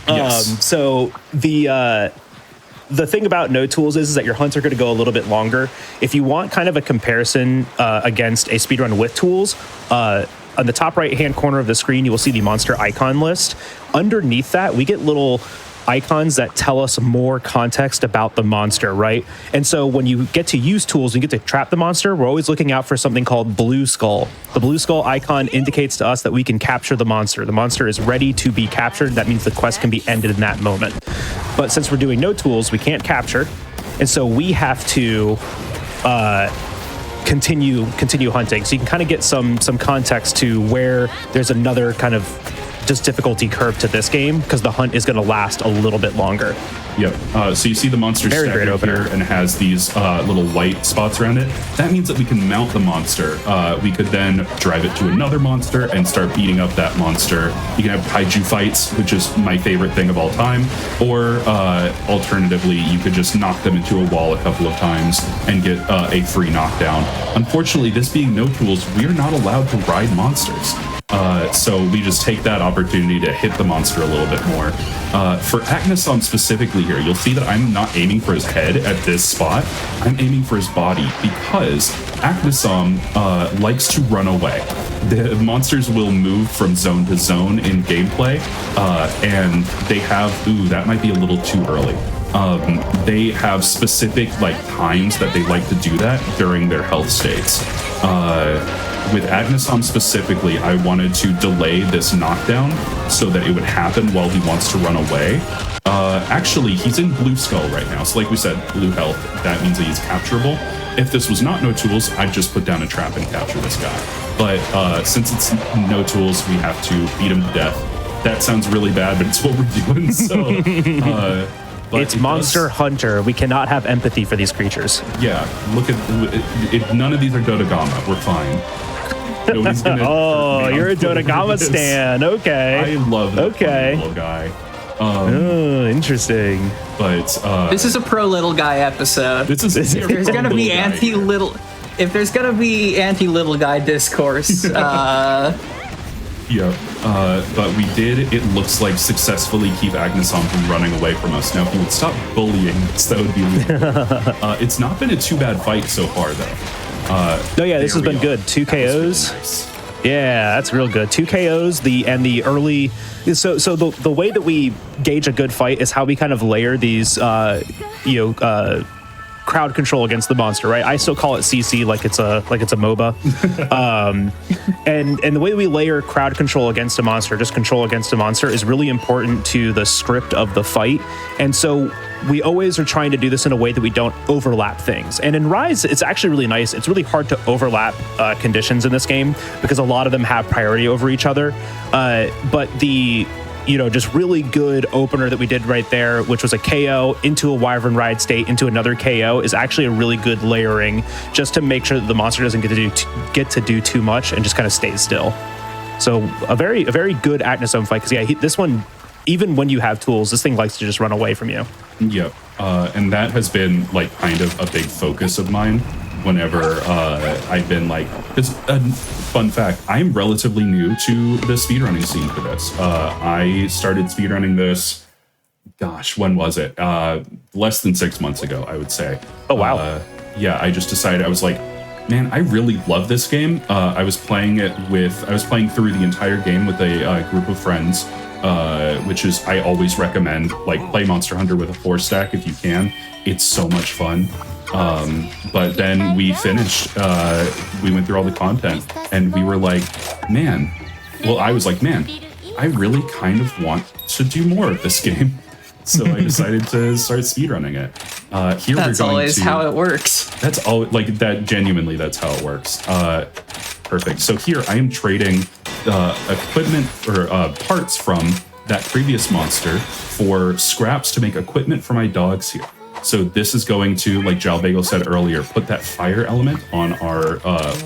Yes. So the thing about no tools is that your hunts are going to go a little bit longer. If you want kind of a comparison against a speedrun with tools, on the top right-hand corner of the screen, you will see the monster icon list. Underneath that, we get little icons that tell us more context about the monster, right? And so when you get to use tools and you get to trap the monster, we're always looking out for something called blue skull. The blue skull icon indicates to us that we can capture the monster. The monster is ready to be captured. That means the quest can be ended in that moment. But since we're doing no tools, we can't capture. And so we have to continue hunting. So you can kind of get some context to where there's another kind of just difficulty curve to this game, because the hunt is going to last a little bit longer. Yep. So you see the monster Very great opener here and has these little white spots around it. That means that we can mount the monster. We could then drive it to another monster and start beating up that monster. You can have kaiju fights, which is my favorite thing of all time. Or alternatively, you could just knock them into a wall a couple of times and get a free knockdown. Unfortunately, this being no tools, we are not allowed to ride monsters. So we just take that opportunity to hit the monster a little bit more. For Agnesom specifically here, you'll see that I'm not aiming for his head at this spot. I'm aiming for his body because Agnesom likes to run away. The monsters will move from zone to zone in gameplay, and they have, that might be a little too early. They have specific times that they like to do that during their health states. With Agnesom specifically, I wanted to delay this knockdown so that it would happen while he wants to run away. Actually, he's in blue skull right now. So like we said, blue health, that means that he's capturable. If this was not no tools, I'd just put down a trap and capture this guy. But since it's no tools, we have to beat him to death. That sounds really bad, but it's what we're doing. So it's Monster Hunter. We cannot have empathy for these creatures. Yeah, look at it. None of these are Dodogama. We're fine. Nobody's gonna oh, you're a Dodogama stan. Okay. I love that little guy. Interesting. But this is a pro little guy episode. If there's gonna be anti-little guy discourse. Yeah, but we did, it looks like, successfully keep Agnesom from running away from us. Now, if he would stop bullying us, that would be really It's not been a too bad fight so far, though. This has been good. 2 KOs. Nice. Yeah, that's real good. 2 KOs, the early. So the way that we gauge a good fight is how we kind of layer these, crowd control against the monster, right? I still call it CC like it's a MOBA. And the way we layer crowd control against a monster, just control against a monster, is really important to the script of the fight. And so we always are trying to do this in a way that we don't overlap things. And in Rise, it's actually really nice. It's really hard to overlap conditions in this game because a lot of them have priority over each other. But the just really good opener that we did right there, which was a KO into a Wyvern Ride state into another KO, is actually a really good layering just to make sure that the monster doesn't get to do too much and just kind of stays still. So a very good Agnesom fight, because this one, even when you have tools, this thing likes to just run away from you. Yep. And that has been kind of a big focus of mine whenever I've been because fun fact, I'm relatively new to the speedrunning scene for this. I started speedrunning this, when was it? Less than 6 months ago, I would say. Oh, wow. I just decided, I was like, man, I really love this game. I was playing through the entire game with a group of friends, which is, I always recommend, play Monster Hunter with a 4-stack if you can. It's so much fun. But then we finished, we went through all the content, and we were like, I was like, I really kind of want to do more of this game. So I decided to start speedrunning it. That's always how it works. That's all, that genuinely, that's how it works. Perfect. So here I am trading equipment or parts from that previous monster for scraps to make equipment for my dogs here. So this is going to, like Jalbagel said earlier, put that fire element on our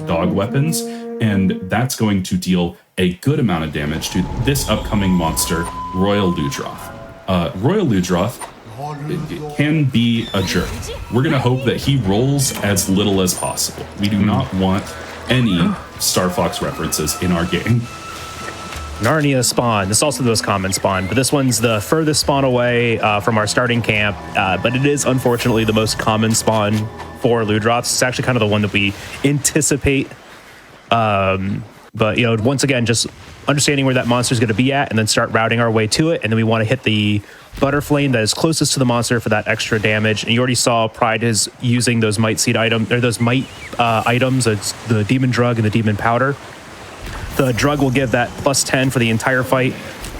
dog weapons, and that's going to deal a good amount of damage to this upcoming monster, Royal Ludroth. Royal Ludroth can be a jerk. We're going to hope that he rolls as little as possible. We do not want any Star Fox references in our game. Narnia spawn. This is also the most common spawn, but this one's the furthest spawn away from our starting camp. But it is unfortunately the most common spawn for Ludroths. It's actually kind of the one that we anticipate. But once again, just understanding where that monster is going to be at, and then start routing our way to it. And then we want to hit the Butterflame that is closest to the monster for that extra damage. And you already saw Pride is using those might seed items, or those might items. It's the demon drug and the demon powder. The drug will give that +10 for the entire fight,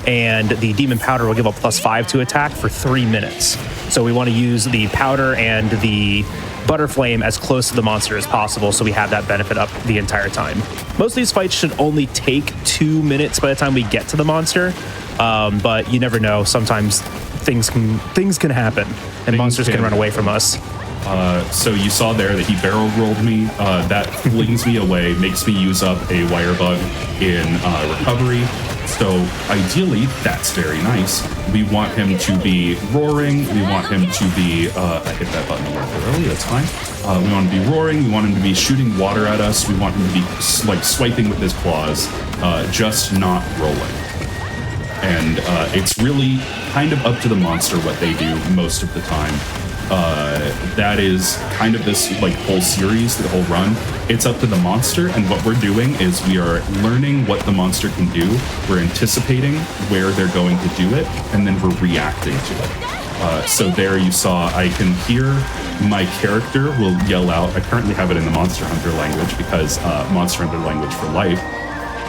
and the demon powder will give a +5 to attack for 3 minutes. So we want to use the powder and the Butterflame as close to the monster as possible, so we have that benefit up the entire time. Most of these fights should only take 2 minutes by the time we get to the monster, but you never know. Sometimes things can happen, and monsters can run away from us. So you saw there that he barrel rolled me. That flings me away, makes me use up a wire bug in recovery. So ideally, that's very nice. We want him to be roaring. We want him to be, I hit that button more early, that's fine. We want him to be roaring. We want him to be shooting water at us. We want him to be like swiping with his claws, just not rolling. And it's really kind of up to the monster what they do most of the time. That is kind of this like whole series, the whole run. It's up to the monster, and what we're doing is we are learning what the monster can do. We're anticipating where they're going to do it, and then we're reacting to it. So there you saw, I can hear my character will yell out. I currently have it in the Monster Hunter language because Monster Hunter language for life.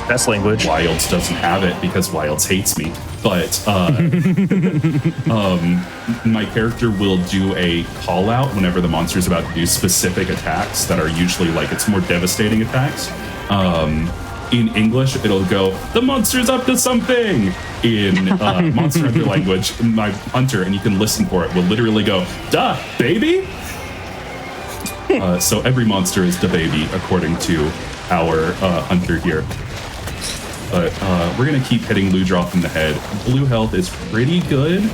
Best language. Wilds doesn't have it because Wilds hates me. But my character will do a call out whenever the monster's about to do specific attacks that are usually like it's more devastating attacks. In English, it'll go, "The monster's up to something." In Monster Hunter language, my hunter, and you can listen for it, will literally go, "Duh, baby." So every monster is the baby, according to our hunter here. But we're gonna keep hitting Ludroth in the head. Blue health is pretty good.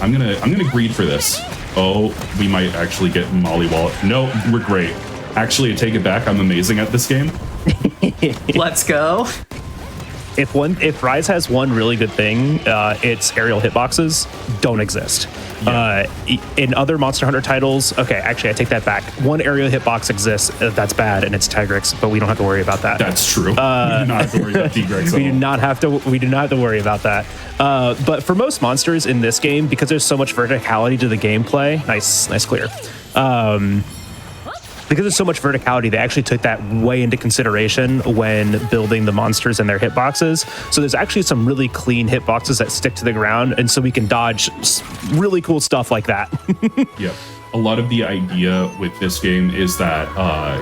I'm gonna greed for this. Oh, we might actually get Mollywallop. No, we're great. Actually, I take it back. I'm amazing at this game. Let's go. If Rise has one really good thing, its aerial hitboxes don't exist. Yeah. In other Monster Hunter titles, okay, actually I take that back. One aerial hitbox exists that's bad, and it's Tigrex, but we don't have to worry about that. That's true. We do not have to worry about Tigrex. We do not have to worry about that. But for most monsters in this game, because there's so much verticality to the gameplay, nice clear. Because there's so much verticality, they actually took that way into consideration when building the monsters and their hitboxes. So there's actually some really clean hitboxes that stick to the ground, and so we can dodge really cool stuff like that. Yeah. A lot of the idea with this game is that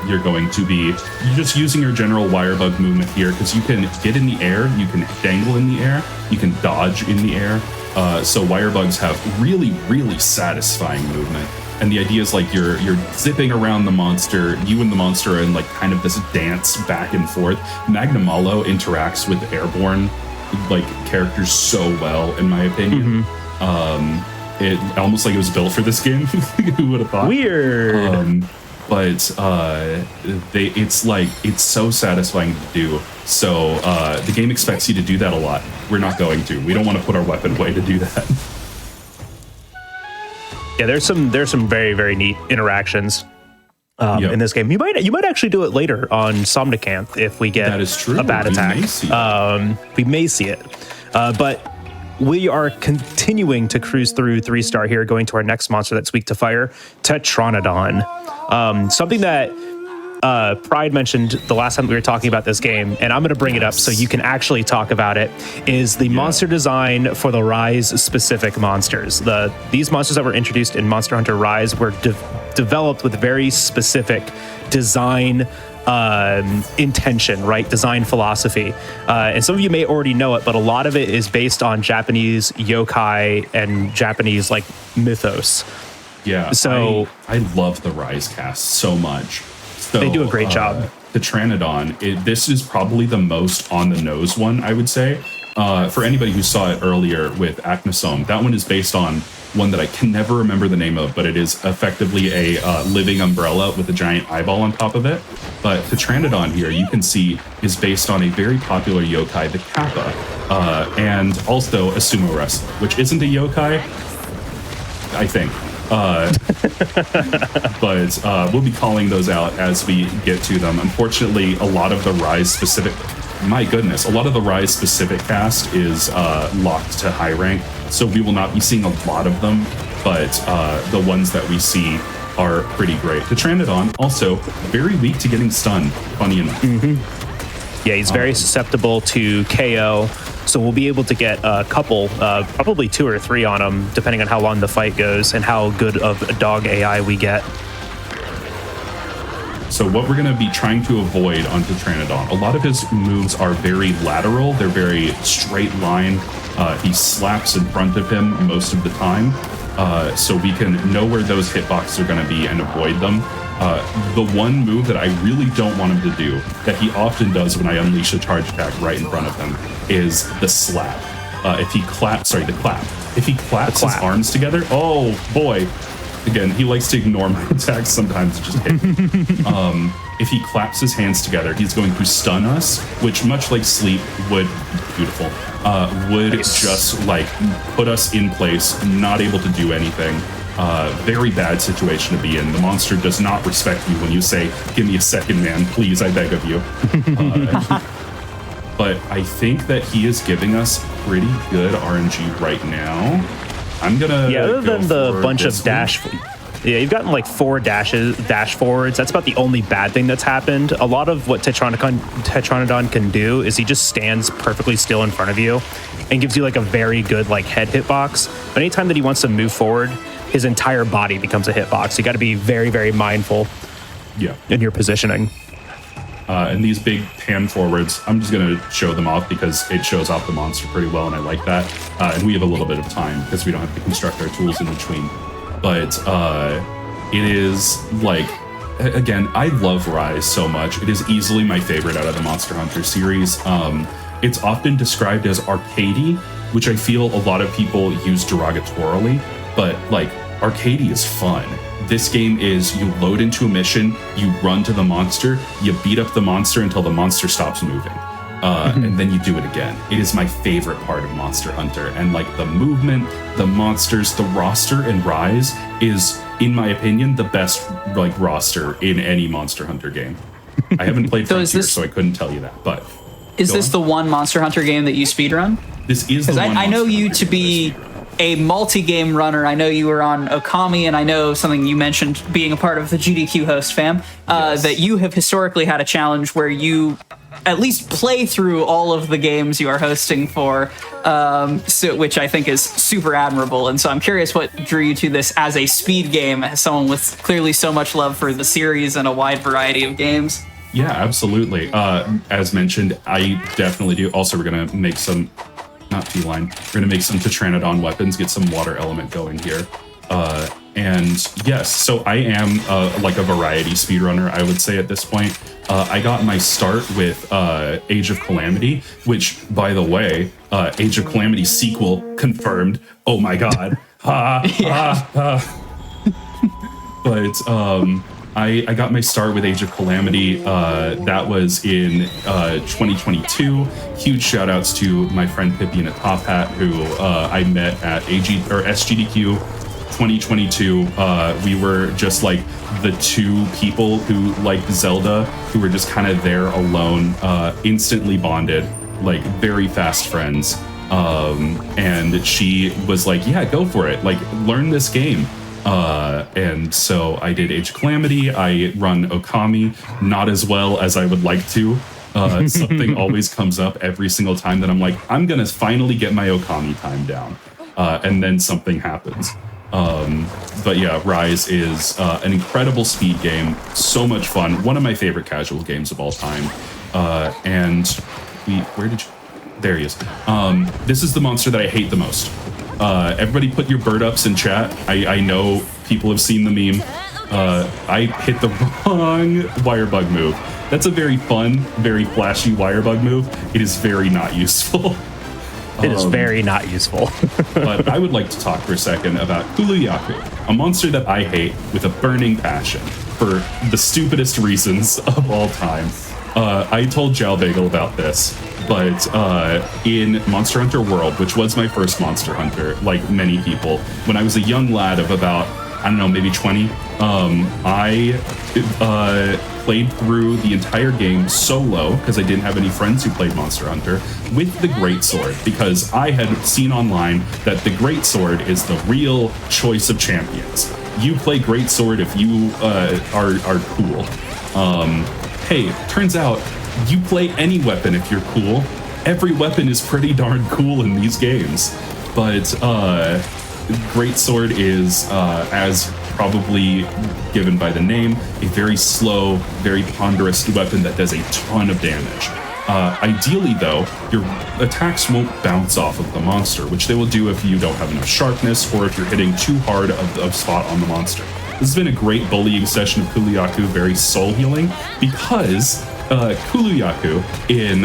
you're going to be just using your general wire bug movement here, because you can get in the air, you can dangle in the air, you can dodge in the air. So wire bugs have really, really satisfying movement. And the idea is like you're zipping around the monster, you and the monster are in like kind of this dance back and forth. Magnamalo interacts with airborne like characters so well, in my opinion. It almost like it was built for this game. Who would have thought? Weird. But it's so satisfying to do. So the game expects you to do that a lot. We're not going to. We don't want to put our weapon away to do that. Yeah, there's some very, very neat interactions in this game. You might actually do it later on Somnicanth if we get that is true. A bad attack. We may see it. But we are continuing to cruise through 3-star here, going to our next monster that's weak to fire, Tetranodon. Something that Pride mentioned the last time we were talking about this game, and I'm going to bring it up so you can actually talk about it, is the monster design for the Rise specific monsters. These monsters that were introduced in Monster Hunter Rise were developed with very specific design intention, right? Design philosophy. And some of you may already know it, but a lot of it is based on Japanese yokai and Japanese like mythos. Yeah. So I love the Rise cast so much. So, they do a great job. The Tetranodon, this is probably the most on the nose one, I would say. For anybody who saw it earlier with Acnosome, that one is based on one that I can never remember the name of, but it is effectively a living umbrella with a giant eyeball on top of it. But Pteranodon here, you can see, is based on a very popular yokai, the Kappa, and also a sumo wrestler, which isn't a yokai, I think. But we'll be calling those out as we get to them. Unfortunately, a lot of the Rise specific, my goodness, a lot of the Rise specific cast is locked to high rank, so we will not be seeing a lot of them, but the ones that we see are pretty great. Pteranodon, also very weak to getting stunned, funny enough. Yeah, he's very susceptible to KO, so we'll be able to get a couple, probably 2 or 3 on him, depending on how long the fight goes and how good of a dog AI we get. So what we're going to be trying to avoid on Pteranodon, a lot of his moves are very lateral, they're very straight line. He slaps in front of him most of the time, so we can know where those hitboxes are going to be and avoid them. The one move that I really don't want him to do, that he often does when I unleash a charge attack right in front of him, is the slap. If he claps, the clap. If he claps his arms together, oh boy. Again, he likes to ignore my attacks sometimes, just hit. If he claps his hands together, he's going to stun us, which, much like sleep, would just like put us in place, not able to do anything. Very bad situation to be in. The monster does not respect you when you say, "Give me a second, man, please, I beg of you." But I think that he is giving us pretty good RNG right now. I'm gonna other than the bunch of dash. Yeah, you've gotten like 4 dash forwards. That's about the only bad thing that's happened. A lot of what Pteranodon can do is he just stands perfectly still in front of you and gives you like a very good like head hitbox. But anytime that he wants to move forward, his entire body becomes a hitbox. You got to be very, very mindful in your positioning. And these big pan forwards, I'm just going to show them off because it shows off the monster pretty well, and I like that. And we have a little bit of time because we don't have to construct our tools in between. But it is like, again, I love Rise so much. It is easily my favorite out of the Monster Hunter series. It's often described as arcadey, which I feel a lot of people use derogatorily, but like arcadey is fun. This game is you load into a mission, you run to the monster, you beat up the monster until the monster stops moving. And then you do it again. It is my favorite part of Monster Hunter. And like the movement, the monsters, the roster in Rise is, in my opinion, the best like roster in any Monster Hunter game. I haven't played Frontier, so I couldn't tell you that. But is this the one Monster Hunter game that you speedrun? This is the one. I know you to be a multi-game runner. I know you were on Okami, and I know something you mentioned being a part of the GDQ host fam, that you have historically had a challenge where you at least play through all of the games you are hosting for, which I think is super admirable. And so I'm curious what drew you to this as a speed game, as someone with clearly so much love for the series and a wide variety of games. Yeah, absolutely. As mentioned, I definitely do. Also, we're going to make some, not feline, we're going to make some Pteranodon weapons, get some water element going here. And yes, so I am like a variety speedrunner, I would say at this point. I got my start with Age of Calamity, which, by the way, Age of Calamity sequel confirmed. Oh my god. But I got my start with Age of Calamity. That was in 2022. Huge shout outs to my friend Pippi in a top hat, who I met at SGDQ 2022. We were just like the 2 people who liked Zelda, who were just kind of there alone, instantly bonded, like very fast friends. And she was like, yeah, go for it. Like, learn this game. And so I did Age of Calamity. I run Okami, not as well as I would like to. Something always comes up every single time that I'm like, I'm going to finally get my Okami time down. And then something happens. But yeah, Rise is an incredible speed game. So much fun. One of my favorite casual games of all time. And where did you... There he is. This is the monster that I hate the most. Everybody put your bird ups in chat. I know people have seen the meme. I hit the wrong wirebug move. That's a very fun, very flashy wirebug move. It is very not useful. It is very not useful. But I would like to talk for a second about Kuluyaku, a monster that I hate with a burning passion for the stupidest reasons of all time. I told Jalbagel about this, but in Monster Hunter World, which was my first Monster Hunter, like many people, when I was a young lad of about, I don't know, maybe 20, I played through the entire game solo, because I didn't have any friends who played Monster Hunter, with the Greatsword, because I had seen online that the Greatsword is the real choice of champions. You play Greatsword if you are cool. Hey, turns out you play any weapon if you're cool. Every weapon is pretty darn cool in these games. But Greatsword is, as probably given by the name, a very slow, very ponderous weapon that does a ton of damage. Ideally, though, your attacks won't bounce off of the monster, which they will do if you don't have enough sharpness or if you're hitting too hard of a spot on the monster. This has been a great bullying session of Kuluyaku, very soul healing, because Kuluyaku in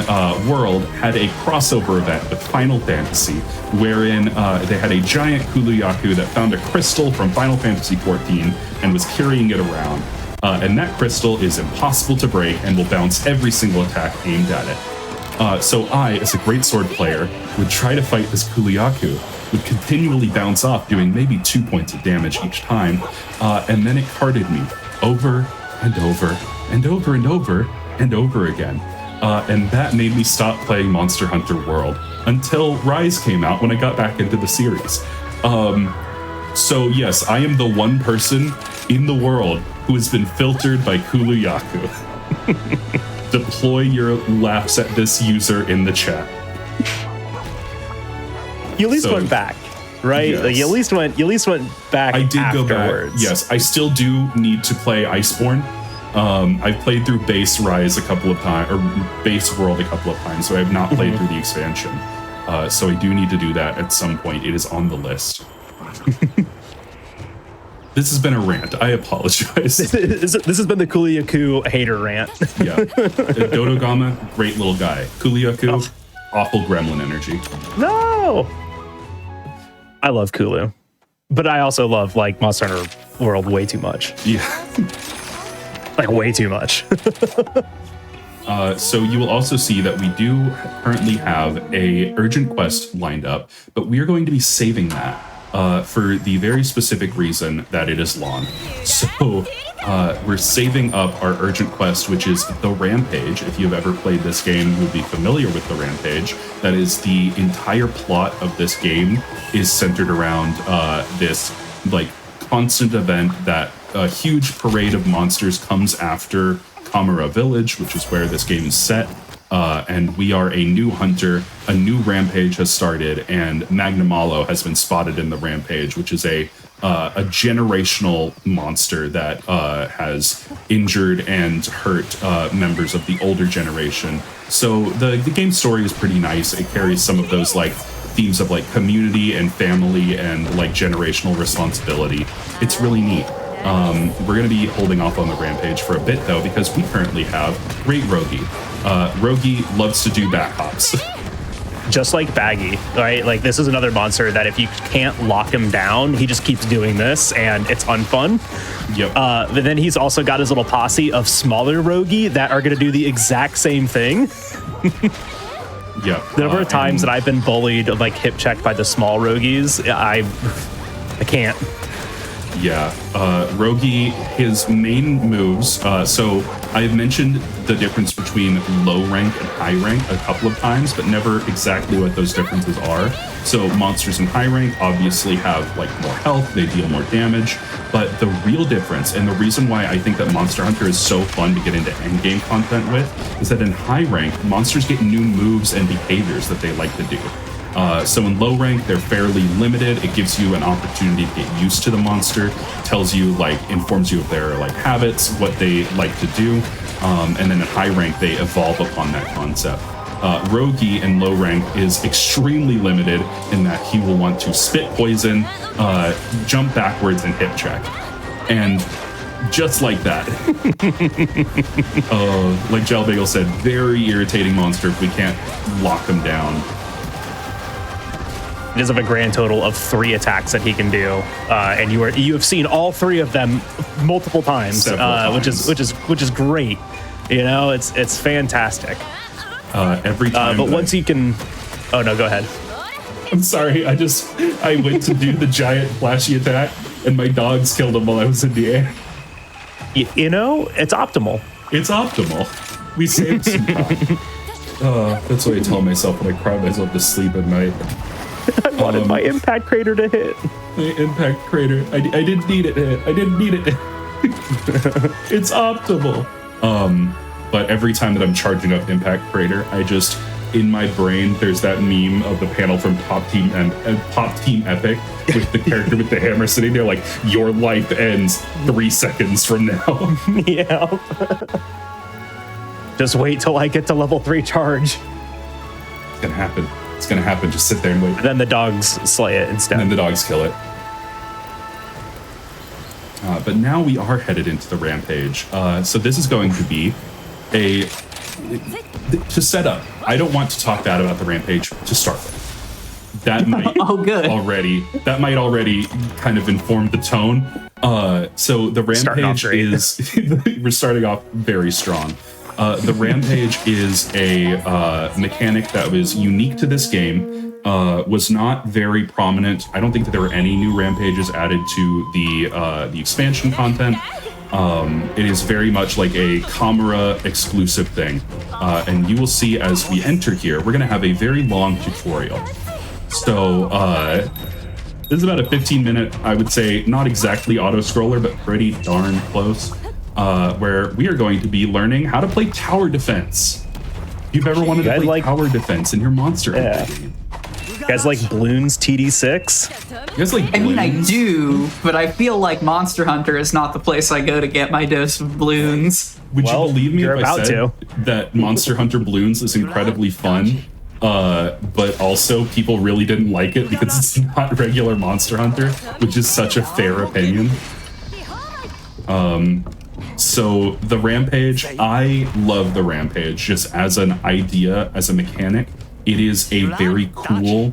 World had a crossover event with Final Fantasy, wherein they had a giant Kuluyaku that found a crystal from Final Fantasy XIV and was carrying it around. And that crystal is impossible to break and will bounce every single attack aimed at it. So I, as a Greatsword player, would try to fight this Kuluyaku, would continually bounce off, doing maybe 2 points of damage each time, and then it carded me over and over and over and over and over again. And that made me stop playing Monster Hunter World until Rise came out when I got back into the series. So yes, I am the one person in the world who has been filtered by Kuluyaku. Deploy your laughs at this user in the chat. You at least went back, right? Yes. Like you at least went back. I did afterwards. go back. Yes, I still do need to play Iceborne. I've played through base Rise a couple of times, or base World a couple of times, so I have not played through the expansion. So I do need to do that at some point. It is on the list. This has been a rant. I apologize. This has been the Kuluyaku hater rant. Yeah. Dodogama, great little guy. Kuluyaku, awful gremlin energy. No! I love Kulu. But I also love, like, Monster Hunter World way too much. Yeah. Like, way too much. So you will also see that we do currently have a urgent quest lined up, but we are going to be saving that for the very specific reason that it is long. So we're saving up our urgent quest, which is the Rampage. If you've ever played this game, you would be familiar with the Rampage. That is the entire plot of this game is centered around this like constant event that a huge parade of monsters comes after Kamara Village, which is where this game is set. And we are a new hunter. A new rampage has started, and Magnamalo has been spotted in the rampage, which is a generational monster that has injured and hurt members of the older generation. So the game story is pretty nice. It carries some of those like themes of like community and family and like generational responsibility. It's really neat. We're going to be holding off on the rampage for a bit though, because we currently have Great Rogi. Rogi loves to do back hops. Just like Baggy, right? Like, this is another monster that if you can't lock him down, he just keeps doing this, and it's unfun. Yep. But then he's also got his little posse of smaller Rogi that are going to do the exact same thing. Yep. The number of times that I've been bullied, like hip checked by the small Rogis, I can't. Yeah, Rogi, his main moves, so I've mentioned the difference between low rank and high rank a couple of times, but never exactly what those differences are. So monsters in high rank obviously have like more health, they deal more damage, but the real difference, and the reason why I think that Monster Hunter is so fun to get into endgame content with, is that in high rank, monsters get new moves and behaviors that they like to do. So in low rank, they're fairly limited. It gives you an opportunity to get used to the monster, tells you, like, informs you of their, like, habits, what they like to do. And then at high rank, they evolve upon that concept. Rogi in low rank is extremely limited in that he will want to spit poison, jump backwards, and hip check. And just like that. Like Jalbagel said, very irritating monster if we can't lock him down. He does have a grand total of 3 attacks that he can do, and you have seen all 3 of them multiple times, which is great. You know, it's fantastic. Every time. But once you can, oh no, go ahead. I'm sorry. I went to do the giant flashy attack, and my dogs killed him while I was in the air. You know, it's optimal. It's optimal. We saved some time. That's what I tell myself when I cry myself to sleep at night. I wanted my impact crater to hit. My impact crater. I didn't need it to hit. I didn't need it to hit. It's optimal. But every time that I'm charging up impact crater, I just, in my brain, there's that meme of the panel from Top Team Epic with the character with the hammer sitting there like, your life ends 3 seconds from now. Yeah. Just wait till I get to level 3 charge. It's gonna happen. It's gonna happen. Just sit there and wait. And then the dogs slay it instead. And then the dogs kill it. But now we are headed into the rampage. So this is going to be to set up. I don't want to talk bad about the rampage to start with. That might that might already kind of inform the tone. So the rampage is we're starting off very strong. The rampage is a mechanic that was unique to this game, was not very prominent. I don't think that there were any new rampages added to the expansion content. It is very much like a Camera exclusive thing. And you will see as we enter here, we're going to have a very long tutorial. So this is about a 15-minute, I would say, not exactly auto-scroller, but pretty darn close. Where we are going to be learning how to play tower defense. If you've ever wanted to play tower defense in your Monster Hunter game. You guys like Bloons TD6? You guys like Bloons? I mean, I do, but I feel like Monster Hunter is not the place I go to get my dose of Bloons. Would you believe me if I said that Monster Hunter Bloons is incredibly fun, but also people really didn't like it because it's not regular Monster Hunter, which is such a fair opinion. So the rampage, I love the rampage just as an idea, as a mechanic. It is a very cool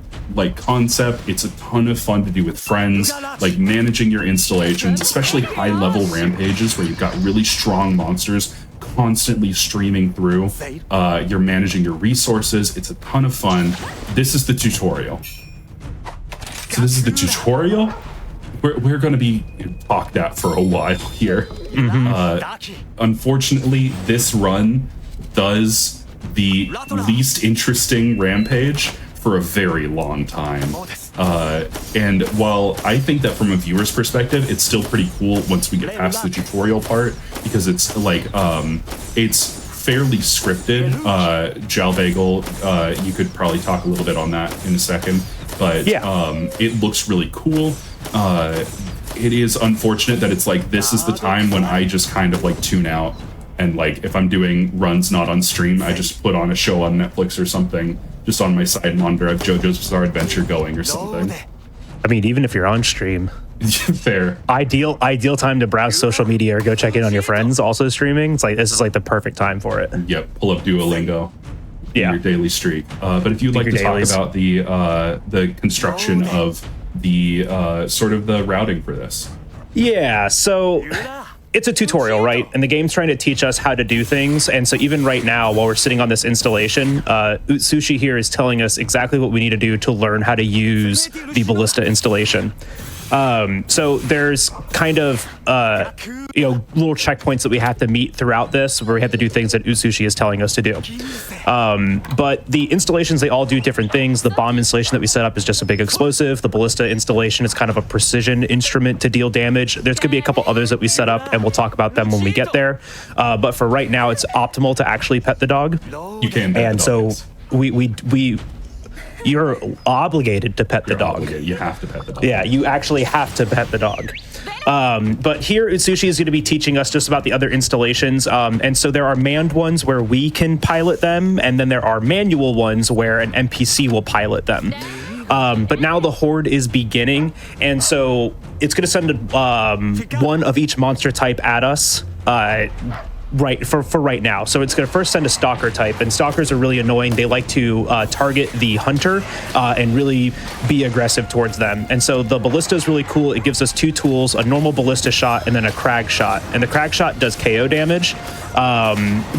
concept. It's a ton of fun to do with friends, like managing your installations, especially high level rampages where you've got really strong monsters constantly streaming through. You're managing your resources. It's a ton of fun. This is the tutorial. So this is the tutorial. We're going to be talked at for a while here. Unfortunately, this run does the least interesting rampage for a very long time. And while I think that from a viewer's perspective, it's still pretty cool once we get past the tutorial part, because it's like, it's fairly scripted. Jalbagel, you could probably talk a little bit on that in a second, but it looks really cool. It is unfortunate that it's like, this is the time when I just kind of tune out, and if I'm doing runs not on stream, I just put on a show on Netflix or something, just on my side monitor. I have JoJo's Bizarre Adventure going or something. I mean, even if you're on stream, fair. Ideal time to browse social media or go check in on your friends also streaming. It's like, this is the perfect time for it. Yep, pull up Duolingo. Your daily streak. But if you'd like to talk about the construction of the sort of the routing for this. Yeah, so it's a tutorial, right? And the game's trying to teach us how to do things. And so even right now, while we're sitting on this installation, Utsushi here is telling us exactly what we need to do to learn how to use the Ballista installation. So there's kind of, little checkpoints that we have to meet throughout this, where we have to do things that Utsushi is telling us to do. But the installations, they all do different things. The bomb installation that we set up is just a big explosive. The Ballista installation is kind of a precision instrument to deal damage. There's going to be a couple others that we set up, and we'll talk about them when we get there. But for right now, it's optimal to actually pet the dog. You can pet and the so dog, you're obligated to pet the dog. You have to pet the dog. Yeah, you actually have to pet the dog. But here, Utsushi is going to be teaching us just about the other installations. And so there are manned ones where we can pilot them, and then there are manual ones where an NPC will pilot them. But now the horde is beginning, and so it's going to send one of each monster type at us. right for right now. So it's going to first send a stalker type, and stalkers are really annoying. They like to target the hunter and really be aggressive towards them. And so the ballista is really cool. It gives us 2 tools, a normal ballista shot and then a crag shot. And the crag shot does KO damage,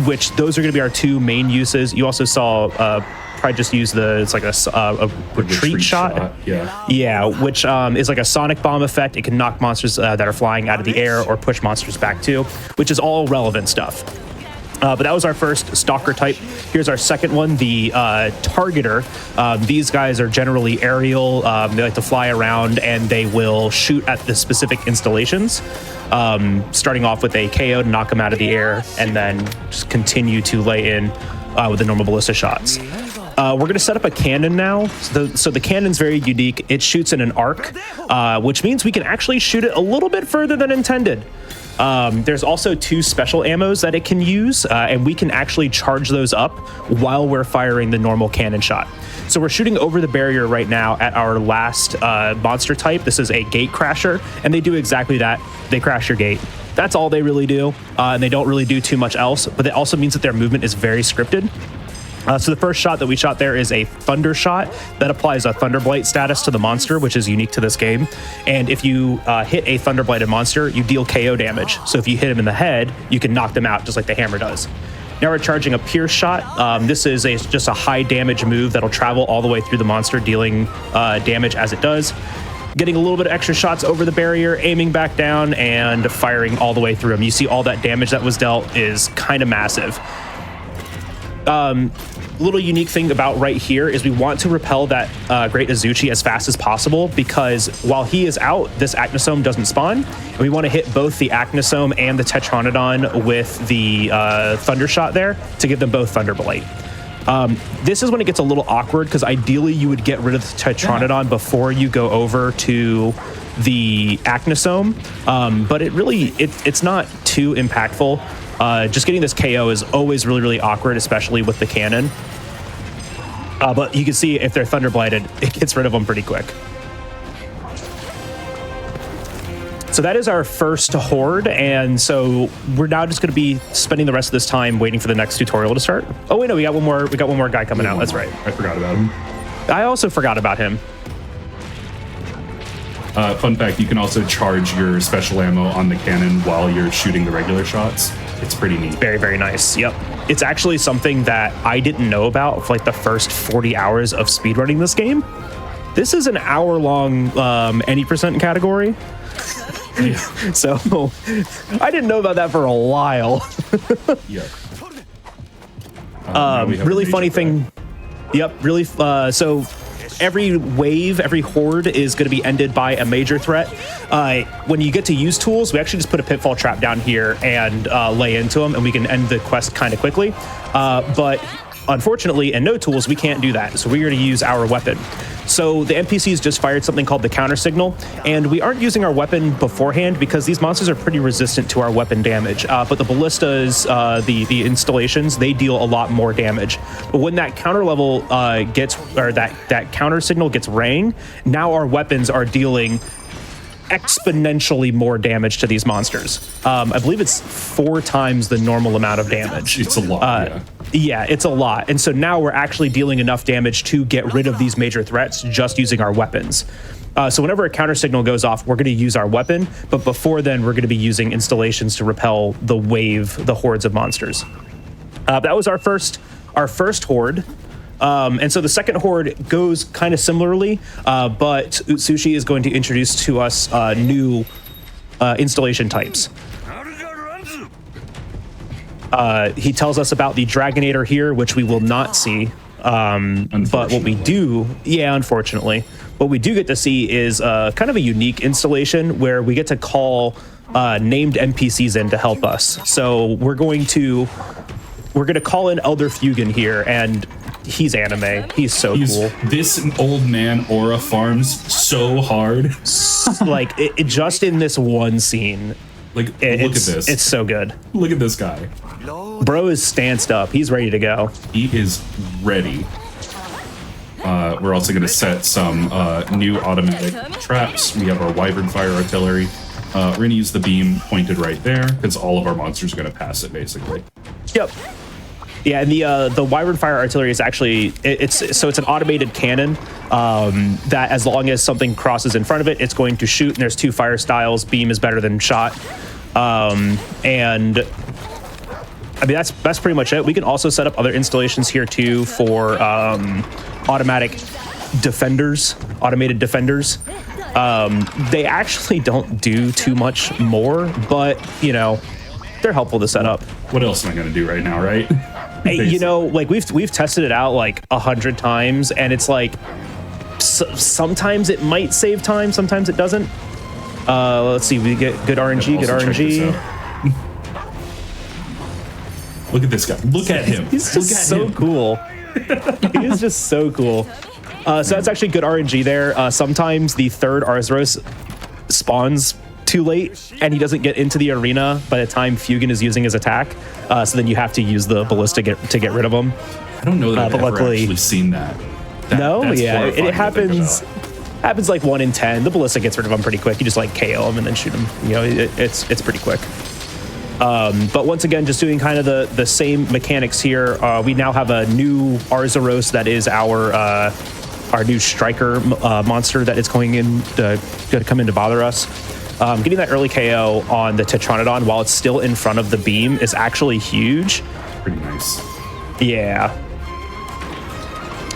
which those are going to be our 2 main uses. You also saw probably just use it's like a retreat shot. Yeah, which is like a sonic bomb effect. It can knock monsters that are flying out of the air or push monsters back too, which is all relevant stuff. But that was our first stalker type. Here's our second one, the targeter. These guys are generally aerial. They like to fly around, and they will shoot at the specific installations, starting off with a KO to knock them out of the air, and then just continue to lay in with the normal ballista shots. We're going to set up a cannon now. So the cannon's very unique. It shoots in an arc, which means we can actually shoot it a little bit further than intended. There's also 2 special ammos that it can use, and we can actually charge those up while we're firing the normal cannon shot. So we're shooting over the barrier right now at our last monster type. This is a gate crasher, and they do exactly that. They crash your gate. That's all they really do, and they don't really do too much else, but it also means that their movement is very scripted. So the first shot that we shot there is a thunder shot that applies a thunderblight status to the monster, which is unique to this game. And if you hit a thunderblighted monster, you deal KO damage. So if you hit him in the head, you can knock them out just like the hammer does. Now we're charging a pierce shot. This is just a high damage move that'll travel all the way through the monster, dealing damage as it does. Getting a little bit of extra shots over the barrier, aiming back down, and firing all the way through him. You see all that damage that was dealt is kind of massive. Little unique thing about right here is we want to repel that Great Azuchi as fast as possible, because while he is out, this Acnosome doesn't spawn, and we want to hit both the Acnosome and the Tetranodon with the Thunder Shot there to give them both Thunderblight. This is when it gets a little awkward, because ideally you would get rid of the Tetranodon before you go over to the Acnosome, but it's not too impactful. Just getting this KO is always really, really awkward, especially with the cannon. But you can see if they're Thunder Blighted, it gets rid of them pretty quick. So that is our first horde, and so we're now just going to be spending the rest of this time waiting for the next tutorial to start. Oh wait, no, we got one more guy coming out. That's right. I forgot about him. I also forgot about him. Fun fact, you can also charge your special ammo on the cannon while you're shooting the regular shots. It's pretty neat. Very, very nice. Yep. It's actually something that I didn't know about for like the first 40 hours of speedrunning this game. This is an hour-long any percent category. So I didn't know about that for a while. Yeah. Really funny thing. Yep. Really. So every wave, every horde is going to be ended by a major threat. When you get to use tools, we actually just put a pitfall trap down here and lay into them, and we can end the quest kind of quickly. But unfortunately, in no tools, we can't do that. So we're going to use our weapon. So the NPCs just fired something called the counter signal, and we aren't using our weapon beforehand because these monsters are pretty resistant to our weapon damage. But the ballistas, the installations, they deal a lot more damage. But when that counter level that counter signal gets rang, now our weapons are dealing exponentially more damage to these monsters. I believe it's 4 times the normal amount of damage. It's a lot. Yeah, it's a lot. And so now we're actually dealing enough damage to get rid of these major threats just using our weapons. So whenever a counter signal goes off, we're going to use our weapon. But before then, we're going to be using installations to repel the hordes of monsters. That was our first horde. And so the second horde goes kind of similarly, but Utsushi is going to introduce to us new installation types. He tells us about the Dragonator here, which we will not see. But what we do, unfortunately, what we do get to see is kind of a unique installation where we get to call named NPCs in to help us. So we're going to call in Elder Fugan here, and he's anime. He's so cool. This old man aura farms so hard. Like it just in this one scene. Like, look at this. It's so good. Look at this guy. Bro is stanced up. He's ready to go. He is ready. We're also going to set some new automatic traps. We have our Wyvern Fire Artillery. We're going to use the beam pointed right there because all of our monsters are going to pass it, basically. Yep. Yeah, and the Wyvern Fire Artillery is actually it's an automated cannon that as long as something crosses in front of it, it's going to shoot. And there's 2 fire styles. Beam is better than shot, and I mean that's pretty much it. We can also set up other installations here too for automated defenders. They actually don't do too much more, but you know, they're helpful to set up. What else am I going to do right now, right? You know, like we've tested it out like 100 times, and it's like sometimes it might save time, sometimes it doesn't. Let's see, we get good RNG, good RNG. Look at this guy. Look at him. He's just so cool. He is just so cool. So that's actually good RNG there. Sometimes the third Arzuros spawns too late, and he doesn't get into the arena by the time Fugan is using his attack. So then you have to use the ballista to get rid of him. I don't know that I've ever actually seen that. That's yeah, it happens. Happens like 1 in 10. The ballista gets rid of him pretty quick. You just like KO him and then shoot him. You know, it's pretty quick. But once again, just doing kind of the same mechanics here. We now have a new Arzuros that is our new striker monster that is going to come in to bother us. Getting that early KO on the Tetranodon while it's still in front of the beam is actually huge. Pretty nice. Yeah.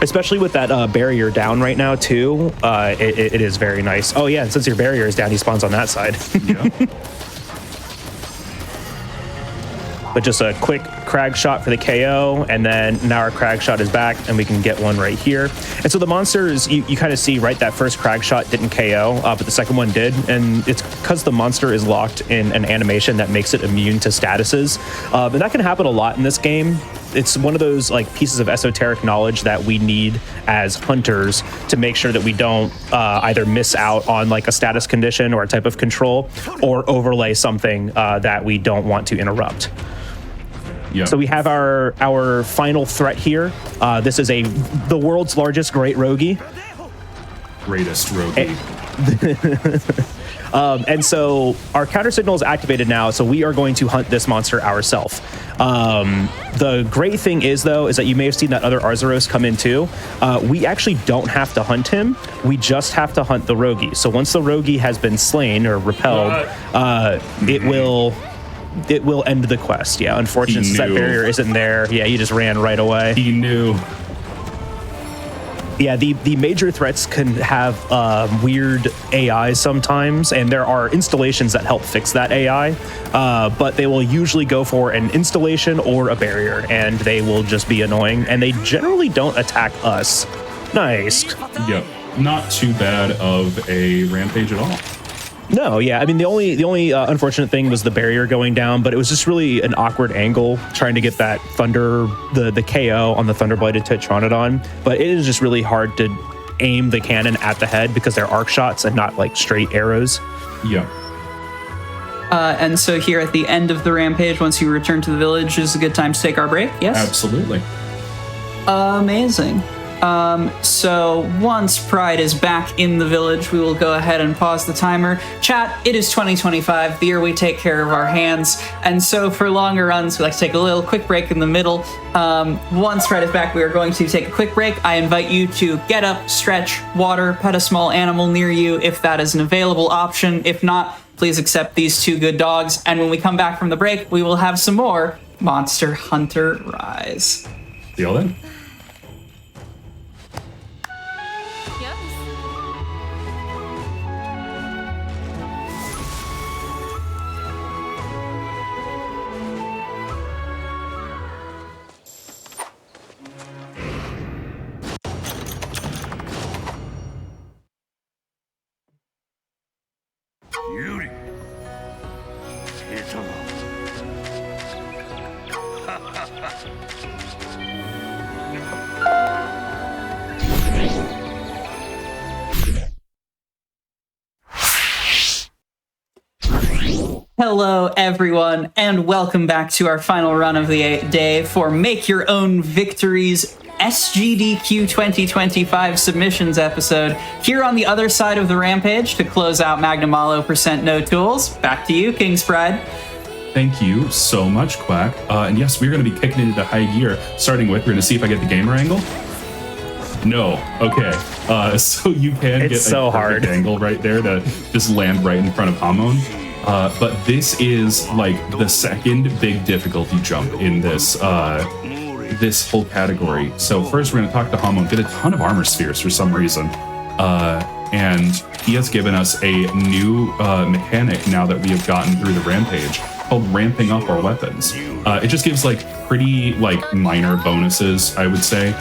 Especially with that barrier down right now, too. It is very nice. Oh, yeah, and since your barrier is down, he spawns on that side. Yeah. But just a quick crag shot for the KO, and then now our crag shot is back, and we can get one right here. And so the monsters, you kind of see, right, that first crag shot didn't KO, but the second one did, and it's because the monster is locked in an animation that makes it immune to statuses. And that can happen a lot in this game. It's one of those like pieces of esoteric knowledge that we need as hunters to make sure that we don't either miss out on like a status condition or a type of control, or overlay something that we don't want to interrupt. Yeah. So we have our final threat here. This is the world's largest great rogie. Greatest rogie. And so our counter signal is activated now, so we are going to hunt this monster ourselves. The great thing is, though, is that you may have seen that other Arzuros come in too. We actually don't have to hunt him. We just have to hunt the rogie. So once the rogie has been slain or repelled, it will end the quest. Yeah, unfortunately, since that barrier isn't there, yeah, he just ran right away. He knew. Yeah, the major threats can have weird AI sometimes, and there are installations that help fix that AI, but they will usually go for an installation or a barrier, and they will just be annoying, and they generally don't attack us. Nice. Yep. Not too bad of a rampage at all. No, yeah. I mean, the only unfortunate thing was the barrier going down, but it was just really an awkward angle trying to get that thunder, the KO on the Thunderbladed Tetranodon. But it is just really hard to aim the cannon at the head because they're arc shots and not like straight arrows. Yeah. And so here at the end of the rampage, once you return to the village, is a good time to take our break. Yes? Absolutely. Amazing. So once Pride is back in the village, we will go ahead and pause the timer. Chat, it is 2025, the year we take care of our hands. And so for longer runs, we like to take a little quick break in the middle. Once Pride is back, we are going to take a quick break. I invite you to get up, stretch, water, pet a small animal near you if that is an available option. If not, please accept these 2 good dogs. And when we come back from the break, we will have some more Monster Hunter Rise. See y'all then. Hello, everyone, and welcome back to our final run of the day for Make Your Own Victories SGDQ 2025 submissions episode. Here on the other side of the rampage to close out Magnamalo % No Tools. Back to you, King's Pride. Thank you so much, Quack. And yes, we're going to be kicking into high gear. Starting with, we're going to see if I get the gamer angle. No. Okay. So you can get a perfect angle right there to just land right in front of Hamon. But this is like the second big difficulty jump in this this whole category. So first, we're going to talk to Hamon, get a ton of armor spheres for some reason. And he has given us a new mechanic now that we have gotten through the rampage called ramping up our weapons. It just gives like pretty like minor bonuses, I would say,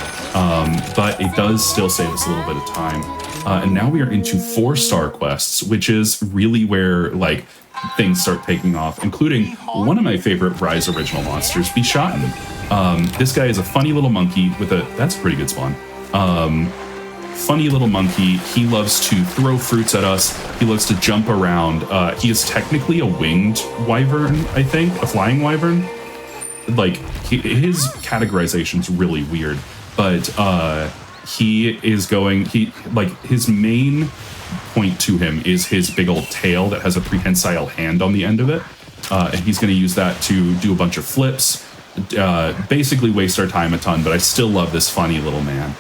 but it does still save us a little bit of time. And now we are into 4-star quests, which is really where like things start taking off, including one of my favorite Rise original monsters, Bishaten. This guy is a funny little monkey with a, that's a pretty good spawn. Funny little monkey. He loves to throw fruits at us. He loves to jump around. He is technically a winged wyvern, I think, a flying wyvern. Like his categorization's really weird, but his main point to him is his big old tail that has a prehensile hand on the end of it, and he's going to use that to do a bunch of flips, basically waste our time a ton. But I still love this funny little man.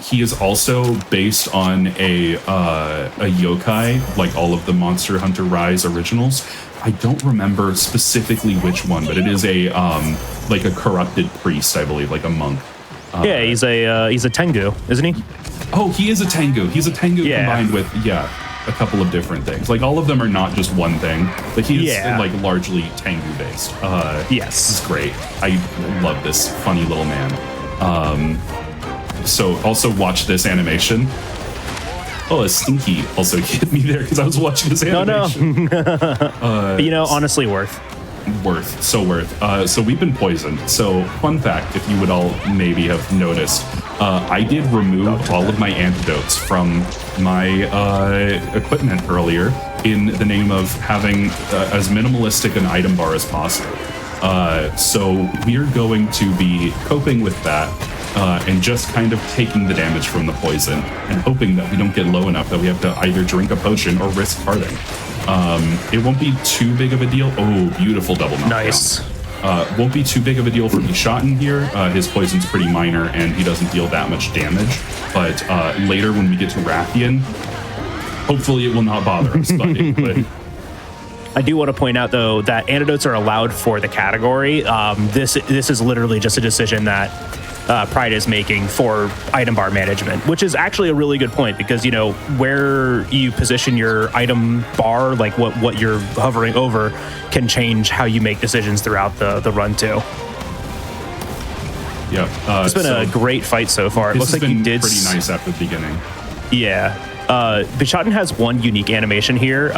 He is also based on a yokai, like all of the Monster Hunter Rise originals. I don't remember specifically which one, but it is a like a corrupted priest, I believe, like a monk. Yeah, he's a Tengu, isn't he? Oh, he is a Tengu. He's a Tengu combined with a couple of different things. Like all of them are not just one thing. Like he's like largely Tengu based. Yes, it's great. I love this funny little man. So also watch this animation. Oh, a Stinky also hit me there because I was watching his animation. No. Honestly, worth. So worth. So we've been poisoned. So fun fact, if you would all maybe have noticed, I did remove all of my antidotes from my equipment earlier in the name of having as minimalistic an item bar as possible. So we're going to be coping with that. And just kind of taking the damage from the poison and hoping that we don't get low enough that we have to either drink a potion or risk parting. It won't be too big of a deal. Oh, beautiful double knockdown. Nice. Won't be too big of a deal for Bishaten here. His poison's pretty minor and he doesn't deal that much damage. But later when we get to Rathian, hopefully it will not bother us. But I do want to point out, though, that antidotes are allowed for the category. This is literally just a decision that Pride is making for item bar management, which is actually a really good point because, where you position your item bar, like what you're hovering over, can change how you make decisions throughout the run, too. Yeah. It's been a great fight so far. It looks like you did pretty nice at the beginning. Yeah. Bishaten has one unique animation here.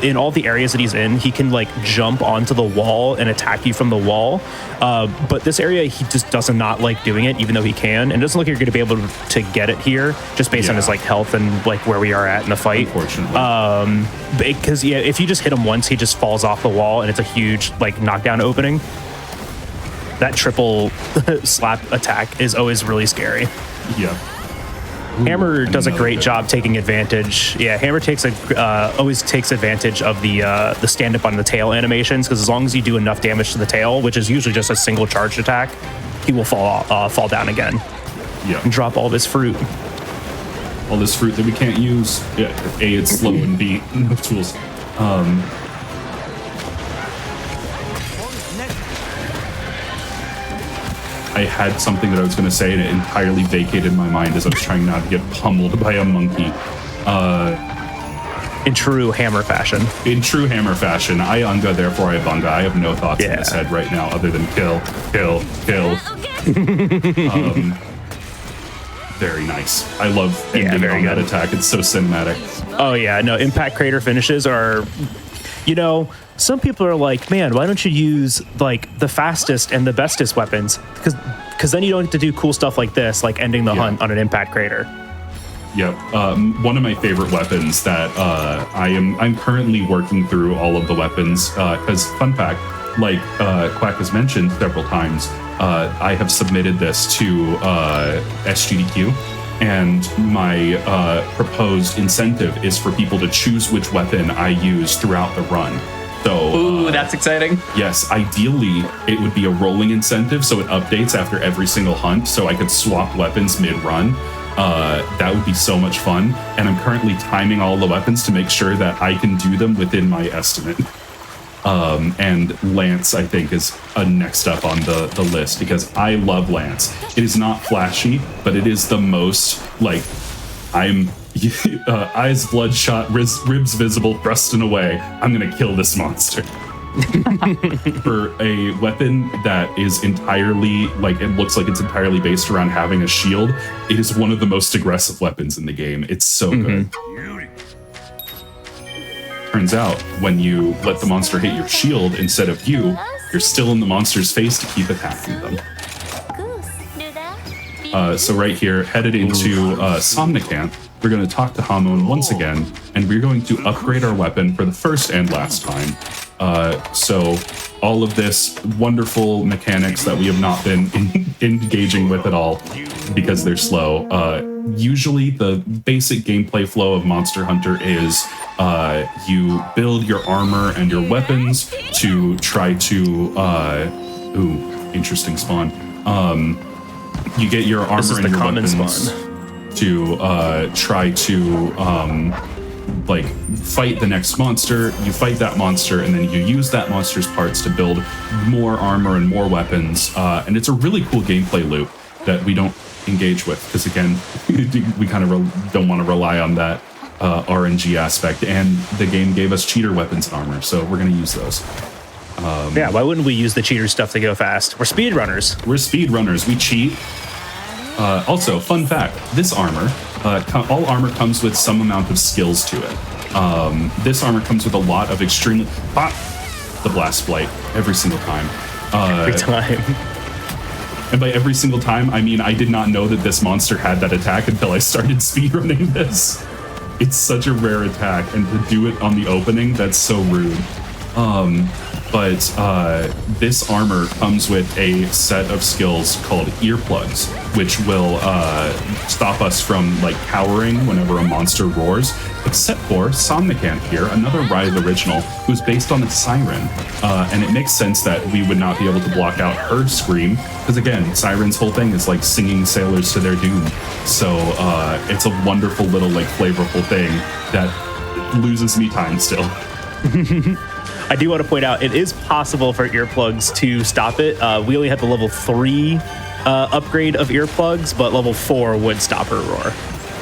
In all the areas that he's in, he can like jump onto the wall and attack you from the wall. But this area, he just does not like doing it, even though he can. And it doesn't look like you're going to be able to get it here, just based on his like health and like where we are at in the fight. Unfortunately. Because if you just hit him once, he just falls off the wall, and it's a huge like knockdown opening. That triple slap attack is always really scary. Yeah. Hammer does a great job taking advantage. Yeah, Hammer always takes advantage of the stand up on the tail animations, because as long as you do enough damage to the tail, which is usually just a single charged attack, he will fall down again. Yeah. And drop all this fruit. All this fruit that we can't use. Yeah, A, it's slow, and B, no tools. I had something that I was going to say, and it entirely vacated my mind as I was trying not to get pummeled by a monkey. In true Hammer fashion. In true Hammer fashion. I unga, therefore I bunga. I have no thoughts in this head right now other than kill, kill, kill. Very nice. I love ending on that attack. It's so cinematic. Oh yeah, no, impact crater finishes are, some people are like, man, why don't you use like the fastest and the bestest weapons? Because then you don't have to do cool stuff like this, like ending the hunt on an impact crater. Yep. One of my favorite weapons that I'm currently working through all of the weapons, because fun fact, like Quack has mentioned several times, I have submitted this to SGDQ, and my proposed incentive is for people to choose which weapon I use throughout the run. So, Ooh, that's exciting. yes, ideally it would be a rolling incentive, so it updates after every single hunt, so I could swap weapons mid-run. That would be so much fun, and I'm currently timing all the weapons to make sure that I can do them within my estimate. And Lance, I think, is next up on the list, because I love Lance. It is not flashy, but it is the most, like, I'm eyes bloodshot, ribs visible, thrusting away. I'm gonna kill this monster. For a weapon that is entirely, like, it looks like it's entirely based around having a shield, it is one of the most aggressive weapons in the game. It's so good. Turns out, when you let the monster hit your shield instead of you, you're still in the monster's face to keep attacking them. So right here, headed into Somnicant, we're going to talk to Hamon once again, and we're going to upgrade our weapon for the first and last time. So all of this wonderful mechanics that we have not been engaging with at all because they're slow. Usually the basic gameplay flow of Monster Hunter is you build your armor and your weapons to try to... interesting spawn. You get your armor and your weapons to try to like fight the next monster. You fight that monster, and then you use that monster's parts to build more armor and more weapons. And it's a really cool gameplay loop that we don't engage with, because again, we kind of don't want to rely on that RNG aspect. And the game gave us cheater weapons and armor, so we're going to use those. Yeah, why wouldn't we use the cheater stuff to go fast? We're speedrunners. We're speedrunners. We cheat. Also, fun fact, this armor, all armor comes with some amount of skills to it. This armor comes with a lot of extremely... the Blast Blight, every single time. Every time. And by every single time, I mean I did not know that this monster had that attack until I started speedrunning this. It's such a rare attack, and to do it on the opening, that's so rude. But this armor comes with a set of skills called earplugs, which will stop us from like cowering whenever a monster roars, except for Somnicant here, another Riot original, who's based on a siren. And it makes sense that we would not be able to block out her scream, because again, Siren's whole thing is like singing sailors to their doom. So it's a wonderful little like flavorful thing that loses me time still. I do want to point out, it is possible for earplugs to stop it. We only had the level 3 upgrade of earplugs, but level 4 would stop her roar.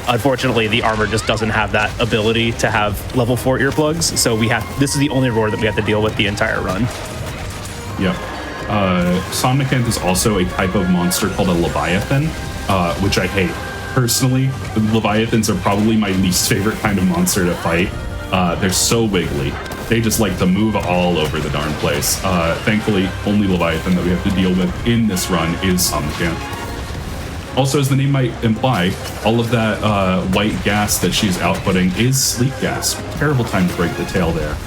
Unfortunately, the armor just doesn't have that ability to have level 4 earplugs, so this is the only roar that we have to deal with the entire run. Yep. Somnicant is also a type of monster called a Leviathan, which I hate. Personally, Leviathans are probably my least favorite kind of monster to fight. They're so wiggly. They just like to move all over the darn place. Thankfully, only Leviathan that we have to deal with in this run is Somnicant. Also, as the name might imply, all of that white gas that she's outputting is sleep gas. Terrible time to break the tail there.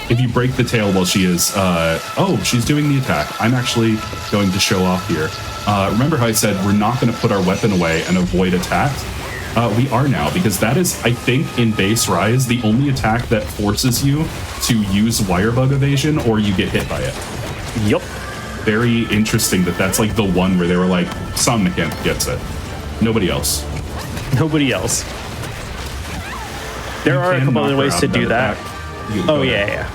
If you break the tail while she is... she's doing the attack. I'm actually going to show off here. Remember how I said we're not going to put our weapon away and avoid attacks? We are now, because that is, I think, in base Rise, the only attack that forces you to use Wirebug evasion or you get hit by it. Yup. Very interesting that that's like the one where they were like, Somnicant gets it. Nobody else. Nobody else. There are a couple other ways to do that. Oh, yeah.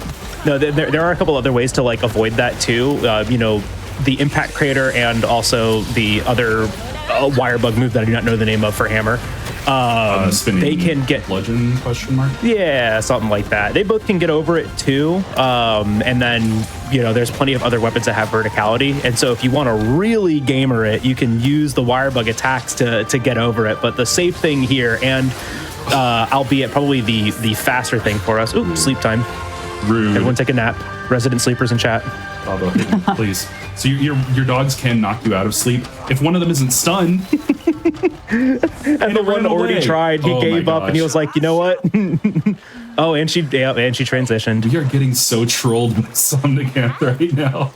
No, there are a couple other ways to like avoid that too. The Impact Crater and also the other Wirebug move that I do not know the name of for Hammer. They can get bludgeon ? Yeah, something like that. They both can get over it too. And then there's plenty of other weapons that have verticality. And so if you want to really gamer it, you can use the Wirebug attacks to get over it. But the safe thing here, and albeit probably the faster thing for us. Ooh, sleep time. Rude. Everyone take a nap. Resident sleepers in chat. Please. So your dogs can knock you out of sleep if one of them isn't stunned. And the one already tried. He gave up, and he was like, you know what? Oh, and she transitioned. We are getting so trolled with Somnicant right now.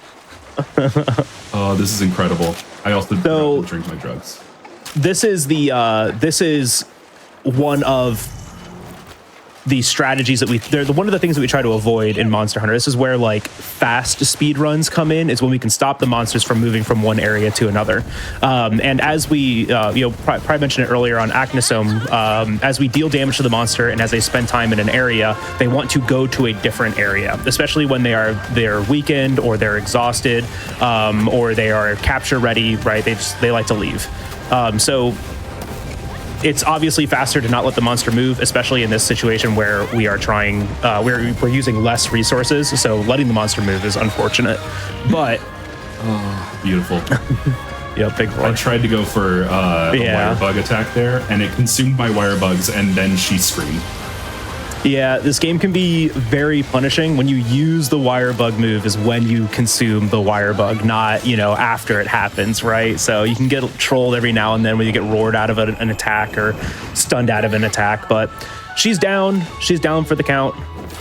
Oh, this is incredible. I also don't drink my drugs. This is one of the strategies that they're one of the things that we try to avoid in Monster Hunter. This is where like fast speed runs come in, is when we can stop the monsters from moving from one area to another. And as we, Pride mentioned it earlier on Acnosome, as we deal damage to the monster and as they spend time in an area, they want to go to a different area, especially when they're weakened or they're exhausted, or they are capture ready, right? They like to leave. So it's obviously faster to not let the monster move, especially in this situation where we are trying, we're using less resources. So letting the monster move is unfortunate, but beautiful. Yeah, big boy. I tried to go for a wire bug attack there, and it consumed my wire bugs, and then she screamed. Yeah, this game can be very punishing. When you use the wire bug move is when you consume the wire bug, not, after it happens, right? So you can get trolled every now and then when you get roared out of an attack or stunned out of an attack, but she's down. She's down for the count.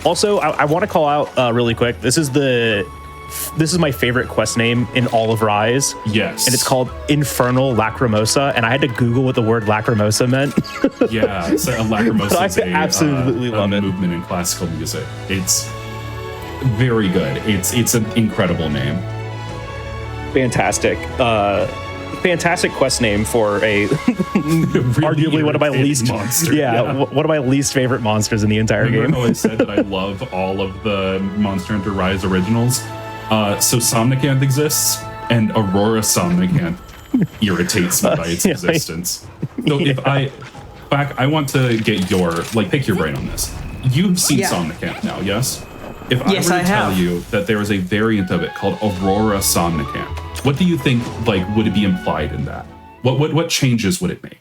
Also, I want to call out really quick. This is my favorite quest name in all of Rise. Yes. And it's called Infernal Lacrimosa, and I had to Google what the word lacrimosa meant. Yeah, so lacrimosa is absolutely love a it. movement in classical music. It's very good. It's an incredible name. Fantastic. Fantastic quest name for a arguably one of my least monster. One of my least favorite monsters in the entire game. I always said that I love all of the Monster Hunter Rise originals. So Somnicant exists, and Aurora Somnicant irritates me by its existence. So if I want to get pick your brain on this. You've seen Somnicant now, yes? If I were to tell you that there is a variant of it called Aurora Somnicant, what do you think, would it be implied in that? What changes would it make?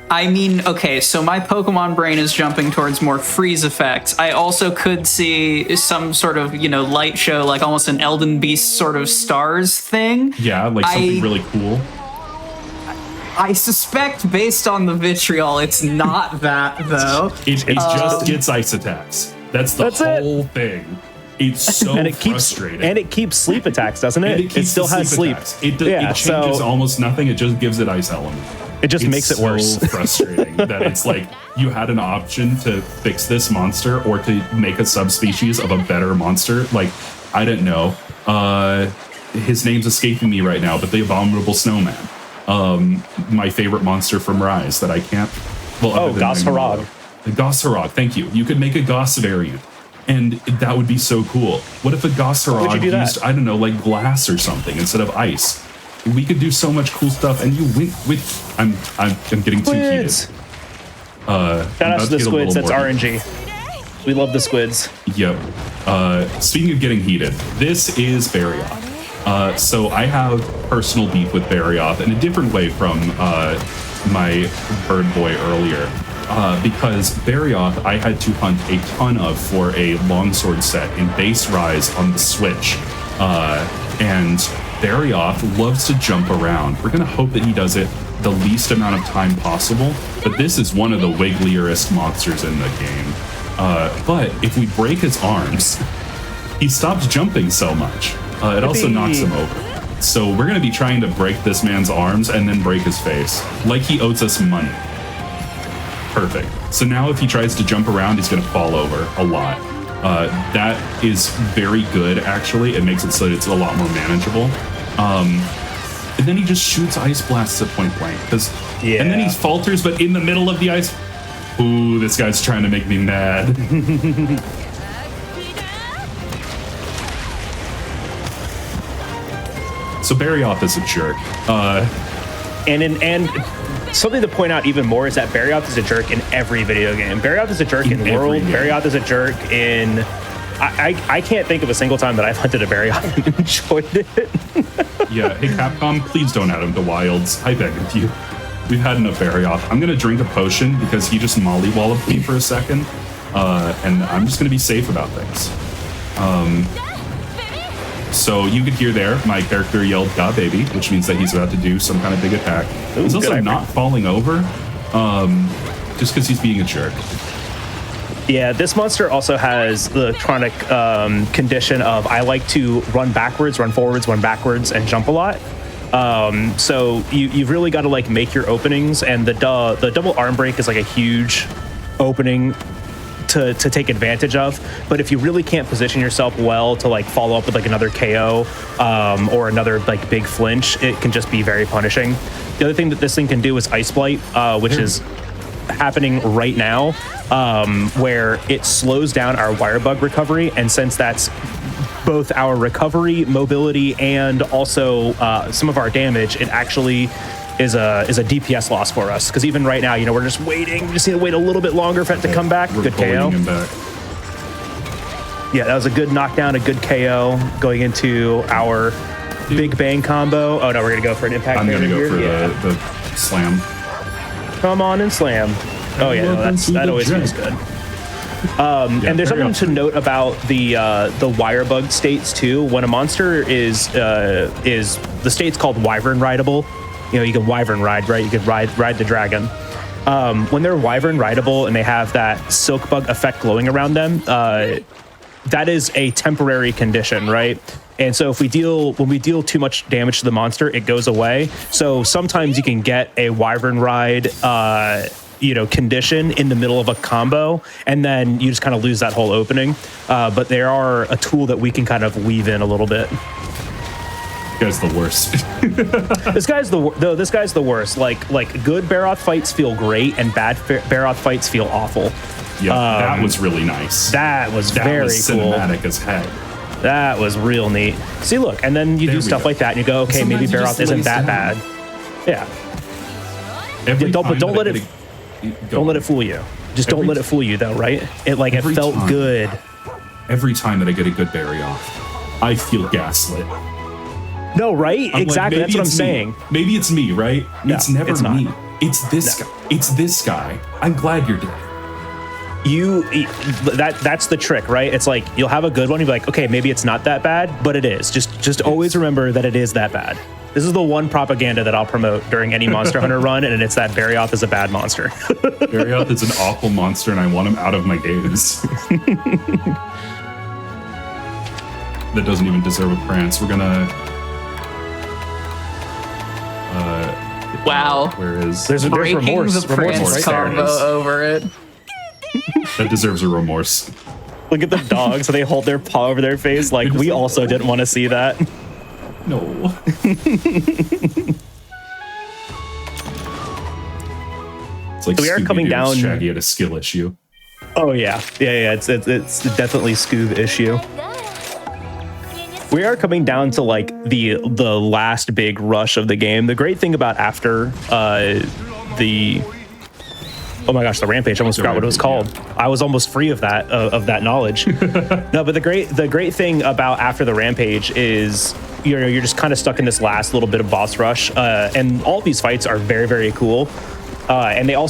I mean, okay, so my Pokemon brain is jumping towards more freeze effects. I also could see some sort of, light show, like almost an Elden Beast sort of stars thing. Yeah, something really cool. I suspect, based on the vitriol, it's not that, though. It just gets ice attacks. That's the whole thing. It's so frustrating. And it keeps sleep attacks, doesn't it? It still has sleep. It changes almost nothing. It just gives it ice element. It just makes it worse. It's so frustrating that it's you had an option to fix this monster or to make a subspecies of a better monster. I don't know. His name's escaping me right now, but the Abominable Snowman. My favorite monster from Rise that I can't... Goss Harag. Goss Harag, thank you. You could make a Goss variant, and that would be so cool. What if a Goss Harag used, I don't know, glass or something instead of ice? We could do so much cool stuff, and you went with... I'm getting too heated. Shout out to the squids, that's RNG. We love the squids. Yep. Speaking of getting heated, this is Barioth. So I have personal beef with Barioth in a different way from my bird boy earlier. Because Barioth I had to hunt a ton of for a longsword set in base Rise on the Switch. And Barioth loves to jump around. We're going to hope that he does it the least amount of time possible, but this is one of the wiggliest monsters in the game. But if we break his arms, he stops jumping so much. It also knocks him over. So we're going to be trying to break this man's arms and then break his face, like he owes us money. Perfect. So now if he tries to jump around, he's going to fall over a lot. That is very good, actually. It makes it so that it's a lot more manageable. And then he just shoots ice blasts at point blank. And then he falters, but in the middle of the ice... Ooh, this guy's trying to make me mad. So Barioth is a jerk. And something to point out even more is that Barioth is a jerk in every video game. Barioth is a jerk in World. Barioth is a jerk in... I can't think of a single time that I've hunted a Barioth and enjoyed it. Yeah, hey Capcom, please don't add him to Wilds. I beg of you. We've had enough Barioth. I'm gonna drink a potion because he just mollywalloped me for a second. And I'm just gonna be safe about things. So you could hear there, my character yelled, "God baby," which means that he's about to do some kind of big attack. He's also not falling over, just because he's being a jerk. Yeah, this monster also has the chronic condition of I like to run backwards, run forwards, run backwards, and jump a lot. So you've really got to like make your openings, and the double arm break is like a huge opening to take advantage of. But if you really can't position yourself well to like follow up with like another KO or another like big flinch, it can just be very punishing. The other thing that this thing can do is Ice Blight, which is happening right now, where it slows down our wire bug recovery, and since that's both our recovery, mobility, and also some of our damage, it actually is a DPS loss for us. Because even right now, you know, we're just waiting. We just need to wait a little bit longer for it to come back. We're good KO. him back. Yeah, that was a good knockdown, a good KO going into our big bang combo. Oh no, we're gonna go for an impact. I'm gonna go here. for the slam. Come on and slam. Oh yeah, no, that always feels good. And there's something to note about the wire bug states too. When a monster is the state's called wyvern rideable. You know, you can wyvern ride, right? You can ride the dragon. When they're wyvern rideable and they have that silk bug effect glowing around them, that is a temporary condition, right? And so when we deal too much damage to the monster, it goes away. So sometimes you can get a wyvern ride condition in the middle of a combo, and then you just kind of lose that whole opening. But they are a tool that we can kind of weave in a little bit. This guy's the worst. This guy's the worst. Like good Baroth fights feel great, and bad Baroth fights feel awful. Yeah, that was really nice. That was very cool. Cinematic as heck. That was real neat. See, look, and then you do stuff like that, and you go, okay, maybe Baroth isn't that bad. Yeah. Don't let it fool you. Just don't let it fool you, though, right? It felt good. Every time that I get a good berry off, I feel gaslit. No, right? Exactly. That's what I'm saying. Maybe it's me, right? No, it's never it's not. me. It's this guy. It's this guy. I'm glad you're dead. That's the trick, right? It's like you'll have a good one, you'll be like, okay, maybe it's not that bad, but it is. Just always remember that it is that bad. This is the one propaganda that I'll promote during any Monster Hunter run, and it's that Barioth is a bad monster. Barioth is an awful monster, and I want him out of my games. That doesn't even deserve a prance. We're gonna. Wow. Where is? There's Breaking remorse. the prance Right combo over it. That deserves a remorse. Look at the dogs, so they hold their paw over their face. Like, we also didn't want to see that. No. It's like we are coming down. Shaggy had a skill issue. Oh yeah. It's definitely Scoob issue. We are coming down to like the last big rush of the game. The great thing about after the Rampage, I almost forgot what it was called. Yeah. I was almost free of that knowledge. No, but the great thing about after the Rampage is you're just kind of stuck in this last little bit of boss rush, and all these fights are very, very cool. And they all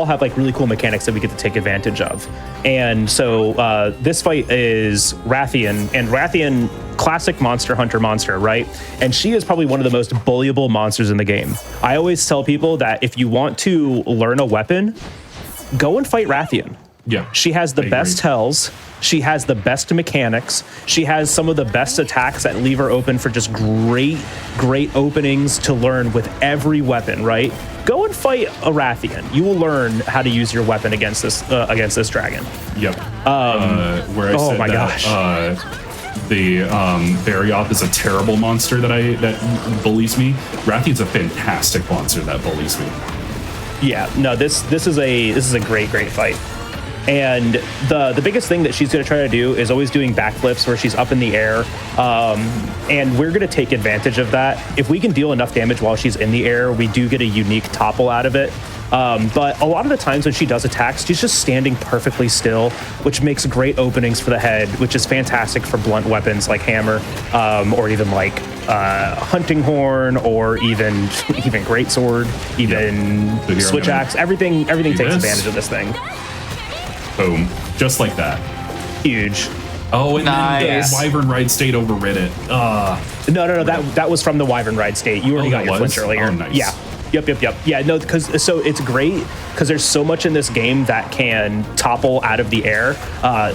have like really cool mechanics that we get to take advantage of. And so this fight is Rathian, and Rathian, classic Monster Hunter monster, right? And she is probably one of the most bullyable monsters in the game. I always tell people that if you want to learn a weapon, go and fight Rathian. Yeah. She has the best tells. She has the best mechanics. She has some of the best attacks that leave her open for just great openings to learn with every weapon, right? Go and fight a Rathian. You will learn how to use your weapon against this dragon. Yep. Where I said that, the Barioth is a terrible monster that bullies me. Rathian's a fantastic monster that bullies me. Yeah, no, this is a great fight. And the biggest thing that she's going to try to do is always doing backflips where she's up in the air. And we're going to take advantage of that. If we can deal enough damage while she's in the air, we do get a unique topple out of it. But a lot of the times when she does attacks, she's just standing perfectly still, which makes great openings for the head, which is fantastic for blunt weapons like hammer, or even like hunting horn, or even greatsword, even switch axe. Everything takes advantage of this thing. Boom. Just like that. Huge. Oh, and then the Wyvern Ride State overrid it. No. That was from the Wyvern Ride State. You already got your flinch earlier. Oh, nice. Yeah. Yep. Yeah, no, because so it's great because there's so much in this game that can topple out of the air,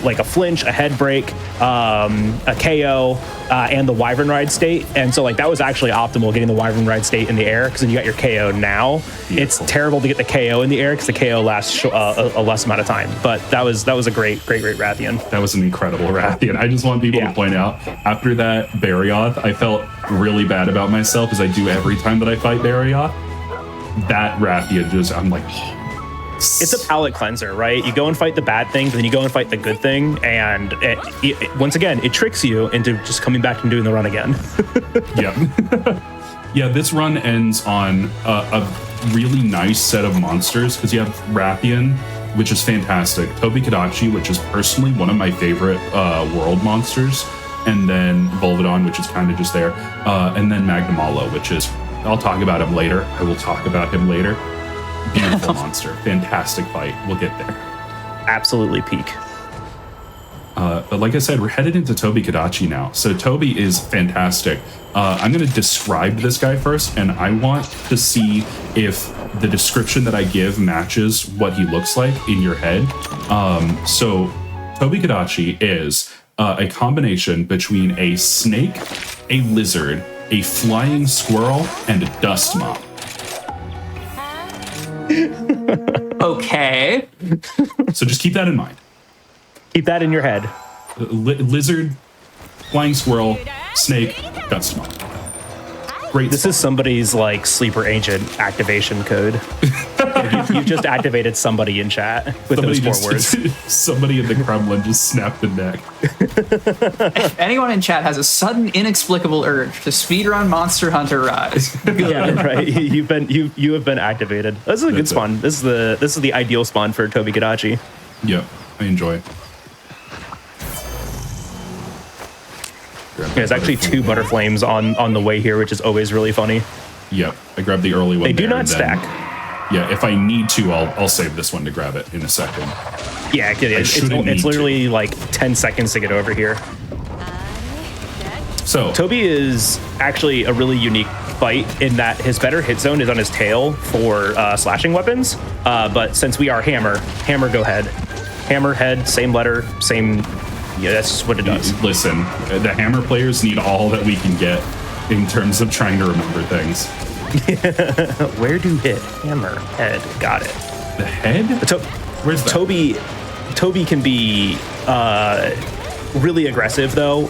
like a flinch, a head break, a KO, and the Wyvern Ride state. And so like that was actually optimal getting the Wyvern Ride state in the air because then you got your KO now. Beautiful. It's terrible to get the KO in the air because the KO lasts a less amount of time. But that was a great Rathian. That was an incredible Rathian. I just want people to point out, after that Barioth, I felt really bad about myself as I do every time that I fight Barioth. That Rathian I'm like, it's a palate cleanser, right? You go and fight the bad thing, then you go and fight the good thing, and once again, it tricks you into just coming back and doing the run again. Yeah. Yeah, this run ends on a really nice set of monsters, because you have Rathian, which is fantastic, Tobi Kadachi, which is personally one of my favorite world monsters, and then Volvidon, which is kind of just there, and then Magnamalo, which is, I'll talk about him later. I will talk about him later. Beautiful monster. Fantastic fight. We'll get there. Absolutely peak. But like I said, we're headed into Tobi Kadachi now. So Tobi is fantastic. I'm going to describe this guy first, and I want to see if the description that I give matches what he looks like in your head. So Tobi Kadachi is a combination between a snake, a lizard, a flying squirrel, and a dust mop. Okay. So just keep that in mind. Keep that in your head. Lizard, flying squirrel, snake, dust mop. Great. This is somebody's like sleeper agent activation code. You've just activated somebody in chat with those 4 words. Somebody in the Kremlin just snapped the neck. If anyone in chat has a sudden inexplicable urge to speedrun Monster Hunter Rise, yeah, right. You have been activated. This is a good spawn. This is the ideal spawn for Tobi Kadachi. Yep, I enjoy it. There's actually 2 Butterflames on the way here, which is always really funny. Yep, I grabbed the early one. They do not stack. Yeah, if I need to, I'll save this one to grab it in a second. Yeah, it's literally like 10 seconds to get over here. So Tobi is actually a really unique fight in that his better hit zone is on his tail for slashing weapons. But since we are hammer, go head. Hammer, head, same letter, same. Yeah, that's just what it does. Listen, the hammer players need all that we can get in terms of trying to remember things. Where do hit? Hammer, head. Got it. The head? Where's that? Tobi can be really aggressive, though.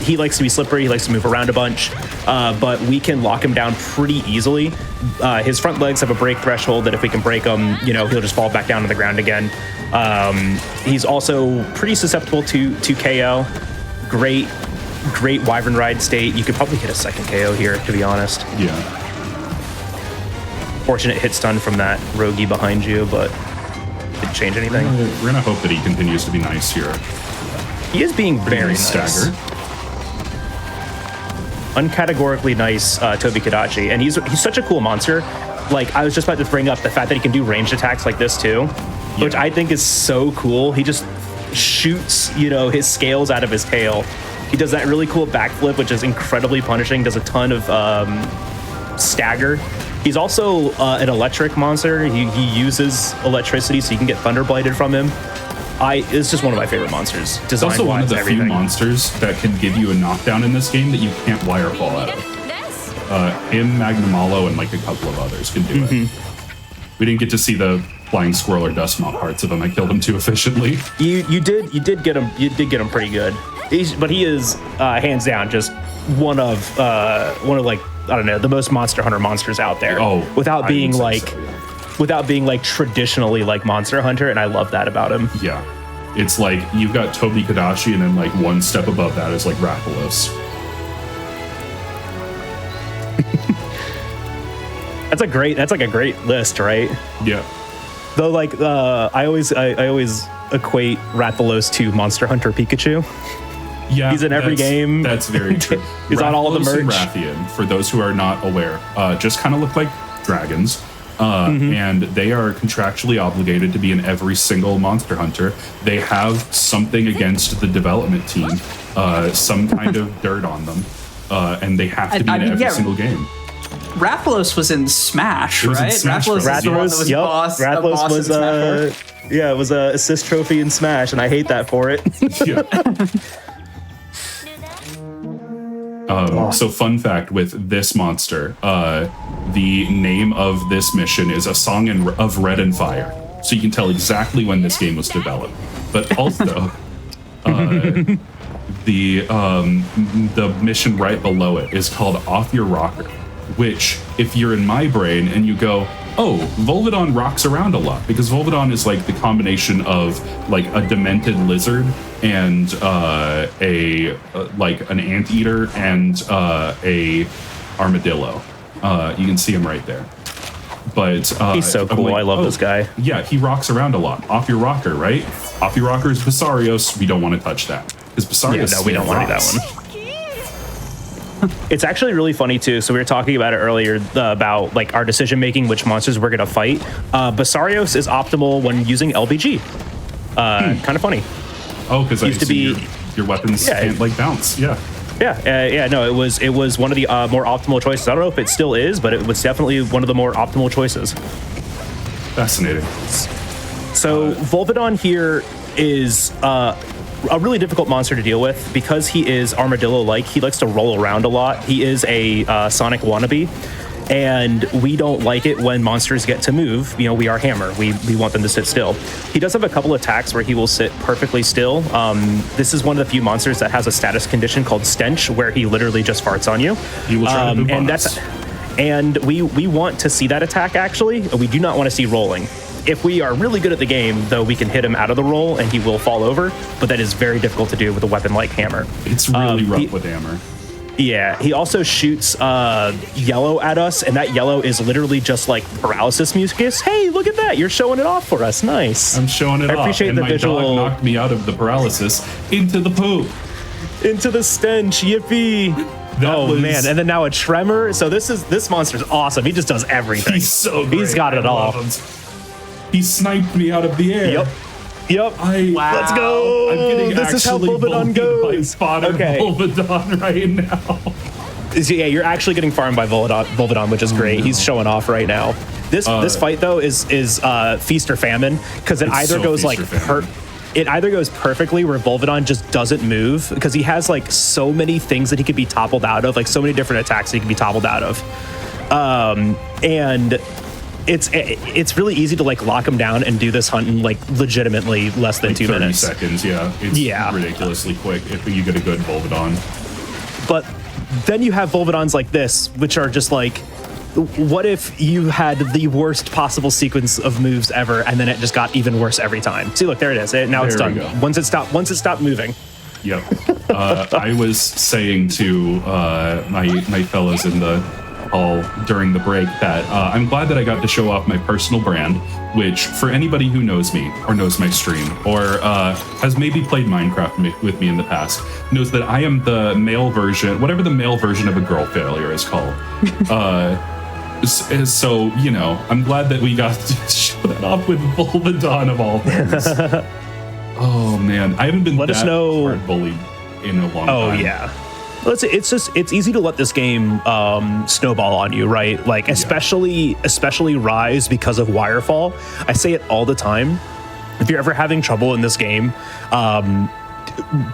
He likes to be slippery. He likes to move around a bunch. But we can lock him down pretty easily. His front legs have a break threshold that if we can break them, he'll just fall back down to the ground again. He's also pretty susceptible to KO. Great Wyvern Ride state. You could probably hit a second KO here, to be honest. Yeah. Fortunate hit stun from that rogie behind you, but didn't change anything. We're gonna hope that he continues to be nice here. He is being very nice. Stagger. Uncategorically nice Tobi Kadachi, and he's such a cool monster. Like, I was just about to bring up the fact that he can do ranged attacks like this too, which I think is so cool. He just shoots, his scales out of his tail. He does that really cool backflip, which is incredibly punishing, does a ton of stagger. He's also an electric monster. He uses electricity, so you can get thunder bladed from him. It's just one of my favorite monsters. It's also one of the few monsters that can give you a knockdown in this game that you can't wire fall out of. Him, Magnamalo, and like a couple of others can do it. We didn't get to see the flying squirrel or dust mop parts of him. I killed him too efficiently. You did get him pretty good. But he is hands down just one of like, I don't know, the most Monster Hunter monsters out there. Without being like traditionally like Monster Hunter, and I love that about him. Yeah, it's like you've got Tobi Kadachi, and then like one step above that is like Rakdos. That's a great list, right? Yeah. Though, like, I always equate Rathalos to Monster Hunter Pikachu. Yeah, he's in every game. That's very true. He's on all of the merch. And Rathian, for those who are not aware, just kind of look like dragons, and they are contractually obligated to be in every single Monster Hunter. They have something against the development team, some kind of dirt on them, and they have to be in every single game. Rappalos was in Smash, It was in right? Smash Rappalos is the one that was boss. A boss in Smash. Yeah, it was a assist trophy in Smash, and I hate that for it. Yeah. So fun fact with this monster, the name of this mission is A Song of Red and Fire. So you can tell exactly when this game was developed. But also, the mission right below it is called Off Your Rocker, which if you're in my brain and you go, oh, Volvidon rocks around a lot, because Volvidon is like the combination of like a demented lizard and like an anteater and a armadillo. You can see him right there. But He's so cool. I love this guy. Yeah, he rocks around a lot. Off Your Rocker, right? Off Your Rocker is Basarios. We don't want to touch that. Because Basarios, no, we don't want to do that one. It's actually really funny too. So we were talking about it earlier about like our decision making, which monsters we're gonna fight. Basarios is optimal when using LBG. Kind of funny. Oh, because I used to be your weapons can't like bounce. Yeah. Yeah. No, it was one of the more optimal choices. I don't know if it still is, but it was definitely one of the more optimal choices. Fascinating. So Volvidon here is a really difficult monster to deal with because he is armadillo-like. He likes to roll around a lot. He is a Sonic wannabe, and we don't like it when monsters get to move. You know, we are Hammer. We want them to sit still. He does have a couple attacks where he will sit perfectly still. This is one of the few monsters that has a status condition called Stench, where he literally just farts on you. He will try to poop on us. And we want to see that attack, actually. We do not want to see rolling. If we are really good at the game, though, we can hit him out of the roll and he will fall over, but that is very difficult to do with a weapon like Hammer. It's really rough with Hammer. Yeah, he also shoots yellow at us, and that yellow is literally just like paralysis mucus. Hey, look at that! You're showing it off for us. Nice. I'm showing it off. I appreciate the visual. Dog knocked me out of the paralysis into the poop. Into the stench. Yippee. Man, and then now a tremor. So this monster's awesome. He just does everything. He's so great. He's got it all. He sniped me out of the air. Yep. Let's go. I'm getting this is how Volvidon goes. Volvidon right now. Yeah, you're actually getting farmed by Volvidon, which is great. He's showing off right now. This fight though is feast or famine, because it either goes like it either goes perfectly where Volvidon just doesn't move because he has like so many things that he could be toppled out of, like so many different attacks he can be toppled out of, and it's really easy to like lock him down and do this hunt in like legitimately less than 2 minutes. 30 seconds, yeah. It's ridiculously quick if you get a good Volvidon. But then you have Volvidons like this, which are just like, what if you had the worst possible sequence of moves ever, and then it just got even worse every time? See, look, there it is. Now it's done. Once it stopped moving. Yep. I was saying to my fellows in the hall during the break that I'm glad that I got to show off my personal brand, which for anybody who knows me or knows my stream or has maybe played Minecraft with me in the past knows that I am the male version, whatever the male version of a girl failure is called. So, you know, I'm glad that we got to show that off with Volvidon of all things. Oh man, I haven't been hard bullied in a long time. Oh yeah. It's easy to let this game snowball on you, right? Like especially Rise because of wirefall. I say it all the time. If you're ever having trouble in this game,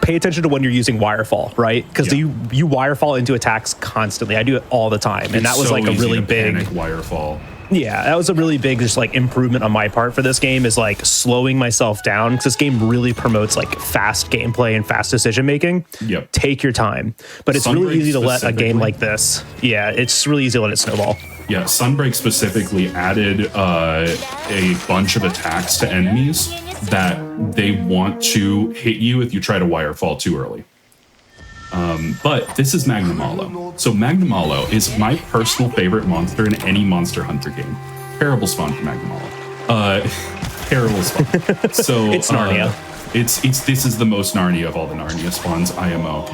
pay attention to when you're using wirefall, right? Because you wirefall into attacks constantly. I do it all the time, and that was like a really big wirefall. Yeah, that was a really big just like improvement on my part for this game, is like slowing myself down, because this game really promotes like fast gameplay and fast decision making. Yep. Take your time. But it's really easy to let a game like this. Yeah, it's really easy to let it snowball. Yeah, Sunbreak specifically added a bunch of attacks to enemies that they want to hit you if you try to wirefall too early. But this is Magnamalo. So Magnamalo is my personal favorite monster in any Monster Hunter game. Terrible spawn for Magnamalo. Terrible spawn. So it's Narnia. This is the most Narnia of all the Narnia spawns, IMO.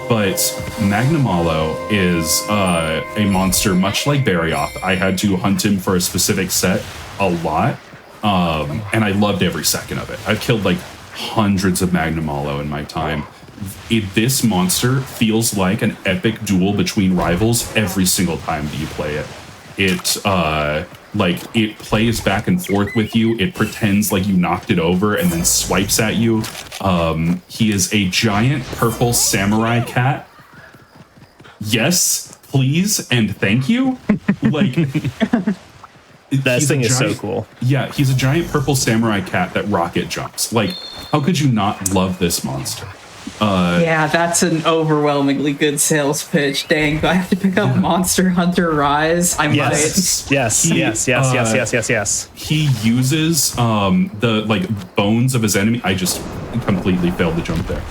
But Magnamalo is a monster much like Barioth. I had to hunt him for a specific set a lot, and I loved every second of it. I've killed like hundreds of Magnamalo in my time. this monster feels like an epic duel between rivals every single time that you play it. It plays back and forth with you. It pretends like you knocked it over and then swipes at you. He is a giant purple samurai cat. Yes, please, and thank you. That thing is so cool. Yeah, he's a giant purple samurai cat that rocket jumps. How could you not love this monster? Yeah, that's an overwhelmingly good sales pitch. Dang, do I have to pick up Monster Hunter Rise? I Yes. Yes. He uses the bones of his enemy. I just completely failed to jump there.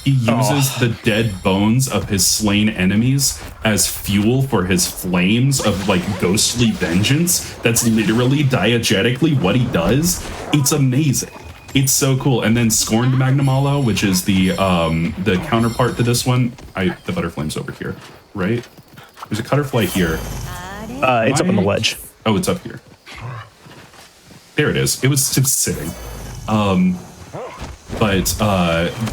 He uses the dead bones of his slain enemies as fuel for his flames of ghostly vengeance. That's literally diegetically what he does. It's amazing. It's so cool. And then Scorned Magnamalo, which is the counterpart to this one. The butterfly's over here, right? There's a cutterfly here. It's up on the ledge. Oh, it's up here. There it is. It was just sitting. But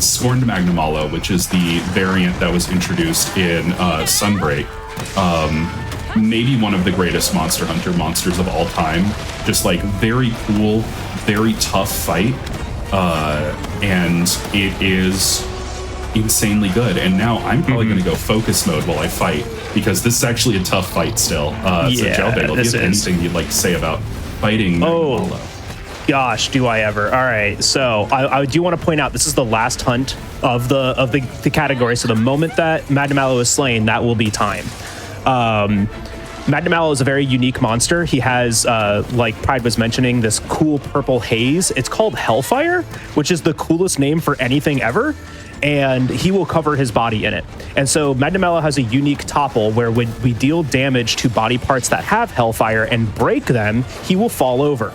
Scorned Magnamalo, which is the variant that was introduced in Sunbreak, maybe one of the greatest Monster Hunter monsters of all time. Just very cool, very tough fight, and it is insanely good. And now I'm probably going to go focus mode while I fight, because this is actually a tough fight still. So Gelbagel, do you have anything you'd like to say about fighting Magnamalo? Gosh, do I ever. All right, so I do want to point out this is the last hunt of the category. So the moment that Magnamalo is slain, that will be time. Magnamalo is a very unique monster. He has, like Pride was mentioning, this cool purple haze. It's called Hellfire, which is the coolest name for anything ever. And he will cover his body in it. And so Magnamalo has a unique topple where when we deal damage to body parts that have Hellfire and break them, he will fall over.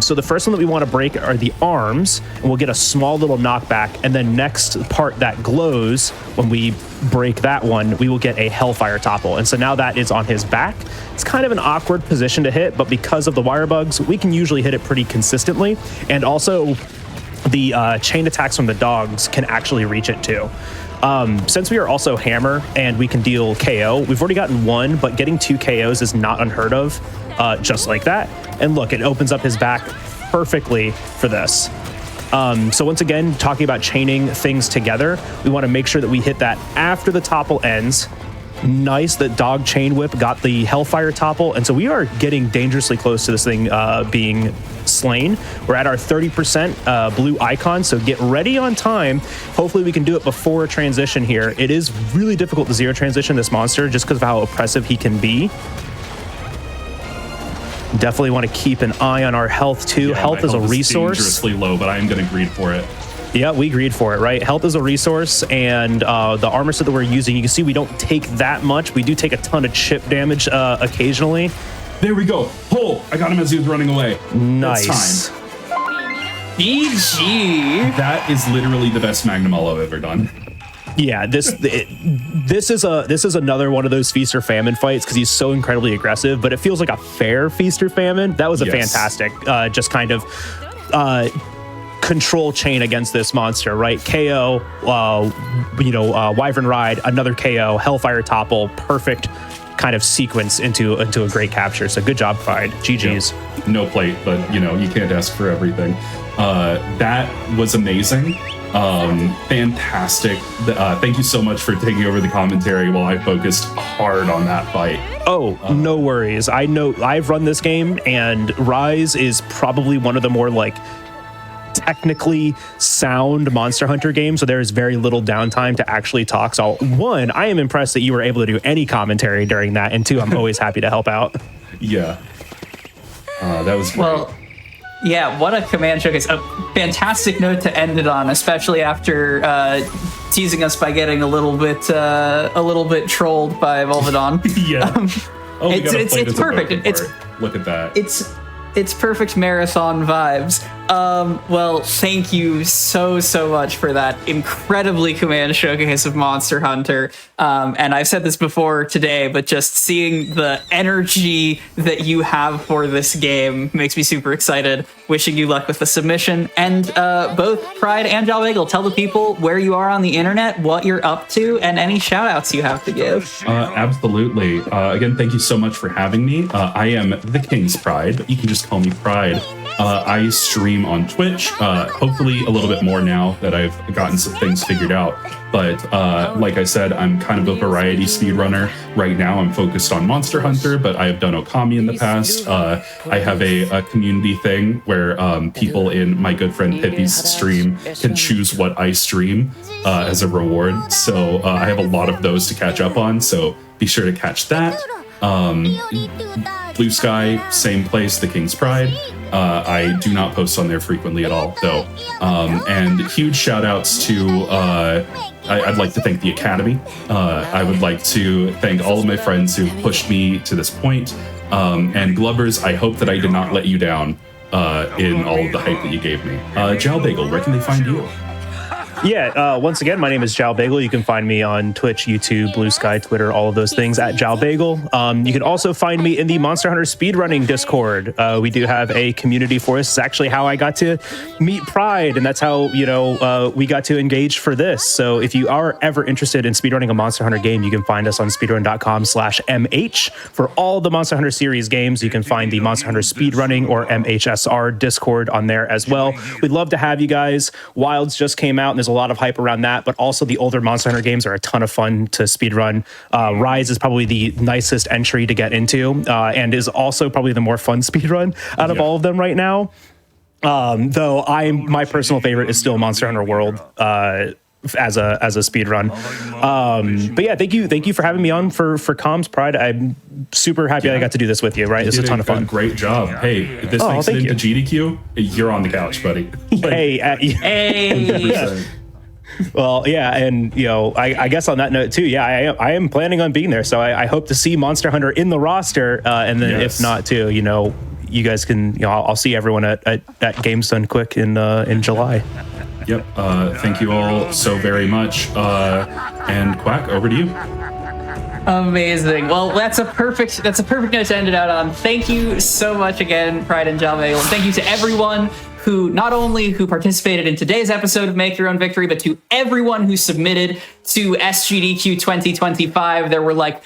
So the first one that we want to break are the arms, and we'll get a small little knockback. And then next part that glows, when we break that one, we will get a Hellfire topple. And so now that is on his back. It's kind of an awkward position to hit, but because of the wire bugs, we can usually hit it pretty consistently. And also the chain attacks from the dogs can actually reach it too. Since we are also hammer and we can deal KO, we've already gotten one, but getting 2 KOs is not unheard of, just like that. And look, it opens up his back perfectly for this. So once again, talking about chaining things together, we want to make sure that we hit that after the topple ends. Nice that Dog Chain Whip got the Hellfire topple, and so we are getting dangerously close to this thing being slain. We're at our 30% blue icon, so get ready on time. Hopefully we can do it before a transition here. It is really difficult to zero transition this monster just because of how oppressive he can be. Definitely want to keep an eye on our health too. Yeah, health is a resource. Dangerously low, but I am going to greed for it. Yeah, we agreed for it, right? Health is a resource, and the armor set that we're using, you can see we don't take that much. We do take a ton of chip damage occasionally. There we go. Pull! I got him as he was running away. Nice. It's time. GG. That is literally the best Magnamalo I've ever done. Yeah, this is another one of those feast or famine fights because he's so incredibly aggressive, but it feels like a fair feast or famine. That was a fantastic, just kind of control chain against this monster, right? KO, Wyvern Ride, another KO, Hellfire topple, perfect kind of sequence into a great capture. So good job, Pride. GG's. Yep. No plate, but you can't ask for everything. That was amazing. Fantastic. Thank you so much for taking over the commentary while I focused hard on that fight. Oh, no worries. I know I've run this game, and Rise is probably one of the more technically sound Monster Hunter games, so there is very little downtime to actually talk. So one, I am impressed that you were able to do any commentary during that, and two, I'm always happy to help out. Yeah. That was great. Well, yeah, what a command showcase. A fantastic note to end it on, especially after teasing us by getting a little bit trolled by Volvidon. Yeah. It's perfect. Look at that. It's perfect marathon vibes. Well, thank you so much for that incredibly command showcase of Monster Hunter. And I've said this before today, but just seeing the energy that you have for this game makes me super excited. Wishing you luck with the submission. And both Pride and Jalbagel, tell the people where you are on the internet, what you're up to, and any shout outs you have to give. Absolutely. Again, thank you so much for having me. I am the King's Pride, but you can just call me Pride. I stream on Twitch, hopefully a little bit more now that I've gotten some things figured out. But like I said, I'm kind of a variety speedrunner. Right now, I'm focused on Monster Hunter, but I have done Okami in the past. I have a community thing where people in my good friend Pippi's stream can choose what I stream as a reward. So I have a lot of those to catch up on, so be sure to catch that. Blue Sky, same place, the King's Pride. I do not post on there frequently at all, though. And huge shout outs to, I'd like to thank the Academy. I would like to thank all of my friends who pushed me to this point. And Glubbers, I hope that I did not let you down in all of the hype that you gave me. Jalbagel, where can they find you? Yeah, once again, my name is Jalbagel. You can find me on Twitch, YouTube, Blue Sky, Twitter, all of those things at Jalbagel. You can also find me in the Monster Hunter Speedrunning Discord. We do have a community for this. It's actually how I got to meet Pride, and that's how, we got to engage for this. So if you are ever interested in speedrunning a Monster Hunter game, you can find us on speedrun.com/MH. For all the Monster Hunter series games, you can find the Monster Hunter Speedrunning or MHSR Discord on there as well. We'd love to have you guys. Wilds just came out, and there's a lot of hype around that, but also the older Monster Hunter games are a ton of fun to speedrun. Rise is probably the nicest entry to get into, and is also probably the more fun speedrun out of all of them right now. Though my personal favorite is still Monster Hunter World as a speedrun. But yeah, thank you for having me on for Comms Pride. I'm super happy I got to do this with you. Right, it's a ton of fun. Great job. Hey, if this makes it into GDQ, you're on the couch, buddy. Hey. Well, yeah, and I guess on that note too, yeah, I am planning on being there, so I hope to see Monster Hunter in the roster, and then if not too, you guys can, I'll see everyone at Games Done Quick in July. Yep. Thank you all so very much. And Quack, over to you. Amazing. Well, that's a perfect note to end it out on. Thank you so much again, Pride and Jalbagel, and thank you to everyone who not only participated in today's episode of Make Your Own Victory, but to everyone who submitted to SGDQ 2025. There were like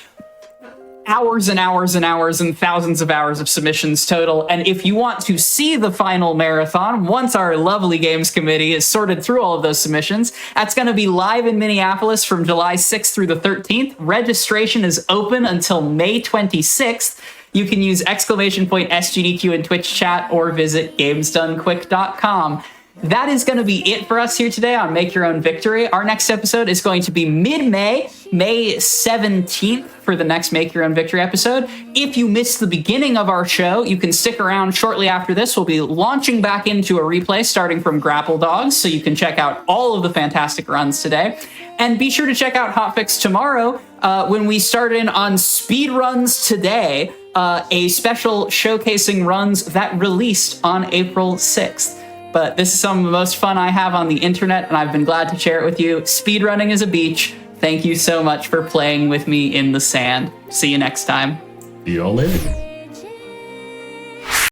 hours and hours and hours and thousands of hours of submissions total. And if you want to see the final marathon, once our lovely games committee has sorted through all of those submissions, that's going to be live in Minneapolis from July 6th through the 13th. Registration is open until May 26th. You can use !SGDQ in Twitch chat or visit gamesdonequick.com. That is going to be it for us here today on Make Your Own Victory. Our next episode is going to be mid-May, May 17th for the next Make Your Own Victory episode. If you missed the beginning of our show, you can stick around shortly after this. We'll be launching back into a replay starting from Grapple Dogs, so you can check out all of the fantastic runs today. And be sure to check out Hotfix tomorrow when we start in on Speedruns today, a special showcasing runs that released on April 6th. But this is some of the most fun I have on the internet, and I've been glad to share it with you. Speedrunning is a beach. Thank you so much for playing with me in the sand. See you next time. See y'all later.